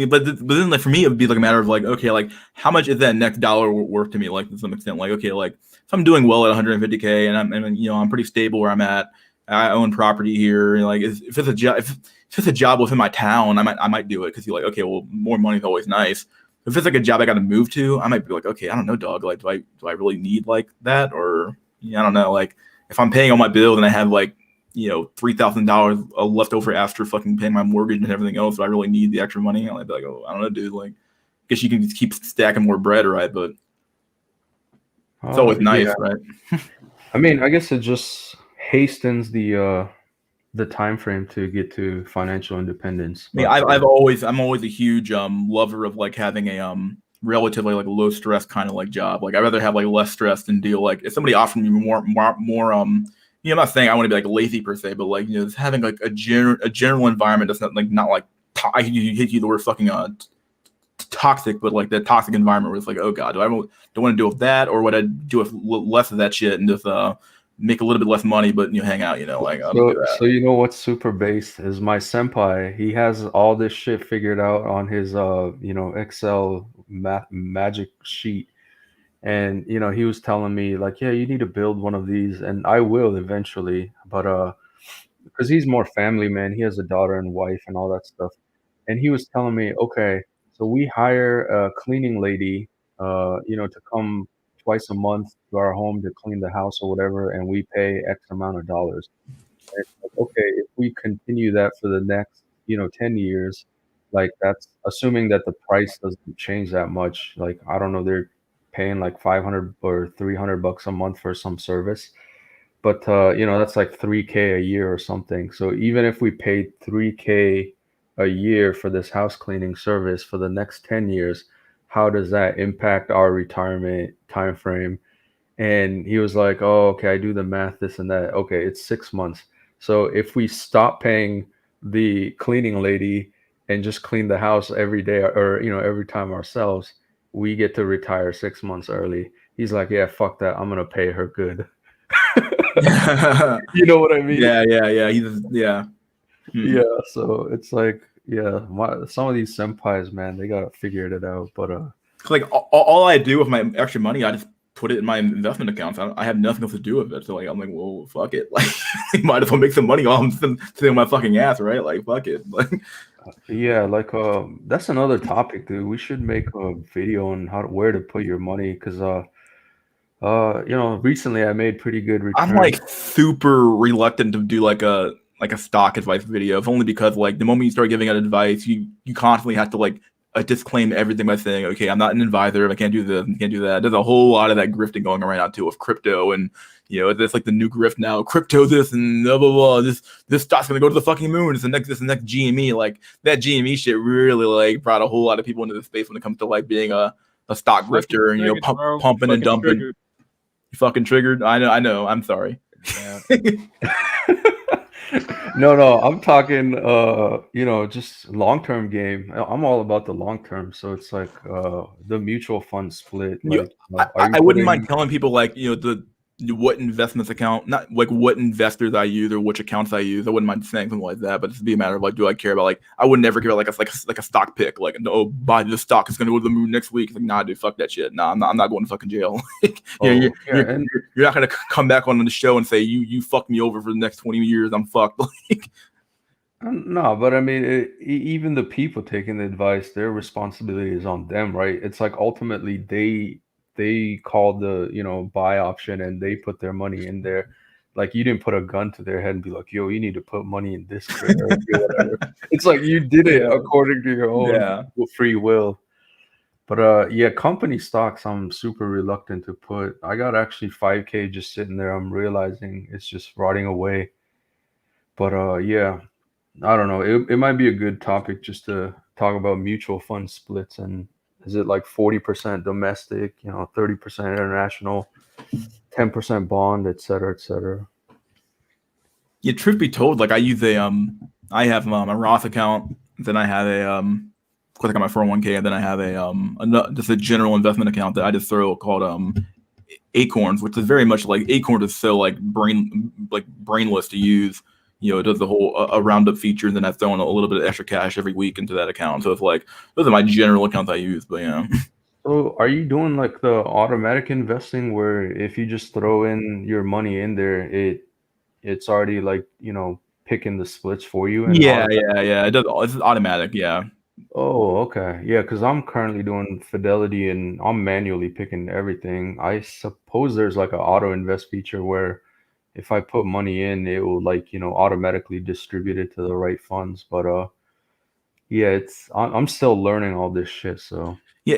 but then like for me it would be like a matter of like okay, like how much is that next dollar worth to me? Like to some extent, like okay, like if I'm doing well at 150K and I'm pretty stable where I'm at, I own property here. Like if it's a job, if it's a job within my town, I might do it because you're like okay, well more money is always nice. If it's like a job I got to move to, I might be like okay, I don't know, dog. Like do I really need like that or I don't know. Like if I'm paying all my bills and I have like $3,000 left over after fucking paying my mortgage and everything else. So I really need the extra money. I'd be like, oh, I don't know, dude. Like, guess you can just keep stacking more bread, right? But it's always nice, Yeah. right? I mean, I guess it just hastens the time frame to get to financial independence. I mean, But I'm always a huge lover of like having a relatively like low stress kind of like job. Like I'd rather have like less stress than deal like if somebody offered me more I'm not saying I want to be like lazy per se, but like just having like a general environment that's not like I hate you the word fucking toxic, but like that toxic environment where it's like, oh god, do I want to deal with that, or would I do with less of that shit and just make a little bit less money, but hang out, like I'll do so that. you know what's super base is my senpai. He has all this shit figured out on his Excel magic sheet. And he was telling me like, yeah, you need to build one of these, and I will eventually. But because he's more family man, he has a daughter and wife and all that stuff. And he was telling me, okay, so we hire a cleaning lady to come twice a month to our home to clean the house or whatever, and we pay X amount of dollars. And it's like, okay, if we continue that for the next, 10 years, like that's assuming that the price doesn't change that much. Like, I don't know, they're paying like 500 or $300 a month for some service. But that's like 3K a year or something. So even if we paid 3K a year for this house cleaning service for the next 10 years, how does that impact our retirement time frame? And he was like, "Oh, okay, I do the math, this and that. Okay, it's 6 months. So if we stop paying the cleaning lady and just clean the house every day or every time ourselves, we get to retire 6 months early." He's like, "Yeah, fuck that. I'm gonna pay her good." You know what I mean? Yeah. Yeah. Yeah. So it's like, yeah, some of these senpais, man, they gotta figure it out. But Like all I do with my extra money, I just put it in my investment accounts. I have nothing else to do with it. So like, I'm like, well, fuck it. Like, might as well make some money while I'm sitting on my fucking ass, right? Like, fuck it. Like, yeah, like that's another topic, dude. We should make a video on where to put your money, because recently I made pretty good I'm returns. like super reluctant to do like a stock advice video, if only because like the moment you start giving out advice, you constantly have to like disclaim everything by saying, okay, I'm not an advisor, I can't do this, I can't do that. There's a whole lot of that grifting going around now too with crypto, and it's like the new grift now, crypto this and blah blah blah. This stock's gonna go to the fucking moon. It's the next GME. Like that GME shit really like brought a whole lot of people into the space when it comes to like being a stock grifter and Triggered, bro. pumping and Fucking dumping. triggered. You fucking triggered. I know. I'm sorry. Yeah. No, I'm talking just long-term game. I'm all about the long term. So it's like the mutual fund split. Like, are you I wouldn't mind putting telling people like what investments account, not like what investors I use or which accounts I use. I wouldn't mind saying something like that, but it's be a matter of like, do I care about like I would never give it like a stock pick, like, no, buy this stock, it's gonna go to the moon next week. It's like, nah, dude, fuck that shit. Nah, I'm not going to fucking jail. yeah, You're and not gonna come back on the show and say you fucked me over for the next 20 years. I'm fucked. Like, no, but I mean, even the people taking the advice, their responsibility is on them, right? It's like ultimately they called the buy option and they put their money in there. Like, you didn't put a gun to their head and be like, "Yo, you need to put money in this cryptocurrency or whatever." It's like you did it yeah, according to your own yeah. free will. But yeah, company stocks I'm super reluctant to put. I got actually 5K just sitting there. I'm realizing it's just rotting away. But yeah, I don't know. It might be a good topic just to talk about mutual fund splits, and is it like 40% domestic, 30% international, 10% bond, et cetera, et cetera. Yeah, truth be told, like I have a Roth account, then I have of course I got my 401k, and then I have just a general investment account that I just throw called Acorns, which is very much like Acorns is so like brainless to use. It does the whole a roundup feature, and then I throw in a little bit of extra cash every week into that account. So it's like those are my general accounts I use. But yeah. So are you doing like the automatic investing where if you just throw in your money in there, it's already like, picking the splits for you and Yeah. It does. It's automatic. Yeah. Oh, okay. Yeah, because I'm currently doing Fidelity and I'm manually picking everything. I suppose there's like an auto invest feature where if I put money in, it will like, automatically distribute it to the right funds. But yeah, I'm still learning all this shit, so Yeah.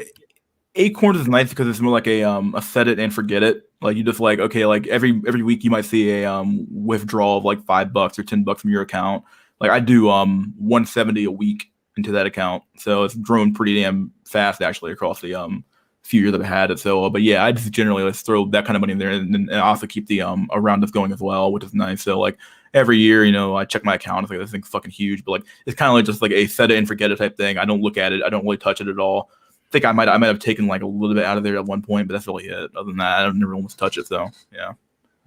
Acorns is nice because it's more like a set it and forget it. Like you just like, okay, like every week you might see a withdrawal of like $5 or $10 from your account. Like I do 170 a week into that account, so it's grown pretty damn fast actually across the few years that I've had it. So but yeah, I just generally let's throw that kind of money in there, and I also keep the a roundup going as well, which is nice. So like every year, I check my account. It's like this thing's fucking huge, but like it's kind of like just like a set it and forget it type thing. I don't look at it. I don't really touch it at all. Think I might have taken like a little bit out of there at one point, but that's really it. Other than that, I don't never almost touch it. So yeah.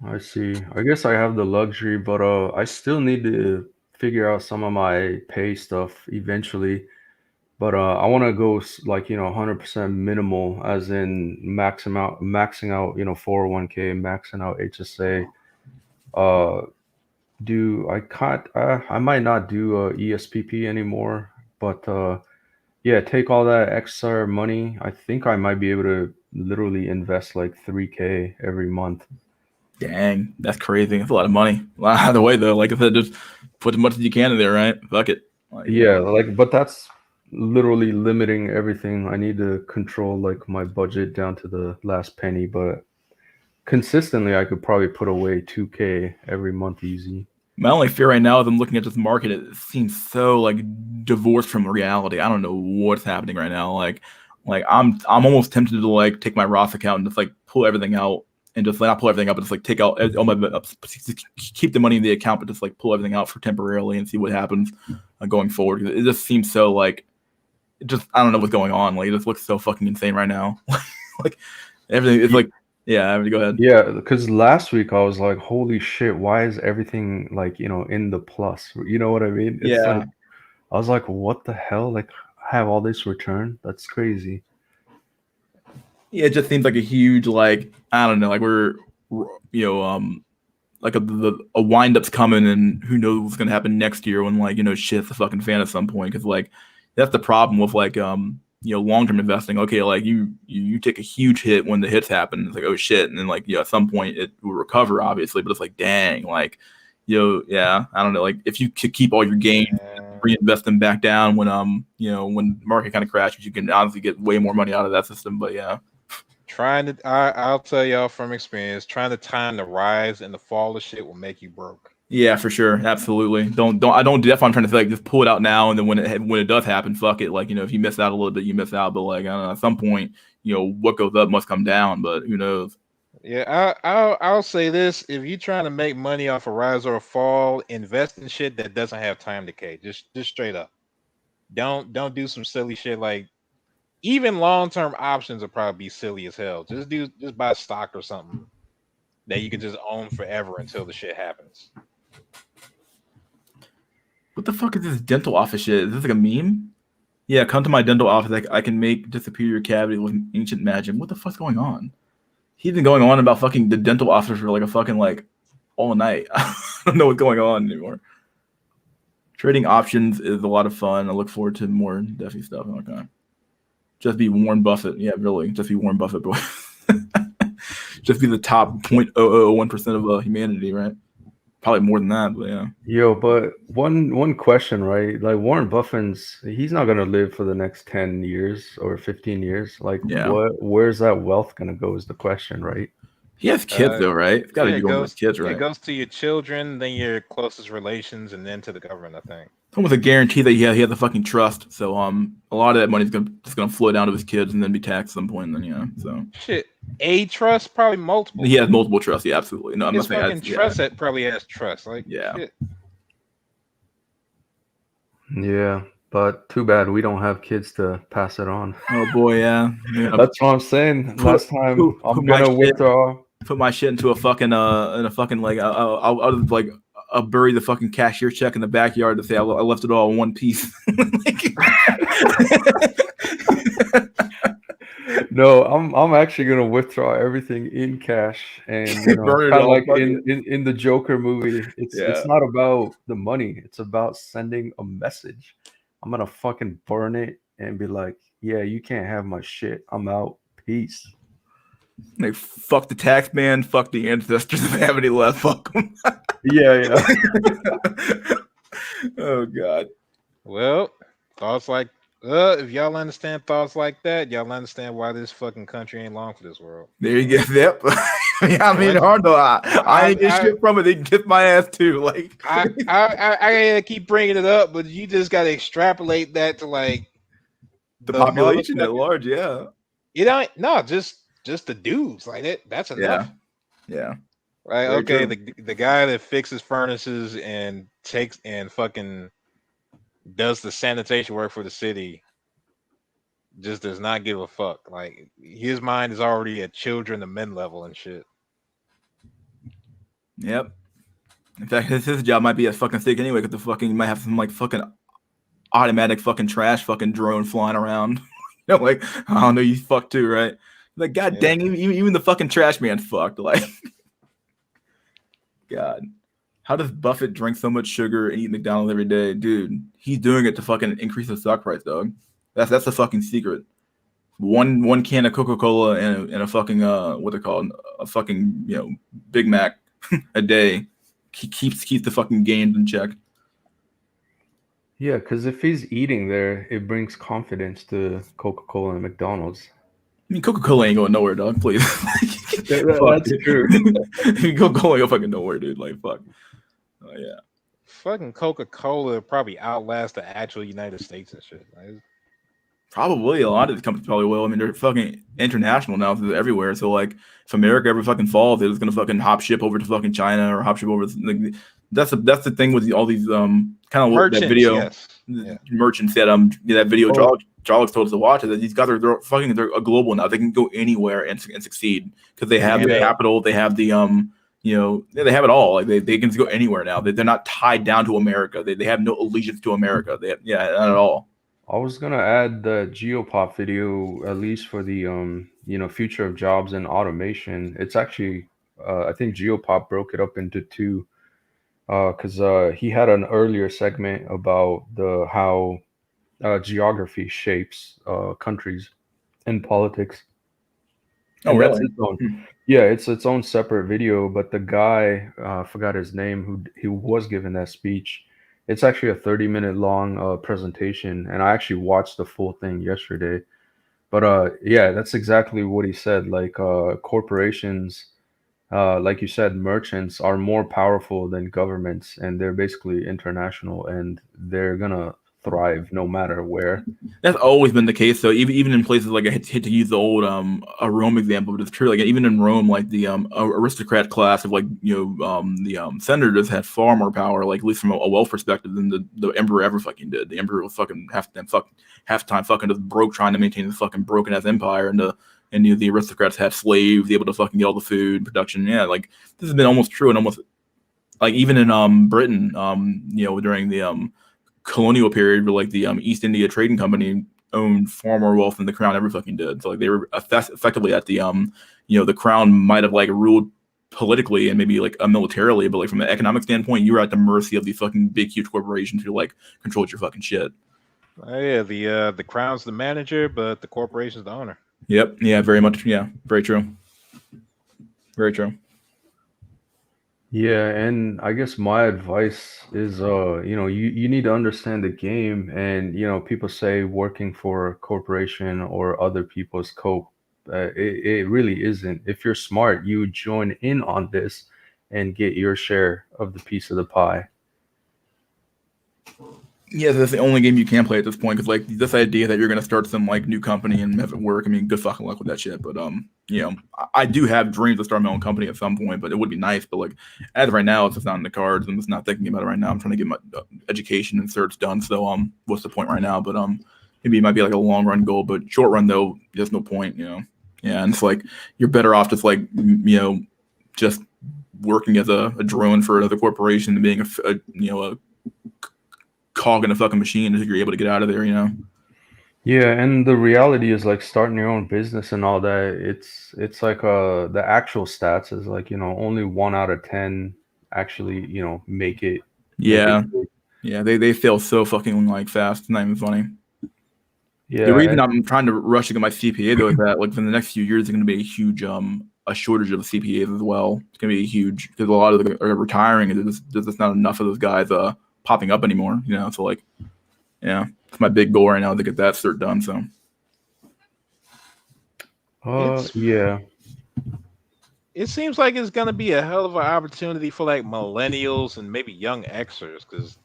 I see. I guess I have the luxury, but I still need to figure out some of my pay stuff eventually. But I want to go like 100% minimal, as in maxing out 401k, maxing out HSA. Do I can't I might not do ESPP anymore, but Yeah, take all that extra money. I think I might be able to literally invest like 3K every month. Dang, that's crazy. That's a lot of money. Either way, though, like I said, just put as much as you can in there, right? Fuck it. Like, Yeah, like, but that's literally limiting everything. I need to control like my budget down to the last penny, but consistently I could probably put away 2K every month easy. my only fear right now is I'm looking at this market. It seems so like divorced from reality. I don't know what's happening right now. Like I'm almost tempted to like take my Roth account and just like pull everything out and just like not pull everything out, but just like take out all my keep the money in the account, but just like pull everything out for temporarily and see what happens going forward. It just seems so like it just I don't know what's going on. Like it just looks so fucking insane right now. Like everything is like yeah. I mean, go ahead. Yeah, because last week I was like, holy shit, why is everything like, in the plus? You know what I mean? It's Yeah. like I was like, what the hell? Like I have all this return? That's crazy. Yeah, it just seems like a huge like I don't know, like we're like a wind up's coming, and who knows what's gonna happen next year when like shit's a fucking fan at some point because like that's the problem with like long term investing. Okay, like you take a huge hit when the hits happen. It's like oh shit, and then like at some point it will recover obviously, but it's like dang, like yeah, I don't know, like if you could keep all your gains, reinvest them back down when when market kind of crashes, you can honestly get way more money out of that system. But yeah. I'll tell y'all from experience, trying to time the rise and the fall of shit will make you broke. Yeah, for sure, absolutely. I don't do that. I'm trying to say, like just pull it out now, and then when it does happen, fuck it. Like if you miss out a little bit, you miss out. But like I don't know, at some point, what goes up must come down. But who knows? Yeah, I'll say this: if you're trying to make money off a rise or a fall, invest in shit that doesn't have time decay. Just straight up. Don't do some silly shit like even long-term options will probably be silly as hell. Just buy stock or something that you can just own forever until the shit happens. What the fuck is this dental office shit? Is this like a meme? Yeah, come to my dental office. I can make disappear your cavity with ancient magic. What the fuck's going on? He's been going on about fucking the dental office for like a fucking like all night. I don't know what's going on anymore. Trading options is a lot of fun. I look forward to more DeFi stuff. Okay. Just be Warren Buffett. Yeah, really. Just be Warren Buffett, boy. Just be the top 0.001% of humanity, right? Probably more than that, but yeah. Yo, but one question, right? Like Warren Buffett's, he's not gonna live for the next 10 years or 15 years. Like Yeah. where's that wealth gonna go is the question, right? He has kids though, right? It's gotta be going to his kids, right? It goes to your children, then your closest relations, and then to the government, I think. It's almost a guarantee that he has a fucking trust. So a lot of that money's just gonna flow down to his kids and then be taxed at some point. And then so shit, a trust, probably multiple. He has multiple trusts. Yeah, absolutely. No, I'm his not saying fucking trust that probably has trust. Like yeah. Shit. Yeah, but too bad we don't have kids to pass it on. Oh boy, yeah. That's what I'm saying. Last time I'm gonna withdraw. Put my shit into a fucking in a fucking like I'll bury the fucking cashier check in the backyard to say I left it all in one piece. No, I'm actually gonna withdraw everything in cash and Burn it kind of all, like fuck in the Joker movie. It's not about the money. It's about sending a message. I'm gonna fucking burn it and be like, yeah, you can't have my shit. I'm out. Peace. Like fuck the tax man, fuck the ancestors if they have any left. Fuck them. Yeah. Oh god. Well, thoughts like if y'all understand thoughts like that, y'all understand why this fucking country ain't long for this world. There you go. Yep. I mean, hard though. I ain't get shit from it. They can kiss my ass too. Like I gotta keep bringing it up, but you just gotta extrapolate that to like the population at large. Yeah. You know, no, just the dudes like that. That's enough. Yeah. Right. Okay. The guy that fixes furnaces and takes and fucking does the sanitation work for the city just does not give a fuck. Like his mind is already at children to men level and shit. Yep. In fact, his job might be a fucking sick anyway, because the fucking might have some like fucking automatic fucking trash fucking drone flying around. Like I don't know, you fucked too, right? Like god dang, even the fucking trash man fucked. Like God. How does Buffett drink so much sugar and eat McDonald's every day? Dude, he's doing it to fucking increase the stock price, dog. That's the fucking secret. One can of Coca-Cola and a fucking what they call a fucking Big Mac a day keeps the fucking gains in check. Yeah, because if he's eating there, it brings confidence to Coca-Cola and McDonald's. I mean, Coca-Cola ain't going nowhere, dog. Please. That's true. Coca-Cola ain't fucking nowhere, dude. Like, fuck. Oh, yeah. Fucking Coca-Cola probably outlast the actual United States and shit. Like, probably a lot of the companies probably will. I mean, they're fucking international now, so they're everywhere. So like, if America ever fucking falls, they're just gonna fucking hop ship over to fucking China or hop ship over. Like, that's the thing with all these kind of merchants, that video yes. Yeah. merchants that that video Jarlix told us to watch is that these guys are they're a global now. They can go anywhere and succeed because they have the capital, they have the they have it all. Like they can go anywhere now. They're not tied down to America. They have no allegiance to America. They have, not at all. I was gonna add the Geopop video, at least for the future of jobs and automation. It's actually I think Geopop broke it up into two, because he had an earlier segment about how geography shapes countries and politics. Oh, really? It's its own separate video. But the guy, I forgot his name, who was giving that speech. It's actually a 30-minute long presentation, and I actually watched the full thing yesterday. But that's exactly what he said. Like corporations, like you said, merchants are more powerful than governments, and they're basically international, and they're gonna thrive no matter where. That's always been the case. So even in places like I hate to use the old Rome example, but it's true. Like even in Rome, like the aristocrat class of the senators had far more power, like at least from a wealth perspective, than the emperor ever fucking did. The emperor was fucking half the time fucking just broke trying to maintain the fucking broken ass empire, and the aristocrats had slaves able to fucking get all the food production. Yeah, like this has been almost true, and almost like even in Britain, during the colonial period where like the East India Trading Company owned far more wealth than the crown ever fucking did. So like they were effectively at the the crown might have like ruled politically and maybe like militarily, but like from an economic standpoint, you were at the mercy of these fucking big huge corporations who like controlled your fucking shit. Oh yeah, the crown's the manager, but the corporation's the owner. Yep. Yeah. Very much. Yeah. Very true. Very true. Yeah, and I guess my advice is, you need to understand the game, and people say working for a corporation or other people's cope. It really isn't. If you're smart, you join in on this and get your share of the piece of the pie. Yeah, that's the only game you can play at this point, because like this idea that you're gonna start some like new company and have it work. I mean, good fucking luck with that shit. But I do have dreams of starting my own company at some point, but it would be nice. But like as of right now, it's just not in the cards. I'm just not thinking about it right now. I'm trying to get my education and certs done. So what's the point right now? But maybe it might be like a long run goal, but short run though, there's no point. Yeah, and it's like you're better off just like just working as a drone for another corporation than being a cog in a fucking machine if you're able to get out of there, Yeah, and the reality is like starting your own business and all that. It's like the actual stats is like only 1 out of 10 actually make it. Yeah, they fail so fucking like fast. It's not even funny. Yeah, the reason I'm trying to rush to get my CPA though is that like for the next few years, there's going to be a huge a shortage of CPAs as well. It's going to be a huge because a lot of them are retiring, and there's just not enough of those guys popping up anymore, so like it's my big goal right now to get that cert done. So It seems like it's gonna be a hell of an opportunity for like millennials and maybe young Xers, because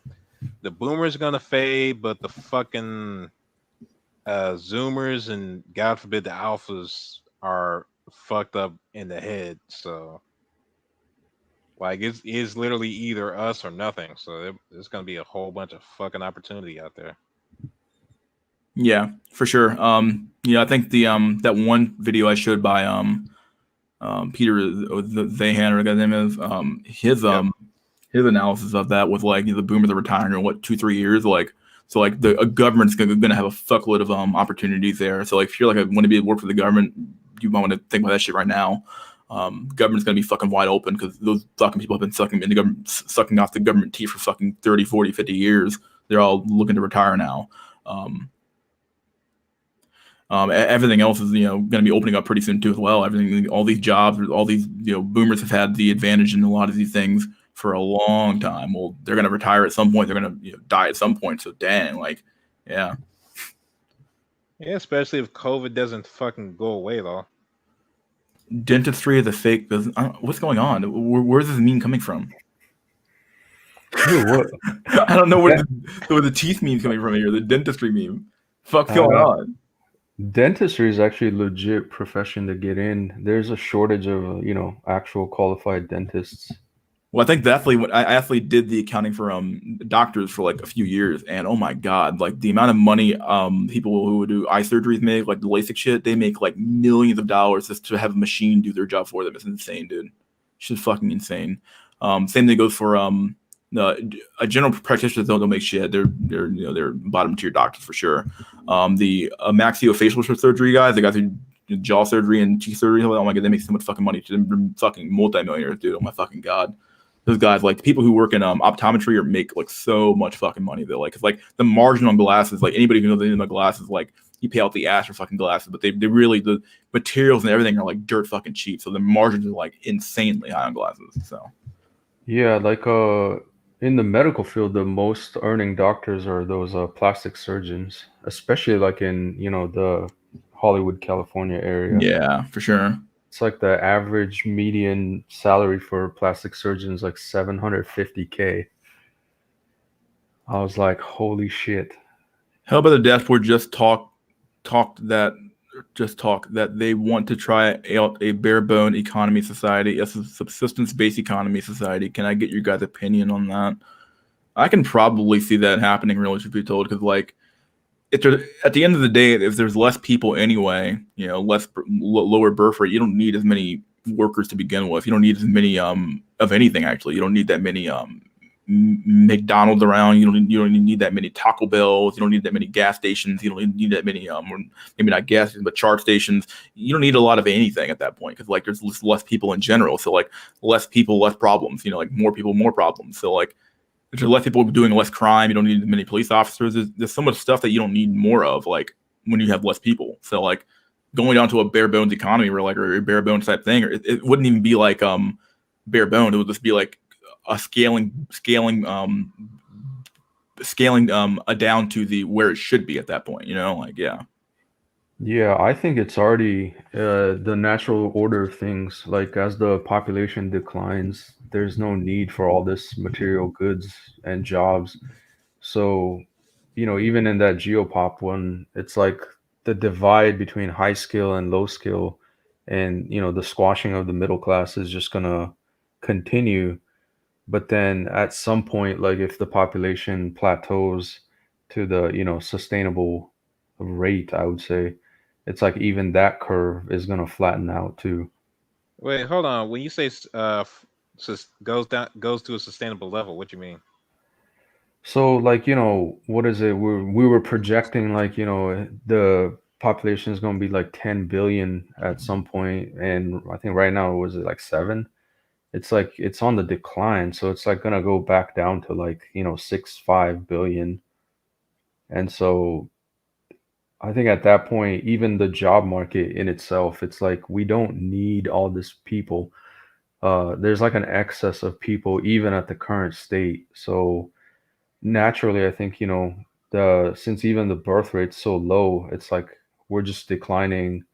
the boomers are gonna fade, but the fucking Zoomers and God forbid the alphas are fucked up in the head. So like it's literally either us or nothing. So there's gonna be a whole bunch of fucking opportunity out there. Yeah, for sure. I think the that one video I showed by Peter Zahan, or that name is his analysis of that with like the boomers are retiring in 2-3 years, like so like a government's gonna have a fuckload of opportunities there. So like if you're like want to be work for the government, you might want to think about that shit right now. Government's gonna be fucking wide open because those fucking people have been sucking off the government teeth for fucking 30, 40, 50 years. They're all looking to retire now. Everything else is going to be opening up pretty soon too as well. Everything, all these jobs, all these boomers have had the advantage in a lot of these things for a long time. Well, they're going to retire at some point. They're going to die at some point. So dang, like, yeah. Yeah, especially if COVID doesn't fucking go away though. Dentistry is a fake business. What's going on? Where's this meme coming from? Dude, what? I don't know where the teeth meme coming from here. The dentistry meme. Fuck's going on? Dentistry is actually a legit profession to get in. There's a shortage of actual qualified dentists. Well, I think definitely I actually did the accounting for doctors for like a few years, and oh my god, like the amount of money people who do eye surgeries make, like the LASIK shit, they make like millions of dollars just to have a machine do their job for them. It's insane, dude. It's just fucking insane. Same thing goes for a general practitioners don't make shit. They're bottom tier doctors for sure. The maxillofacial surgery guys, the guys who do jaw surgery and teeth surgery, oh my god, they make so much fucking money. They're fucking multimillionaires, dude. Oh my fucking god. Those guys, like the people who work in optometry, or make like so much fucking money. They're like, it's like the margin on glasses. Like anybody who knows anything about glasses, like you pay out the ass for fucking glasses, but they really, the materials and everything are like dirt fucking cheap. So the margins are like insanely high on glasses. So yeah, like in the medical field, the most earning doctors are those plastic surgeons, especially like in the Hollywood, California area. Yeah, for sure. It's like the average median salary for plastic surgeons like $750K. I was like, holy shit. How about the dashboard just talk that they want to try out a bare bone economy society, a subsistence based economy society? Can I get your guys' opinion on that? I can probably see that happening, really, should be told, because like at the end of the day, if there's less people anyway, lower birth rate, you don't need as many workers to begin with. You don't need as many of anything, actually. You don't need that many McDonald's around. You don't need that many Taco Bells. You don't need that many gas stations. You don't need that many maybe not gas stations, but charge stations. You don't need a lot of anything at that point, because like there's less people in general. So like less people, less problems. Like more people, more problems. So like there's less people doing less crime. You don't need as many police officers. There's so much stuff that you don't need more of, like when you have less people. So like going down to a bare bones economy or a bare bones type thing, or it wouldn't even be like bare bones. It would just be like a scaling down to the where it should be at that point. Like yeah. Yeah, I think it's already the natural order of things. Like as the population declines, there's no need for all this material goods and jobs. So, even in that Geopop one, it's like the divide between high skill and low skill, and the squashing of the middle class is just gonna continue. But then at some point, like if the population plateaus to the sustainable rate, I would say, it's like even that curve is gonna flatten out too. Wait, hold on. When you say goes to a sustainable level, what you mean? So like what is it? We were projecting like the population is gonna be like 10 billion at some point, and I think right now was it like 7? It's like it's on the decline, so it's like gonna go back down to like 6-5 billion. And so I think at that point, even the job market in itself, it's like we don't need all this people. There's like an excess of people even at the current state. So naturally, I think the since even the birth rate's so low, it's like we're just declining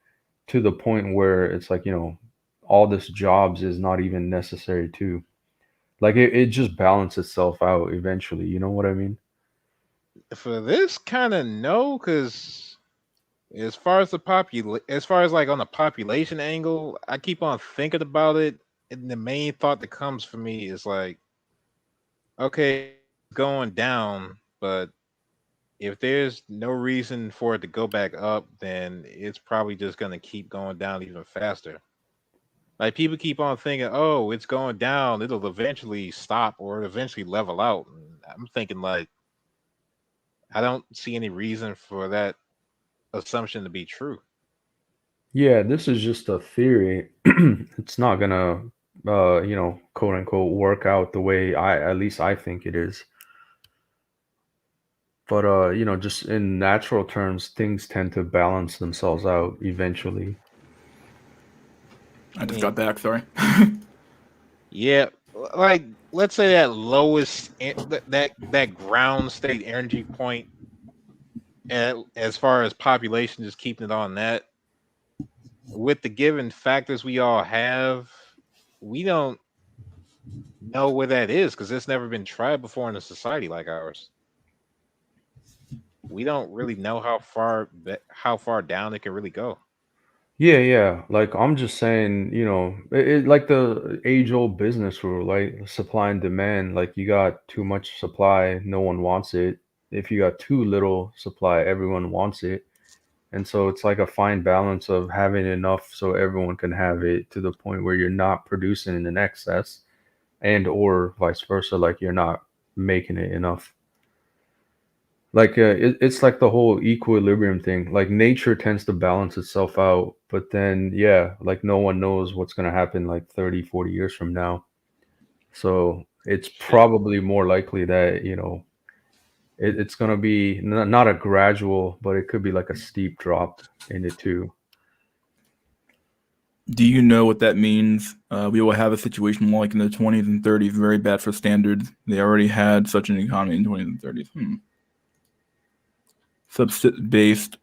to the point where it's like all this jobs is not even necessary too. Like it just balances itself out eventually. You know what I mean? For this kind of no, because as far as as far as like on the population angle, I keep on thinking about it, and the main thought that comes for me is like, okay, it's going down, but if there's no reason for it to go back up, then it's probably just going to keep going down even faster. Like people keep on thinking, oh, it's going down, it'll eventually stop or eventually level out. And I'm thinking like, I don't see any reason for that assumption to be true. Yeah, this is just a theory. It's not gonna, quote unquote, work out the way at least I think it is. But just in natural terms, things tend to balance themselves out eventually. I just got back. Sorry. Yeah, like let's say that lowest that ground state energy point, and as far as population, just keeping it on that, with the given factors we all have, we don't know where that is because it's never been tried before in a society like ours. We don't really know how far down it can really go. Yeah, yeah. Like I'm just saying, like the age-old business rule, like supply and demand. Like you got too much supply, no one wants it. If you got too little supply, everyone wants it. And so it's like a fine balance of having enough so everyone can have it to the point where you're not producing in excess and or vice versa, like you're not making it enough. Like it's like the whole equilibrium thing. Like nature tends to balance itself out, but then yeah, like no one knows what's going to happen like 30, 40 years from now. So it's Shit. probably more likely that, it's going to be not a gradual, but it could be like a steep drop in it too. Do you know what that means? We will have a situation like in the 20s and 30s, very bad for standards. They already had such an economy in the 20s and 30s. Subsistence-based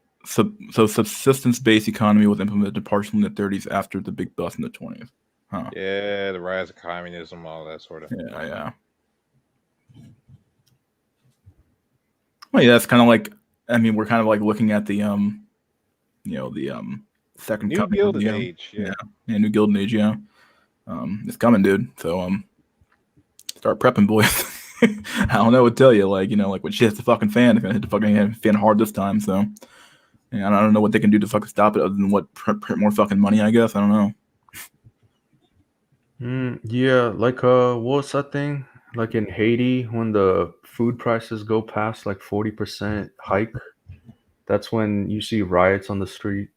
economy was implemented partially in the 30s after the big bust in the 20s. Huh. Yeah, the rise of communism, all that sort of. Yeah, yeah. Well, yeah, that's kind of like. I mean, we're kind of like looking at the the second New coming. Gilded Age. Yeah. Yeah, new Gilded Age. Yeah, it's coming, dude. So start prepping, boys. I don't know what to tell you. Like like when shit hits the fucking fan, it's gonna hit the fucking fan hard this time. So. Yeah, I don't know what they can do to fucking stop it other than what print more fucking money. I guess I don't know. Yeah, like what's that thing? Like in Haiti, when the food prices go past like 40% hike, that's when you see riots on the street.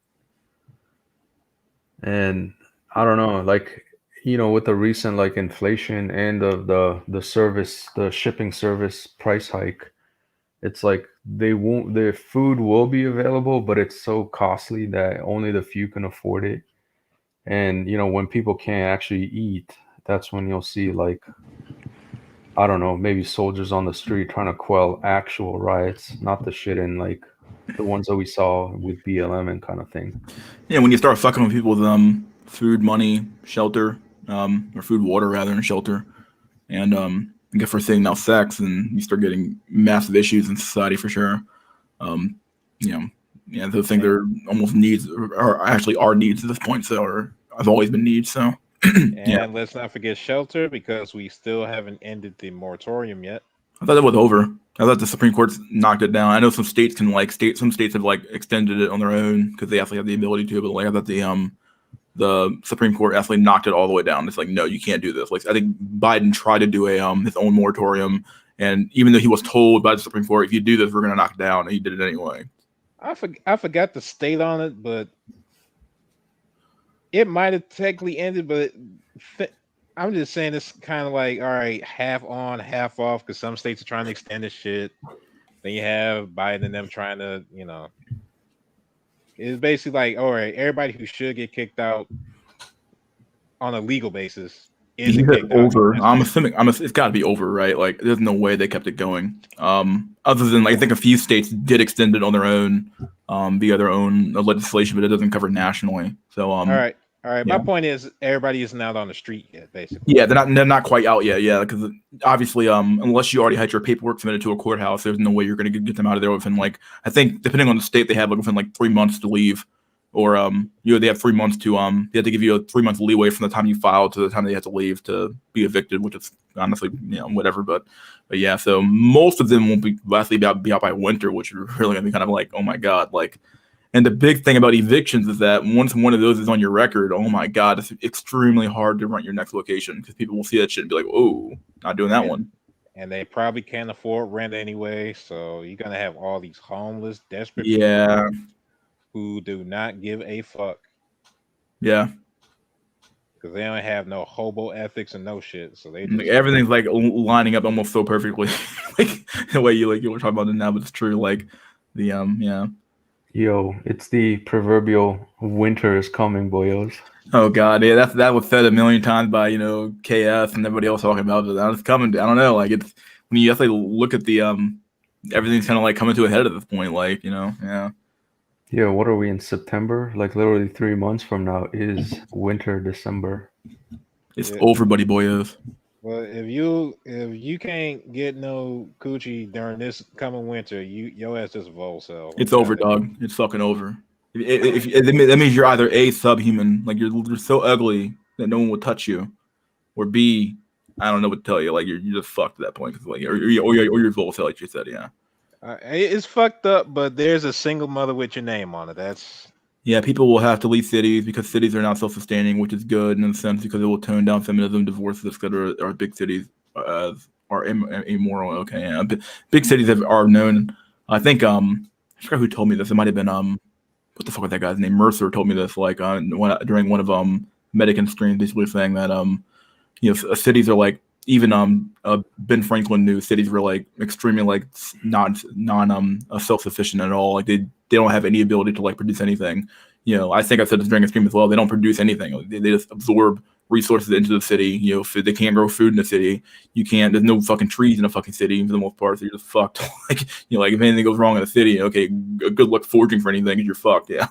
And I don't know, like with the recent like inflation and of the shipping service price hike, it's like the food will be available, but it's so costly that only the few can afford it. And when people can't actually eat, that's when you'll see like I don't know, maybe soldiers on the street trying to quell actual riots, not the shit in like the ones that we saw with BLM and kind of thing. Yeah, when you start fucking with people with food, money, shelter, or food, water rather, and shelter, and I guess for saying now sex, and you start getting massive issues in society for sure. Um, you know, yeah, those things are almost needs, or actually are needs at this point. So, or have always been needs. So, yeah. And let's not forget shelter because we still haven't ended the moratorium yet. I thought that was over. I thought the Supreme Court's knocked it down. I know some states can some states have like extended it on their own because they actually have the ability to. But like I thought the Supreme Court actually knocked it all the way down. It's like no, you can't do this. Like I think Biden tried to do a his own moratorium, and even though he was told by the Supreme Court, if you do this, we're gonna knock it down, and he did it anyway. I forgot the state on it, but it might have technically ended. But I'm just saying it's kind of like all right, half on, half off, because some states are trying to extend this shit. Then you have Biden and them trying to, it's basically like all right, everybody who should get kicked out on a legal basis isn't kicked out. Over. I'm assuming it's got to be over, right? Like, there's no way they kept it going. Other than like, I think a few states did extend it on their own, via their own legislation, but it doesn't cover nationally. So, all right. yeah. My point is, everybody isn't out on the street yet, basically. Yeah, they're not quite out yet. Yeah, because obviously, unless you already had your paperwork submitted to a courthouse, there's no way you're going to get them out of there within like I think depending on the state, they have like within like 3 months to leave. Or they have 3 months to they have to give you a 3 month leeway from the time you file to the time they have to leave to be evicted, which is honestly whatever. But yeah, so most of them won't be likely be out by winter, which is really gonna be kind of like oh my god, like. And the big thing about evictions is that once one of those is on your record, oh my god, it's extremely hard to rent your next location because people will see that shit and be like, oh, not doing that one. And they probably can't afford rent anyway, so you're gonna have all these homeless, desperate Yeah. people who do not give a fuck. Yeah. because they don't have no hobo ethics and no shit. So they Like, just everything's like lining up almost so perfectly, like the way you were talking about it now, but it's true. Like the yeah. Yo, it's the proverbial winter is coming, boyos. Oh god, yeah, that was said a million times by KS and everybody else talking about it. It's coming. I don't know, like it's when you actually look at the everything's kind of like coming to a head at this point. Like yeah. Yeah, what are we in September? Like literally 3 months from now is winter, December. It's Yeah. over, buddy boyos. Well, if you can't get no coochie during this coming winter, your ass just a vol cell. It's over, dog. It's fucking over. That means you're either A, subhuman, like you're so ugly that no one will touch you, or B, I don't know what to tell you, like you're just fucked at that point, 'cause, like or you're volcel, like you said, yeah. It's fucked up, but there's a single mother with your name on it. That's Yeah, people will have to leave cities because cities are not self-sustaining, which is good in a sense because it will tone down feminism, divorces, etc. Or big cities are immoral. Okay, yeah. Big cities are known. I think I forgot who told me this. It might have been what the fuck was that guy's name? Mercer told me this like during one of Medican streams, basically saying that cities are like even Ben Franklin knew cities were like extremely like non self-sufficient at all. Like they don't have any ability to like produce anything. I think I said this during a stream as well. They don't produce anything. They just absorb resources into the city. They can't grow food in the city. You can't. There's no fucking trees in a fucking city for the most part. So you're just fucked. Like like if anything goes wrong in the city, okay, good luck foraging for anything. You're fucked. Yeah.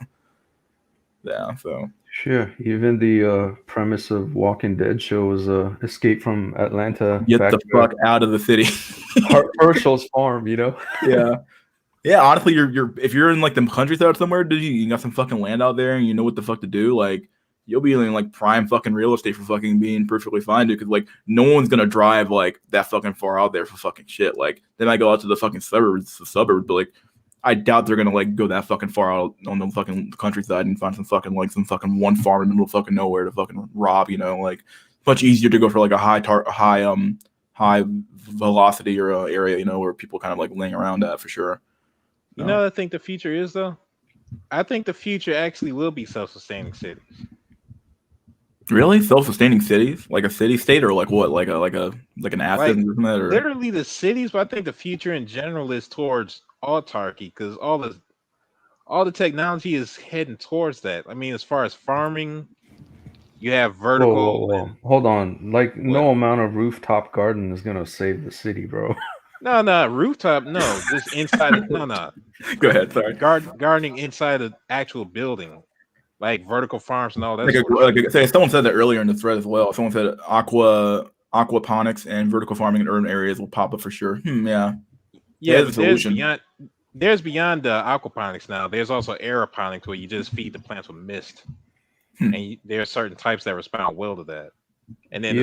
Yeah. So. Sure. Even the premise of Walking Dead show was escape from Atlanta. Get back the to fuck out of the city. Herschel's farm, Yeah. Yeah, honestly, you're if you're in like the countryside somewhere, dude, you got some fucking land out there and you know what the fuck to do, like you'll be in like prime fucking real estate for fucking being perfectly fine, dude. Because like no one's gonna drive like that fucking far out there for fucking shit. Like they might go out to the fucking suburbs, but like I doubt they're gonna like go that fucking far out on the fucking countryside and find some fucking one farm in the middle of fucking nowhere to fucking rob. Like much easier to go for like a high velocity or area, where people kind of like laying around at for sure. you know what I think the future is though? I think the future actually will be self-sustaining cities. Really, self-sustaining cities, like a city state, or like what, like an asset, like, literally the cities. But I think the future in general is towards autarky because all the technology is heading towards that. I mean, as far as farming, you have vertical. Whoa. Hold on. Like no amount of rooftop garden is gonna save the city, bro. No, rooftop. No, just inside. No. Go ahead. Sorry. Gardening inside an actual building, like vertical farms and all that. Someone said that earlier in the thread as well. Someone said aquaponics and vertical farming in urban areas will pop up for sure. Yeah. Yeah, there's beyond the aquaponics now. There's also aeroponics where you just feed the plants with mist, and there are certain types that respond well to that. And then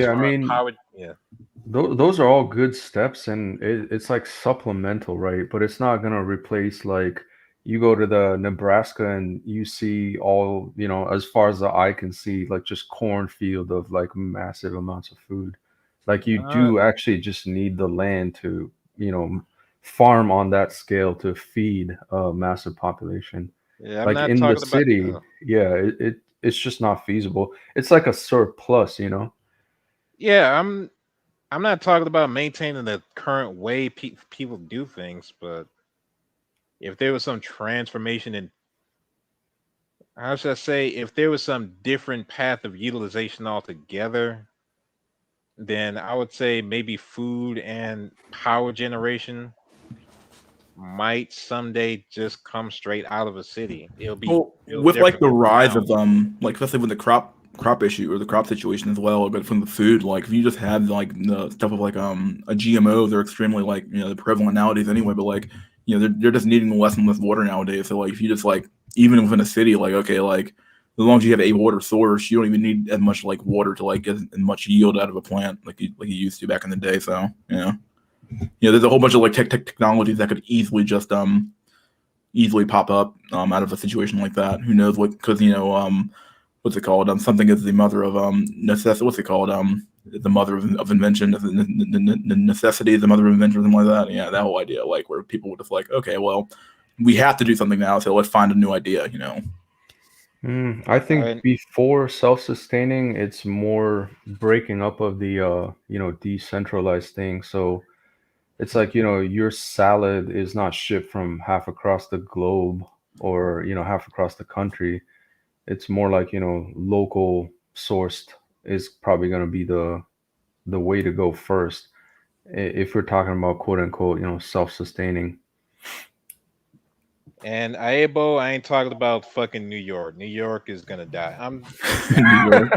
those are all good steps, and it's like supplemental, right? But it's not gonna replace like you go to the Nebraska and you see all as far as the eye can see, like just cornfield of like massive amounts of food. Like you do actually just need the land to farm on that scale to feed a massive population. Yeah, like in the city, it's just not feasible. It's like a surplus, Yeah, I'm not talking about maintaining the current way people do things, but if there was some transformation in, how should I say, if there was some different path of utilization altogether, then I would say maybe food and power generation might someday just come straight out of a city. It'll with like the rise of like especially with the crop issue or the crop situation as well, but from the food, like if you just have like the stuff of like a GMO, they're extremely like they're prevalent nowadays anyway, but like they're just needing less and less water nowadays. So like if you just like even within a city, like okay, like as long as you have a water source, you don't even need as much like water to like get as much yield out of a plant like you used to back in the day. So there's a whole bunch of like technologies that could easily just easily pop up out of a situation like that. Who knows what? Because what's it called? Something is the mother of necessity. What's it called? The mother of invention. The necessity is the mother of invention, or something like that. Yeah, that whole idea, like where people would just like, okay, well, we have to do something now, so let's find a new idea. I think And before self-sustaining, it's more breaking up of the decentralized thing. So it's like, your salad is not shipped from half across the globe or, half across the country. It's more like, local sourced is probably going to be the way to go first if we're talking about quote unquote, self-sustaining. Aebo, I ain't talking about fucking New York. New York is gonna die. New York.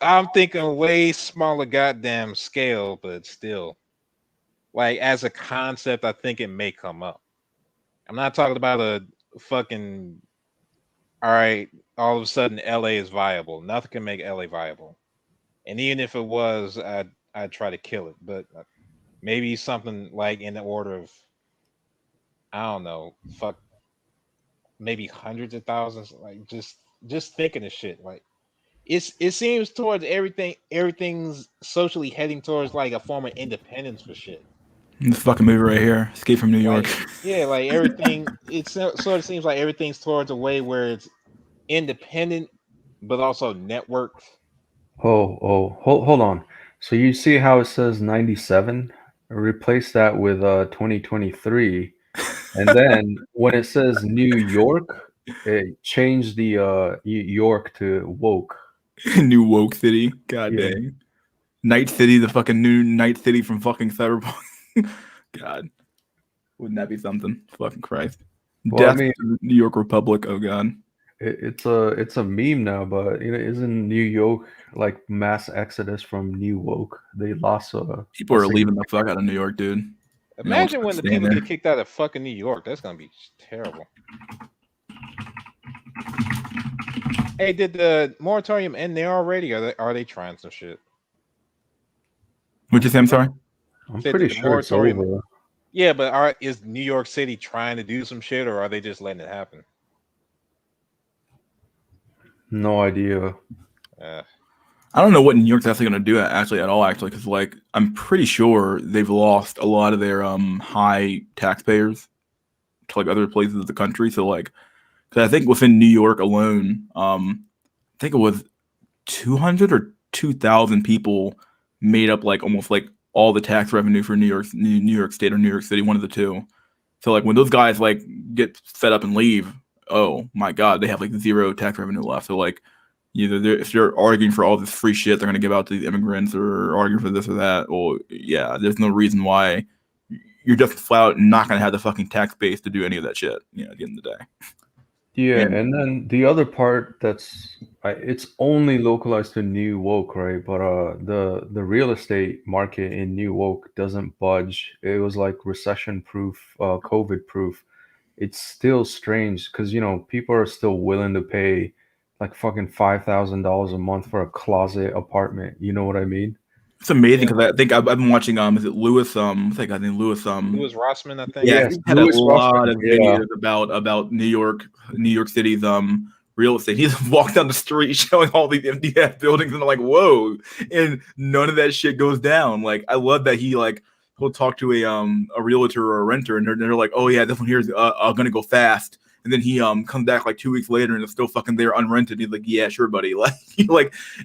I'm thinking way smaller goddamn scale, but still, like as a concept, I think it may come up. I'm not talking about a fucking. All right, all of a sudden LA is viable. Nothing can make LA viable, and even if it was, I'd try to kill it. But maybe something like in the order of, I don't know, fuck, maybe hundreds of thousands. Like just thinking of shit. Like it seems towards everything's socially heading towards like a form of independence for shit. This fucking movie right here, Escape from New York. Like yeah, like everything. It sort of seems like everything's towards a way where it's independent, but also networked. Hold on. So you see how it says 97? Replace that with 2023. And then when it says New York, it changed the York to woke. New woke city. God Yeah. dang. Night City, the fucking new Night City from fucking Cyberpunk. God. Wouldn't that be something? Fucking Christ. Well, I Death mean, to New York Republic. Oh god. it's a meme now, but isn't New York like mass exodus from New woke? They lost People a are leaving the significant. fuck out of New York, dude. Imagine when the staying people there. get kicked out of fucking New York. That's gonna be terrible. Hey, did the moratorium end there already? Are they trying some shit? What'd you say? I'm sorry. I'm Said pretty that the sure it's moratorium. over. Yeah, but is New York City trying to do some shit, or are they just letting it happen? No idea. I don't know what New York's actually going to do actually at all. Actually, because like I'm pretty sure they've lost a lot of their high taxpayers to like other places of the country. So like, because I think within New York alone, I think it was 200 or 2,000 people made up like almost like all the tax revenue for New York State or New York City, one of the two. So like when those guys like get fed up and leave, oh my god, they have like zero tax revenue left. So like either if they're arguing for all this free shit they're gonna give out to the immigrants or arguing for this or that, well yeah, there's no reason why you're just flat out not gonna have the fucking tax base to do any of that shit, at the end of the day. Yeah, And and then the other part it's only localized to New Woke, right? But the real estate market in New Woke doesn't budge. It was like recession proof, COVID proof. It's still strange because people are still willing to pay like fucking $5,000 a month for a closet apartment. You know what I mean? it's amazing because I think I've been watching is it Lewis what's that guy's name? Lewis Louis Rossman, I think. yeah, Yes, he's had a Louis lot Rossman. of Yeah. videos about New York City's real estate. He's walked down the street showing all these empty ass buildings, and I'm like, whoa! And none of that shit goes down. Like, I love that he'll talk to a realtor or a renter, and they're like, oh yeah, this one here is gonna go fast. And then he comes back like 2 weeks later and it's still fucking there unrented. He's like, yeah, sure, buddy. Like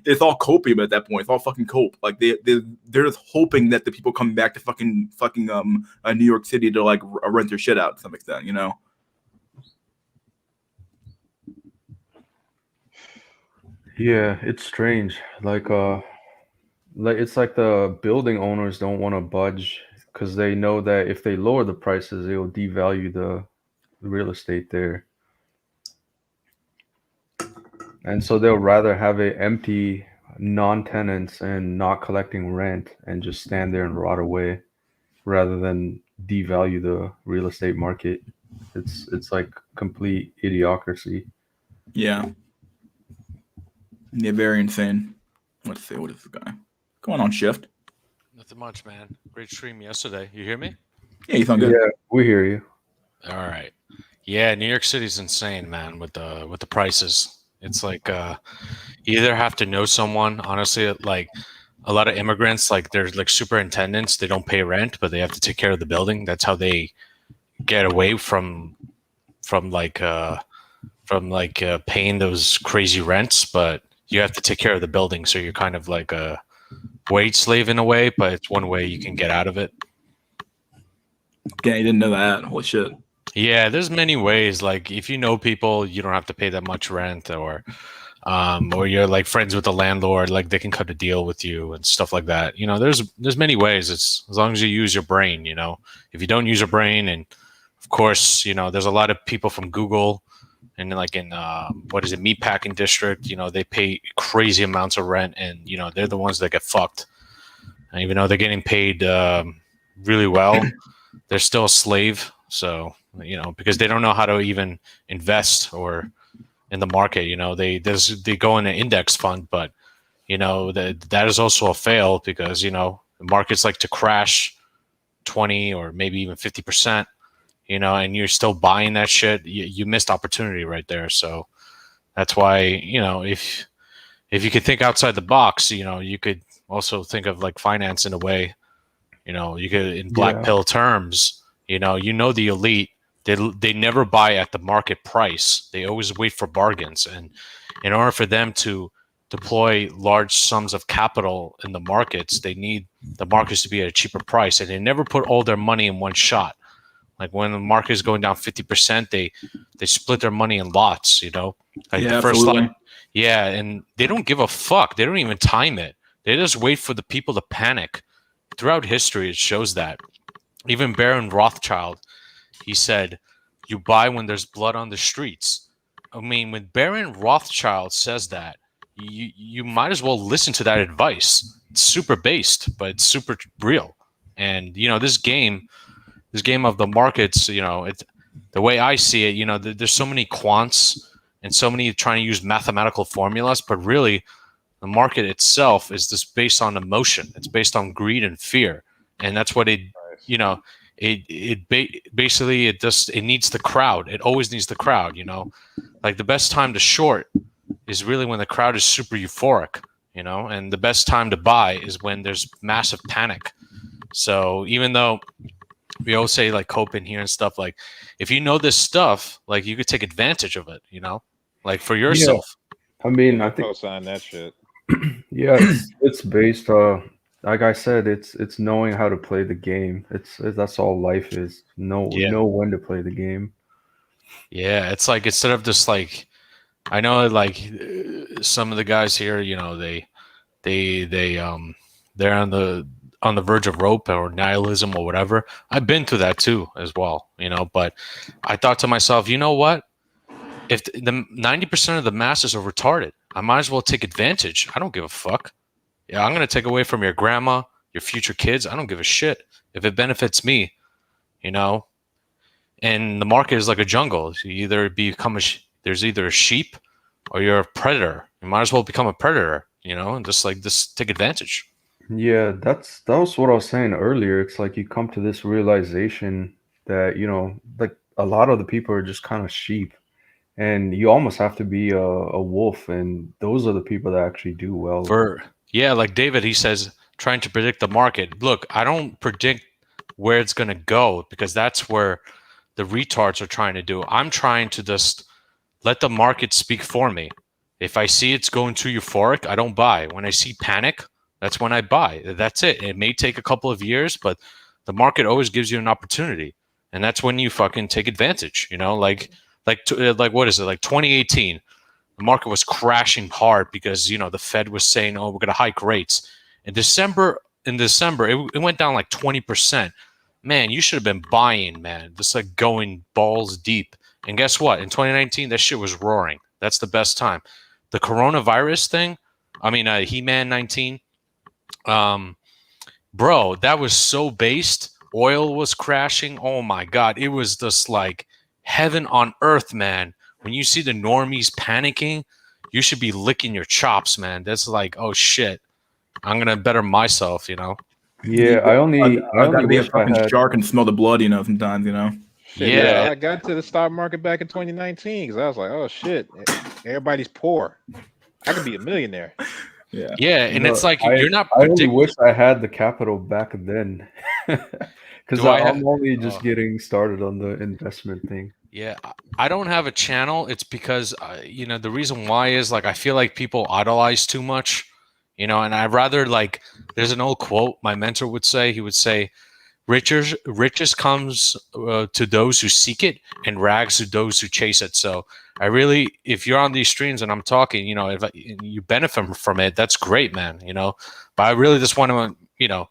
it's all copium at that point. It's all fucking cope. Like they're just hoping that the people come back to fucking New York City to like rent their shit out to some extent, Yeah, it's strange. Like it's like the building owners don't want to budge because they know that if they lower the prices, it'll devalue the real estate there. And so they'll rather have it empty, non-tenants and not collecting rent and just stand there and rot away rather than devalue the real estate market. It's like complete idiocracy. Yeah, very insane. Let's see, what is this guy going on shift? Nothing much, man. Great stream yesterday. You hear me? Yeah, you sound good. Yeah, we hear you. All right. Yeah, New York City's insane, man, with the prices. It's like you either have to know someone, honestly, like a lot of immigrants, like they're like superintendents, they don't pay rent, but they have to take care of the building. That's how they get away from like from like paying those crazy rents, but you have to take care of the building, so you're kind of like a wage slave in a way. But it's one way you can get out of it. Yeah, you didn't know that. Holy shit. Yeah, there's many ways. Like if you know people, you don't have to pay that much rent, or you're like friends with the landlord, like they can cut a deal with you and stuff like that. You know, there's many ways. It's as long as you use your brain. You know, if you don't use your brain, and of course, you know, there's a lot of people from Google and like in what is it, meatpacking district. You know, they pay crazy amounts of rent, and you know they're the ones that get fucked. And even though they're getting paid really well, they're still a slave. So you know, because they don't know how to even invest or in the market. You know, they go in an index fund, but you know that is also a fail because you know the markets like to crash 20 or maybe even 50%. You know, and you're still buying that shit. You missed opportunity right there. So that's why, you know, if you could think outside the box, you know, you could also think of like finance in a way. You know, you could in black Yeah. pill terms. You know the elite. They never buy at the market price. They always wait for bargains, and in order for them to deploy large sums of capital in the markets, they need the markets to be at a cheaper price, and they never put all their money in one shot. Like when the market is going down 50%, they split their money in lots. You know, like Yeah, the first absolutely. lot. Yeah, and they don't give a fuck. They don't even time it. They just wait for the people to panic. Throughout history, it shows that. Even Baron Rothschild, he said, "You buy when there's blood on the streets." I mean, when Baron Rothschild says that, you might as well listen to that advice. It's super based, but it's super real. And you know, this game of the markets, you know, it's the way I see it. You know, there's so many quants and so many trying to use mathematical formulas, but really, the market itself is just based on emotion. It's based on greed and fear, and that's what you know. Basically it needs the crowd. It always needs the crowd. You know, like the best time to short is really when the crowd is super euphoric. You know, and the best time to buy is when there's massive panic. So even though we always say like cope in here and stuff, like if you know this stuff, like you could take advantage of it. You know, like for Yeah. yourself. I mean, Yeah, I I think co-sign that shit. yeah, it's based like I said, it's knowing how to play the game. That's all life is. Yeah. Know when to play the game. Yeah, it's like instead of just like I know like some of the guys here, you know, they're on the verge of rope or nihilism or whatever. I've been through that too as well, you know, but I thought to myself, you know what? If the 90% of the masses are retarded, I might as well take advantage. I don't give a fuck. Yeah, I'm going to take away from your grandma, your future kids. I don't give a shit if it benefits me, you know. And the market is like a jungle. You either become there's either a sheep or you're a predator. You might as well become a predator, you know, and just take advantage. Yeah, that was what I was saying earlier. It's like you come to this realization that, you know, like a lot of the people are just kind of sheep, and you almost have to be a wolf, and those are the people that actually do well. Yeah, like David, he says, trying to predict the market. Look, I don't predict where it's going to go because that's where the retards are trying to do. I'm trying to just let the market speak for me. If I see it's going too euphoric, I don't buy. When I see panic, that's when I buy. That's it. It may take a couple of years, but the market always gives you an opportunity, and that's when you fucking take advantage. You know, like what is it? Like 2018, the market was crashing hard because you know the Fed was saying, "Oh, we're going to hike rates." In December, it went down like 20%. Man, you should have been buying, man. Just like going balls deep. And guess what? In 2019, that shit was roaring. That's the best time. The coronavirus thing, I mean, He-Man 19, bro, that was so based. Oil was crashing. Oh my God. It was just like heaven on earth, man. When you see the normies panicking, you should be licking your chops, man. That's like, oh shit, I'm going to better myself, you know? Yeah, I only gotta be a wish I fucking had. shark and smell the blood, you know, sometimes, you know. Shit, Yeah. that's how I got to the stock market back in 2019 because I was like, oh shit, everybody's poor. I could be a millionaire. Yeah. Yeah, and it's No, like you're not I only predicting. wish I had the capital back then, because Do I have? I'm only just getting started on the investment thing. Yeah, I don't have a channel. It's because the reason why is like I feel like people idolize too much, and I'd rather like. There's an old quote my mentor would say. He would say, riches comes to those who seek it, and rags to those who chase it." So I really, if you're on these streams and I'm talking, if you benefit from it, that's great, man. But I really just want to,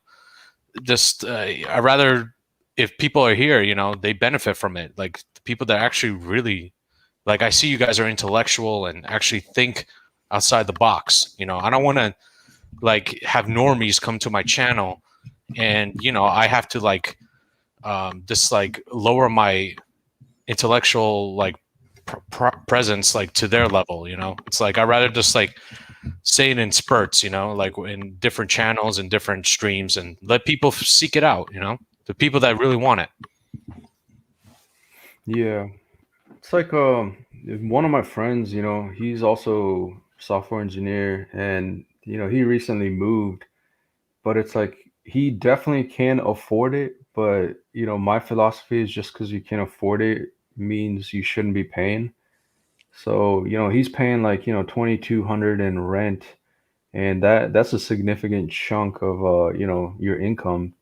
just I rather if people are here, they benefit from it. Like the people that actually really, like I see you guys are intellectual and actually think outside the box. I don't want to like have normies come to my channel and I have to like just like lower my intellectual like presence like to their level. It's like I'd rather just like say it in spurts, like in different channels and different streams, and let people seek it out. The people that really want it. Yeah, it's like one of my friends, he's also software engineer, and he recently moved, but it's like he definitely can afford it, but my philosophy is just because you can afford it means you shouldn't be paying. So, he's paying like, 2,200 in rent, and that's a significant chunk of your income.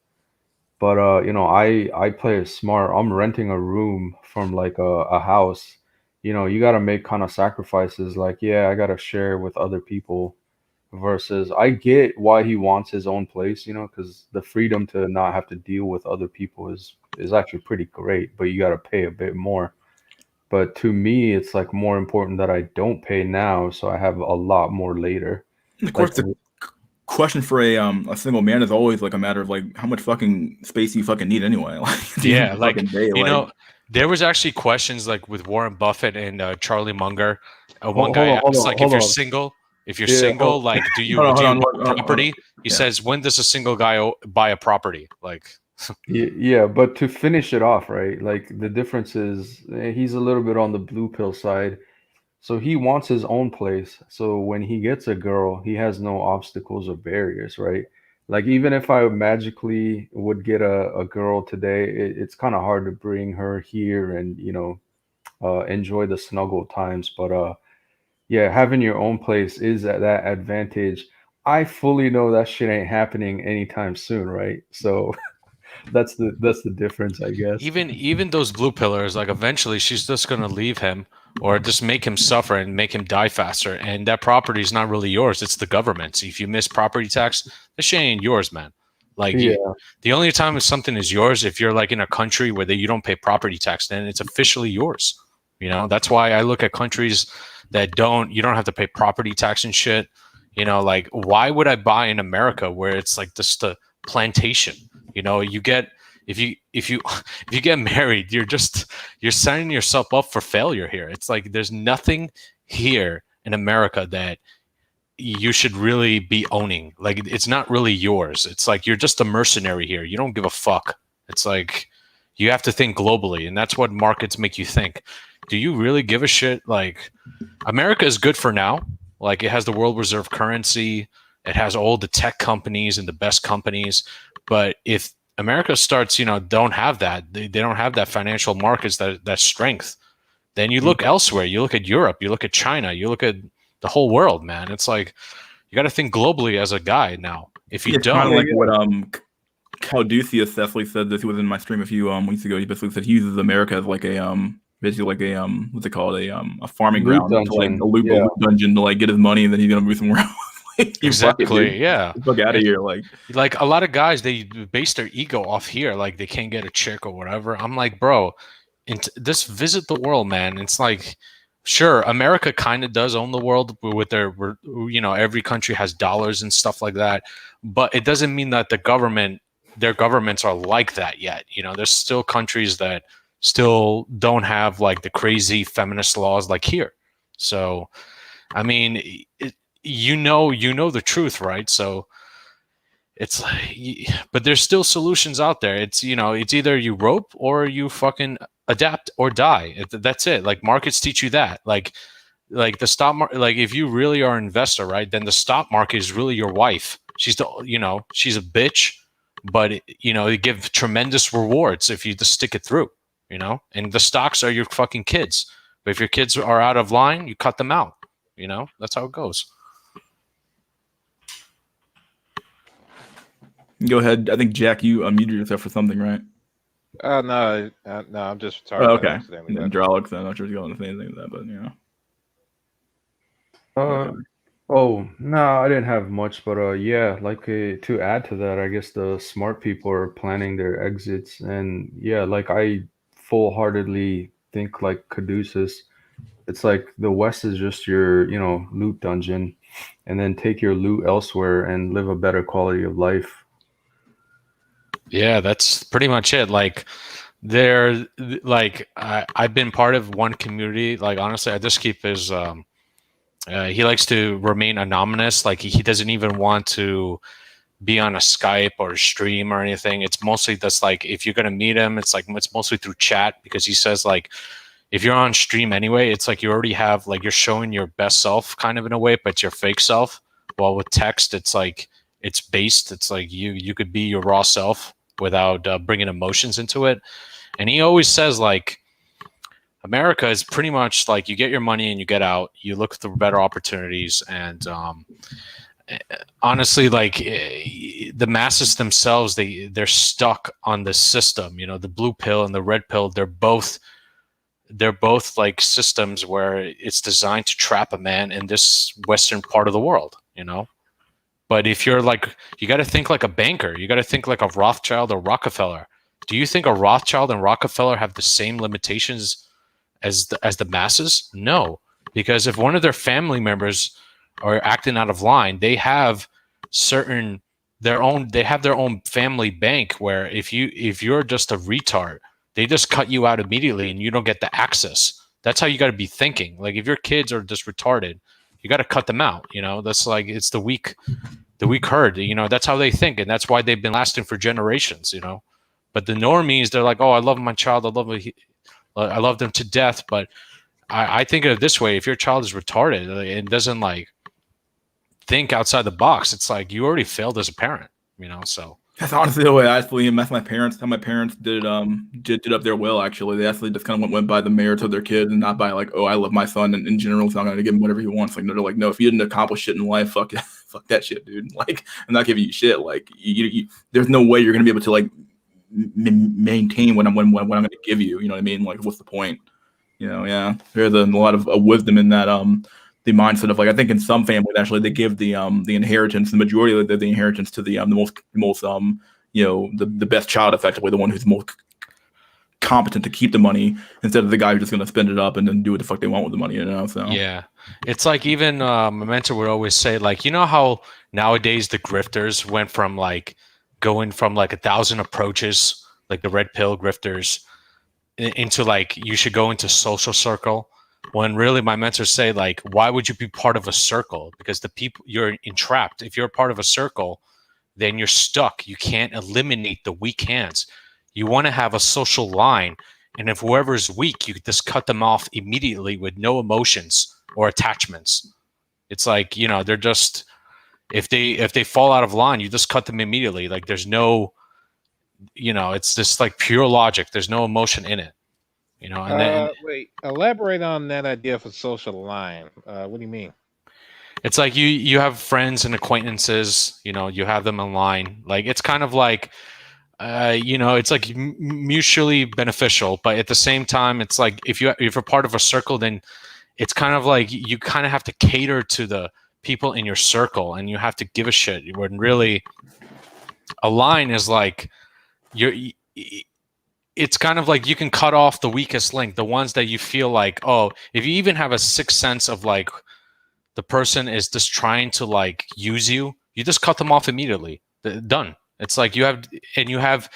But I play it smart. I'm renting a room from like a house. You got to make kind of sacrifices. Like, yeah, I got to share with other people. Versus, I get why he wants his own place. Because the freedom to not have to deal with other people is actually pretty great. But you got to pay a bit more. But to me, it's like more important that I don't pay now, so I have a lot more later. Of Like, course, the question for a single man is always like a matter of like how much fucking space you fucking need anyway. Like, at the end Yeah, of the like fucking day, like, there was actually questions like with Warren Buffett and Charlie Munger. One hold on, guy hold asked on, like, if hold you're on. single, Yeah, like, do you hold on, need hold on. property? He Yeah. says, when does a single guy buy a property? Like, Yeah, but to finish it off, right? Like the difference is he's a little bit on the blue pill side. So he wants his own place. So when he gets a girl, he has no obstacles or barriers, right? Like even if I magically would get a girl today, it's kind of hard to bring her here and enjoy the snuggle times. But yeah, having your own place is that advantage. I fully know that shit ain't happening anytime soon, right? So that's the difference, I guess. even those blue pillars, like eventually she's just gonna leave him or just make him suffer and make him die faster. And that property is not really yours; it's the government's. If you miss property tax, this shit ain't yours, man. Like Yeah. the only time something is yours if you're like in a country where you don't pay property tax, then it's officially yours. That's why I look at countries that you don't have to pay property tax and shit. Like why would I buy in America where it's like just a plantation? You get if you get married, you're signing yourself up for failure here. It's like there's nothing here in America that you should really be owning. Like it's not really yours. It's like you're just a mercenary here. You don't give a fuck. It's like you have to think globally, and that's what markets make you think. Do you really give a shit? Like America is good for now. Like it has the world reserve currency. It has all the tech companies and the best companies. But if America starts, don't have that, they don't have that financial markets, that strength, then you look elsewhere. You look at Europe, you look at China, you look at the whole world, man. It's like you got to think globally as a guy now. If you it's don't, kind of like what Calduceus definitely said this. He was in my stream a few weeks ago. He basically said he uses America as like a basically like a what's it called, a farming Loot ground to like dungeon. a loot Yeah. dungeon to like get his money, and then he's gonna move somewhere else. Like, you fuck it, exactly, dude. yeah. Fuck out of here, like a lot of guys, they base their ego off here, like they can't get a chick or whatever. I'm like, bro, just visit the world, man. It's like, sure, America kind of does own the world with every country has dollars and stuff like that, but it doesn't mean that their governments are like that yet. There's still countries that still don't have like the crazy feminist laws like here. So, I mean, you know the truth, right? So it's like, but there's still solutions out there. It's it's either you rope or you fucking adapt or die. That's it. Like markets teach you that. Like like the stock market, like if you really are an investor, right, then the stock market is really your wife. She's she's a bitch, but they give tremendous rewards if you just stick it through, and the stocks are your fucking kids. But if your kids are out of line, you cut them out. That's how it goes. Go ahead. I think Jack, you unmuted yourself for something, right? No, I'm just retarded. Oh, okay. Accidentally, And Drolix, I'm not sure if you're going to say anything to that, but Oh no, I didn't have much, but yeah, like to add to that, I guess the smart people are planning their exits, and yeah, like I full-heartedly think like Caduceus, it's like the West is just your loot dungeon, and then take your loot elsewhere and live a better quality of life. Yeah, that's pretty much it. Like I've been part of one community. Like honestly, I just keep his he likes to remain anonymous. Like he doesn't even want to be on a Skype or a stream or anything. It's mostly just like if you're gonna meet him, it's mostly through chat, because he says like if you're on stream anyway, it's like you already have like you're showing your best self kind of in a way, but it's your fake self. While with text, it's like it's based. It's like you could be your raw self without bringing emotions into it. And he always says like America is pretty much like you get your money and you get out. You look for better opportunities, and honestly, like the masses themselves, they're stuck on the system. The blue pill and the red pill. They're both like systems where it's designed to trap a man in this Western part of the world. But if you're like, you got to think like a banker. You got to think like a Rothschild or Rockefeller. Do you think a Rothschild and Rockefeller have the same limitations as the masses? No, because if one of their family members are acting out of line, they have their own family bank where if you're just a retard, they just cut you out immediately and you don't get the access. That's how you got to be thinking. Like if your kids are just retarded, you got to cut them out. That's like it's the weak herd. That's how they think, and that's why they've been lasting for generations. But the normies, they're like, oh, I love my child, I love them to death. But I think of it this way: if your child is retarded and doesn't like think outside the box, it's like you already failed as a parent. So that's honestly the way I feel. That's my parents. How my parents did up their will. Actually, they actually just kind of went by the merits of their kids and not by like, oh, I love my son and in general, so I'm going to give him whatever he wants. Like, no, they're like, no, if you didn't accomplish shit in life, fuck that shit, dude. Like, I'm not giving you shit. Like, you there's no way you're going to be able to like maintain what I'm going to give you. You know what I mean? Like, what's the point? Yeah. There's a lot of wisdom in that. The mindset of like, I think in some families actually they give the inheritance, the majority of the inheritance to the most the best child, effectively the one who's most competent to keep the money, instead of the guy who's just going to spend it up and then do what the fuck they want with the money. So yeah, it's like even my mentor would always say like, how nowadays the grifters went from like going from like 1,000 approaches, like the red pill grifters, into like you should go into social circle. When really my mentors say like, why would you be part of a circle? Because the people you're entrapped. If you're part of a circle, then you're stuck. You can't eliminate the weak hands. You want to have a social line, and if whoever's weak, you just cut them off immediately with no emotions or attachments. It's like they're just if they fall out of line, you just cut them immediately. Like there's no, it's just like pure logic. There's no emotion in it. And then wait, elaborate on that idea for social line. What do you mean? It's like you have friends and acquaintances, you have them online. Like it's kind of like, it's like mutually beneficial, but at the same time, it's like if you're part of a circle, then it's kind of like you kind of have to cater to the people in your circle, and you have to give a shit. When really, a line is like it's kind of like you can cut off the weakest link, the ones that you feel like, oh, if you even have a sixth sense of like the person is just trying to like use you, you just cut them off immediately. Done. It's like you have,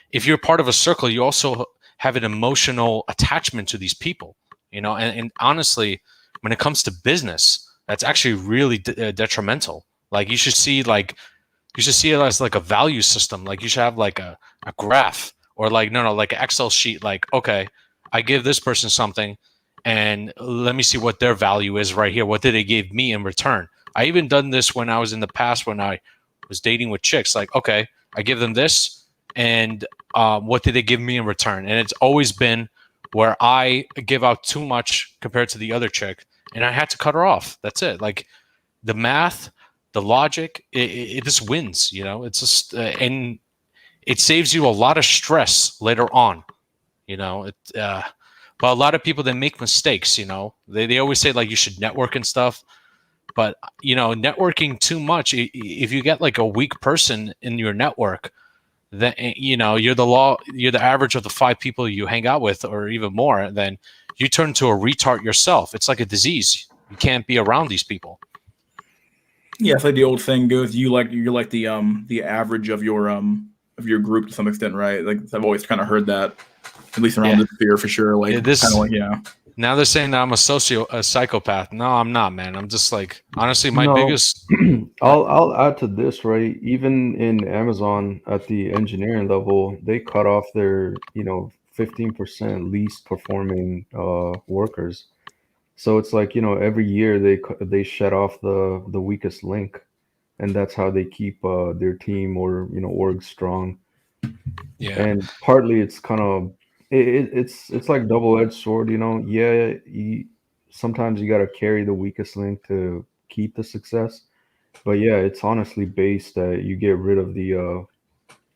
if you're part of a circle, you also have an emotional attachment to these people, and honestly, when it comes to business, that's actually really detrimental. Like you should see it as like a value system. Like you should have like a graph. Or like, no, like an Excel sheet, like, okay, I give this person something. and let me see what their value is right here. What did they give me in return? I even done this when I was in the past when I was dating with chicks. Like, okay, I give them this, and what did they give me in return? And it's always been where I give out too much compared to the other chick, and I had to cut her off. That's it. Like the math, the logic, it just wins. You know, it's just and it saves you a lot of stress later on. You know, but a lot of people, they make mistakes. You know, they always say like you should network and stuff. But you know, networking too much, if you get like a weak person in your network, then you know you're the average of the 5 people you hang out with, or even more. Then you turn into a retard yourself. It's like a disease. You can't be around these people. Yeah, it's like the old saying goes, you're like the average of your group to some extent, right? Like I've always kind of heard that, at least around this sphere for sure. Like kind of like Now they're saying that I'm a psychopath. No, I'm not, man. I'm just like, honestly, my biggest. I'll add to this, right? Even in Amazon at the engineering level, they cut off their 15% least performing workers. So it's like every year they shut off the weakest link, and that's how they keep their team or org strong. Yeah. And partly it's kind of it's like double-edged sword, Yeah, sometimes you got to carry the weakest link to keep the success. But yeah, it's honestly based that you get rid of the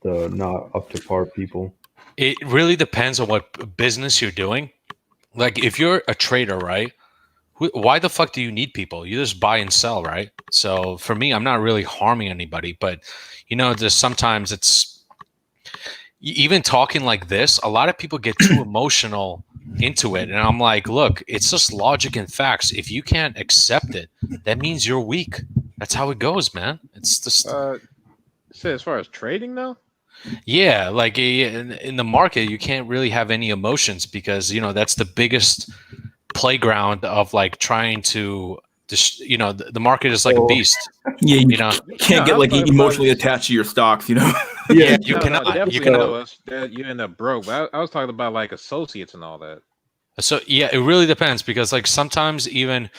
not up to par people. It really depends on what business you're doing. Like if you're a trader, right? Why the fuck do you need people? You just buy and sell, right? So for me, I'm not really harming anybody, but just sometimes it's even talking like this, a lot of people get too emotional into it. And I'm like, look, it's just logic and facts. If you can't accept it, that means you're weak. That's how it goes, man. It's just so as far as trading though? Yeah, like in the market, you can't really have any emotions because that's the biggest playground of like trying to the market is like a beast. Yeah, you can't get like emotionally attached to your stocks, Yeah, you cannot. You cannot. You end up broke. But I was talking about like associates and all that. So yeah, it really depends because like sometimes even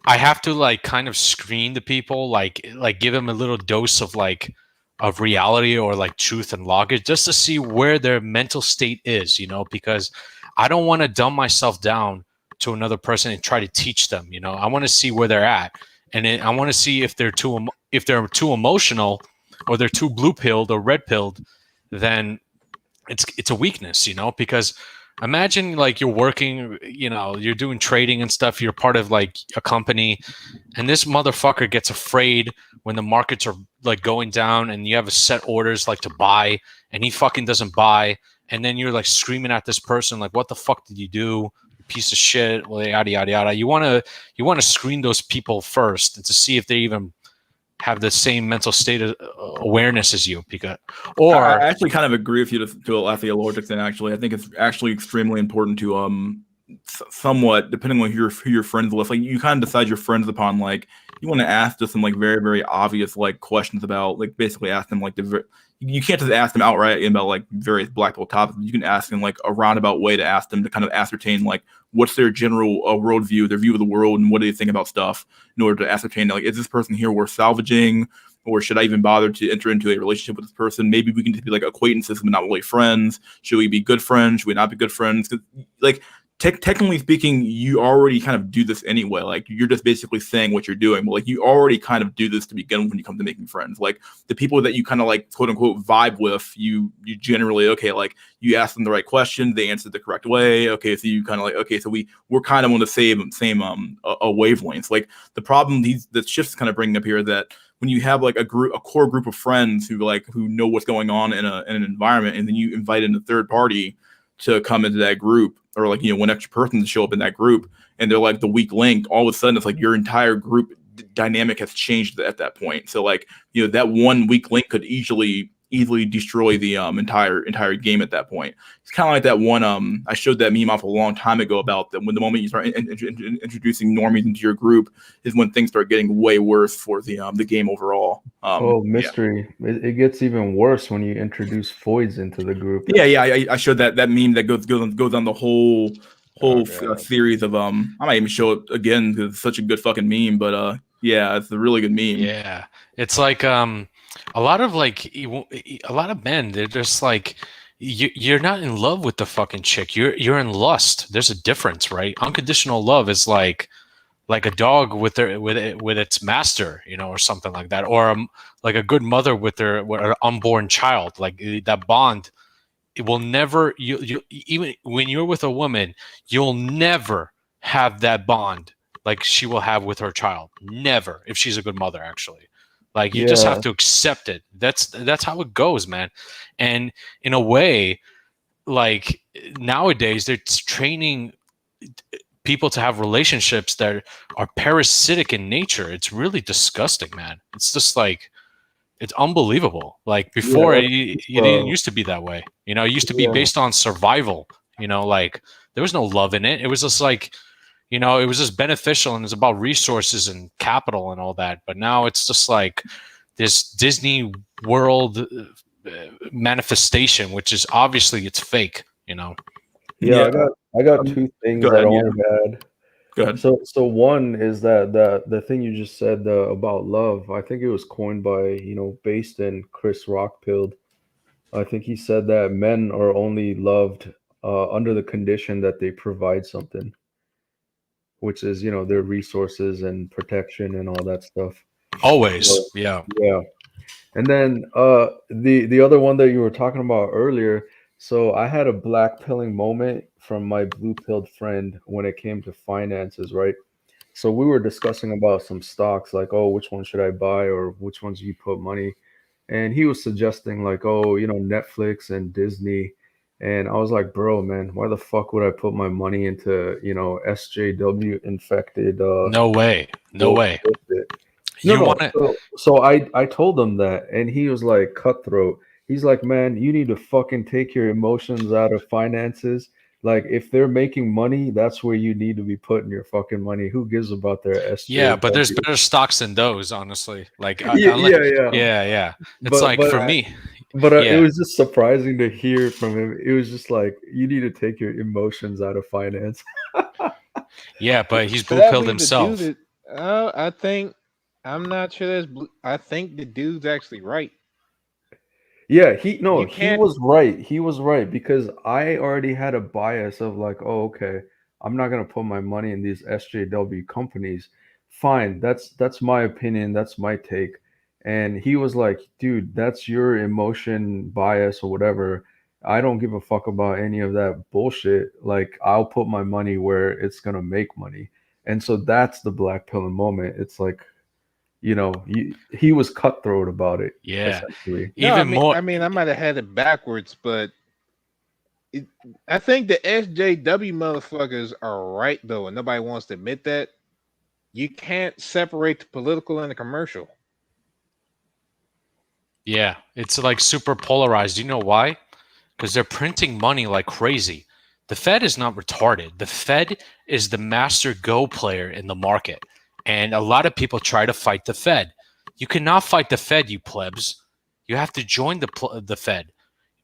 I have to like kind of screen the people, like give them a little dose of like of reality or like truth and logic just to see where their mental state is, because I don't want to dumb myself down to another person and try to teach them. I want to see where they're at, and then I want to see if they're too emotional or they're too blue pilled or red pilled. Then it's a weakness, because imagine like you're working, you're doing trading and stuff. You're part of like a company, and this motherfucker gets afraid when the markets are like going down, and you have a set orders like to buy, and he fucking doesn't buy, and then you're like screaming at this person like, "What the fuck did you do? You piece of shit!" Well, yada yada yada. You want to screen those people first and to see if they even have the same mental state of awareness as you, because I actually kind of agree with you to a large extent. Actually, I think it's actually extremely important to somewhat, depending on who your friends with, like you kind of decide your friends upon like you want to ask just some like very very obvious like questions about like basically ask them like you can't just ask them outright about like various black hole topics. You can ask them like a roundabout way to ask them to kind of ascertain like what's their general worldview, their view of the world, and what do they think about stuff in order to ascertain like, is this person here worth salvaging, or should I even bother to enter into a relationship with this person? Maybe we can just be like acquaintances but not really friends. Should we be good friends? Should we not be good friends? 'Cause, like technically speaking, you already kind of do this anyway. Like you're just basically saying what you're doing, but like you already kind of do this to begin when you come to making friends. Like the people that you kind of like quote unquote vibe with, you generally like you ask them the right question, they answer the correct way. Okay, so you kind of like so we're kind of on the same wavelengths. Like the problem that Shift's kind of bringing up here is that when you have like a core group of friends who know what's going on in an environment, and then you invite in a third party to come into that group, or like one extra person to show up in that group, and they're like the weak link, all of a sudden it's like your entire group dynamic has changed at that point. So like that one weak link could easily destroy the entire game at that point. It's kind of like that one I showed that meme off a long time ago about that when the moment you start introducing normies into your group is when things start getting way worse for the game overall. Mystery. Yeah. It gets even worse when you introduce foids into the group. Yeah, I showed that meme that goes on the whole whole God. series of I might even show it again because it's such a good fucking meme. But yeah, it's a really good meme. Yeah, it's like a lot of like a lot of men. They're just like you're not in love with the fucking chick. You're in lust. There's a difference, right? Unconditional love is like a dog with with its master, you know, or something like that, or like a good mother with an unborn child. Like that bond, it will never. You even when you're with a woman, you'll never have that bond like she will have with her child. Never, if she's a good mother, actually. Like you just have Yeah. to accept it. That's how it goes, man. And in a way, like nowadays, they're training people to have relationships that are parasitic in nature. It's really disgusting, man. It's just like it's unbelievable. Like before, Yeah. it didn't used to be that way. You know, it used to be Yeah. based on survival. You know, like there was no love in it. It was just like, you know, it was just beneficial and it's about resources and capital and all that. But now it's just like this Disney World manifestation, which is obviously it's fake. You know. Yeah, Yeah. I got two things Go that I ahead. Yeah. wanted to add. Go ahead. So one is that the thing you just said about love. I think it was coined by based in Chris Rockpilled. I think he said that men are only loved under the condition that they provide something, which is their resources and protection and all that stuff. So, Always, yeah. yeah. And then the other one that you were talking about earlier. So I had a black pilling moment from my blue pilled friend when it came to finances, right? So we were discussing about some stocks, like, oh, which one should I buy or which ones you put money? And he was suggesting like, oh, Netflix and Disney. And I was like, bro, man, why the fuck would I put my money into, SJW infected No way. No way. bullshit? No, You no. want to? So I told him that, and he was like cutthroat. He's like, man, you need to fucking take your emotions out of finances. Like, if they're making money, that's where you need to be putting your fucking money. Who gives about their Yeah, but there's SJW? better stocks than those, honestly. Like, Yeah, yeah, yeah. yeah, yeah. It's But like but for I, me, but it yeah, was just surprising to hear from him. It was just like, you need to take your emotions out of finance. yeah. But he's blue pilled Sadly, the dude himself. that I think I'm not sure that's blue. I think the dude's actually right. Yeah, You he can't. was right. He was right because I already had a bias of like, oh, okay, I'm not gonna put my money in these SJW companies. Fine, that's my opinion, that's my take. And he was like, dude, that's your emotion bias or whatever. I don't give a fuck about any of that bullshit. Like, I'll put my money where it's gonna make money. And so that's the black pill moment. It's like, he was cutthroat about it, Yeah, essentially. No, even more. I mean, I might have had it backwards, but I think the SJW motherfuckers are right though, and nobody wants to admit that. You can't separate the political and the commercial. Yeah, it's like super polarized. You know why? Because they're printing money like crazy. The Fed is not retarded. The Fed is the master go player in the market. And a lot of people try to fight the Fed. You cannot fight the Fed, you plebs. You have to join the Fed.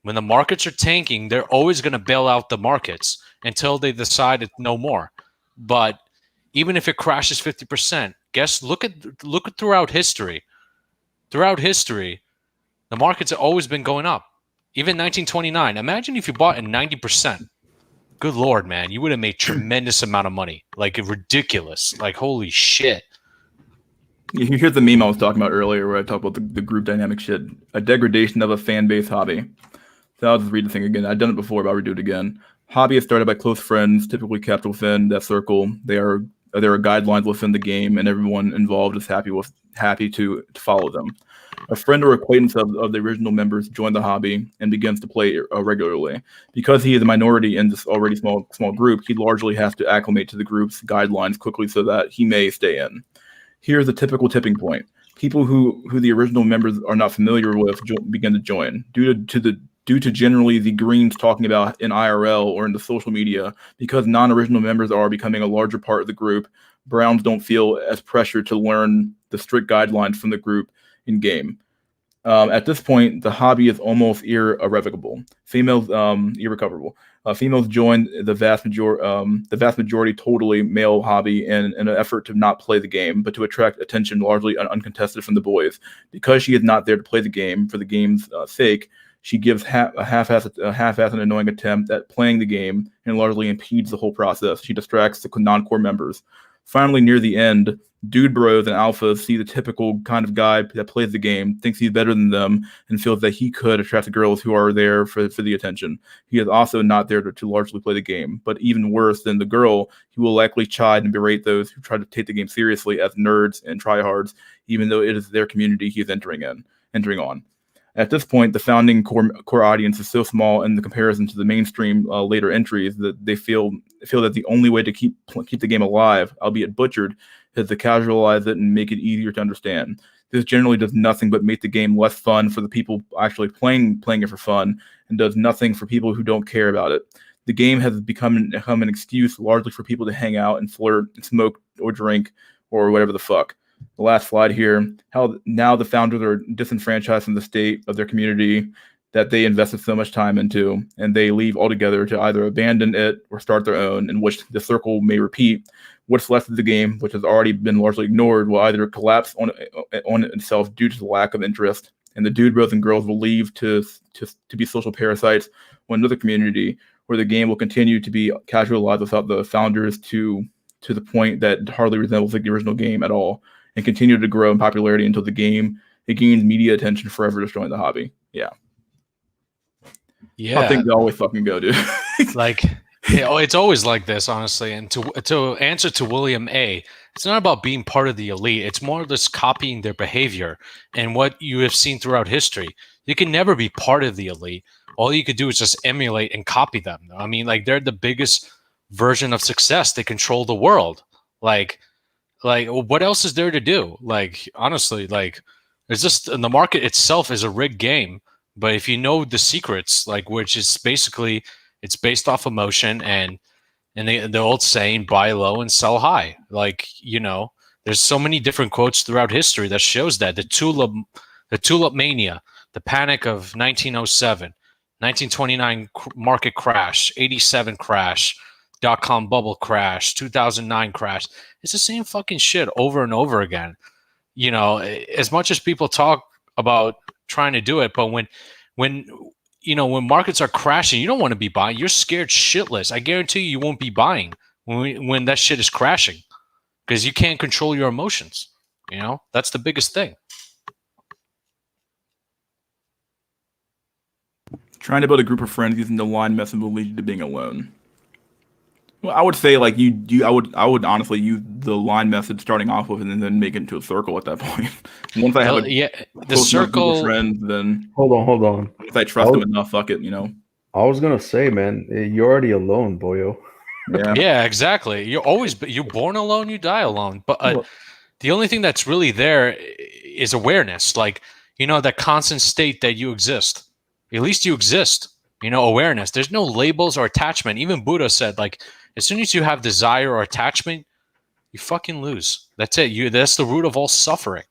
When the markets are tanking, they're always going to bail out the markets until they decide it's no more. But even if it crashes 50%, look at throughout history. Throughout history, the markets have always been going up. Even 1929. Imagine if you bought at 90%. Good Lord, man. You would have made tremendous amount of money. Like ridiculous. Like holy shit. Here's the meme I was talking about earlier where I talked about the group dynamic shit. A degradation of a fan base hobby. So I'll just read the thing again. I've done it before, but I'll redo it again. Hobby is started by close friends, typically kept within that circle. There are guidelines within the game, and everyone involved is happy to follow them. A friend or acquaintance of the original members joins the hobby and begins to play regularly. Because he is a minority in this already small group, he largely has to acclimate to the group's guidelines quickly so that he may stay in. Here's a typical tipping point. People who the original members are not familiar with begin to join. Due to generally the Greens talking about in IRL or in the social media, because non-original members are becoming a larger part of the group, Browns don't feel as pressured to learn the strict guidelines from the group in game. At this point, the hobby is almost irrevocable. Females, irrecoverable. Females join the vast majority totally male hobby in an effort to not play the game, but to attract attention largely uncontested from the boys. Because she is not there to play the game for the game's sake, she gives a half-assed and annoying attempt at playing the game and largely impedes the whole process. She distracts the non-core members. Finally, near the end, dude bros and alphas see the typical kind of guy that plays the game, thinks he's better than them, and feels that he could attract the girls who are there for the attention. He is also not there to largely play the game, but even worse than the girl, he will likely chide and berate those who try to take the game seriously as nerds and tryhards, even though it is their community he is entering on. At this point, the founding core audience is so small in the comparison to the mainstream later entries that they feel that the only way to keep the game alive, albeit butchered, is to casualize it and make it easier to understand. This generally does nothing but make the game less fun for the people actually playing it for fun, and does nothing for people who don't care about it. The game has become an excuse largely for people to hang out and flirt and smoke or drink or whatever the fuck. The last slide here, how now the founders are disenfranchised from the state of their community that they invested so much time into, and they leave altogether to either abandon it or start their own, in which the circle may repeat. What's left of the game, which has already been largely ignored, will either collapse on itself due to the lack of interest, and the dude bros and girls will leave to be social parasites on another community, where the game will continue to be casualized without the founders to the point that it hardly resembles the original game at all, and continue to grow in popularity until it gains media attention, forever destroying the hobby. Yeah. Yeah. How things always fucking go, dude. Like, it's always like this, honestly. And to answer to William A., it's not about being part of the elite. It's more just copying their behavior and what you have seen throughout history. You can never be part of the elite. All you could do is just emulate and copy them. I mean, like, they're the biggest version of success. They control the world. Like, what else is there to do? Like, honestly, like, it's just, the market itself is a rigged game. But if you know the secrets, like, which is basically, it's based off emotion and the old saying, buy low and sell high. Like, you know, there's so many different quotes throughout history that shows that the tulip mania, the panic of 1907, 1929 market crash, 87 crash, .com bubble crash, 2009 crash. It's the same fucking shit over and over again. You know, as much as people talk about trying to do it, but when markets are crashing, you don't want to be buying. You're scared shitless. I guarantee you won't be buying when that shit is crashing, because you can't control your emotions. You know, that's the biggest thing. Trying to build a group of friends using the line method will lead you to being alone. Well, I would say, like, I would honestly use the line method starting off with, and then make it into a circle at that point. Once I have the circle group of friends, then Hold on. if I trust them enough, fuck it, you know. I was gonna say, man, you're already alone, boyo. Yeah, exactly. You're born alone, you die alone. But the only thing that's really there is awareness. Like, you know, that constant state that you exist. At least you exist. You know, awareness. There's no labels or attachment. Even Buddha said, like, as soon as you have desire or attachment, you fucking lose. That's it. That's the root of all suffering.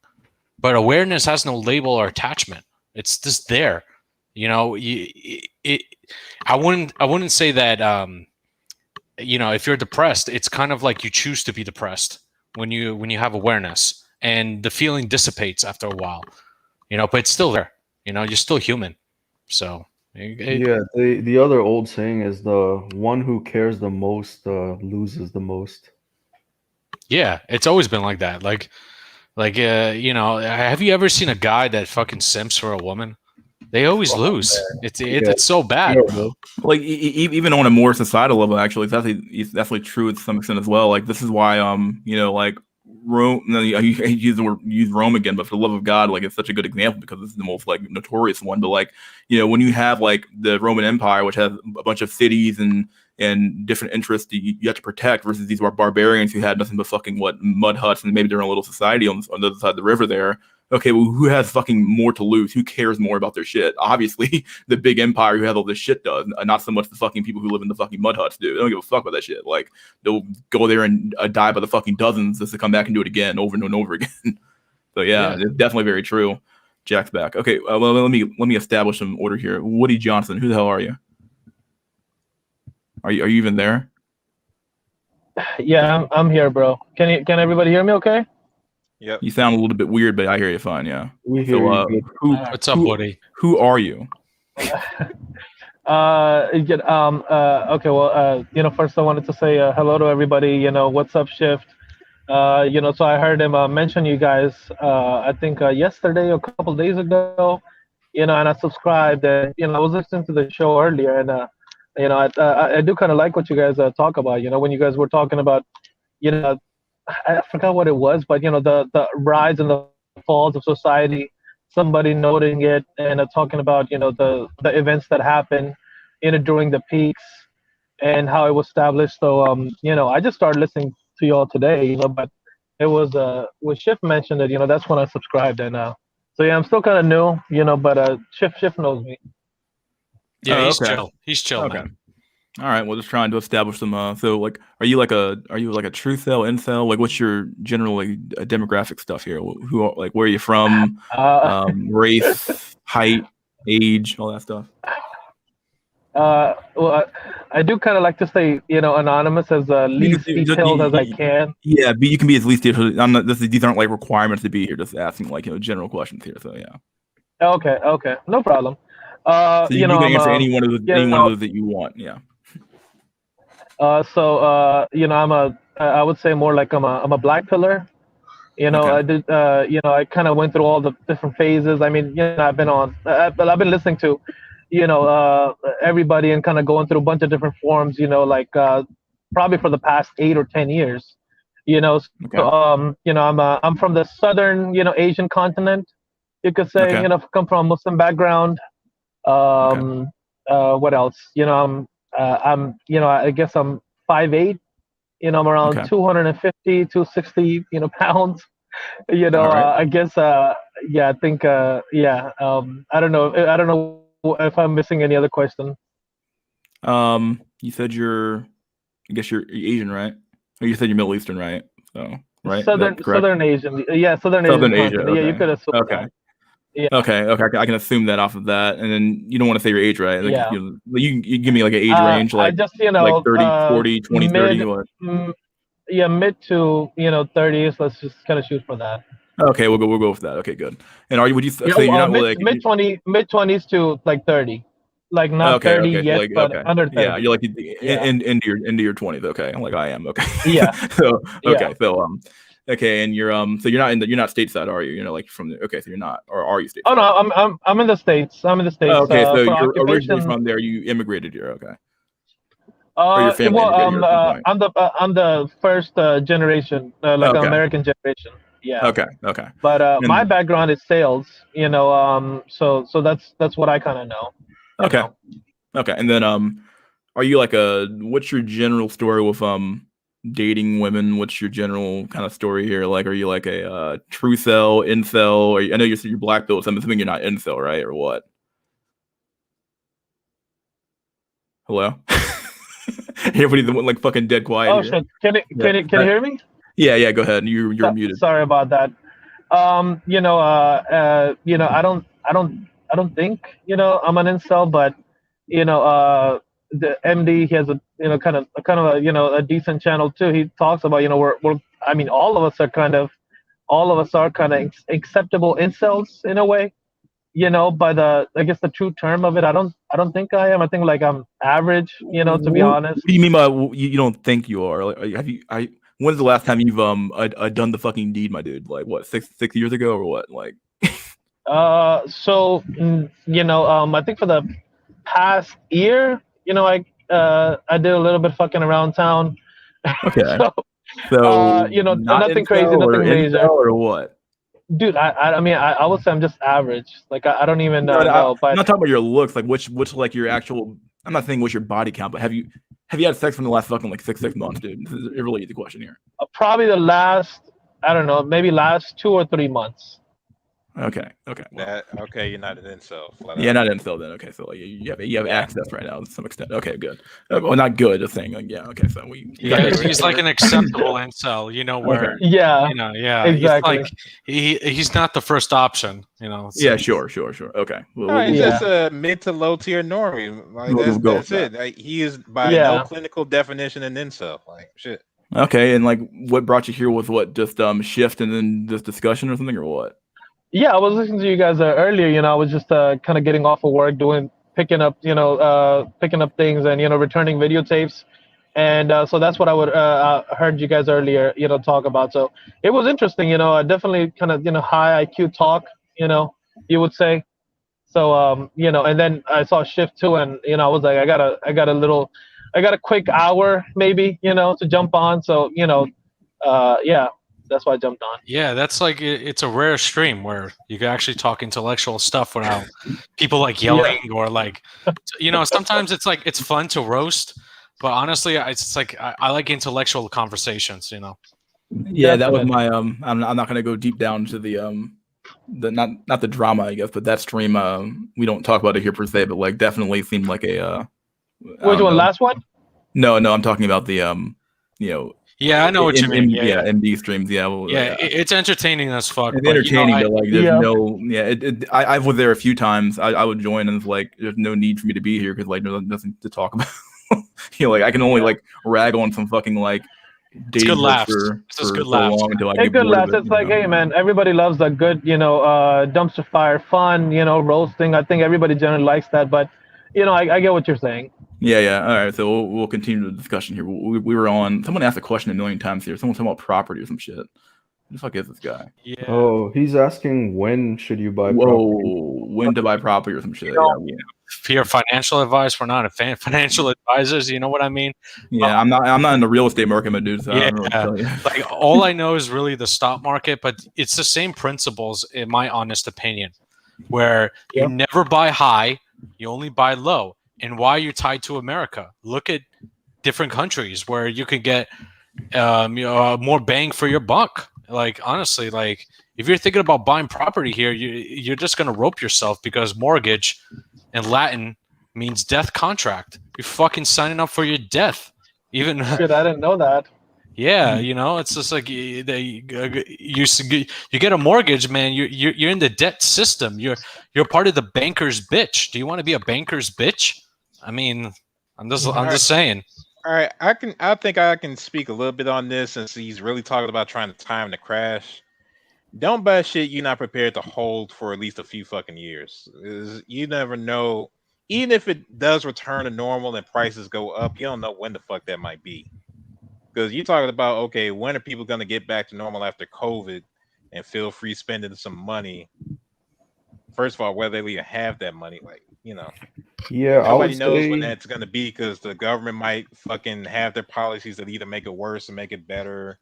But awareness has no label or attachment. It's just there. You know, I wouldn't say that. You know, if you're depressed, it's kind of like you choose to be depressed when you have awareness, and the feeling dissipates after a while. You know, but it's still there. You know, you're still human. So. Yeah, the other old saying is the one who cares the most loses the most. Yeah, it's always been like that. Like, you know, have you ever seen a guy that fucking simps for a woman? They always lose. It's so bad, bro. Like, even on a more societal level, actually, it's definitely true to some extent as well. Like, this is why, you know, like, Rome. No, I use Rome again, but for the love of God, like, it's such a good example because it's the most, like, notorious one. But, like, you know, when you have, like, the Roman Empire, which has a bunch of cities and different interests you have to protect, versus these barbarians who had nothing but fucking mud huts and maybe their own little society on the other side of the river there. Okay, well, who has fucking more to lose? Who cares more about their shit? Obviously, the big empire who has all this shit does, not so much the fucking people who live in the fucking mud huts do. They don't give a fuck about that shit. Like, they'll go there and die by the fucking dozens just to come back and do it again, over and over again. So yeah, it's definitely very true. Jack's back. Okay, well, let me establish some order here. Woody Johnson, who the hell are you? Are you even there? Yeah, I'm here, bro. Can everybody hear me? Okay. Yep. You sound a little bit weird, but I hear you fine. Yeah. We hear you good. What's up, Woody? Who are you? Okay. Well, first I wanted to say hello to everybody. What's up, Shift? So I heard him mention you guys. I think yesterday or a couple days ago. And I subscribed. And I was listening to the show earlier, and I do kind of like what you guys talk about. When you guys were talking about, I forgot what it was, but the rise and the falls of society. Somebody noting it and talking about the events that happened, during the peaks and how it was established. So I just started listening to y'all today, but it was when Shift mentioned it, that's when I subscribed, and so yeah, I'm still kind of new, but Shift knows me. Yeah, he's okay. chill. He's chill, Okay. man. All right, well, just trying to establish some. So, like, are you like a true cell, incel? Like, what's your general demographic stuff here? Who, like, where are you from? Race, height, age, all that stuff. Well, I do kind of like to stay, anonymous as least detailed as I can. Yeah, but you can be as least detailed. I'm not. These aren't like requirements to be here. Just asking like general questions here. So yeah. Okay, no problem. So you can answer any one of those that you want. Yeah. I would say more like I'm a black pillar. I did. I kind of went through all the different phases. I mean, I've been listening to, everybody and kind of going through a bunch of different forms. Probably for the past 8 or 10 years. I'm from the southern, Asian continent. You could say, come from a Muslim background. What else? I guess I'm 5'8". I'm around 250, 260, pounds. I guess, I think, I don't know if I'm missing any other question. You said I guess you're Asian, right? Or you said you're Middle Eastern, right? So, right? Southern Asian. Yeah, Southern Asia. Okay. Yeah, you could assume that. Yeah. Okay. I can assume that off of that, and then you don't want to say your age, right? Like, Yeah. You give me like an age range, like I just, like 30, 40, 20, 30, or mid to 30s. Let's just kind of shoot for that. Okay, we'll go with that. Okay, good. And would you say you're not like mid 20s to like 30, like not 30 yet, like, but under 30. Yeah, you're like into your 20s. Okay, like I am. Okay. Yeah. So okay, and you're you're not stateside, are you? Like from the so you're not, or are you stateside? Oh no, I'm in the States. Okay, so you're originally from there. You immigrated here. Okay. Or your family I'm the first generation, like American generation. Yeah. Okay. But my background is sales. So that's what I kind of know. Okay. And then are you like what's your general story with dating women? What's your general kind of story here? Like, are you like a true cell, incel? Or I know you're black pill, so I'm assuming you're not incel, right? Or what? Hello. Everybody's like fucking dead quiet. Oh shit! Can you hear me? Yeah. Go ahead. You're muted. Sorry about that. I don't think I'm an incel, but the MD, he has a kind of a decent channel too. He talks about all of us are kind of acceptable incels in a way. By I guess the true term of it, I don't think I am. I think like I'm average, to be honest. What do you mean by you don't think you are? Like, when's the last time you've done the fucking deed, my dude? Like what, 6 years ago or what? Like I think for the past year, I did a little bit fucking around town. Okay. so nothing crazy, nothing major. Or what? Dude, I would say I'm just average. Like I don't even know. But I'm not talking about your looks. Like which like your actual. I'm not saying what's your body count, but have you had sex in the last fucking like 6 months, dude? This is a really easy question here. Probably the last, I don't know, maybe last 2 or 3 months. Okay. Well. Okay, you're not an incel. Flat Yeah, out. not incel then. Okay, so like, you have access right now to some extent. Okay, good. Well, not good. Just saying. Like, yeah. Okay, so we. Yeah, he's like an acceptable incel, you know, where Okay. Yeah, yeah, exactly. it's like he's not the first option, you know. So. Yeah, sure. Okay. No, he's Yeah. just a mid to low tier normie. Like We'll go that's with it. that. Like, he is by no Yeah. clinical definition an incel. Like shit. Okay, and like, what brought you here was what? Just shift and then this discussion or something, or what? Yeah, I was listening to you guys earlier. You know, I was just kind of getting off of work, picking up things, and returning videotapes, and so that's what I heard you guys earlier, talk about. So it was interesting. Definitely kind of high IQ talk. You would say. So and then I saw shift too, and I was like, I got a quick hour maybe, to jump on. So yeah, that's why I jumped on. Yeah, that's like it's a rare stream where you can actually talk intellectual stuff without people like yelling or like, sometimes it's like it's fun to roast, but honestly, it's like I like intellectual conversations. Yeah, that was my I'm not gonna go deep down to the not the drama, I guess, but that stream we don't talk about it here per se, but like definitely seemed like a Which one? Last one? No, I'm talking about the Yeah, I know what you mean. Yeah. MD streams. Yeah, well, it's entertaining as fuck. It's but, entertaining, but like there's no. I was there a few times. I would join, and it's like there's no need for me to be here because like there's nothing to talk about. Like I can only like rag on some fucking like. It's good laughs. It's just good laughs. It's good laughs. It's like, hey man, everybody loves a good, dumpster fire fun, roasting. I think everybody generally likes that, but I get what you're saying. Yeah. All right, so we'll continue the discussion here. We were on. Someone asked a question a million times here. Someone talking about property or some shit. Who the fuck is this guy? Yeah. Oh, he's asking when should you buy Whoa, property? when to buy property or some shit. For your financial advice, we're not financial advisors. You know what I mean? Yeah, I'm not in the real estate market, my dude. So I don't know what to tell you. Like all I know is really the stock market, but it's the same principles, in my honest opinion, where you never buy high, you only buy low. And why you're tied to America? Look at different countries where you could get more bang for your buck. Like honestly, like if you're thinking about buying property here, you're just gonna rope yourself because mortgage in Latin means death contract. You're fucking signing up for your death. Even good, I didn't know that. Yeah, it's just like you get a mortgage, man. You're in the debt system. You're part of the banker's bitch. Do you want to be a banker's bitch? I mean, I'm just saying. All right, I think I can speak a little bit on this since he's really talking about trying to time the crash. Don't buy shit you're not prepared to hold for at least a few fucking years. You never know. Even if it does return to normal and prices go up, you don't know when the fuck that might be. Because you're talking about, okay, when are people going to get back to normal after COVID and feel free spending some money? First of all, whether they even have that money, like, yeah, nobody knows when that's going to be because the government might fucking have their policies that either make it worse or make it better.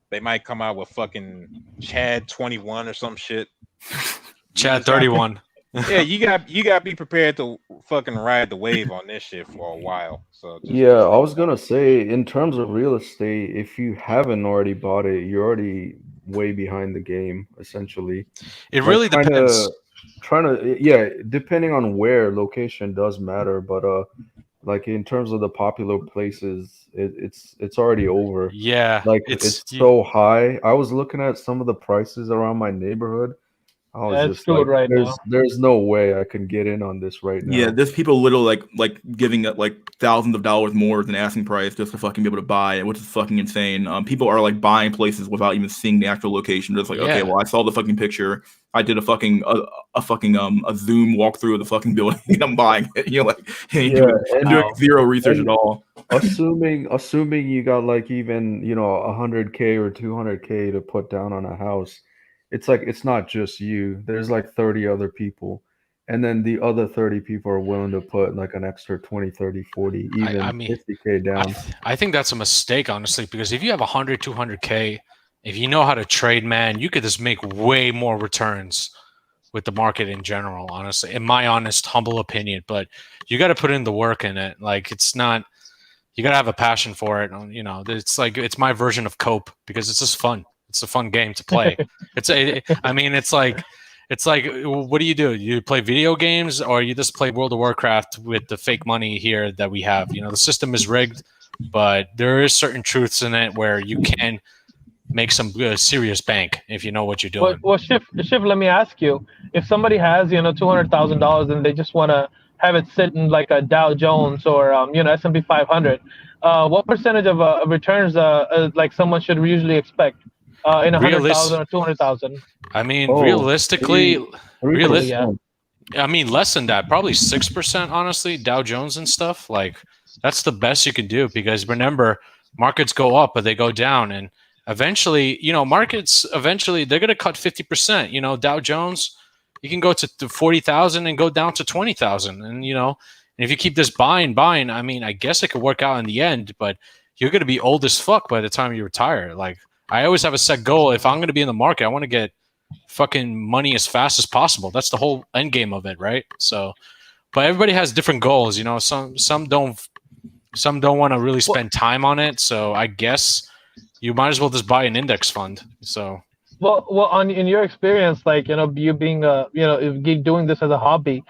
They might come out with fucking Chad 21 or some shit. Chad 31. Yeah, you got to be prepared to fucking ride the wave on this shit for a while. So I was gonna say, in terms of real estate, if you haven't already bought it, you're already way behind the game. Essentially, it really depends. Depending on where, location does matter, but like in terms of the popular places, it's already over. Yeah, like it's so high. I was looking at some of the prices around my neighborhood. I was just like, there's no way I can get in on this right now. Yeah, there's people literally like giving it like thousands of dollars more than asking price just to fucking be able to buy it, which is fucking insane. People are like buying places without even seeing the actual location. Just like, okay, well, I saw the fucking picture. I did a fucking a Zoom walkthrough of the fucking building, and I'm buying it. Doing zero research at all. Assuming you got like even $100K or $200K to put down on a house. It's like it's not just you. There's like 30 other people. And then the other 30 people are willing to put like an extra 20, 30, 40, even 50K down. I think that's a mistake, honestly, because if you have 100, 200K, if you know how to trade, man, you could just make way more returns with the market in general, honestly, in my honest, humble opinion. But you got to put in the work in it. Like it's not, you got to have a passion for it. It's like, it's my version of Cope because it's just fun. It's a fun game to play. It's like It's like, what do? You play video games, or you just play World of Warcraft with the fake money here that we have? The system is rigged, but there is certain truths in it where you can make some serious bank if you know what you're doing. Well, Shift, let me ask you: if somebody has $200,000 and they just want to have it sit in like a Dow Jones or S&P 500, what percentage of returns like someone should usually expect in 100,000 or 200,000? I mean, realistically, Yeah. I mean, less than that, probably 6%. Honestly, Dow Jones and stuff, like that's the best you can do, because remember, markets go up but they go down, and eventually, markets eventually they're going to cut 50%. Dow Jones, you can go to 40,000 and go down to 20,000, and and if you keep this buying, I mean, I guess it could work out in the end, but you're going to be old as fuck by the time you retire. Like, I always have a set goal. If I'm going to be in the market, I want to get fucking money as fast as possible. That's the whole end game of it, right? So, but everybody has different goals. Some don't want to really spend time on it. So I guess you might as well just buy an index fund. So, well, in your experience, like you being if doing this as a hobby,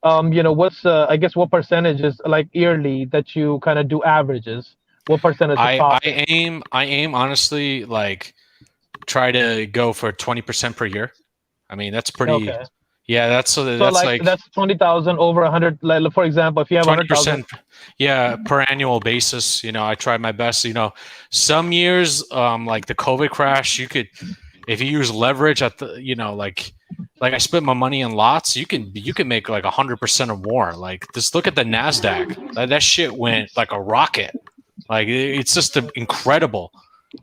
what's I guess what percentage is like yearly that you kind of do averages? What percentage of profit? I aim honestly, like, try to go for 20% per year. I mean, that's pretty. Okay. Yeah, that's like that's 20,000 over 100. Like, for example, if you have 100,000, yeah, per annual basis. I try my best. Some years, like the COVID crash, you could, if you use leverage at the, like I split my money in lots, you can make like 100% or more. Like, just look at the Nasdaq. That shit went like a rocket. Like, it's just incredible.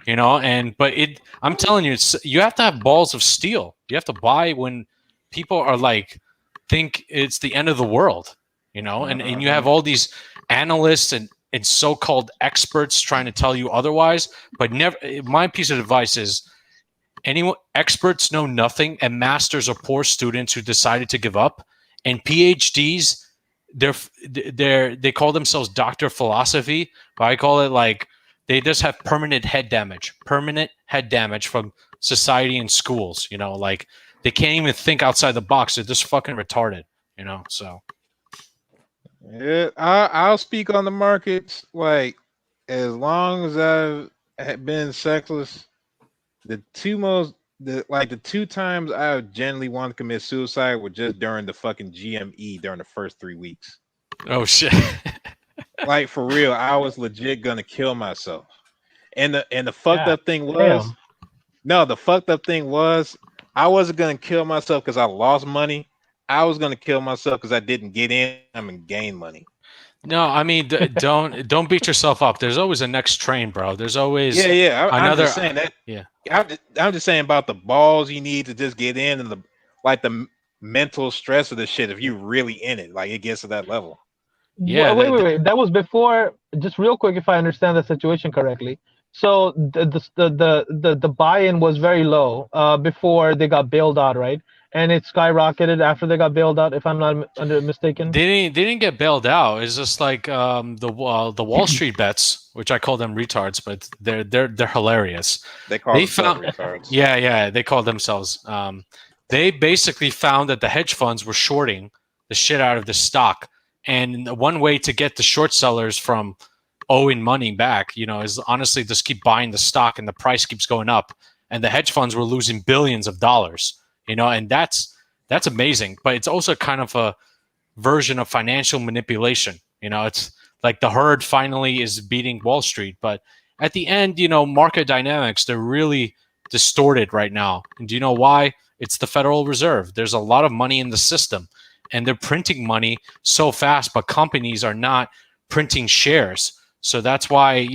But I'm telling you, you have to have balls of steel. You have to buy when people are like, think it's the end of the world, and you have all these analysts and so-called experts trying to tell you otherwise. But never. My piece of advice is, experts know nothing, and masters are poor students who decided to give up, and PhDs, they call themselves Dr. Philosophy, but I call it like, they just have permanent head damage from society and schools. Like, they can't even think outside the box. They're just fucking retarded. So. Yeah, I'll speak on the markets. Like, as long as I've been sexless, the two times I generally want to commit suicide were just during the fucking GME during the first 3 weeks. Oh shit. Like, for real, I was legit gonna kill myself. And the fucked up thing was, the fucked up thing was, I wasn't gonna kill myself because I lost money. I was gonna kill myself because I didn't get in and gain money. No, I mean, don't beat yourself up. There's always a next train, bro. There's always I'm just saying that. Yeah, I'm just saying about the balls you need to just get in, and the mental stress of the shit. If you really in it, like, it gets to that level. Yeah. Wait. That was before. Just real quick, if I understand the situation correctly. So the buy-in was very low before they got bailed out, right? And it skyrocketed after they got bailed out, if I'm not mistaken. They didn't get bailed out. It's just like the Wall Street bets, which I call them retards, but they're hilarious. They themselves retards. Yeah, they call themselves. They basically found that the hedge funds were shorting the shit out of the stock, and one way to get the short sellers from owing money back, is honestly just keep buying the stock, and the price keeps going up, and the hedge funds were losing billions of dollars. And that's amazing, but it's also kind of a version of financial manipulation. It's like the herd finally is beating Wall Street, but at the end, market dynamics, they're really distorted right now. And do you know why? It's the Federal Reserve. There's a lot of money in the system, and they're printing money so fast, but companies are not printing shares. So that's why,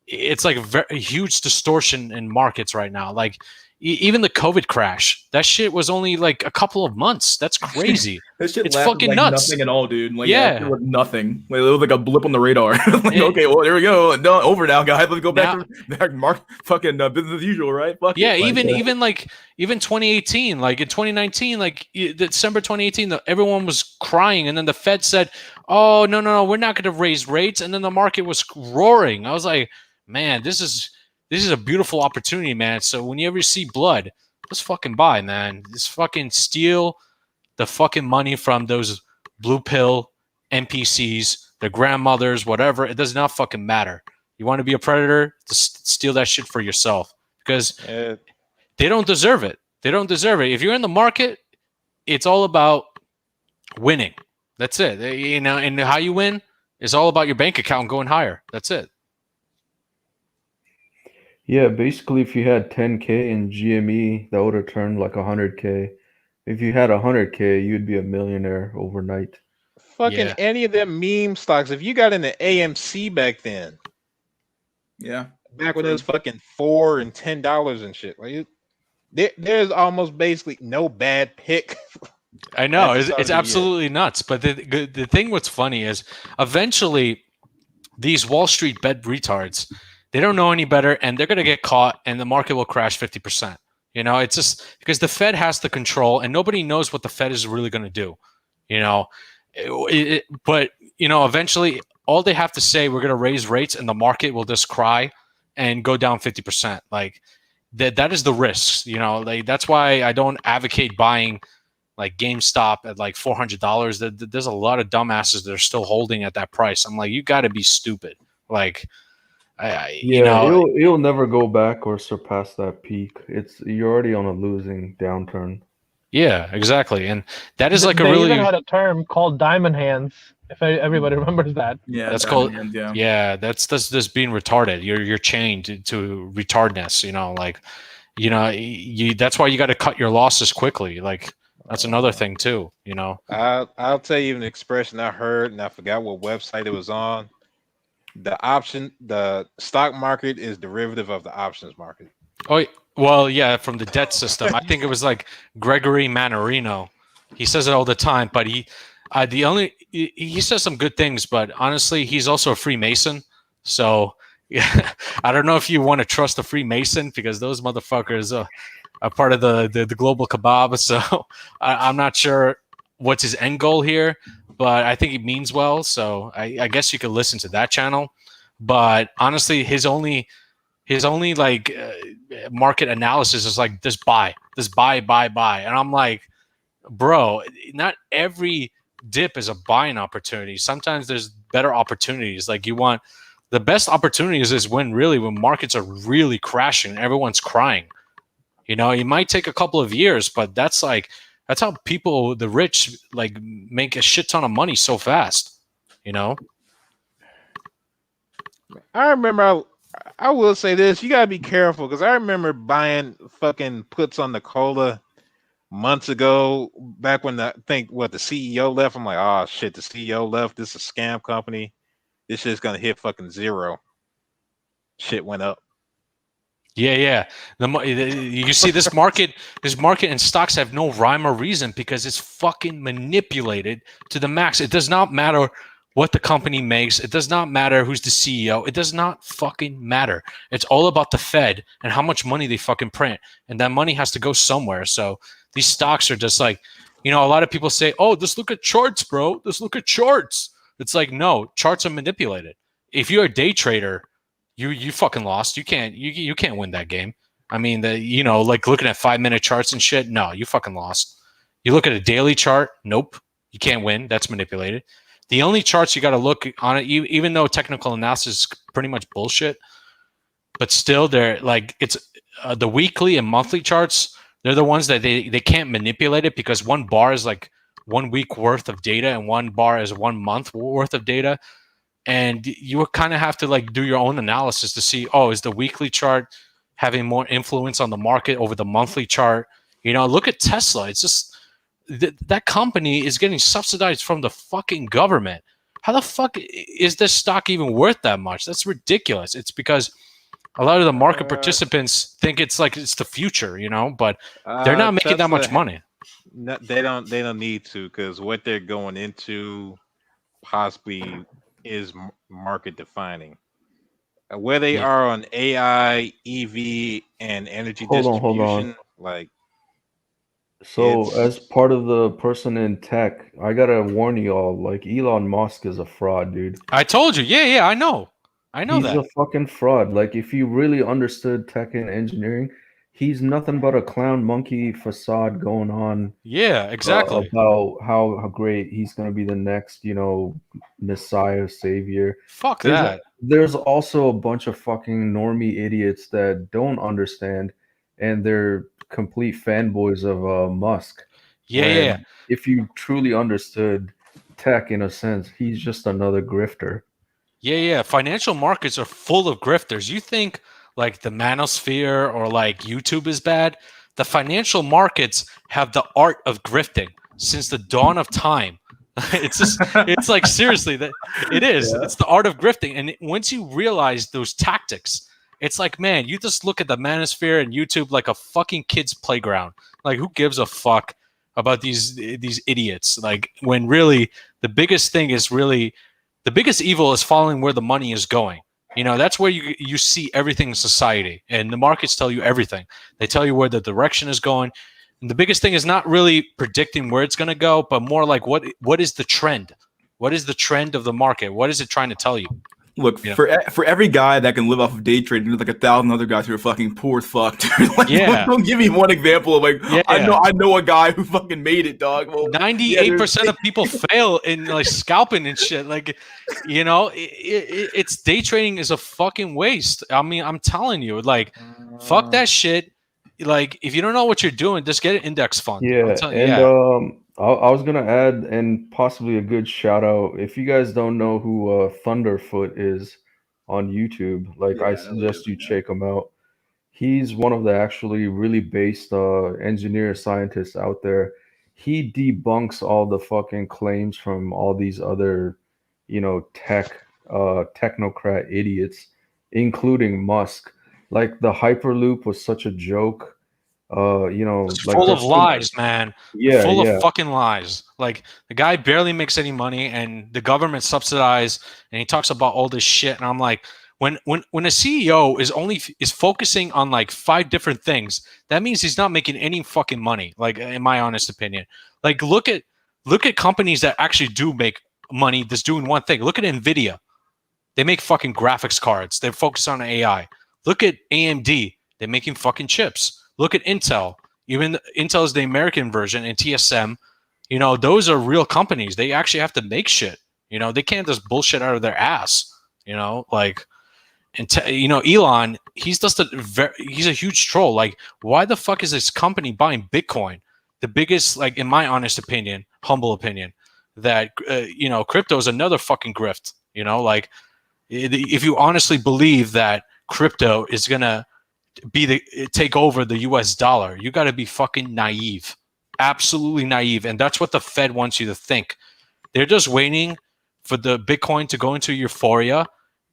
it's like a huge distortion in markets right now. Like, even the COVID crash, that shit was only like a couple of months. That's crazy. That shit it's lasted fucking like nuts. Nothing at all, dude. Like, yeah, it was nothing. Like, it was like a blip on the radar. Like, okay, well, there we go. No, over now, guys. Let's go back to fucking business as usual, right? Fuck yeah, it. even 2018, like in 2019, like December 2018, everyone was crying, and then the Fed said, "Oh no, we're not going to raise rates," and then the market was roaring. I was like, man, this is a beautiful opportunity, man. So whenever you see blood, Let's fucking buy, man. Just fucking steal the fucking money from those blue pill NPCs, their grandmothers, whatever. It does not fucking matter. You want to be a predator? Just steal that shit for yourself because they don't deserve it. They don't deserve it. If you're in the market, it's all about winning. That's it. You know, and how you win is all about your bank account going higher. That's it. Yeah, basically, if you had 10K in GME, that would have turned like 100K. If you had 100K, you'd be a millionaire overnight. Fucking any of them meme stocks. If you got into AMC back then, yeah, back when it was fucking $4 and $10 and shit, like there's almost basically no bad pick. I know it's absolutely nuts. But the thing what's funny is eventually these Wall Street bed retards, they don't know any better, and they're gonna get caught, and the market will crash 50%. You know, it's just because the Fed has the control, and nobody knows what the Fed is really going to do. You know, but you know, eventually, all they have to say, we're going to raise rates, and the market will just cry and go down 50%. Like that is the risks. You know, like that's why I don't advocate buying like GameStop at like $400. There's a lot of dumbasses that are still holding at that price. I'm like, you got to be stupid. Like. You know, it'll never go back or surpass that peak. You're already on a losing downturn. Yeah, exactly, and that is like they a really even had a term called diamond hands. If everybody remembers that. Yeah, that's called. Yeah, that's being retarded. You're chained to retardness. You know, like, you know, that's why you got to cut your losses quickly. Like that's another thing too. You know, I'll tell you an expression I heard, and I forgot what website it was on. The stock market is derivative of the options market. Oh, well, yeah, from the debt system. I think it was like Gregory Mannarino. He says it all the time, but he says some good things, but honestly, he's also a Freemason. So yeah, I don't know if you want to trust a Freemason because those motherfuckers are part of the global kebab. So I'm not sure what's his end goal here, but I think he means well. So I guess you could listen to that channel. But honestly, his only like market analysis is like just buy, and I'm like, bro, not every dip is a buying opportunity. Sometimes there's better opportunities. Like you want the best opportunities is when markets are really crashing and everyone's crying. You know, it might take a couple of years, but that's how people, the rich, like make a shit ton of money so fast. You know. I remember. I will say this: you gotta be careful because I remember buying fucking puts on the cola months ago. Back when the CEO left, I'm like, oh shit, the CEO left. This is a scam company. This shit's gonna hit fucking zero. Shit went up. Yeah. You see this market and stocks have no rhyme or reason because it's fucking manipulated to the max. It does not matter what the company makes. It does not matter who's the CEO. It does not fucking matter. It's all about the Fed and how much money they fucking print. And that money has to go somewhere. So these stocks are just like, you know, a lot of people say, oh, just look at charts, bro. Just look at charts. It's like, no, charts are manipulated. If you're a day trader, you fucking lost. You can't win that game. I mean, like looking at 5-minute charts and shit. No, you fucking lost. You look at a daily chart. Nope, you can't win. That's manipulated. The only charts you got to look on it, even though technical analysis is pretty much bullshit, but still, they're like it's the weekly and monthly charts. They're the ones that they can't manipulate it because one bar is like 1 week worth of data and one bar is 1 month worth of data. And you kind of have to like do your own analysis to see, oh, is the weekly chart having more influence on the market over the monthly chart? You know, look at Tesla. It's just that company is getting subsidized from the fucking government. How the fuck is this stock even worth that much? That's ridiculous. It's because a lot of the market participants think it's the future, you know, but they're not making that much money. No, they don't need to because what they're going into possibly is market defining. Where they are on AI, EV, and energy distribution, Hold on. like. So, as part of the person in tech, I gotta warn you all, like Elon Musk is a fraud, dude. I told you, yeah, I know He's that. a fucking fraud. Like, if you really understood tech and engineering, he's nothing but a clown monkey facade going on Yeah, exactly. about how great he's going to be the next, messiah savior. Fuck There's that. there's also a bunch of fucking normie idiots that don't understand, and they're complete fanboys of Musk. Yeah, yeah. When if you truly understood tech in a sense, he's just another grifter. Yeah. Financial markets are full of grifters. You think like the manosphere or like YouTube is bad? The financial markets have the art of grifting since the dawn of time. It's like seriously that it is. Yeah. It's the art of grifting. And once you realize those tactics, it's like, man, you just look at the manosphere and YouTube like a fucking kid's playground. Like who gives a fuck about these idiots? Like when really the biggest thing is really the biggest evil is following where the money is going. That's where you see everything in society, and the markets tell you everything. They tell you where the direction is going. And the biggest thing is not really predicting where it's going to go, but more like what is the trend? What is the trend of the market? What is it trying to tell you? Look, for every guy that can live off of day trading, there's like 1,000 other guys who are fucking poor as fuck. Like, Yeah. don't give me one example of like, Yeah. I know a guy who fucking made it, dog. Well, 98% of people fail in like scalping and shit. Like, it's day trading is a fucking waste. I mean, I'm telling you, like, fuck that shit. Like, if you don't know what you're doing, just get an index fund. Yeah, and I was gonna add, and possibly a good shout out. If you guys don't know who Thunderfoot is on YouTube, like I suggest you check him out. He's one of the actually really based engineer scientists out there. He debunks all the fucking claims from all these other, technocrat idiots, including Musk. Like the Hyperloop was such a joke. It's Like full there's of so lies, man. Yeah, Full yeah. of fucking lies. Like the guy barely makes any money, and the government subsidized, and he talks about all this shit. And I'm like, when a CEO is focusing on like 5 different things, that means he's not making any fucking money. Like in my honest opinion, like look at companies that actually do make money that's doing one thing. Look at Nvidia. They make fucking graphics cards. They focus on AI. Look at AMD. They're making fucking chips. Look at Intel. Even Intel is the American version, and TSM. Those are real companies. They actually have to make shit. They can't just bullshit out of their ass. Like, and Elon, he's a huge troll. Like, why the fuck is this company buying Bitcoin? The biggest, like, in my honest opinion, humble opinion, that crypto is another fucking grift. Like, if you honestly believe that crypto is gonna take over the US dollar, you got to be fucking naive, absolutely naive. And that's what the Fed wants you to think. They're just waiting for the Bitcoin to go into euphoria,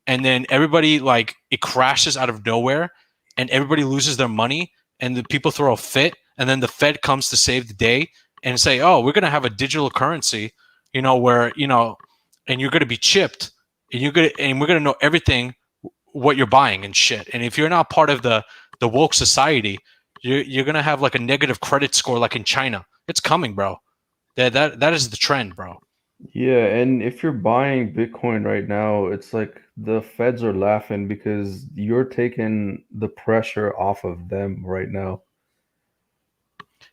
and then everybody, like, it crashes out of nowhere and everybody loses their money and the people throw a fit, and then the Fed comes to save the day and say, oh, we're going to have a digital currency, where, and you're going to be chipped, and we're going to know everything what you're buying and shit. And if you're not part of the woke society, you're gonna have like a negative credit score like in China. It's coming, bro. That is the trend, bro. Yeah, and if you're buying Bitcoin right now, it's like the feds are laughing because you're taking the pressure off of them right now.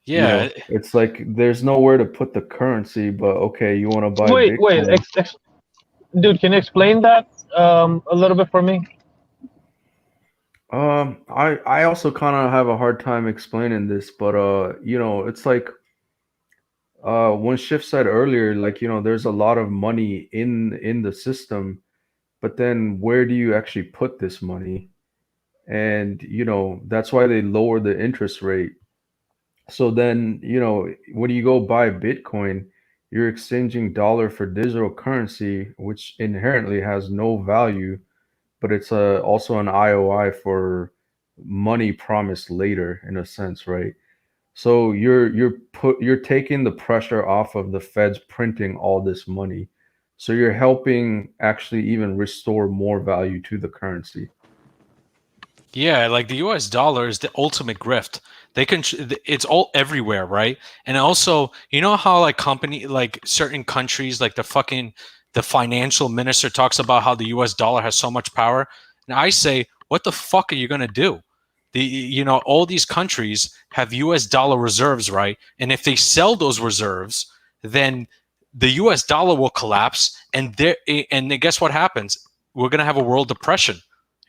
Yeah. It's like there's nowhere to put the currency, but okay, you want to buy Wait, Bitcoin. dude, can you explain that a little bit for me? I also kind of have a hard time explaining this, but it's like when Schiff said earlier, like, there's a lot of money in the system, but then where do you actually put this money? And that's why they lower the interest rate. So then, when you go buy Bitcoin, you're exchanging dollar for digital currency, which inherently has no value, but it's also an IOI for money promised later in a sense, right? So you're taking the pressure off of the feds printing all this money. So you're helping actually even restore more value to the currency. Yeah, like the US dollar is the ultimate grift. It's all everywhere, right? And also, how like certain countries, like the financial minister talks about how the US dollar has so much power. And I say, what the fuck are you gonna do? all these countries have US dollar reserves, right? And if they sell those reserves, then the US dollar will collapse, and then guess what happens? We're going to have a world depression.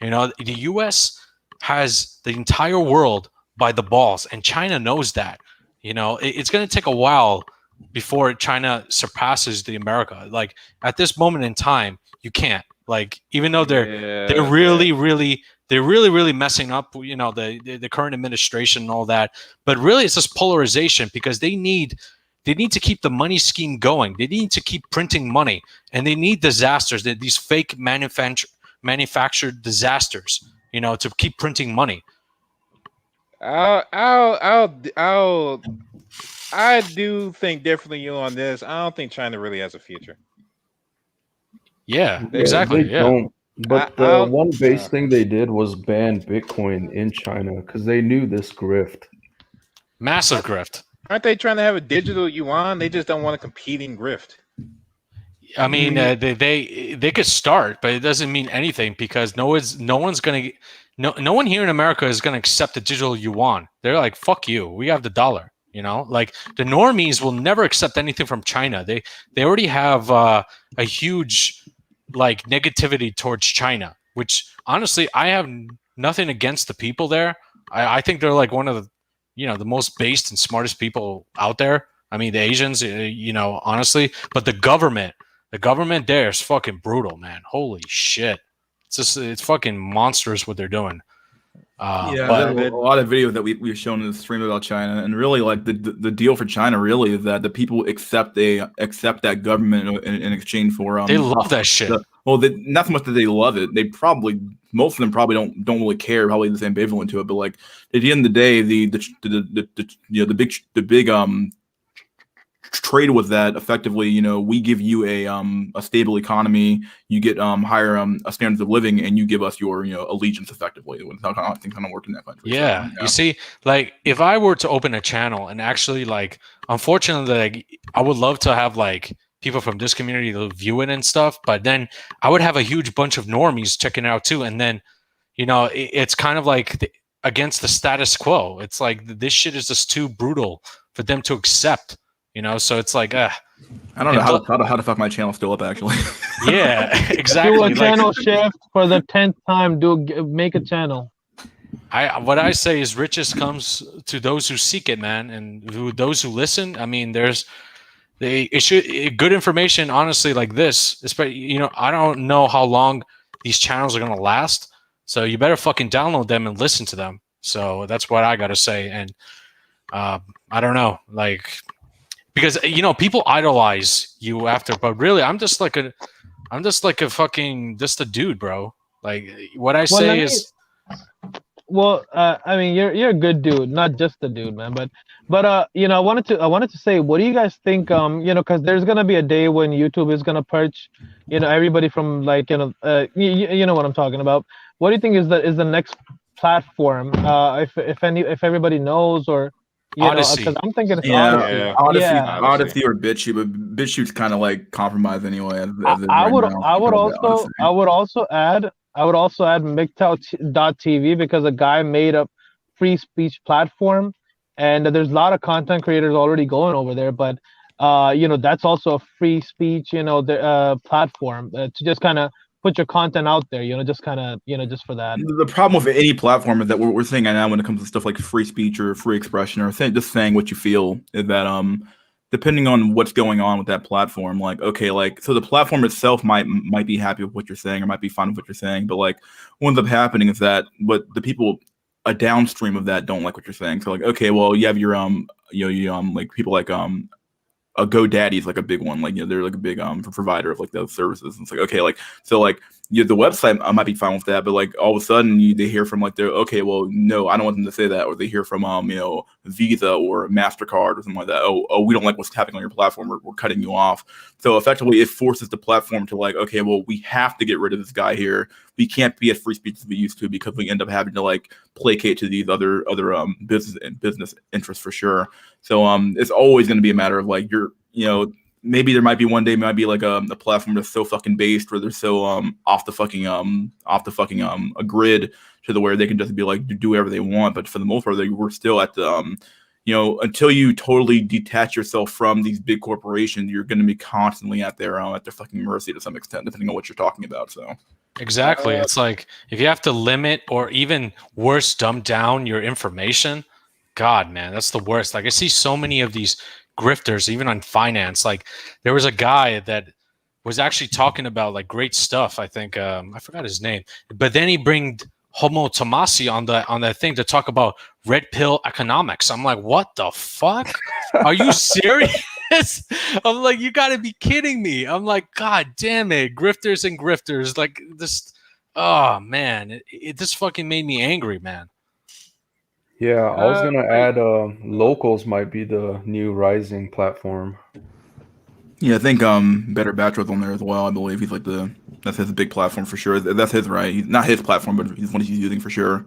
The US has the entire world by the balls, and China knows that. It's going to take a while before China surpasses the America. Like at this moment in time, you can't. Like even though they're really messing up, the current administration and all that. But really, it's just polarization because they need to keep the money scheme going. They need to keep printing money, and they need disasters. These fake manufactured disasters, to keep printing money. I do think differently you on this. I don't think China really has a future. Yeah, exactly. They Yeah. don't. But the one base thing they did was ban Bitcoin in China because they knew this grift. Massive grift. Aren't they trying to have a digital yuan? They just don't want a competing grift. I mean, they could start, but it doesn't mean anything because no one here in America is gonna accept the digital yuan. They're like, fuck you. We have the dollar. Like the normies will never accept anything from China. They already have a huge like negativity towards China, which honestly I have nothing against the people there. I think they're like one of the most based and smartest people out there. I mean, the Asians, honestly, but the government there is fucking brutal, man. Holy shit. It's fucking monstrous what they're doing. But a lot of videos that we've shown in the stream about China, and really like the deal for China really is that the people accept that government in exchange for they love that shit. Not so much that they love it. Most of them probably don't really care. Probably just ambivalent to it. But like at the end of the day, the big trade with that effectively, we give you a stable economy, you get higher standards of living, and you give us your allegiance effectively. When things kind of work in that country. Yeah. You see, like if I were to open a channel and actually like, unfortunately, like I would love to have like people from this community to view it and stuff, but then I would have a huge bunch of normies checking it out too, and then it's kind of like against the status quo. It's like this shit is just too brutal for them to accept. So it's like, I don't know how the fuck my channel's still up actually. Yeah, exactly. Do a channel shift for the 10th time. Make a channel. What I say is riches comes to those who seek it, man, and those who listen. I mean, good information, honestly, like this. Especially, I don't know how long these channels are gonna last, so you better fucking download them and listen to them. So that's what I gotta say, and I don't know, like. Because people idolize you after, but really, I'm just like a dude, bro. Like what I say is. Well, I mean, you're a good dude, not just a dude, man. But I wanted to say, what do you guys think? Because there's gonna be a day when YouTube is gonna purge, everybody from like, you know what I'm talking about. What do you think is the next platform? If everybody knows or. Odyssey. Because I'm thinking it's Odyssey or BitChute, but BitChute's kind of like compromised anyway. I would also add MGTOW.tv because a guy made a free speech platform, and there's a lot of content creators already going over there. But that's also a free speech platform to just kind of put your content out there, just kind of, just for that. The problem with any platform is that we're saying now when it comes to stuff like free speech or free expression or just saying what you feel is that depending on what's going on with that platform, like, okay, like, so the platform itself might be happy with what you're saying or might be fine with what you're saying, but like what ends up happening is that but the people a downstream of that don't like what you're saying. So like, okay, well, you have your like people like GoDaddy is like a big one, like they're like a big provider of like those services. And it's like, okay, like so like the website might be fine with that, but like all of a sudden they hear from like okay, well, no, I don't want them to say that, or they hear from Visa or MasterCard or something like that. Oh, we don't like what's happening on your platform. We're cutting you off. So effectively, it forces the platform to like, okay, well, we have to get rid of this guy here. We can't be as free speech as we used to because we end up having to like placate to these other business interests for sure. So it's always going to be a matter of like maybe there might be one day might be like a platform that's so fucking based where they're so off the fucking a grid to the where they can just be like do whatever they want. But for the most part, we're still at the until you totally detach yourself from these big corporations, you're going to be constantly at their fucking mercy to some extent, depending on what you're talking about. So Exactly. It's like if you have to limit or even worse, dumb down your information, God, man, that's the worst. Like I see so many of these grifters, even on finance. Like there was a guy that was actually talking about like great stuff. I think I forgot his name, but then he bring Homo Tomasi on that thing to talk about red pill economics. I'm like, what the fuck? Are you serious? I'm like, you got to be kidding me. I'm like, God damn it, grifters and grifters. Like this. Oh man, it just fucking made me angry, man. Yeah, I was gonna add locals might be the new rising platform. yeah, I think Better Batch was on there as well. I believe he's like that's his big platform for sure. That's his right. He's not his platform, but he's one he's using for sure.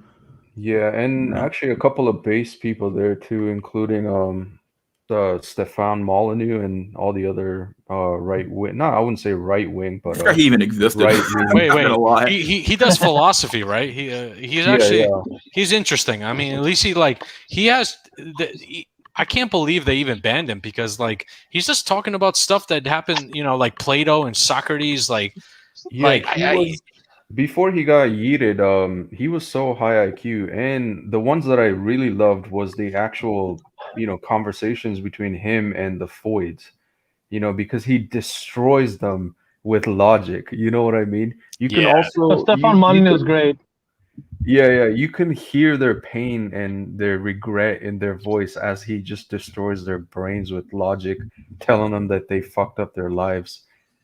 Yeah, and actually a couple of base people there too, including the Stefan Molyneux and all the other right wing. No, I wouldn't say right wing, but I forgot he even existed. Right Wait. He does philosophy, right? He's actually he's interesting. I mean, at least he has. I can't believe they even banned him because like he's just talking about stuff that happened, like Plato and Socrates. Before he got yeeted, he was so high IQ, and the ones that I really loved was the actual, conversations between him and the Foids, because he destroys them with logic. You know what I mean? You can also Stefan Molyneux is great. Yeah, you can hear their pain and their regret in their voice as he just destroys their brains with logic, telling them that they fucked up their lives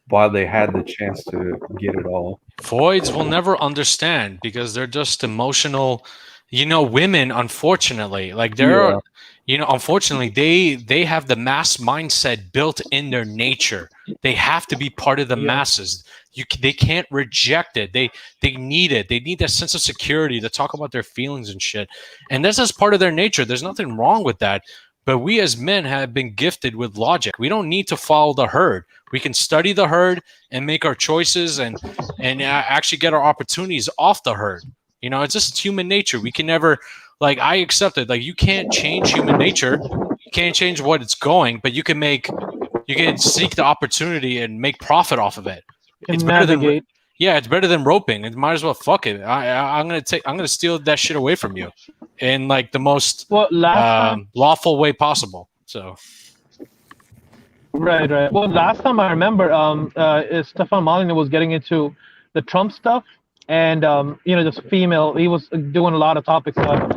while they had the chance to get it all. Voids will never understand because they're just emotional. Women, unfortunately, like unfortunately, they have the mass mindset built in their nature. They have to be part of the masses. They can't reject it. They need it. They need that sense of security to talk about their feelings and shit. And this is part of their nature. There's nothing wrong with that. But we as men have been gifted with logic. We don't need to follow the herd. We can study the herd and make our choices and actually get our opportunities off the herd. It's just human nature. We can never, I accept it. Like you can't change human nature. You can't change what it's going, but you can seek the opportunity and make profit off of it. It's better than it's better than roping. It might as well fuck it. I'm gonna steal that shit away from you in like the most lawful way possible. So right. Well, last time I remember, Stefan Molyneux was getting into the Trump stuff, and just female. He was doing a lot of topics about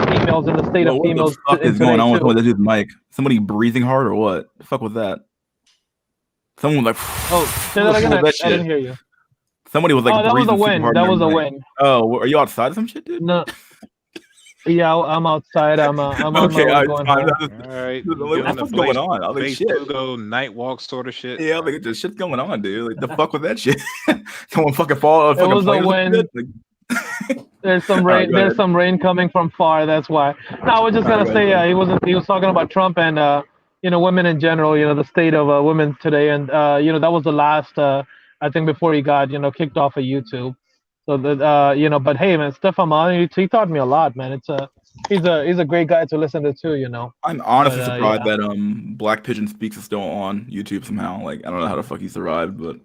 females and the state of females. What the fuck is going on with that dude's mic? Somebody breathing hard or what? The fuck was that? Someone was like, say that again. I didn't hear you. Somebody was like, that was a win. That was a win. Oh, are you outside or some shit, dude? No. Yeah, I'm outside. I'm on my way going home. All right, what's going on? I was like, shit. Go night walk sort of shit. Yeah, like there's shit going on, dude. Like the fuck with that shit? Someone fucking fall. It was a win. There's some rain. There's some rain coming from far. That's why. No, I was just gonna say, he was talking about Trump and women in general. The state of women today, and that was the last. I think before he got kicked off of YouTube. So that but hey, man, Stefan Molyneux, he taught me a lot, man. He's a great guy to listen to too. I'm honestly surprised that Black Pigeon Speaks is still on YouTube somehow. Like I don't know how the fuck he survived, but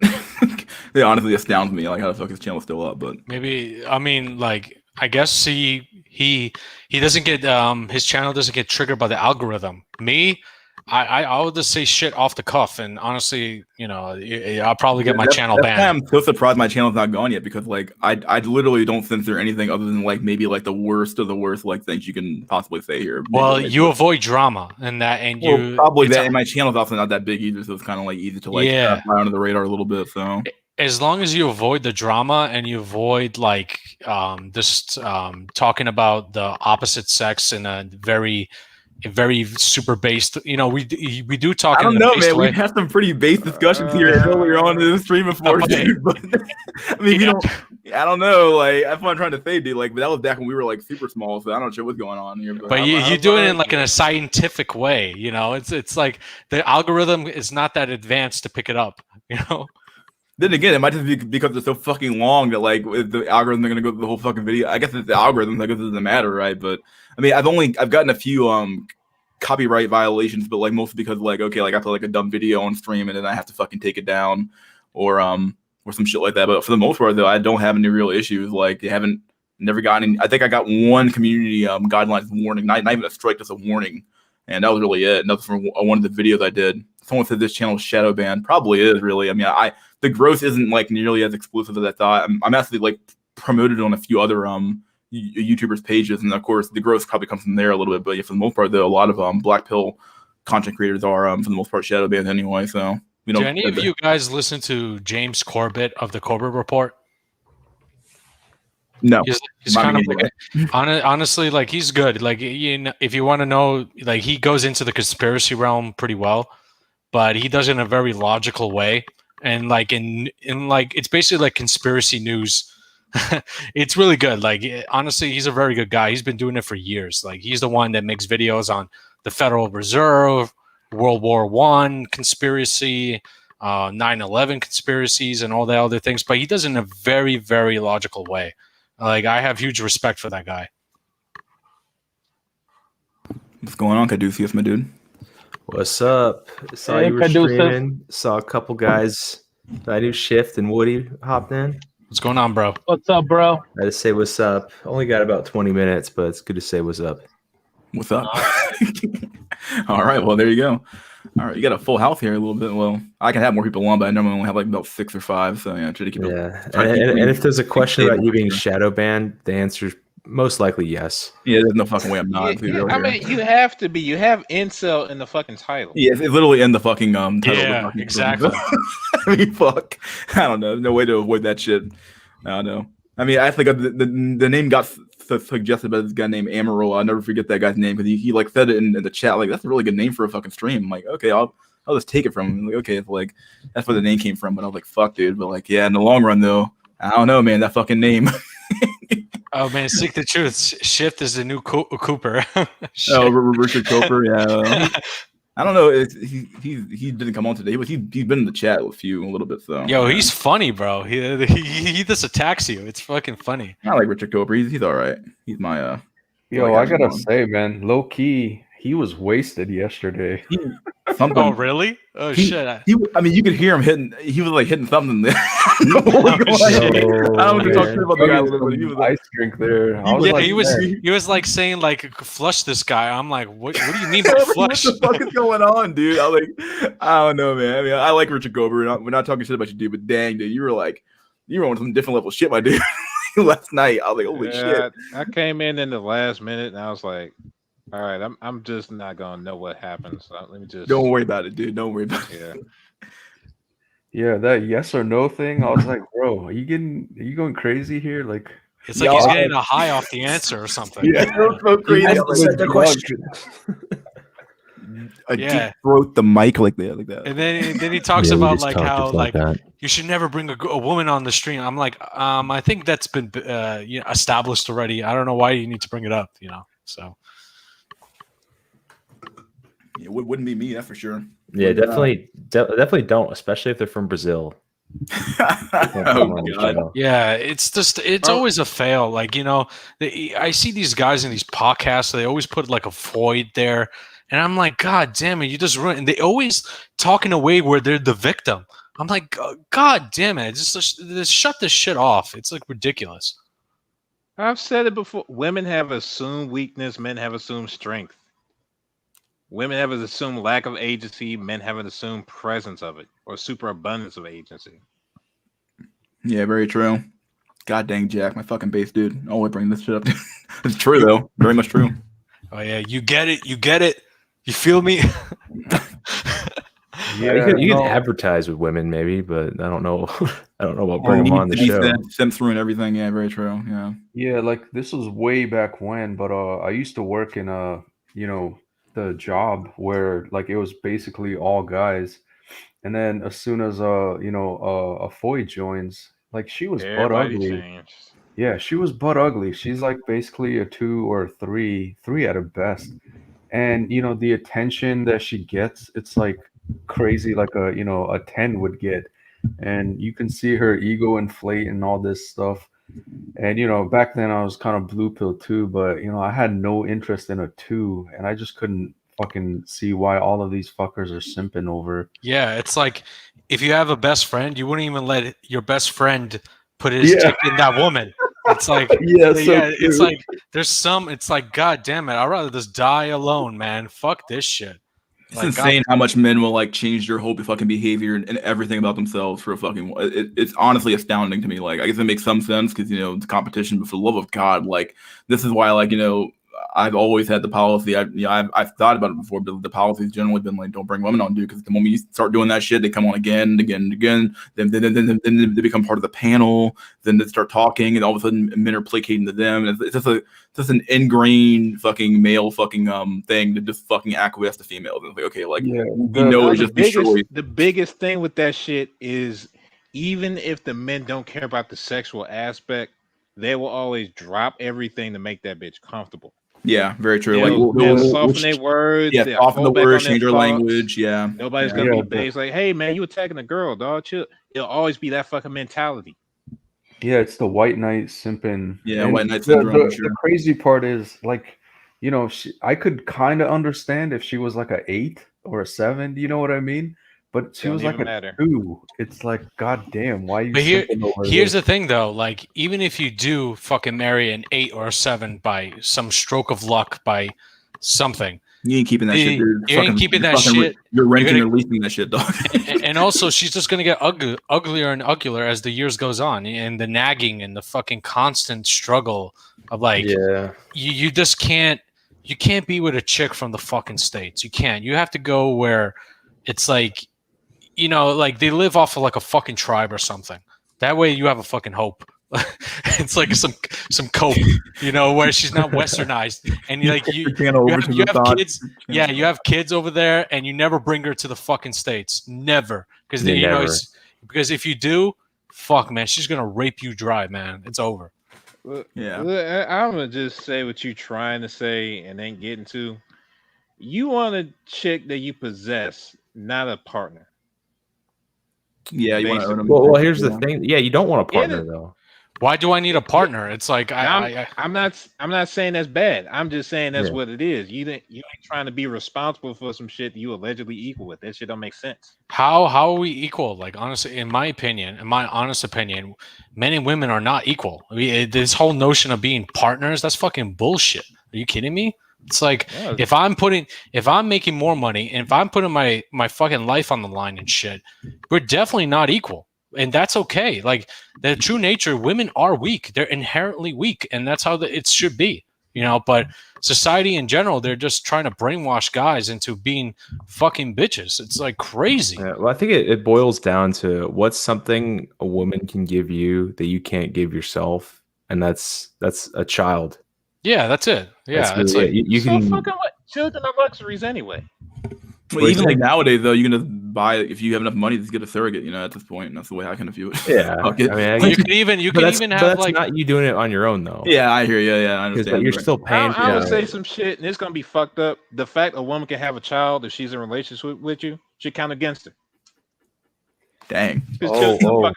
it honestly astounds me like how the fuck his channel is still up. But maybe I guess he doesn't get his channel doesn't get triggered by the algorithm. Me, I would just say shit off the cuff, and honestly, I'll probably get my channel banned. I'm so surprised my channel's not gone yet because I literally don't censor anything other than maybe the worst of the worst things you can possibly say here. Well, you avoid drama and you probably that, and my channel's also not that big either, so it's kind of easy to fly under the radar a little bit. So as long as you avoid the drama and you avoid talking about the opposite sex in a very very super based. You know, we do talk I in don't the know, based man. way. We've had some pretty base discussions here earlier on in the stream before, Okay. dude. But I mean, you don't. I don't know. Like that's what I'm trying to say, dude. Like, but that was back when we were like super small, so I don't know what's going on here. But you do it in like in a scientific way. You know, it's like the algorithm is not that advanced to pick it up. You know. Then again, it might just be because it's so fucking long that like if the algorithm are gonna go through the whole fucking video. I guess it's the algorithm that doesn't matter, right? But I mean, I've gotten a few copyright violations, but like mostly because like okay, like I put like a dumb video on stream and then I have to fucking take it down or some shit like that. But for the most part though, I don't have any real issues. Like they haven't never gotten. I think I got one community guidelines warning, not even a strike, just a warning, and that was really it. And that's from one of the videos I did. Someone said this channel is shadow banned. Probably is really. I mean, the growth isn't like nearly as exclusive as I thought. I'm actually like promoted on a few other YouTubers pages, and of course the growth probably comes from there a little bit. But yeah, for the most part, though, a lot of black pill content creators are for the most part shadow banned anyway. So we don't. Do any of you guys listen to James Corbett of the Corbett Report? No, he's kind of like honestly, like he's good. Like you know, if you want to know, like he goes into the conspiracy realm pretty well, but he does it in a very logical way. And like in like it's basically like conspiracy news. It's really good. Like honestly, he's a very good guy. He's been doing it for years. Like he's the one that makes videos on the Federal Reserve, World War I conspiracy, 9/11 conspiracies, and all the other things. But he does it in a very, very logical way. Like I have huge respect for that guy. What's going on, Caduceus, my dude? What's up? Saw you were streaming. Saw a couple guys. I do Shift and Woody hopped in. What's going on, bro? What's up, bro? I had to say what's up. Only got about 20 minutes, but it's good to say what's up. What's up? All right, well there you go. All right, you got a full house here a little bit. Well, I can have more people on, but I normally only have like about 6 or 5. So yeah, try to keep it. And if there's a question about you being shadow banned, the answer is most likely yes. Yeah, there's no fucking way I'm not. I mean, you have to be. You have incel in the fucking title. Yeah, it's literally in the fucking title. Yeah, exactly. I mean, fuck. I don't know. No way to avoid that shit. I don't know. I mean, I think the name got suggested by this guy named Amaral. I'll never forget that guy's name because he like said it in the chat. Like, that's a really good name for a fucking stream. I'm like, okay, I'll just take it from him. Like, okay, it's like that's where the name came from. But I was like, fuck, dude. But like, yeah, in the long run though, I don't know, man. That fucking name. Oh man, seek the truth. Shift is the new Cooper. Oh, Richard Cooper. Yeah. I don't know. He didn't come on today, but he's been in the chat with you a little bit. So yo, he's funny, bro. He just attacks you. It's fucking funny. I like Richard Cooper. He's all right. He's my Yo, I gotta say, man, low key, he was wasted yesterday. Something. Oh really? Oh shit! I mean, you could hear him hitting. He was like hitting something there. I don't Oh, want to talk about the guy, but he was ice drink there. He was like saying like flush this guy. I'm like, what do you mean by flush? What the fuck is going on, dude? I don't know, man. I mean, I like Richard Cooper. We're not talking shit about you, dude. But dang, dude, you were on some different level shit, my dude. Last night, I was like, holy shit. I came in the last minute, and I was like, all right, I'm just not gonna know what happens. So let me just. Don't worry about it, dude. Don't worry about it. Yeah. Yeah, that yes or no thing. I was like, bro, are you going crazy here? Like, it's like he's getting a high off the answer or something. Yeah, it was so crazy. The question. Deep throat the mic like that. And then he talks about like how like you should never bring a woman on the stream. I'm like, I think that's been established already. I don't know why you need to bring it up. So. It wouldn't be me, that's for sure. Yeah, definitely don't, especially if they're from Brazil. Yeah, it's always a fail. Like I see these guys in these podcasts. They always put like a void there, and I'm like, God damn it, you just ruined. And they always talk in a way where they're the victim. I'm like, God damn it, just shut this shit off. It's like ridiculous. I've said it before. Women have assumed weakness. Men have assumed strength. Women have assumed lack of agency. Men have an assumed presence of it or superabundance of agency. Yeah, very true. God dang, Jack, my fucking base dude. I always bring this shit up. It's true though, very much true. Oh yeah, you get it. You feel me? Yeah, you can advertise with women maybe, but I don't know. I don't know about bringing them on the show. Simps through and everything. Yeah, very true. Yeah. Yeah, like this was way back when, but I used to work in the job where like it was basically all guys, and then as soon as a Foy joins, like she was butt Everybody ugly. changed. Yeah, she was butt ugly. She's like basically a 2 or 3 at a best. And the attention that she gets, it's like crazy, like a 10 would get. And you can see her ego inflate and all this stuff. And back then I was kind of blue pill too, but I had no interest in a 2, and I just couldn't fucking see why all of these fuckers are simping over. Yeah, it's like if you have a best friend, you wouldn't even let your best friend put his Yeah. dick in that woman. It's like, Yeah, so yeah, it's true. like there's some. It's like, God damn it, I'd rather just die alone, man. Fuck this shit. It's Like, insane how much men will like change their whole fucking behavior and everything about themselves for a fucking. It's honestly astounding to me. Like, I guess it makes some sense because it's competition, but for the love of God, like this is why I've always had the policy. I've thought about it before, but the policy's generally been like, don't bring women on, dude, because the moment you start doing that shit, they come on again and again and again. Then they become part of the panel. Then they start talking, and all of a sudden, men are placating to them. And it's just an ingrained fucking male fucking thing to just fucking acquiesce to females. And it's like, okay, like it's just destroyed. The biggest thing with that shit is even if the men don't care about the sexual aspect, they will always drop everything to make that bitch comfortable. Yeah, very true. They'll soften their words. Yeah, they'll soften the hold back words, on their change their thoughts. language. Yeah, Nobody's yeah. gonna be based like, hey man, you attacking a girl, dog. Chill. It'll always be that fucking mentality. Yeah, it's the white knight simping. Yeah, And white knight syndrome. The crazy part is like, I could kind of understand if she was like a 8 or a 7. You know what I mean? But she was like a 2. It's like, god damn, why are you? But here's this? the thing, though. Like, even if you do fucking marry an 8 or a 7 by some stroke of luck, by something, you ain't keeping that shit, dude. You ain't keeping that shit. You're renting or leasing that shit, dog. And also, she's just gonna get uglier and uglier as the years goes on, and the nagging and the fucking constant struggle of like, you just can't. You can't be with a chick from the fucking States. You can't. You have to go where it's like, like they live off of like a fucking tribe or something. That way you have a fucking hope. It's like some cope, where she's not westernized, and you have kids. Yeah, you have kids over there, and you never bring her to the fucking States. Never, because because if you do, fuck, man, she's gonna rape you dry, man. It's over. Yeah, I'm gonna just say what you're trying to say and ain't getting to. You want a chick that you possess, not a partner. Yeah, you want to own them. Well, here's the thing. Yeah, you don't want a partner though. Why do I need a partner? It's like I'm not saying that's bad. I'm just saying that's what it is. You ain't trying to be responsible for some shit that you allegedly equal with. That shit don't make sense. How are we equal? Like, honestly, in my honest opinion, men and women are not equal. I mean, this whole notion of being partners, that's fucking bullshit. Are you kidding me? It's like if I'm making more money and if I'm putting my fucking life on the line and shit, we're definitely not equal. And that's okay. Like, the true nature, women are weak. They're inherently weak, and that's how it should be. But society in general, they're just trying to brainwash guys into being fucking bitches. It's like crazy. Yeah, well, I think it boils down to what's something a woman can give you that you can't give yourself, and that's a child. Yeah, that's it. Yeah, that's it's really like you can. Fucking what? Children are luxuries anyway. Well, even like nowadays, though, you can just buy, if you have enough money, just get a surrogate. At this point, and that's the way I kind of view it. Yeah, I mean, you could even have like not you doing it on your own though. Yeah, I hear you. Yeah, I understand. You're still paying. I would say some shit, and it's gonna be fucked up. The fact a woman can have a child if she's in a relationship with you should count against her. Dang. Fucking liabilities.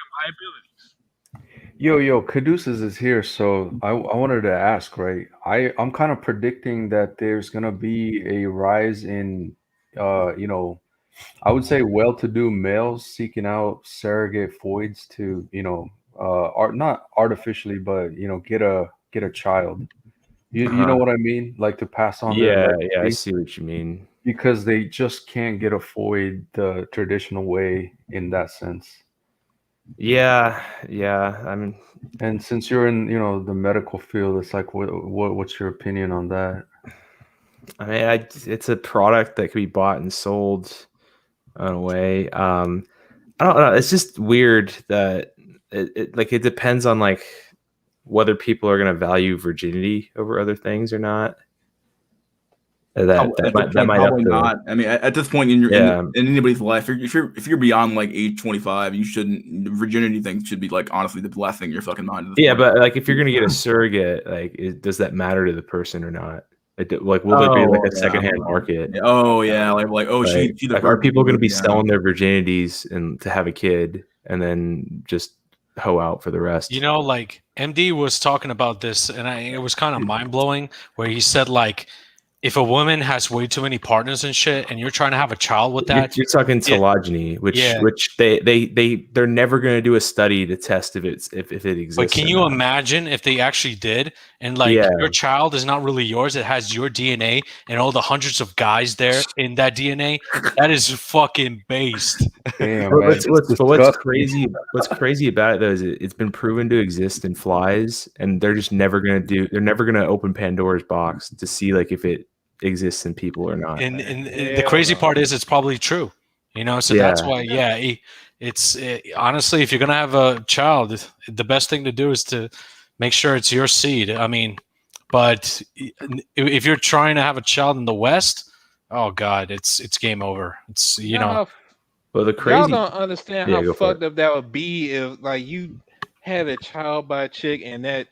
Yo, Caduceus is here, so I wanted to ask, right? I'm kind of predicting that there's gonna be a rise in, I would say well-to-do males seeking out surrogate foids to, not artificially, but get a child. You know what I mean? Like to pass on. Yeah, I see what you mean. Because they just can't get a foid the traditional way in that sense. Yeah. I mean, and since you're in, the medical field, it's like, what's your opinion on that? I mean, it's a product that can be bought and sold in a way. I don't know. It's just weird that it depends on like whether people are going to value virginity over other things or not. At this point, might have probably to. not. I mean, at this point in Yeah. in anybody's life, if you're beyond like age 25, you shouldn't virginity thing should be like honestly the last thing in your fucking mind. At this Yeah, point. but like if you're gonna get a surrogate, like does that matter to the person or not? Like will there be like a Yeah, secondhand market? Oh yeah, she the like are people going to be yeah. selling their virginities and to have a kid and then just hoe out for the rest? You know, like MD was talking about this, and it was kind of mind blowing. Where he said, like, if a woman has way too many partners and shit, and you're trying to have a child with that, You're talking telogyny, which they're never going to do a study to test if it exists. But can or you not. imagine if they actually did, and like your child is not really yours; it has your DNA and all the hundreds of guys there in that DNA. That is fucking based. Damn, But man. what's crazy? What's crazy about it though is it's been proven to exist in flies, and they're just never going to do. They're never going to open Pandora's box to see like if it exists in people or not. And the crazy part is it's probably true, you know. So that's why, it's honestly, if you're gonna have a child, the best thing to do is to make sure it's your seed. I mean, but if you're trying to have a child in the West, oh god, it's game over. It's Y'all the crazy. Y'all don't understand how fucked up that would be if like you had a child by a chick and that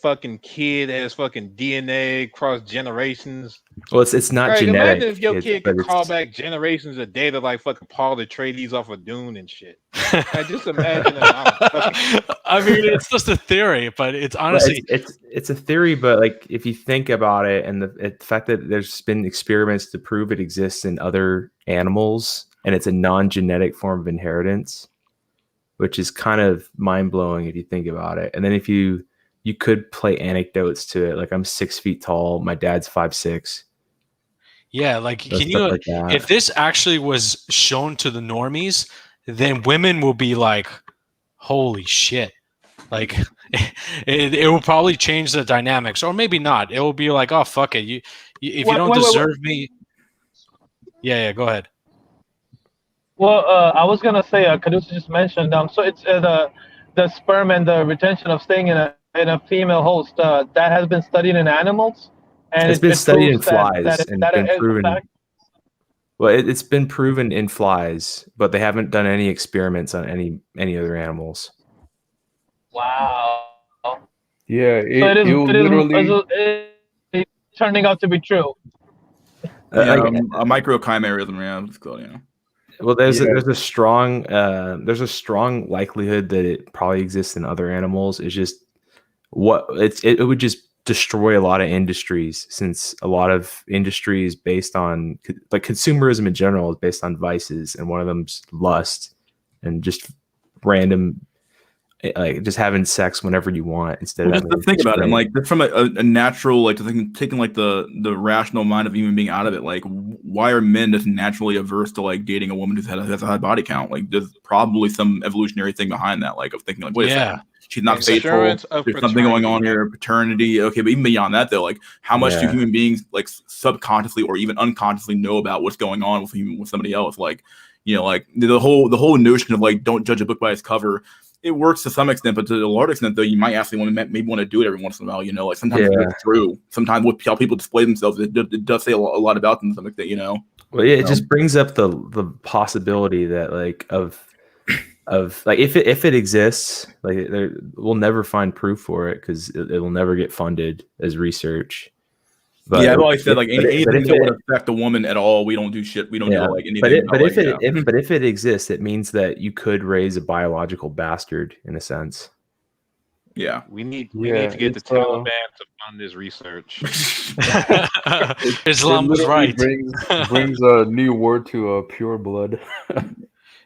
fucking kid has fucking DNA cross generations. Well, it's not like, genetic. Imagine if your kid could call back generations of data like fucking Paul Atreides off of Dune and shit. Like, just imagine that. I mean, it's just a theory, but it's honestly it's a theory. But like, if you think about it, and the fact that there's been experiments to prove it exists in other animals, and it's a non-genetic form of inheritance, which is kind of mind-blowing if you think about it. And then if you could play anecdotes to it, like I'm 6 feet tall, my dad's 5'6". Yeah, like can you? Like if this actually was shown to the normies, then women will be like, "Holy shit!" Like it will probably change the dynamics, or maybe not. It will be like, "Oh fuck it, if you don't deserve me." Yeah, go ahead. Well, I was gonna say, Caduce just mentioned, so it's the sperm and the retention of staying in a female host that has been studied in animals, and it's been studied in flies that been proven. Well, it's been proven in flies, but they haven't done any experiments on any other animals. Wow. Yeah, it's turning out to be true. A microchimerism, yeah, it's called, you know. Well, there's a strong likelihood that it probably exists in other animals. It's just it would just destroy a lot of industries, since a lot of industry is based on like consumerism in general is based on vices, and one of them's lust and just random like just having sex whenever you want instead of just to think about it, like from a natural, like taking like the rational mind of a human being out of it, like why are men just naturally averse to like dating a woman who's has a high body count? Like there's probably some evolutionary thing behind that, like of thinking like, wait a second, she's not faithful, there's something going on here, paternity. Okay, but even beyond that though, like how much do human beings like subconsciously or even unconsciously know about what's going on with somebody else? Like, you know, like the whole notion of like don't judge a book by its cover. It works to some extent, but to a large extent, though, you might actually maybe want to do it every once in a while. You know, like sometimes it's true. Sometimes what how people display themselves, it does say a lot about them to some extent. You know. Well, yeah, it just brings up the possibility that like of like if it exists, like we'll never find proof for it because it will never get funded as research. But I've always said like anything that would affect a woman at all, we don't do shit. We don't do like anything. But if it exists, it means that you could raise a biological bastard in a sense. Yeah, we need to get the Taliban to fund this research. Islam was right. Brings a new word to pure blood.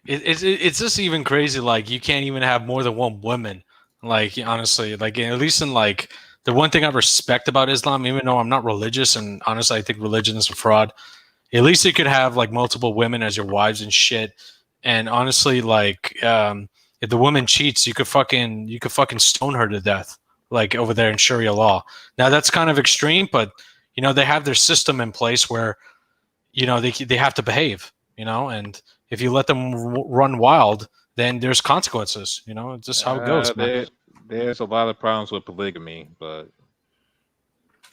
It's just even crazy. Like you can't even have more than one woman. Like honestly, like at least in like. The one thing I respect about Islam, even though I'm not religious, and honestly, I think religion is a fraud. At least you could have like multiple women as your wives and shit. And honestly, like if the woman cheats, you could fucking stone her to death, like over there in Sharia law. Now that's kind of extreme, but you know they have their system in place where you know they have to behave, you know, and if you let them run wild, then there's consequences. You know, it's just how it goes. There's a lot of problems with polygamy, but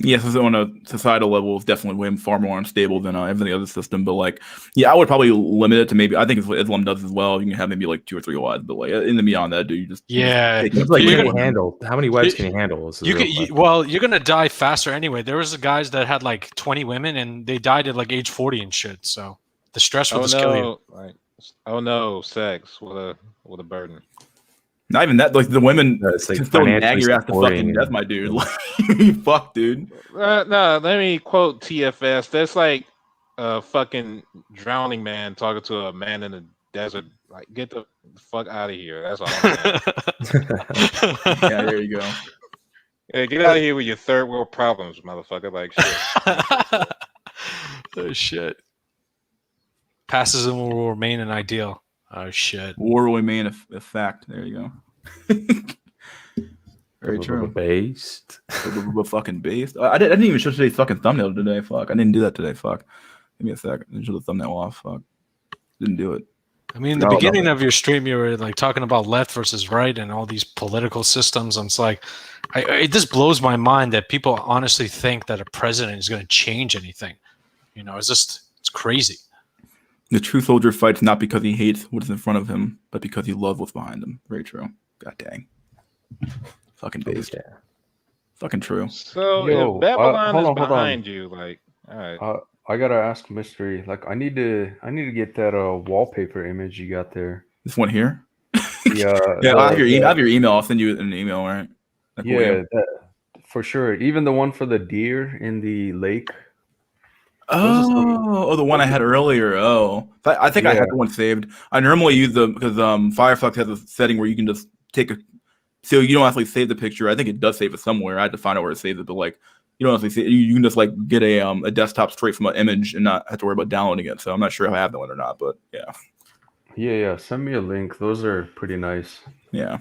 Yes, so on a societal level, it's definitely way far more unstable than every other system. But like, yeah, I would probably limit it to maybe. I think it's what Islam does as well. You can have maybe like 2 or 3 wives, but like in the beyond that, dude, you just Yeah, take it up Like, to you're can he gonna handle? How many wives can he handle? Is the you real can question. well, you're gonna die faster anyway. There was guys that had like 20 women and they died at like age 40 and shit. So the stress will Oh just kill you. no! Like, oh no, sex. What a burden. Not even that, like the women No, it's like can still nag financially your ass to supporting fucking death, and- my dude. Like, fuck, dude. No, let me quote TFS. That's like a fucking drowning man talking to a man in the desert. Like, get the fuck out of here. That's all I'm saying. Yeah, there you go. Yeah, get out of here with your third world problems, motherfucker. Like shit. Oh shit. Pacifism will remain an ideal. Oh shit. War will remain a fact. There you go. Very true. Based. Fucking based. I didn't even show today's fucking thumbnail today. Fuck. I didn't do that today. Fuck. Give me a sec. I didn't show the thumbnail off. Fuck. Didn't do it. I mean, the beginning of your stream, you were like talking about left versus right and all these political systems. I'm just like, it just blows my mind that people honestly think that a president is going to change anything. You know, it's crazy. The true soldier fights not because he hates what's in front of him, but because he loves what's behind him. Very true. God dang. Fucking based. Yeah. Fucking true. So Yo, if Babylon hold is on, hold on. behind you, like, all right. I gotta ask Mystery. Like, I need to get that wallpaper image you got there. This one here? Yeah. Yeah, I have your email. I'll send you an email, all right? Yeah, for sure. Even the one for the deer in the lake. Oh, the one I had earlier. Oh, I think I had the one saved. I normally use because Firefox has a setting where you can just take a. So you don't actually save the picture. I think it does save it somewhere. I had to find out where it saves it, but like you don't actually save. You can just like get a desktop straight from an image and not have to worry about downloading it. So I'm not sure if I have that one or not, but yeah. Yeah. Send me a link. Those are pretty nice. Yeah.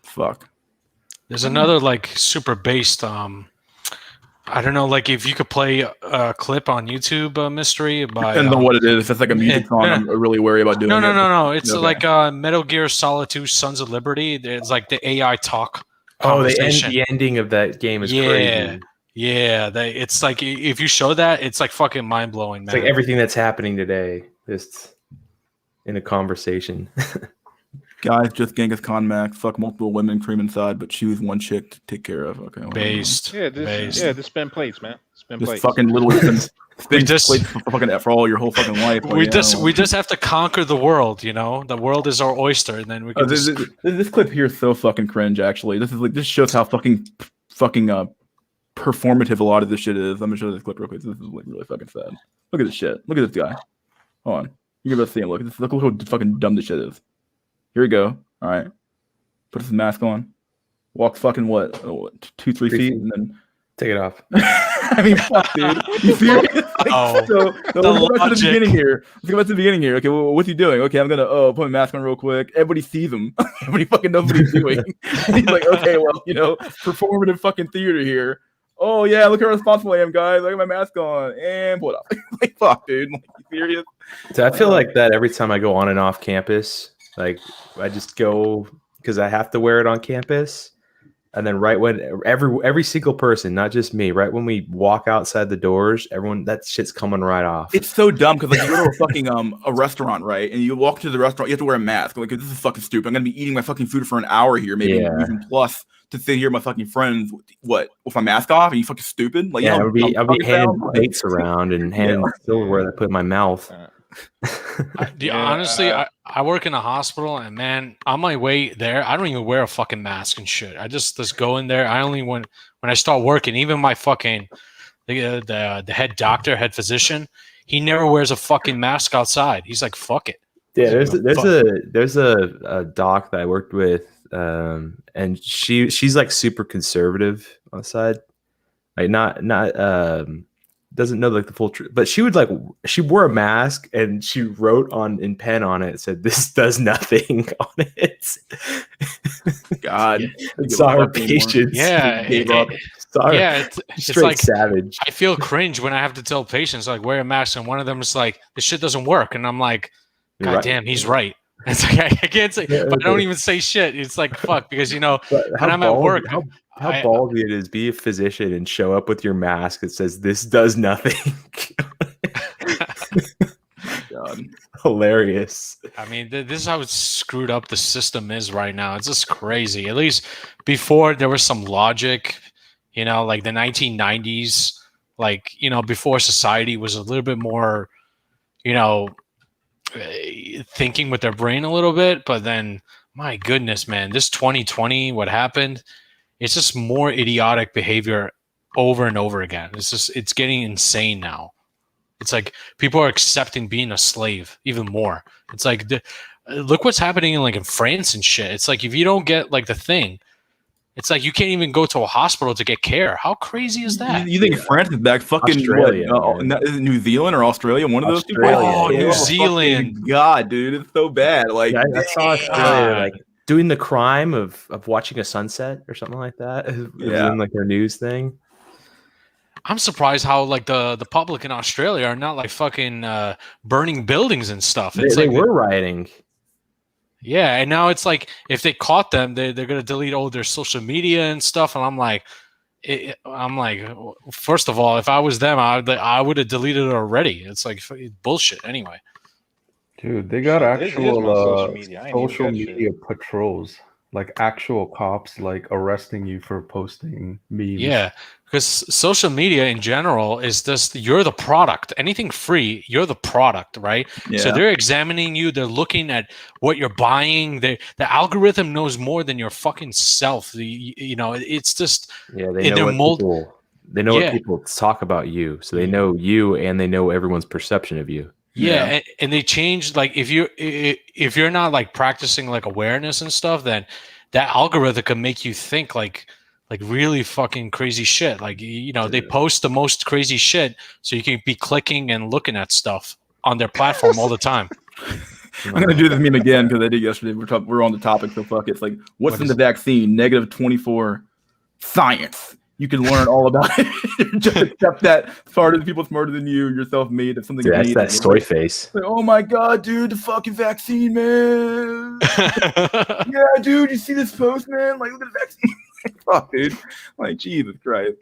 Fuck. There's another like super based. I don't know, like if you could play a clip on YouTube, Mystery by. Depends on what it is. If it's like a music song, I'm really worried about doing it. No. It's like Metal Gear Solid 2: Sons of Liberty. It's like the AI talk. Oh, the ending of that game is crazy. Yeah. It's like if you show that, it's like fucking mind blowing, man. It's like everything that's happening today, just in a conversation. Guys, just Genghis Khan Max, fuck multiple women, cream inside, but choose one chick to take care of. Okay. Based. Yeah, just spin plates, man. Spin just plates. Fucking literally spin plates for all your whole fucking life. We just have to conquer the world, you know? The world is our oyster, and then we can this clip here is so fucking cringe, actually. This shows how fucking performative a lot of this shit is. I'm gonna show this clip real quick. This is like really fucking sad. Look at this shit. Look at this guy. Hold on. You're about to see him. Look how fucking dumb this shit is. Here we go. All right. Put his mask on. Walk fucking what 2-3 feet and then take it off. I mean, fuck, dude. You serious? Let's go back to the beginning here. Let's go back to the beginning here. Okay, well, what's he doing? Okay, I'm gonna put my mask on real quick. Everybody sees him. Everybody fucking knows what he's doing. He's like, okay, well, performative fucking theater here. Oh yeah, look how responsible I am, guys. Look at my mask on and pull it off. Like, fuck, dude. Like, you serious? So I feel like that every time I go on and off campus. Like I just go because I have to wear it on campus, and then right when every single person, not just me, right when we walk outside the doors, everyone that shit's coming right off. It's so dumb because like you go to a fucking a restaurant, right, and you walk to the restaurant, you have to wear a mask. Like this is fucking stupid. I'm gonna be eating my fucking food for an hour here, maybe even plus to sit here with my fucking friends. What with my mask off? Are you fucking stupid? Like I'll be handing plates around and handing silverware that I put in my mouth. Honestly, I work in a hospital, and man, on my way there, I don't even wear a fucking mask and shit. I just go in there. I only when I start working, even my fucking the head doctor, head physician, he never wears a fucking mask outside. He's like, fuck it. Yeah, there's a doc that I worked with, and she's like super conservative on the side, like not doesn't know like the full truth, but she wore a mask and she wrote in pen on it, said this does nothing on it. God, saw her patients. Yeah, gave up. It's straight like savage. I feel cringe when I have to tell patients like wear a mask, and one of them is like, "This shit doesn't work," and I'm like, "God damn, he's right." It's like I can't say, but I don't even say shit. It's like fuck because when I'm at work, how ballsy it is. Be a physician and show up with your mask that says "This does nothing." God. Hilarious. I mean, this is how screwed up the system is right now. It's just crazy. At least before there was some logic, like the 1990s, before society was a little bit more, thinking with their brain a little bit. But then, my goodness, man, this 2020, what happened? It's just more idiotic behavior over and over again. It's getting insane now. It's like people are accepting being a slave even more. It's like, look what's happening in France and shit. It's like if you don't get the thing, it's like you can't even go to a hospital to get care. How crazy is that? You think France is back? Fucking Australia, is it New Zealand or Australia? One of those two. Oh, Yeah. New Zealand. God, dude, it's so bad. Like, I saw Australia doing the crime of watching a sunset or something like that. It was in their news thing. I'm surprised how the public in Australia are not fucking burning buildings and stuff. It's They were rioting. Yeah, and now it's like if they caught them, they're gonna delete all their social media and stuff. And I'm like, first of all, if I was them, I would have deleted it already. It's like bullshit anyway. Dude, they got actual social media. I ain't even social got media patrols, like actual cops, like arresting you for posting memes. Yeah, because social media in general is just you're the product. Anything free, you're the product, right? Yeah. So they're examining you. They're looking at what you're buying. The algorithm knows more than your fucking self. It's just they know what people. They know what people talk about you, so they know you and they know everyone's perception of you. Yeah, and they change if you're not practicing awareness and stuff, then that algorithm can make you think like really fucking crazy shit. They post the most crazy shit so you can be clicking and looking at stuff on their platform all the time. I'm gonna do this meme again because I did yesterday. We're on the topic, so fuck it. It's like, what's in the vaccine? -24 science. You can learn all about it. Just accept that part of the people smarter than you, you're self-made. If something, dude, that's that soy face. Like, oh my god, dude, the fucking vaccine, man. Yeah, dude, you see this post, man? Like, look at the vaccine. Fuck, dude. Like, Jesus Christ.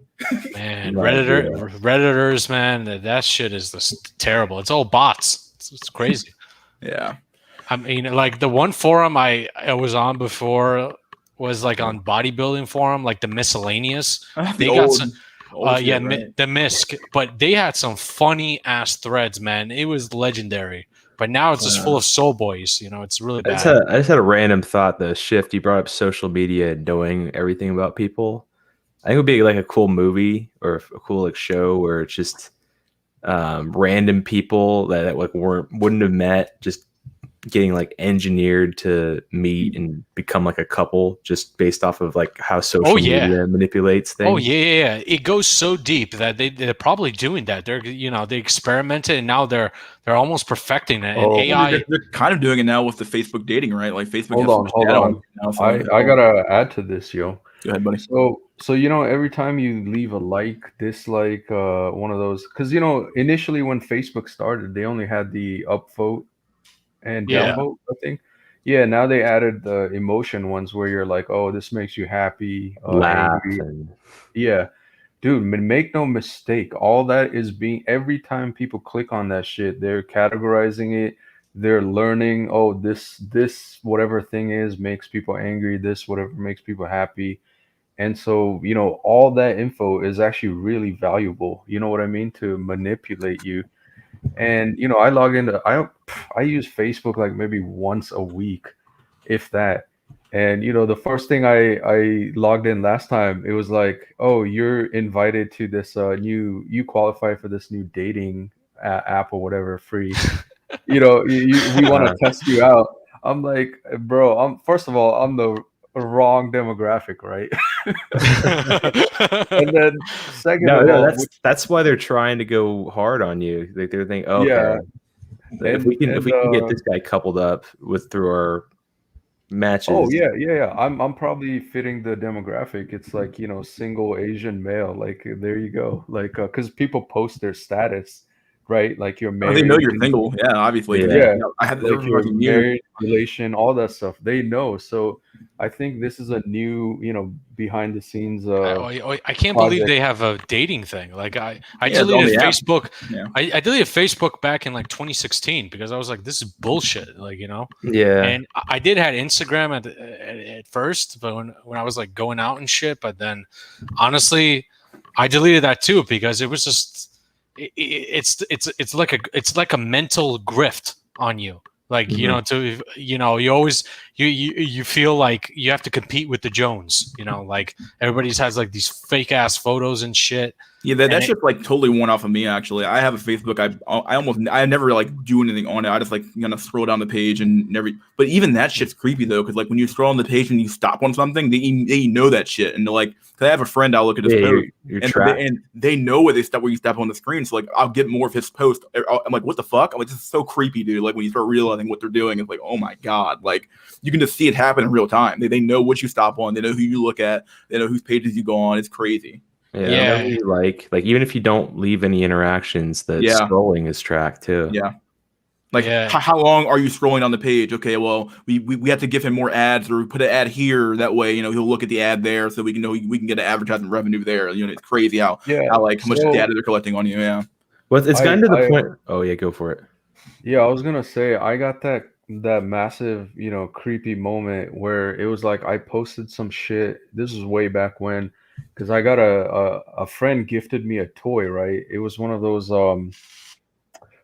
Man, Redditors, man, that shit is just terrible. It's all bots. It's crazy. Yeah. I mean, the one forum I was on before was on bodybuilding forum, the miscellaneous. They got some, right? The MISC, but they had some funny ass threads, man. It was legendary. But now it's just full of soul boys. It's really bad. I just had a random thought. The shift you brought up, social media and knowing everything about people. I think it would be a cool movie or a cool show where it's just random people that wouldn't have met, just getting engineered to meet and become a couple just based off of how social media manipulates things. Oh yeah. It goes so deep that they're probably doing that. They experimented and now they're almost perfecting it. And AI, they're kind of doing it now with the Facebook dating, right? Like Facebook. Hold on. Now, so I gotta add to this, yo. Go ahead, buddy. So every time you leave a like, dislike, one of those, because initially when Facebook started, they only had the upvote and downvote, I think. Yeah, now they added the emotion ones where you're like, oh, this makes you happy, laugh, angry. Yeah, dude, make no mistake, all that is every time people click on that shit, they're categorizing it. They're learning, oh, this whatever thing makes people angry. This whatever makes people happy. And so, all that info is actually really valuable. You know what I mean? To manipulate you. And, I log into, I use Facebook maybe once a week, if that. And, the first thing I logged in last time, it was like, oh, you're invited to this you qualify for this new dating app or whatever, free. We want to test you out. I'm like, bro, first of all, I'm the wrong demographic, right? And then second of all, that's why they're trying to go hard on you. They're thinking, okay, yeah. if we can get this guy coupled up through our matches. Oh yeah. I'm probably fitting the demographic. It's single Asian male. There you go. Because people post their status, right? You're married. They know you're single. Yeah, obviously. Yeah. I have your married relation, all that stuff. They know. So I think this is a new, behind the scenes I can't believe project. they have a dating thing. Like I Yeah, on deleted the app. Facebook. Yeah. I deleted Facebook back in like 2016 because I was like, this is bullshit. Like, Yeah. And I did had Instagram at first, but when I was like going out and shit, but then honestly, I deleted that too because it was just it's like a mental grift on you. Like you always you feel like you have to compete with the Jones. Like everybody's has like these fake ass photos and shit. Yeah, that shit's like totally worn off of me. Actually, I have a Facebook. I never like do anything on it. I just like scroll down the page and never. But even that shit's creepy though, because like when you scroll on the page and you stop on something, they know that shit, and they're like, cause I have a friend. I'll look at his post, you're and trapped. they know where you step on the screen. So like, I'll get more of his post. I'm like, what the fuck? I'm like, this is so creepy, dude. Like when you start realizing what they're doing, it's like, oh my god, like you can just see it happen in real time. They know what you stop on. They know who you look at. They know whose pages you go on. It's crazy. Yeah. Whatever you like even if you don't leave any interactions, the scrolling is tracked too. Yeah. Like how long are you scrolling on the page? Okay, well, we have to give him more ads, or we put an ad here. That way, he'll look at the ad there, so we can know we can get an advertising revenue there. It's crazy how much data they're collecting on you. Yeah. Well, it's gotten to the point. Oh yeah, go for it. Yeah, I was gonna say I got that massive, creepy moment where it was like I posted some shit. This was way back when, because I got a friend gifted me a toy, right? It was one of those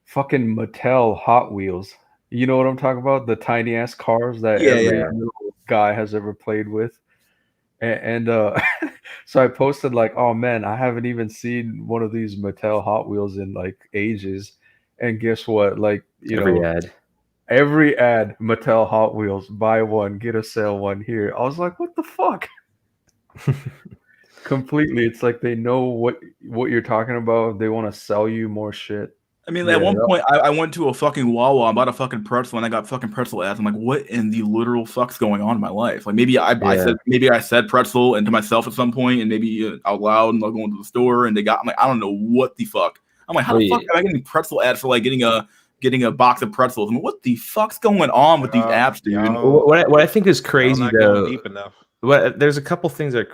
fucking Mattel Hot Wheels. You know what I'm talking about? The tiny ass cars that every little guy has ever played with. And so I posted like, oh man, I haven't even seen one of these Mattel Hot Wheels in like ages. And guess what? Like, every ad, Mattel Hot Wheels, buy one, get a sale one here. I was like, what the fuck? Completely. It's like they know what you're talking about. They want to sell you more shit. I mean, at one point, I went to a fucking Wawa and bought a fucking pretzel, and I got fucking pretzel ads. I'm like, what in the literal fuck's going on in my life? Like, maybe I said pretzel and to myself at some point, and maybe out loud, and I'll go into the store, and I'm like, I don't know what the fuck. I'm like, how the fuck am I getting pretzel ads for like getting a box of pretzels? I mean, what the fuck's going on with these apps, dude? What I think is crazy though. Deep enough. Well, there's a couple things that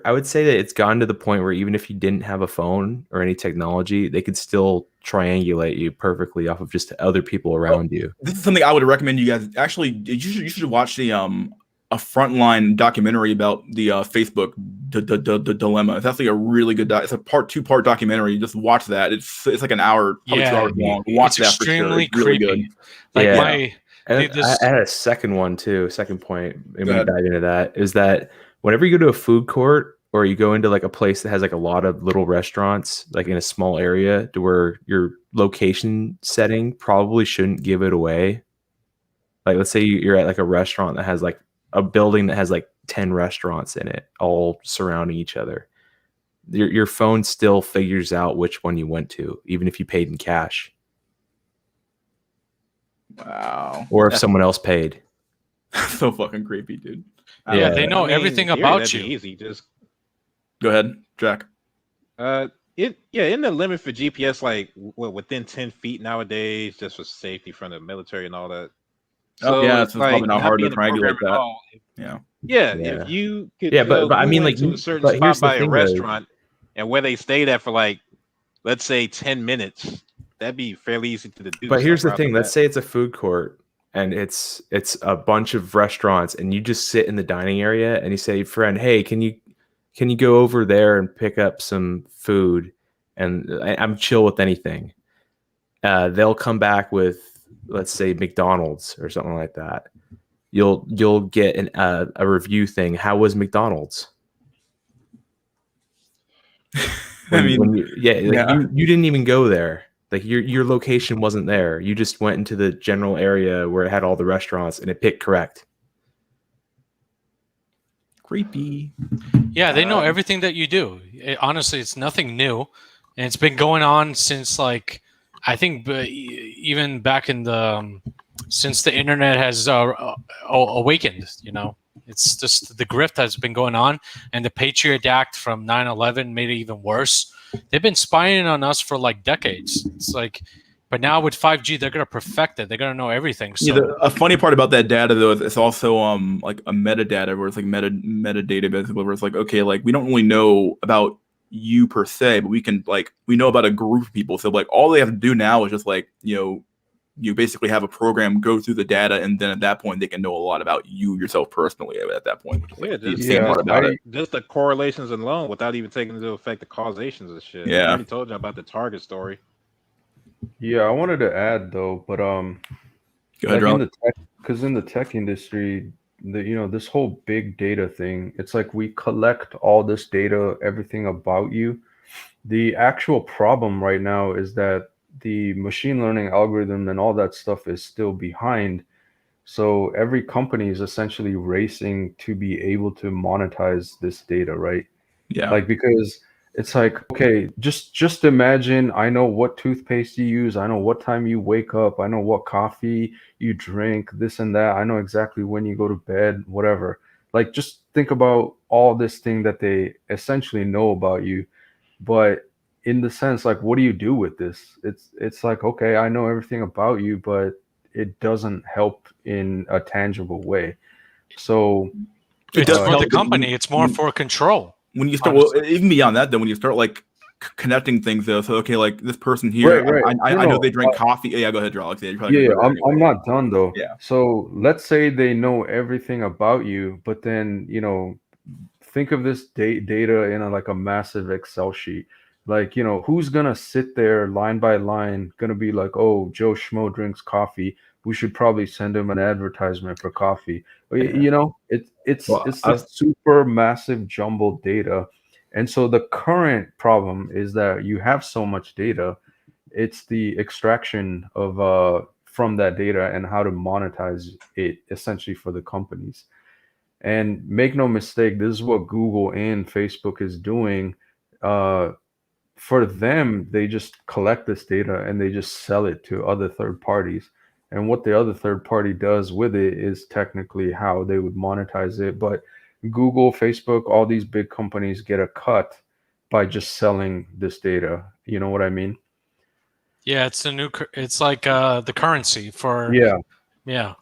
I would say that it's gotten to the point where even if you didn't have a phone or any technology, they could still triangulate you perfectly off of just other people around you. This is something I would recommend you guys. Actually, you should watch the a frontline documentary about the Facebook dilemma. It's actually a really good. It's a two-part documentary. Just watch that. It's like an hour, probably 2 hours long. Watch that for sure. It's really good. Like I had a second point, and we dive into that, is that whenever you go to a food court or you go into like a place that has like a lot of little restaurants, like in a small area, to where your location setting probably shouldn't give it away. Like, let's say you're at like a restaurant that has like a building that has like 10 restaurants in it, all surrounding each other. Your phone still figures out which one you went to, even if you paid in cash. Wow. Or if someone else paid. So fucking creepy, dude. Yeah, they know everything about you. Easy, just go ahead, Jack. In the limit for GPS, like within 10 feet nowadays, just for safety from the military and all that. So it's probably not hard to triangulate that. If you could but I mean, like, to a certain spot by a restaurant and where they stayed at for like, let's say 10 minutes. That'd be fairly easy to do. But here's the thing. Let's say it's a food court and it's a bunch of restaurants, and you just sit in the dining area and you say, friend, hey, can you go over there and pick up some food? And I'm chill with anything. They'll come back with, let's say, McDonald's or something like that. You'll get a review thing. How was McDonald's? You didn't even go there. Like your location wasn't there. You just went into the general area where it had all the restaurants and it picked correct. Creepy. Yeah, they know everything that you do. Honestly, it's nothing new, and it's been going on since like I think even back in the since the internet has awakened. It's just the grift has been going on, and the Patriot Act from 9/11 made it even worse. They've been spying on us for like decades. It's like But now with 5G, they're gonna perfect it. They're gonna know everything. So Yeah, a funny part about that data though is it's also like a metadata where it's like metadata basically where it's like, okay, like we don't really know about you per se, but we know about a group of people. So like all they have to do now is just like, you basically have a program go through the data, and then at that point they can know a lot about you yourself personally at that point, which is like the insane part about it. Just the correlations alone without even taking into effect the causations and shit. Yeah. I already told you about the Target story. Yeah, I wanted to add though, but Go like ahead, in the tech, because in the tech industry, this whole big data thing, it's like we collect all this data, everything about you. The actual problem right now is that the machine learning algorithm and all that stuff is still behind. So every company is essentially racing to be able to monetize this data, right? Yeah. Like, because it's like, okay, just imagine, I know what toothpaste you use, I know what time you wake up, I know what coffee you drink, this and that, I know exactly when you go to bed, whatever. Like, just think about all this thing that they essentially know about you. But in the sense, like, what do you do with this? It's like, okay, I know everything about you, but it doesn't help in a tangible way. So it's for the company. It's more for control. When you start, well, even beyond that, though, when you start like connecting things, though, so okay, like this person here, right. I know they drink coffee. Yeah, go ahead, Alex. I'm not done though. Yeah. So let's say they know everything about you, but then think of this data in like a massive Excel sheet. Like, who's gonna sit there line by line, gonna be like, oh, Joe Schmo drinks coffee, we should probably send him an advertisement for coffee. It's this super massive jumbled data. And so the current problem is that you have so much data, it's the extraction of from that data and how to monetize it essentially for the companies. And make no mistake, this is what Google and Facebook is doing. For them, they just collect this data and they just sell it to other third parties. And what the other third party does with it is technically how they would monetize it. But Google, Facebook, all these big companies get a cut by just selling this data. You know what I mean? Yeah, it's it's like the currency for. Yeah.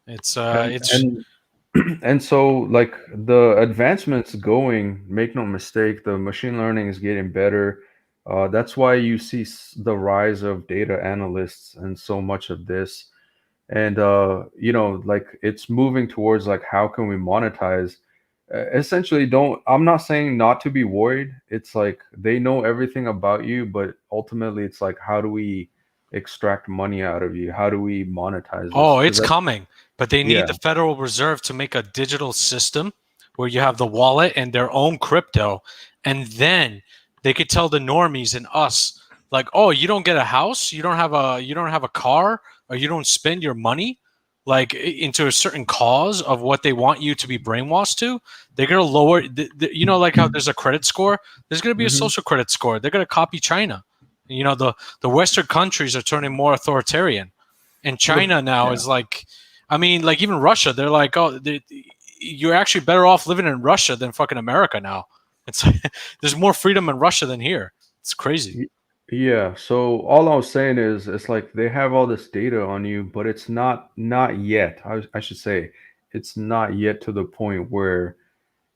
It's and so like the advancements going, make no mistake, the machine learning is getting better. That's why you see the rise of data analysts and so much of this. And like it's moving towards like, how can we monetize? Essentially, I'm not saying not to be worried. It's like they know everything about you, but ultimately it's like, how do we extract money out of you? How do we monetize this? Oh, it's coming. But they need Yeah. the Federal Reserve to make a digital system where you have the wallet and their own crypto, and then they could tell the normies and us, like, oh, you don't get a house, you don't have a car, or you don't spend your money like into a certain cause of what they want you to be brainwashed to. They're gonna lower, like how there's a credit score. There's gonna be a social credit score. They're gonna copy China. The Western countries are turning more authoritarian, and China now is like. I mean, like even Russia, they're like, oh, you're actually better off living in Russia than fucking America now. It's there's more freedom in Russia than here. It's crazy. Yeah. So all I was saying is, it's like they have all this data on you, but it's not yet. I should say, it's not yet to the point where,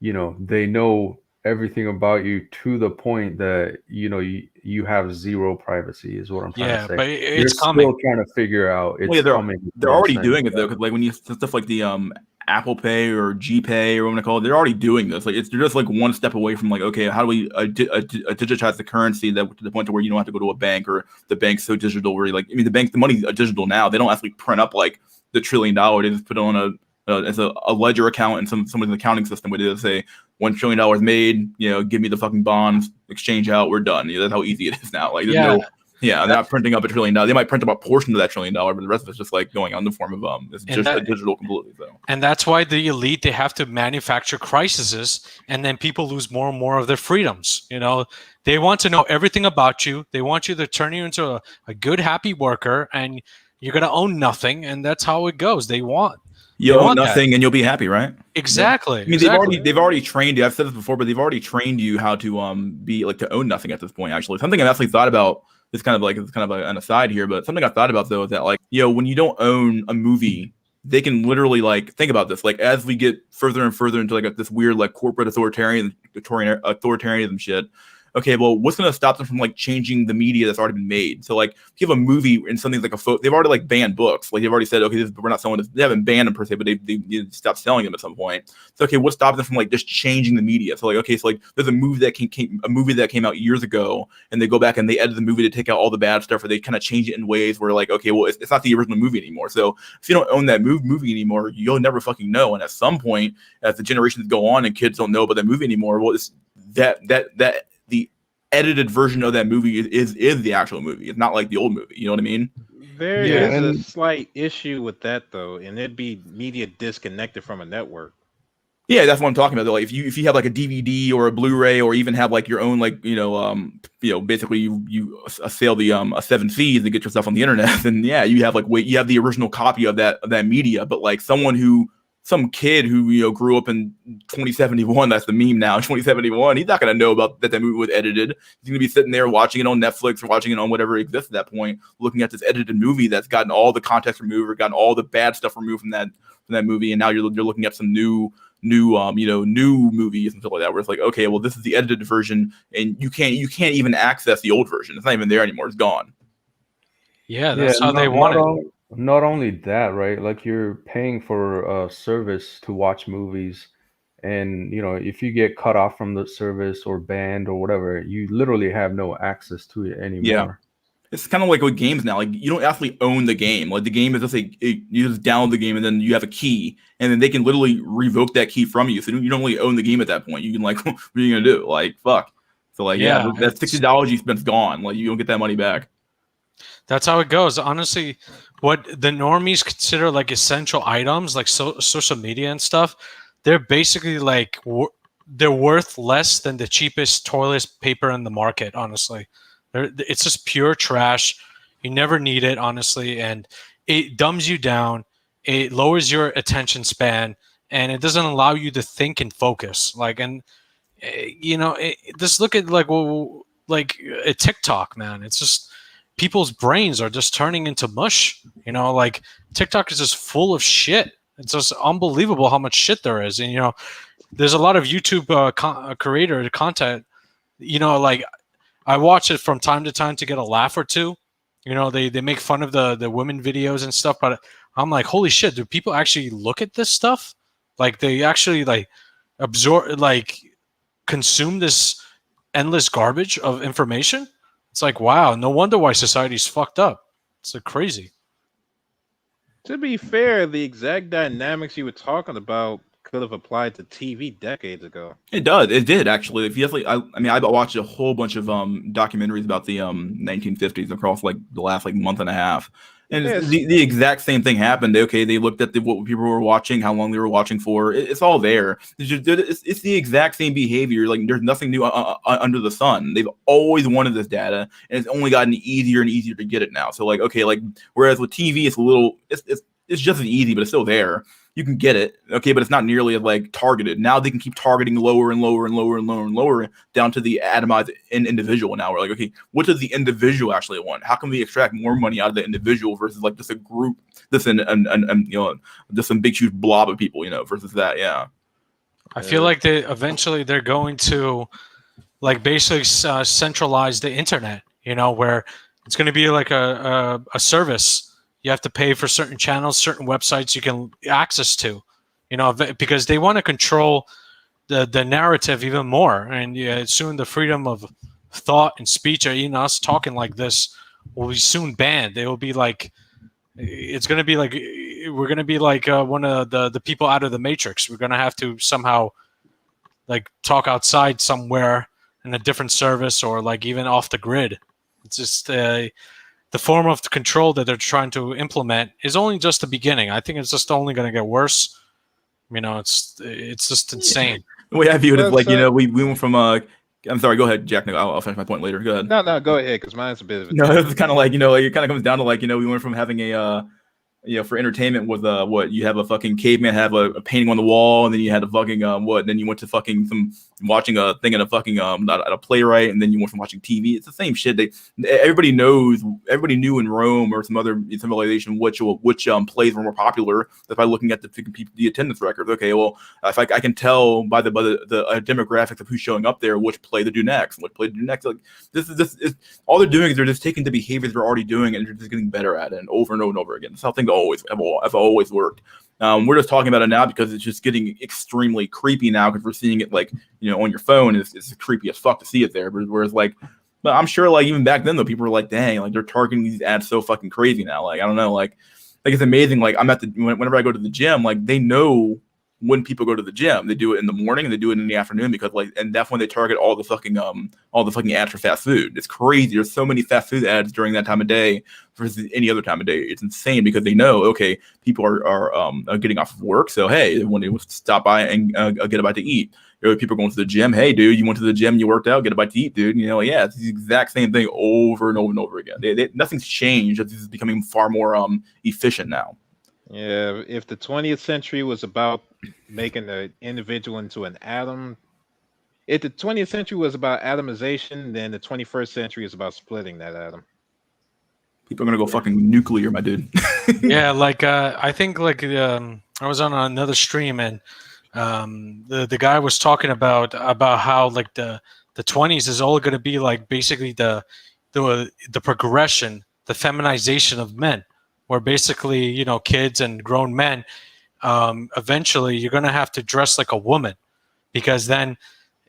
they know everything about you to the point that you have zero privacy is what I'm trying to say. But You're it's coming. still trying to figure out it's they're coming. They're already doing it though, because like when you stuff like the Apple Pay or GPay or what I'm gonna call it, they're already doing this. Like they're just like one step away from like, okay, how do we digitize the currency that to the point to where you don't have to go to a bank, or the bank's so digital where the money's digital now. They don't actually print up like the $1 trillion. They just put it on as a ledger account in somebody's accounting system where they say $1 trillion made, give me the fucking bonds, exchange out, we're done. That's how easy it is now. Like they're not printing up $1 trillion. They might print up a portion of that $1 trillion, but the rest of it's just like going on the form of it's just a digital completely. So. And that's why the elite, they have to manufacture crises, and then people lose more and more of their freedoms. They want to know everything about you. They want you to turn you into a good, happy worker, and you're gonna own nothing, and that's how it goes. They want. You own nothing and you'll be happy, right? Exactly. I mean, they've already trained you. I've said this before, but they've already trained you how to be like to own nothing at this point. Actually, something I've actually thought about it's kind of an aside here, but something I thought about though is that like, you know, when you don't own a movie, they can literally like think about this. Like as we get further and further into like this weird like corporate authoritarianism shit. Okay, well, what's going to stop them from like changing the media that's already been made? So like, if you have a movie and something's like they've already like banned books. Like they've already said, okay, we're not selling this. They haven't banned them per se, but they stopped selling them at some point. So okay, what's stopping them from like just changing the media? So like, okay, so like there's a movie that came out years ago, and they go back and they edit the movie to take out all the bad stuff, or they kind of change it in ways where like, okay, well, it's not the original movie anymore. So if you don't own that movie anymore, you'll never fucking know. And at some point, as the generations go on and kids don't know about that movie anymore, well, it's that the edited version of that movie is the actual movie. It's not like the old movie. You know what I mean? There is a slight issue with that though, and it'd be media disconnected from a network. Yeah, that's what I'm talking about. Though. Like if you have like a DVD or a Blu-ray, or even have like your own like basically you sell the a 7 Cs to get yourself on the internet, then yeah, you have you have the original copy of that media. But like some kid who grew up in 2071, that's the meme now, 2071, he's not going to know about that movie was edited. He's going to be sitting there watching it on Netflix or watching it on whatever exists at that point, looking at this edited movie that's gotten all the context removed or gotten all the bad stuff removed from that movie, and now you're looking at some new movies and stuff like that, where it's like, okay, well, this is the edited version, and you can't even access the old version. It's not even there anymore. It's gone. Yeah, that's how they want it. Not only that, right? Like you're paying for a service to watch movies, and if you get cut off from the service or banned or whatever, you literally have no access to it anymore. Yeah. It's kind of like with games now. Like you don't actually own the game. Like the game is just you just download the game and then you have a key, and then they can literally revoke that key from you. So you don't really own the game at that point. You can like, what are you gonna do? Like fuck. So like yeah that $60 you spent's gone. Like you don't get that money back. That's how it goes. Honestly, what the normies consider like essential items, like social media and stuff, they're basically like they're worth less than the cheapest toilet paper in the market. Honestly, it's just pure trash. You never need it, honestly, and it dumbs you down. It lowers your attention span, and it doesn't allow you to think and focus. Like, and just look at like a TikTok, man. It's just people's brains are just turning into mush. Like TikTok is just full of shit. It's just unbelievable how much shit there is. And there's a lot of YouTube creator content. Like I watch it from time to time to get a laugh or two. They make fun of the women videos and stuff, but I'm like, holy shit, do people actually look at this stuff? Like they actually like absorb, like consume this endless garbage of information? It's like, wow, no wonder why society's fucked up. It's like crazy. To be fair, the exact dynamics you were talking about could have applied to TV decades ago. It does. It did actually. If you definitely, I watched a whole bunch of documentaries about the 1950s across like the last like month and a half, and Yes. the exact same thing happened. Okay, they looked at what people were watching, how long they were watching for. It's all there. It's the exact same behavior. Like there's nothing new under the sun. They've always wanted this data, and it's only gotten easier and easier to get it now. So like, okay, like whereas with TV, it's just as easy, but it's still there. You can get it, okay, but it's not nearly as like targeted. Now they can keep targeting lower and lower and lower and lower and lower down to the atomized individual. Now we're like, okay, what does the individual actually want? How can we extract more money out of the individual versus like just a group, just just some big huge blob of people, versus that, yeah. I feel like they're going to like basically centralize the internet, where it's going to be like a service. You have to pay for certain channels, certain websites you can access to, because they want to control the narrative even more. And soon the freedom of thought and speech, or even us talking like this, will be soon banned. They will be like, it's going to be like, we're going to be like one of the people out of the Matrix. We're going to have to somehow like talk outside somewhere in a different service, or like even off the grid. It's just the form of control that they're trying to implement is only just the beginning. I think it's just only going to get worse. It's just insane. The way I view it is like, we went from I'm sorry, go ahead, Jack. No, I'll finish my point later. Go ahead. No, go ahead, because mine's a bit of a... No, it's kind of like, it kind of comes down to like, we went from having a for entertainment was what you have a fucking caveman have a painting on the wall, and then you had a fucking then you went to fucking some watching a thing at a fucking at a playwright, and then you went from watching TV. It's the same shit. Everybody knew in Rome or some other civilization which plays were more popular just by looking at the attendance records. Okay, well, if I can tell by the demographics of who's showing up there which play to do next, like this is all they're doing is they're just taking the behaviors they're already doing and they're just getting better at it and over and over again. That's how things have always worked. We're just talking about it now because it's just getting extremely creepy now because we're seeing it like on your phone. It's creepy as fuck to see it there. But whereas but I'm sure like even back then though people were like, dang, like they're targeting these ads so fucking crazy now. Like I don't know, like it's amazing. Like I'm whenever I go to the gym, like they know when people go to the gym. They do it in the morning and they do it in the afternoon because and that's when they target all the fucking ads for fast food. It's crazy. There's so many fast food ads during that time of day versus any other time of day. It's insane because they know, okay, people are getting off of work, so hey, when they stop by and get a bite to eat. People going to the gym. Hey, dude, you went to the gym, you worked out, get a bite to eat, dude. Yeah, it's the exact same thing over and over and over again. Nothing's changed. It's just becoming far more efficient now. Yeah, if the 20th century was about making the individual into an atom, if the 20th century was about atomization, then the 21st century is about splitting that atom. People are gonna go fucking nuclear, my dude. Yeah, like I think like I was on another stream and the guy was talking about how like the 20s is all going to be like basically the progression, the feminization of men, where basically kids and grown men eventually you're going to have to dress like a woman because then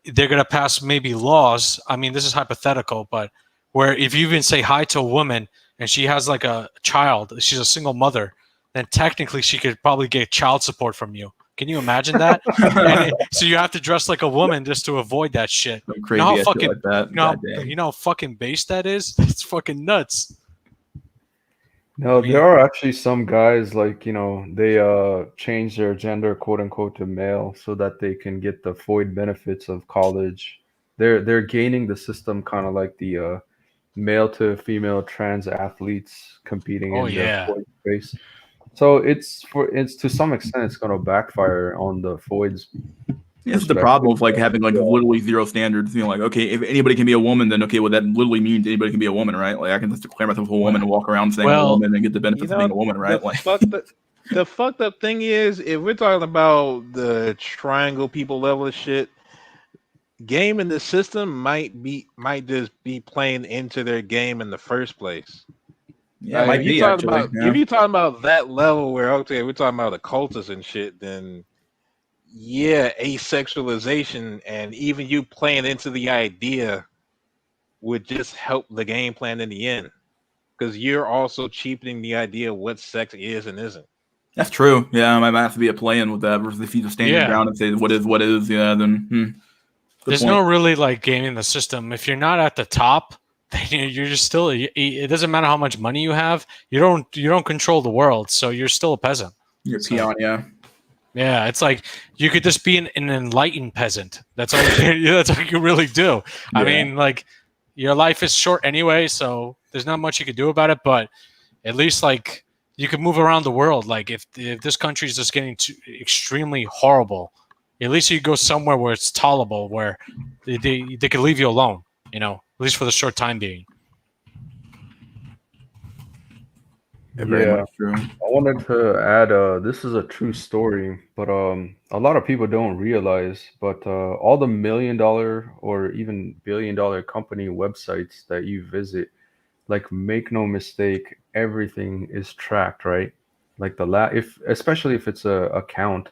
they're going to pass maybe laws. I mean, this is hypothetical, but where if you even say hi to a woman and she has like a child, she's a single mother, then technically she could probably get child support from you. Can you imagine that? So you have to dress like a woman just to avoid that shit. Crazy how fucking like that. how fucking base that is? It's fucking nuts. No, there are actually some guys like they change their gender quote unquote to male so that they can get the FOID benefits of college. They're gaining the system kind of like the male to female trans athletes competing in the FOID space. So it's to some extent it's going to backfire on the FOIDs. It's the problem of like having like literally zero standards. Like, okay, if anybody can be a woman, then okay, well that literally means anybody can be a woman, right? Like I can just declare myself a woman and walk around saying I'm a woman and get the benefits of being a woman, right? The fucked up thing is, if we're talking about the triangle people level of shit, game in the system might just be playing into their game in the first place. Yeah, it might be actually. If you're talking about that level where okay, we're talking about occultists and shit, then yeah, asexualization and even you playing into the idea would just help the game plan in the end, because you're also cheapening the idea of what sex is and isn't. That's true. Yeah, I might have to be a play-in with that versus if you just stand your ground and say what is. Yeah, then there's no really like gaming the system. If you're not at the top, then you're just still. It doesn't matter how much money you have. You don't control the world, so you're still a peasant. You're a peon, yeah. Yeah, it's like you could just be an enlightened peasant. That's all. That's all you really do. Yeah. I mean, like your life is short anyway, so there's not much you could do about it. But at least like you could move around the world. Like if this country is just getting extremely horrible, at least you go somewhere where it's tolerable, where they could leave you alone. At least for the short time being. Yeah, true. I wanted to add this is a true story, but a lot of people don't realize, but all the $1 million or even $1 billion company websites that you visit, like make no mistake, everything is tracked, right? Like especially if it's a account,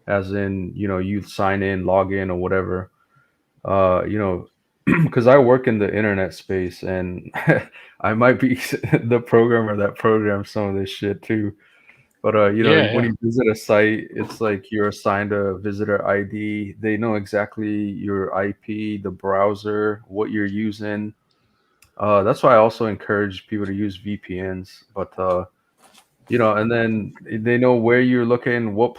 as in you sign in, log in or whatever, because I work in the internet space and I might be the programmer that programs some of this shit too. But when you visit a site, it's like you're assigned a visitor ID. They know exactly your IP, the browser, what you're using. That's why I also encourage people to use VPNs. But and then they know where you're looking, what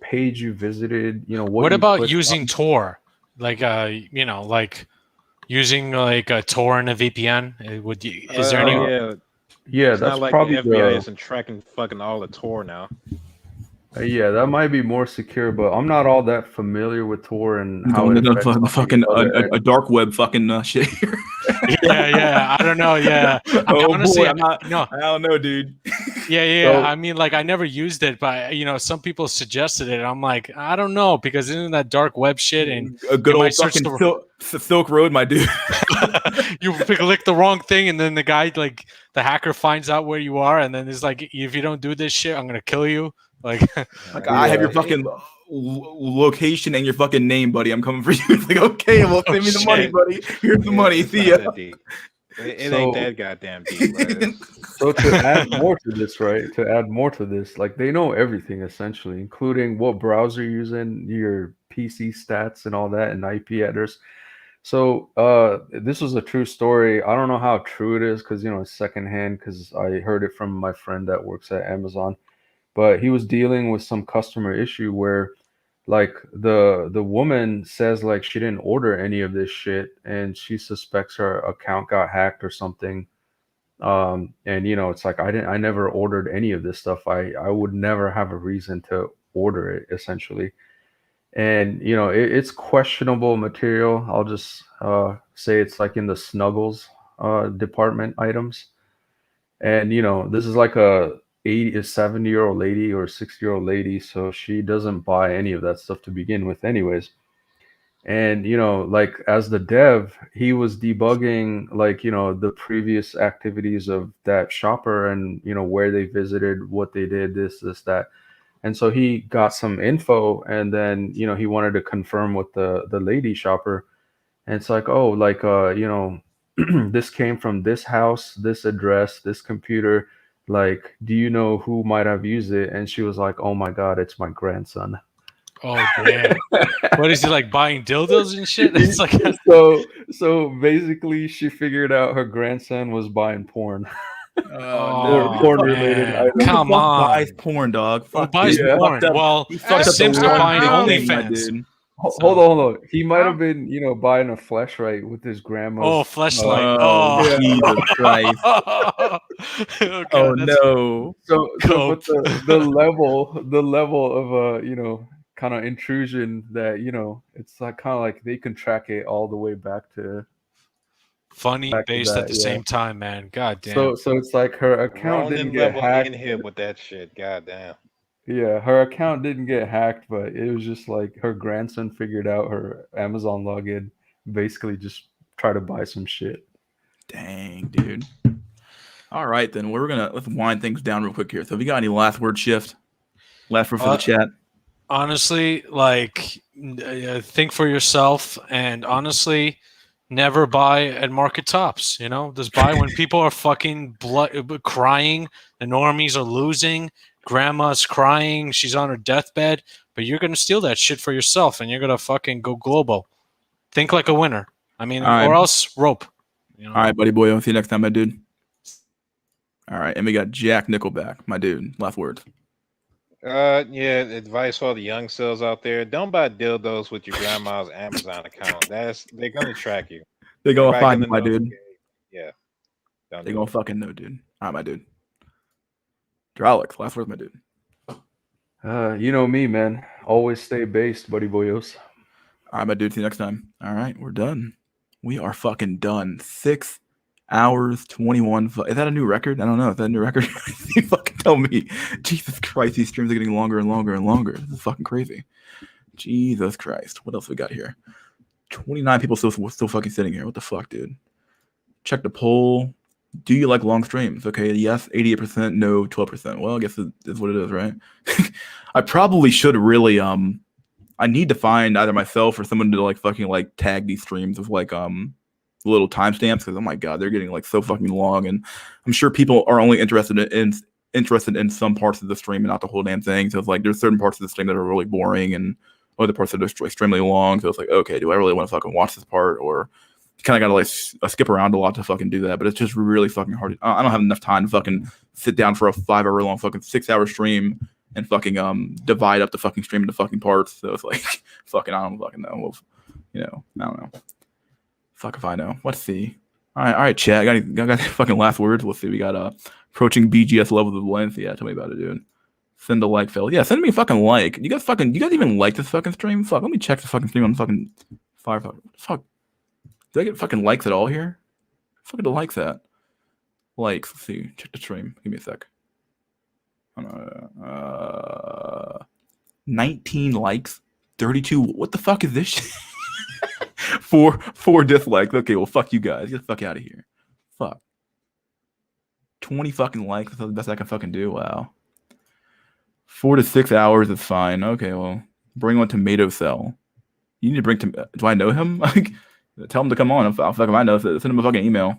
page you visited. What about using Tor? Like like using like a Tor and a VPN? Is there any? Yeah, Yeah, It's that's not like probably the FBI the. isn't tracking fucking all the Tor now. Yeah, that might be more secure, but I'm not all that familiar with Tor and how Going it to affects the on the fucking other a end. dark web fucking shit here. Yeah. I don't know. Yeah. Oh Honestly, boy, I'm not. no. I don't know, dude. Yeah. So I mean, like, I never used it, but some people suggested it. I'm like, I don't know, because isn't that dark web shit, and a good you might old search fucking the Silk Road, my dude. you click the wrong thing, and then the guy, like, the hacker, finds out where you are, and then is like, if you don't do this shit, I'm gonna kill you. Like, Like I have your fucking location and your fucking name, buddy. I'm coming for you. It's like, okay, well, send me the money, buddy. Here's the money. It's See not ya. that deep. It ain't that goddamn deep. Bro. So to add more to this, right? To add more to this, like they know everything essentially, including what browser you're using, your PC stats and all that, and IP address. So this was a true story. I don't know how true it is because it's secondhand because I heard it from my friend that works at Amazon. But he was dealing with some customer issue where like the woman says like she didn't order any of this shit and she suspects her account got hacked or something. And it's like I never ordered any of this stuff. I would never have a reason to order it essentially. And it's questionable material. I'll just say it's like in the snuggles department items. And this is like a 70-year-old lady or a 60-year-old lady, so she doesn't buy any of that stuff to begin with anyways. And like as the dev, he was debugging like the previous activities of that shopper and where they visited, what they did, this that. And so he got some info, and then he wanted to confirm with the lady shopper. And it's like, oh, like this came from this house, this address, this computer. Like, do you know who might have used it? And she was like, oh my god, it's my grandson. oh damn, what is he, like, buying dildos and shit? It's like, So basically she figured out her grandson was buying porn. oh, Or porn related man, items. come on. Buys porn, dog. Who Fuck buys you. porn? Fucked up. Well, He fucked the up Sims the are one buying big thing, my OnlyFans. dude. Hold on. He might have been, buying a flashlight with his grandma's. Oh, fleshlight. Oh, Oh, Jesus Christ. oh Oh god, that's no. So but cope. the level of kind of intrusion that it's like kind of like they can track it all the way back to Funny based that, at the yeah. same time, man. God damn. So it's like her account didn't Ronin get level hacked. in here with that shit. Goddamn. Yeah, her account didn't get hacked, but it was just like her grandson figured out her Amazon login, basically just try to buy some shit. Dang, dude. All right, then let's wind things down real quick here. So, have you got any last word shift? Last word for the chat? Honestly, like, think for yourself, and honestly, never buy at market tops. Just buy when people are fucking crying, the normies are losing, grandma's crying, she's on her deathbed, but you're gonna steal that shit for yourself, and you're gonna fucking go global. Think like a winner. I mean, All right. or else rope. All right, buddy boy. I'll see you next time, my dude. All right, and we got Jack Nickelback, my dude. Last words. Yeah, advice for the young cells out there: don't buy dildos with your grandma's Amazon account. They're gonna track you. They're gonna Everybody find you, gonna my know. dude. Yeah, don't They're do gonna it. fucking know, dude. All right, my dude. Drolix, last words, my dude. You know me, man. Always stay based, buddy boyos. All right, my dude. See you next time. All right, we're done. We are fucking done. 6 hours 21. Is that a new record? I don't know. Is that a new record? You fucking tell me. Jesus Christ, these streams are getting longer and longer and longer. This is fucking crazy. Jesus Christ. What else we got here? 29 people still fucking sitting here. What the fuck, dude? Check the poll. Do you like long streams? Okay, yes, 88%, no, 12%. Well, I guess it is what it is, right? I probably should really I need to find either myself or someone to like fucking like tag these streams with like little timestamps, because oh my god, they're getting like so fucking long, and I'm sure people are only interested in some parts of the stream and not the whole damn thing. So it's like there's certain parts of the stream that are really boring and other parts that are extremely long. So it's like, okay, do I really want to fucking watch this part, or you kind of gotta like skip around a lot to fucking do that? But it's just really fucking hard. I don't have enough time to fucking sit down for a 5-hour long fucking 6-hour stream and fucking divide up the fucking stream into fucking parts. So it's like fucking I don't fucking know. Well, I don't know. Fuck if I know. Let's see. All right, chat. I got fucking last words. Let's see. We got approaching BGS levels of length. Yeah, tell me about it, dude. Send a like, Phil. Yeah, send me a fucking like. You guys even like this fucking stream? Fuck, let me check the fucking stream on fucking Firefox. Fuck. Do I get fucking likes at all here? Fucking the likes at. Likes. Let's see. Check the stream. Give me a sec. 19 likes. 32. What the fuck is this shit? four dislikes. Okay, well, fuck you guys. Get the fuck out of here. Fuck. 20 fucking likes. That's the best I can fucking do. Wow. 4 to 6 hours is fine. Okay, well, bring on Tomato Cell. You need to bring do I know him? Like, tell him to come on. I'll fucking I know. Send him a fucking email.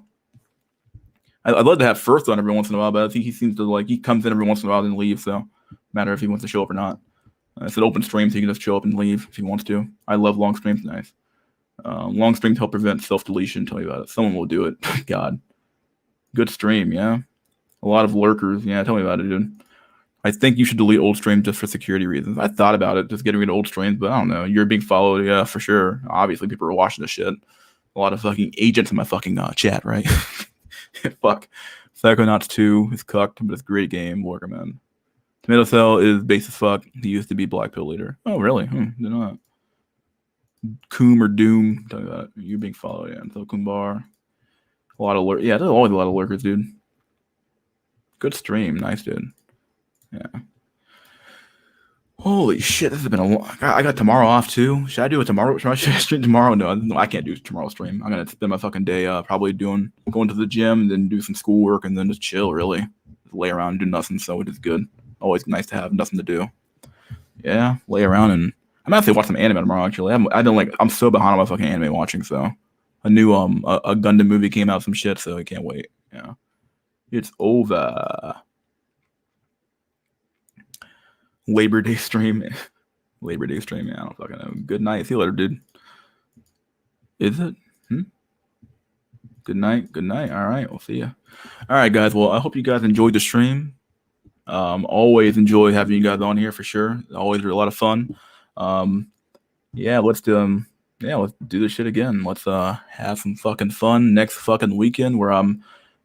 I'd love to have First on every once in a while, but I think he seems to like he comes in every once in a while and leaves. So, matter if he wants to show up or not. It's an open stream, so he can just show up and leave if he wants to. I love long streams. Nice. Long streams help prevent self-deletion. Tell me about it. Someone will do it. God. Good stream, yeah. A lot of lurkers. Yeah, tell me about it, dude. I think you should delete old streams just for security reasons. I thought about it, just getting rid of old streams, but I don't know. You're being followed, yeah, for sure. Obviously, people are watching this shit. A lot of fucking agents in my fucking chat, right? Fuck. Psychonauts 2 is cucked, but it's a great game. Worker, man. Tomato Cell is base as fuck. He used to be Black Pill leader. Oh, really? Didn't know that. Coom or Doom. Tell me about it. You're being followed, yeah. So Kumbar. A lot of yeah, there's always a lot of lurkers, dude. Good stream. Nice, dude. Yeah. Holy shit, this has been a long. I got tomorrow off too. Should I do it tomorrow? Should I stream tomorrow? No, I can't do tomorrow stream. I'm gonna spend my fucking day probably going to the gym, then do some schoolwork, and then just chill. Really, just lay around and do nothing. So it is good. Always nice to have nothing to do. Yeah, lay around and I'm actually watch some anime tomorrow. Actually, I'm so behind on my fucking anime watching. So a new a Gundam movie came out, some shit. So I can't wait. Yeah, it's over. Labor Day stream. Yeah, I don't fucking know. Good night. See you later, dude. Is it? Good night. All right, we'll see you. All right, guys. Well, I hope you guys enjoyed the stream. Always enjoy having you guys on here for sure. Always a lot of fun. Yeah, let's do this shit again. Let's have some fucking fun next fucking weekend where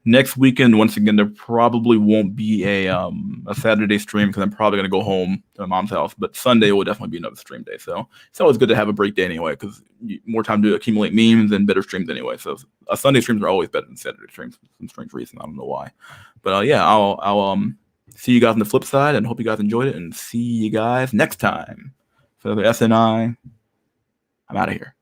next weekend, once again, there probably won't be a Saturday stream because I'm probably going to go home to my mom's house. But Sunday will definitely be another stream day. So it's always good to have a break day anyway because more time to accumulate memes and better streams anyway. So Sunday streams are always better than Saturday streams for some strange reason. I don't know why. But yeah, I'll see you guys on the flip side and hope you guys enjoyed it and see you guys next time. For the SNI, I'm out of here.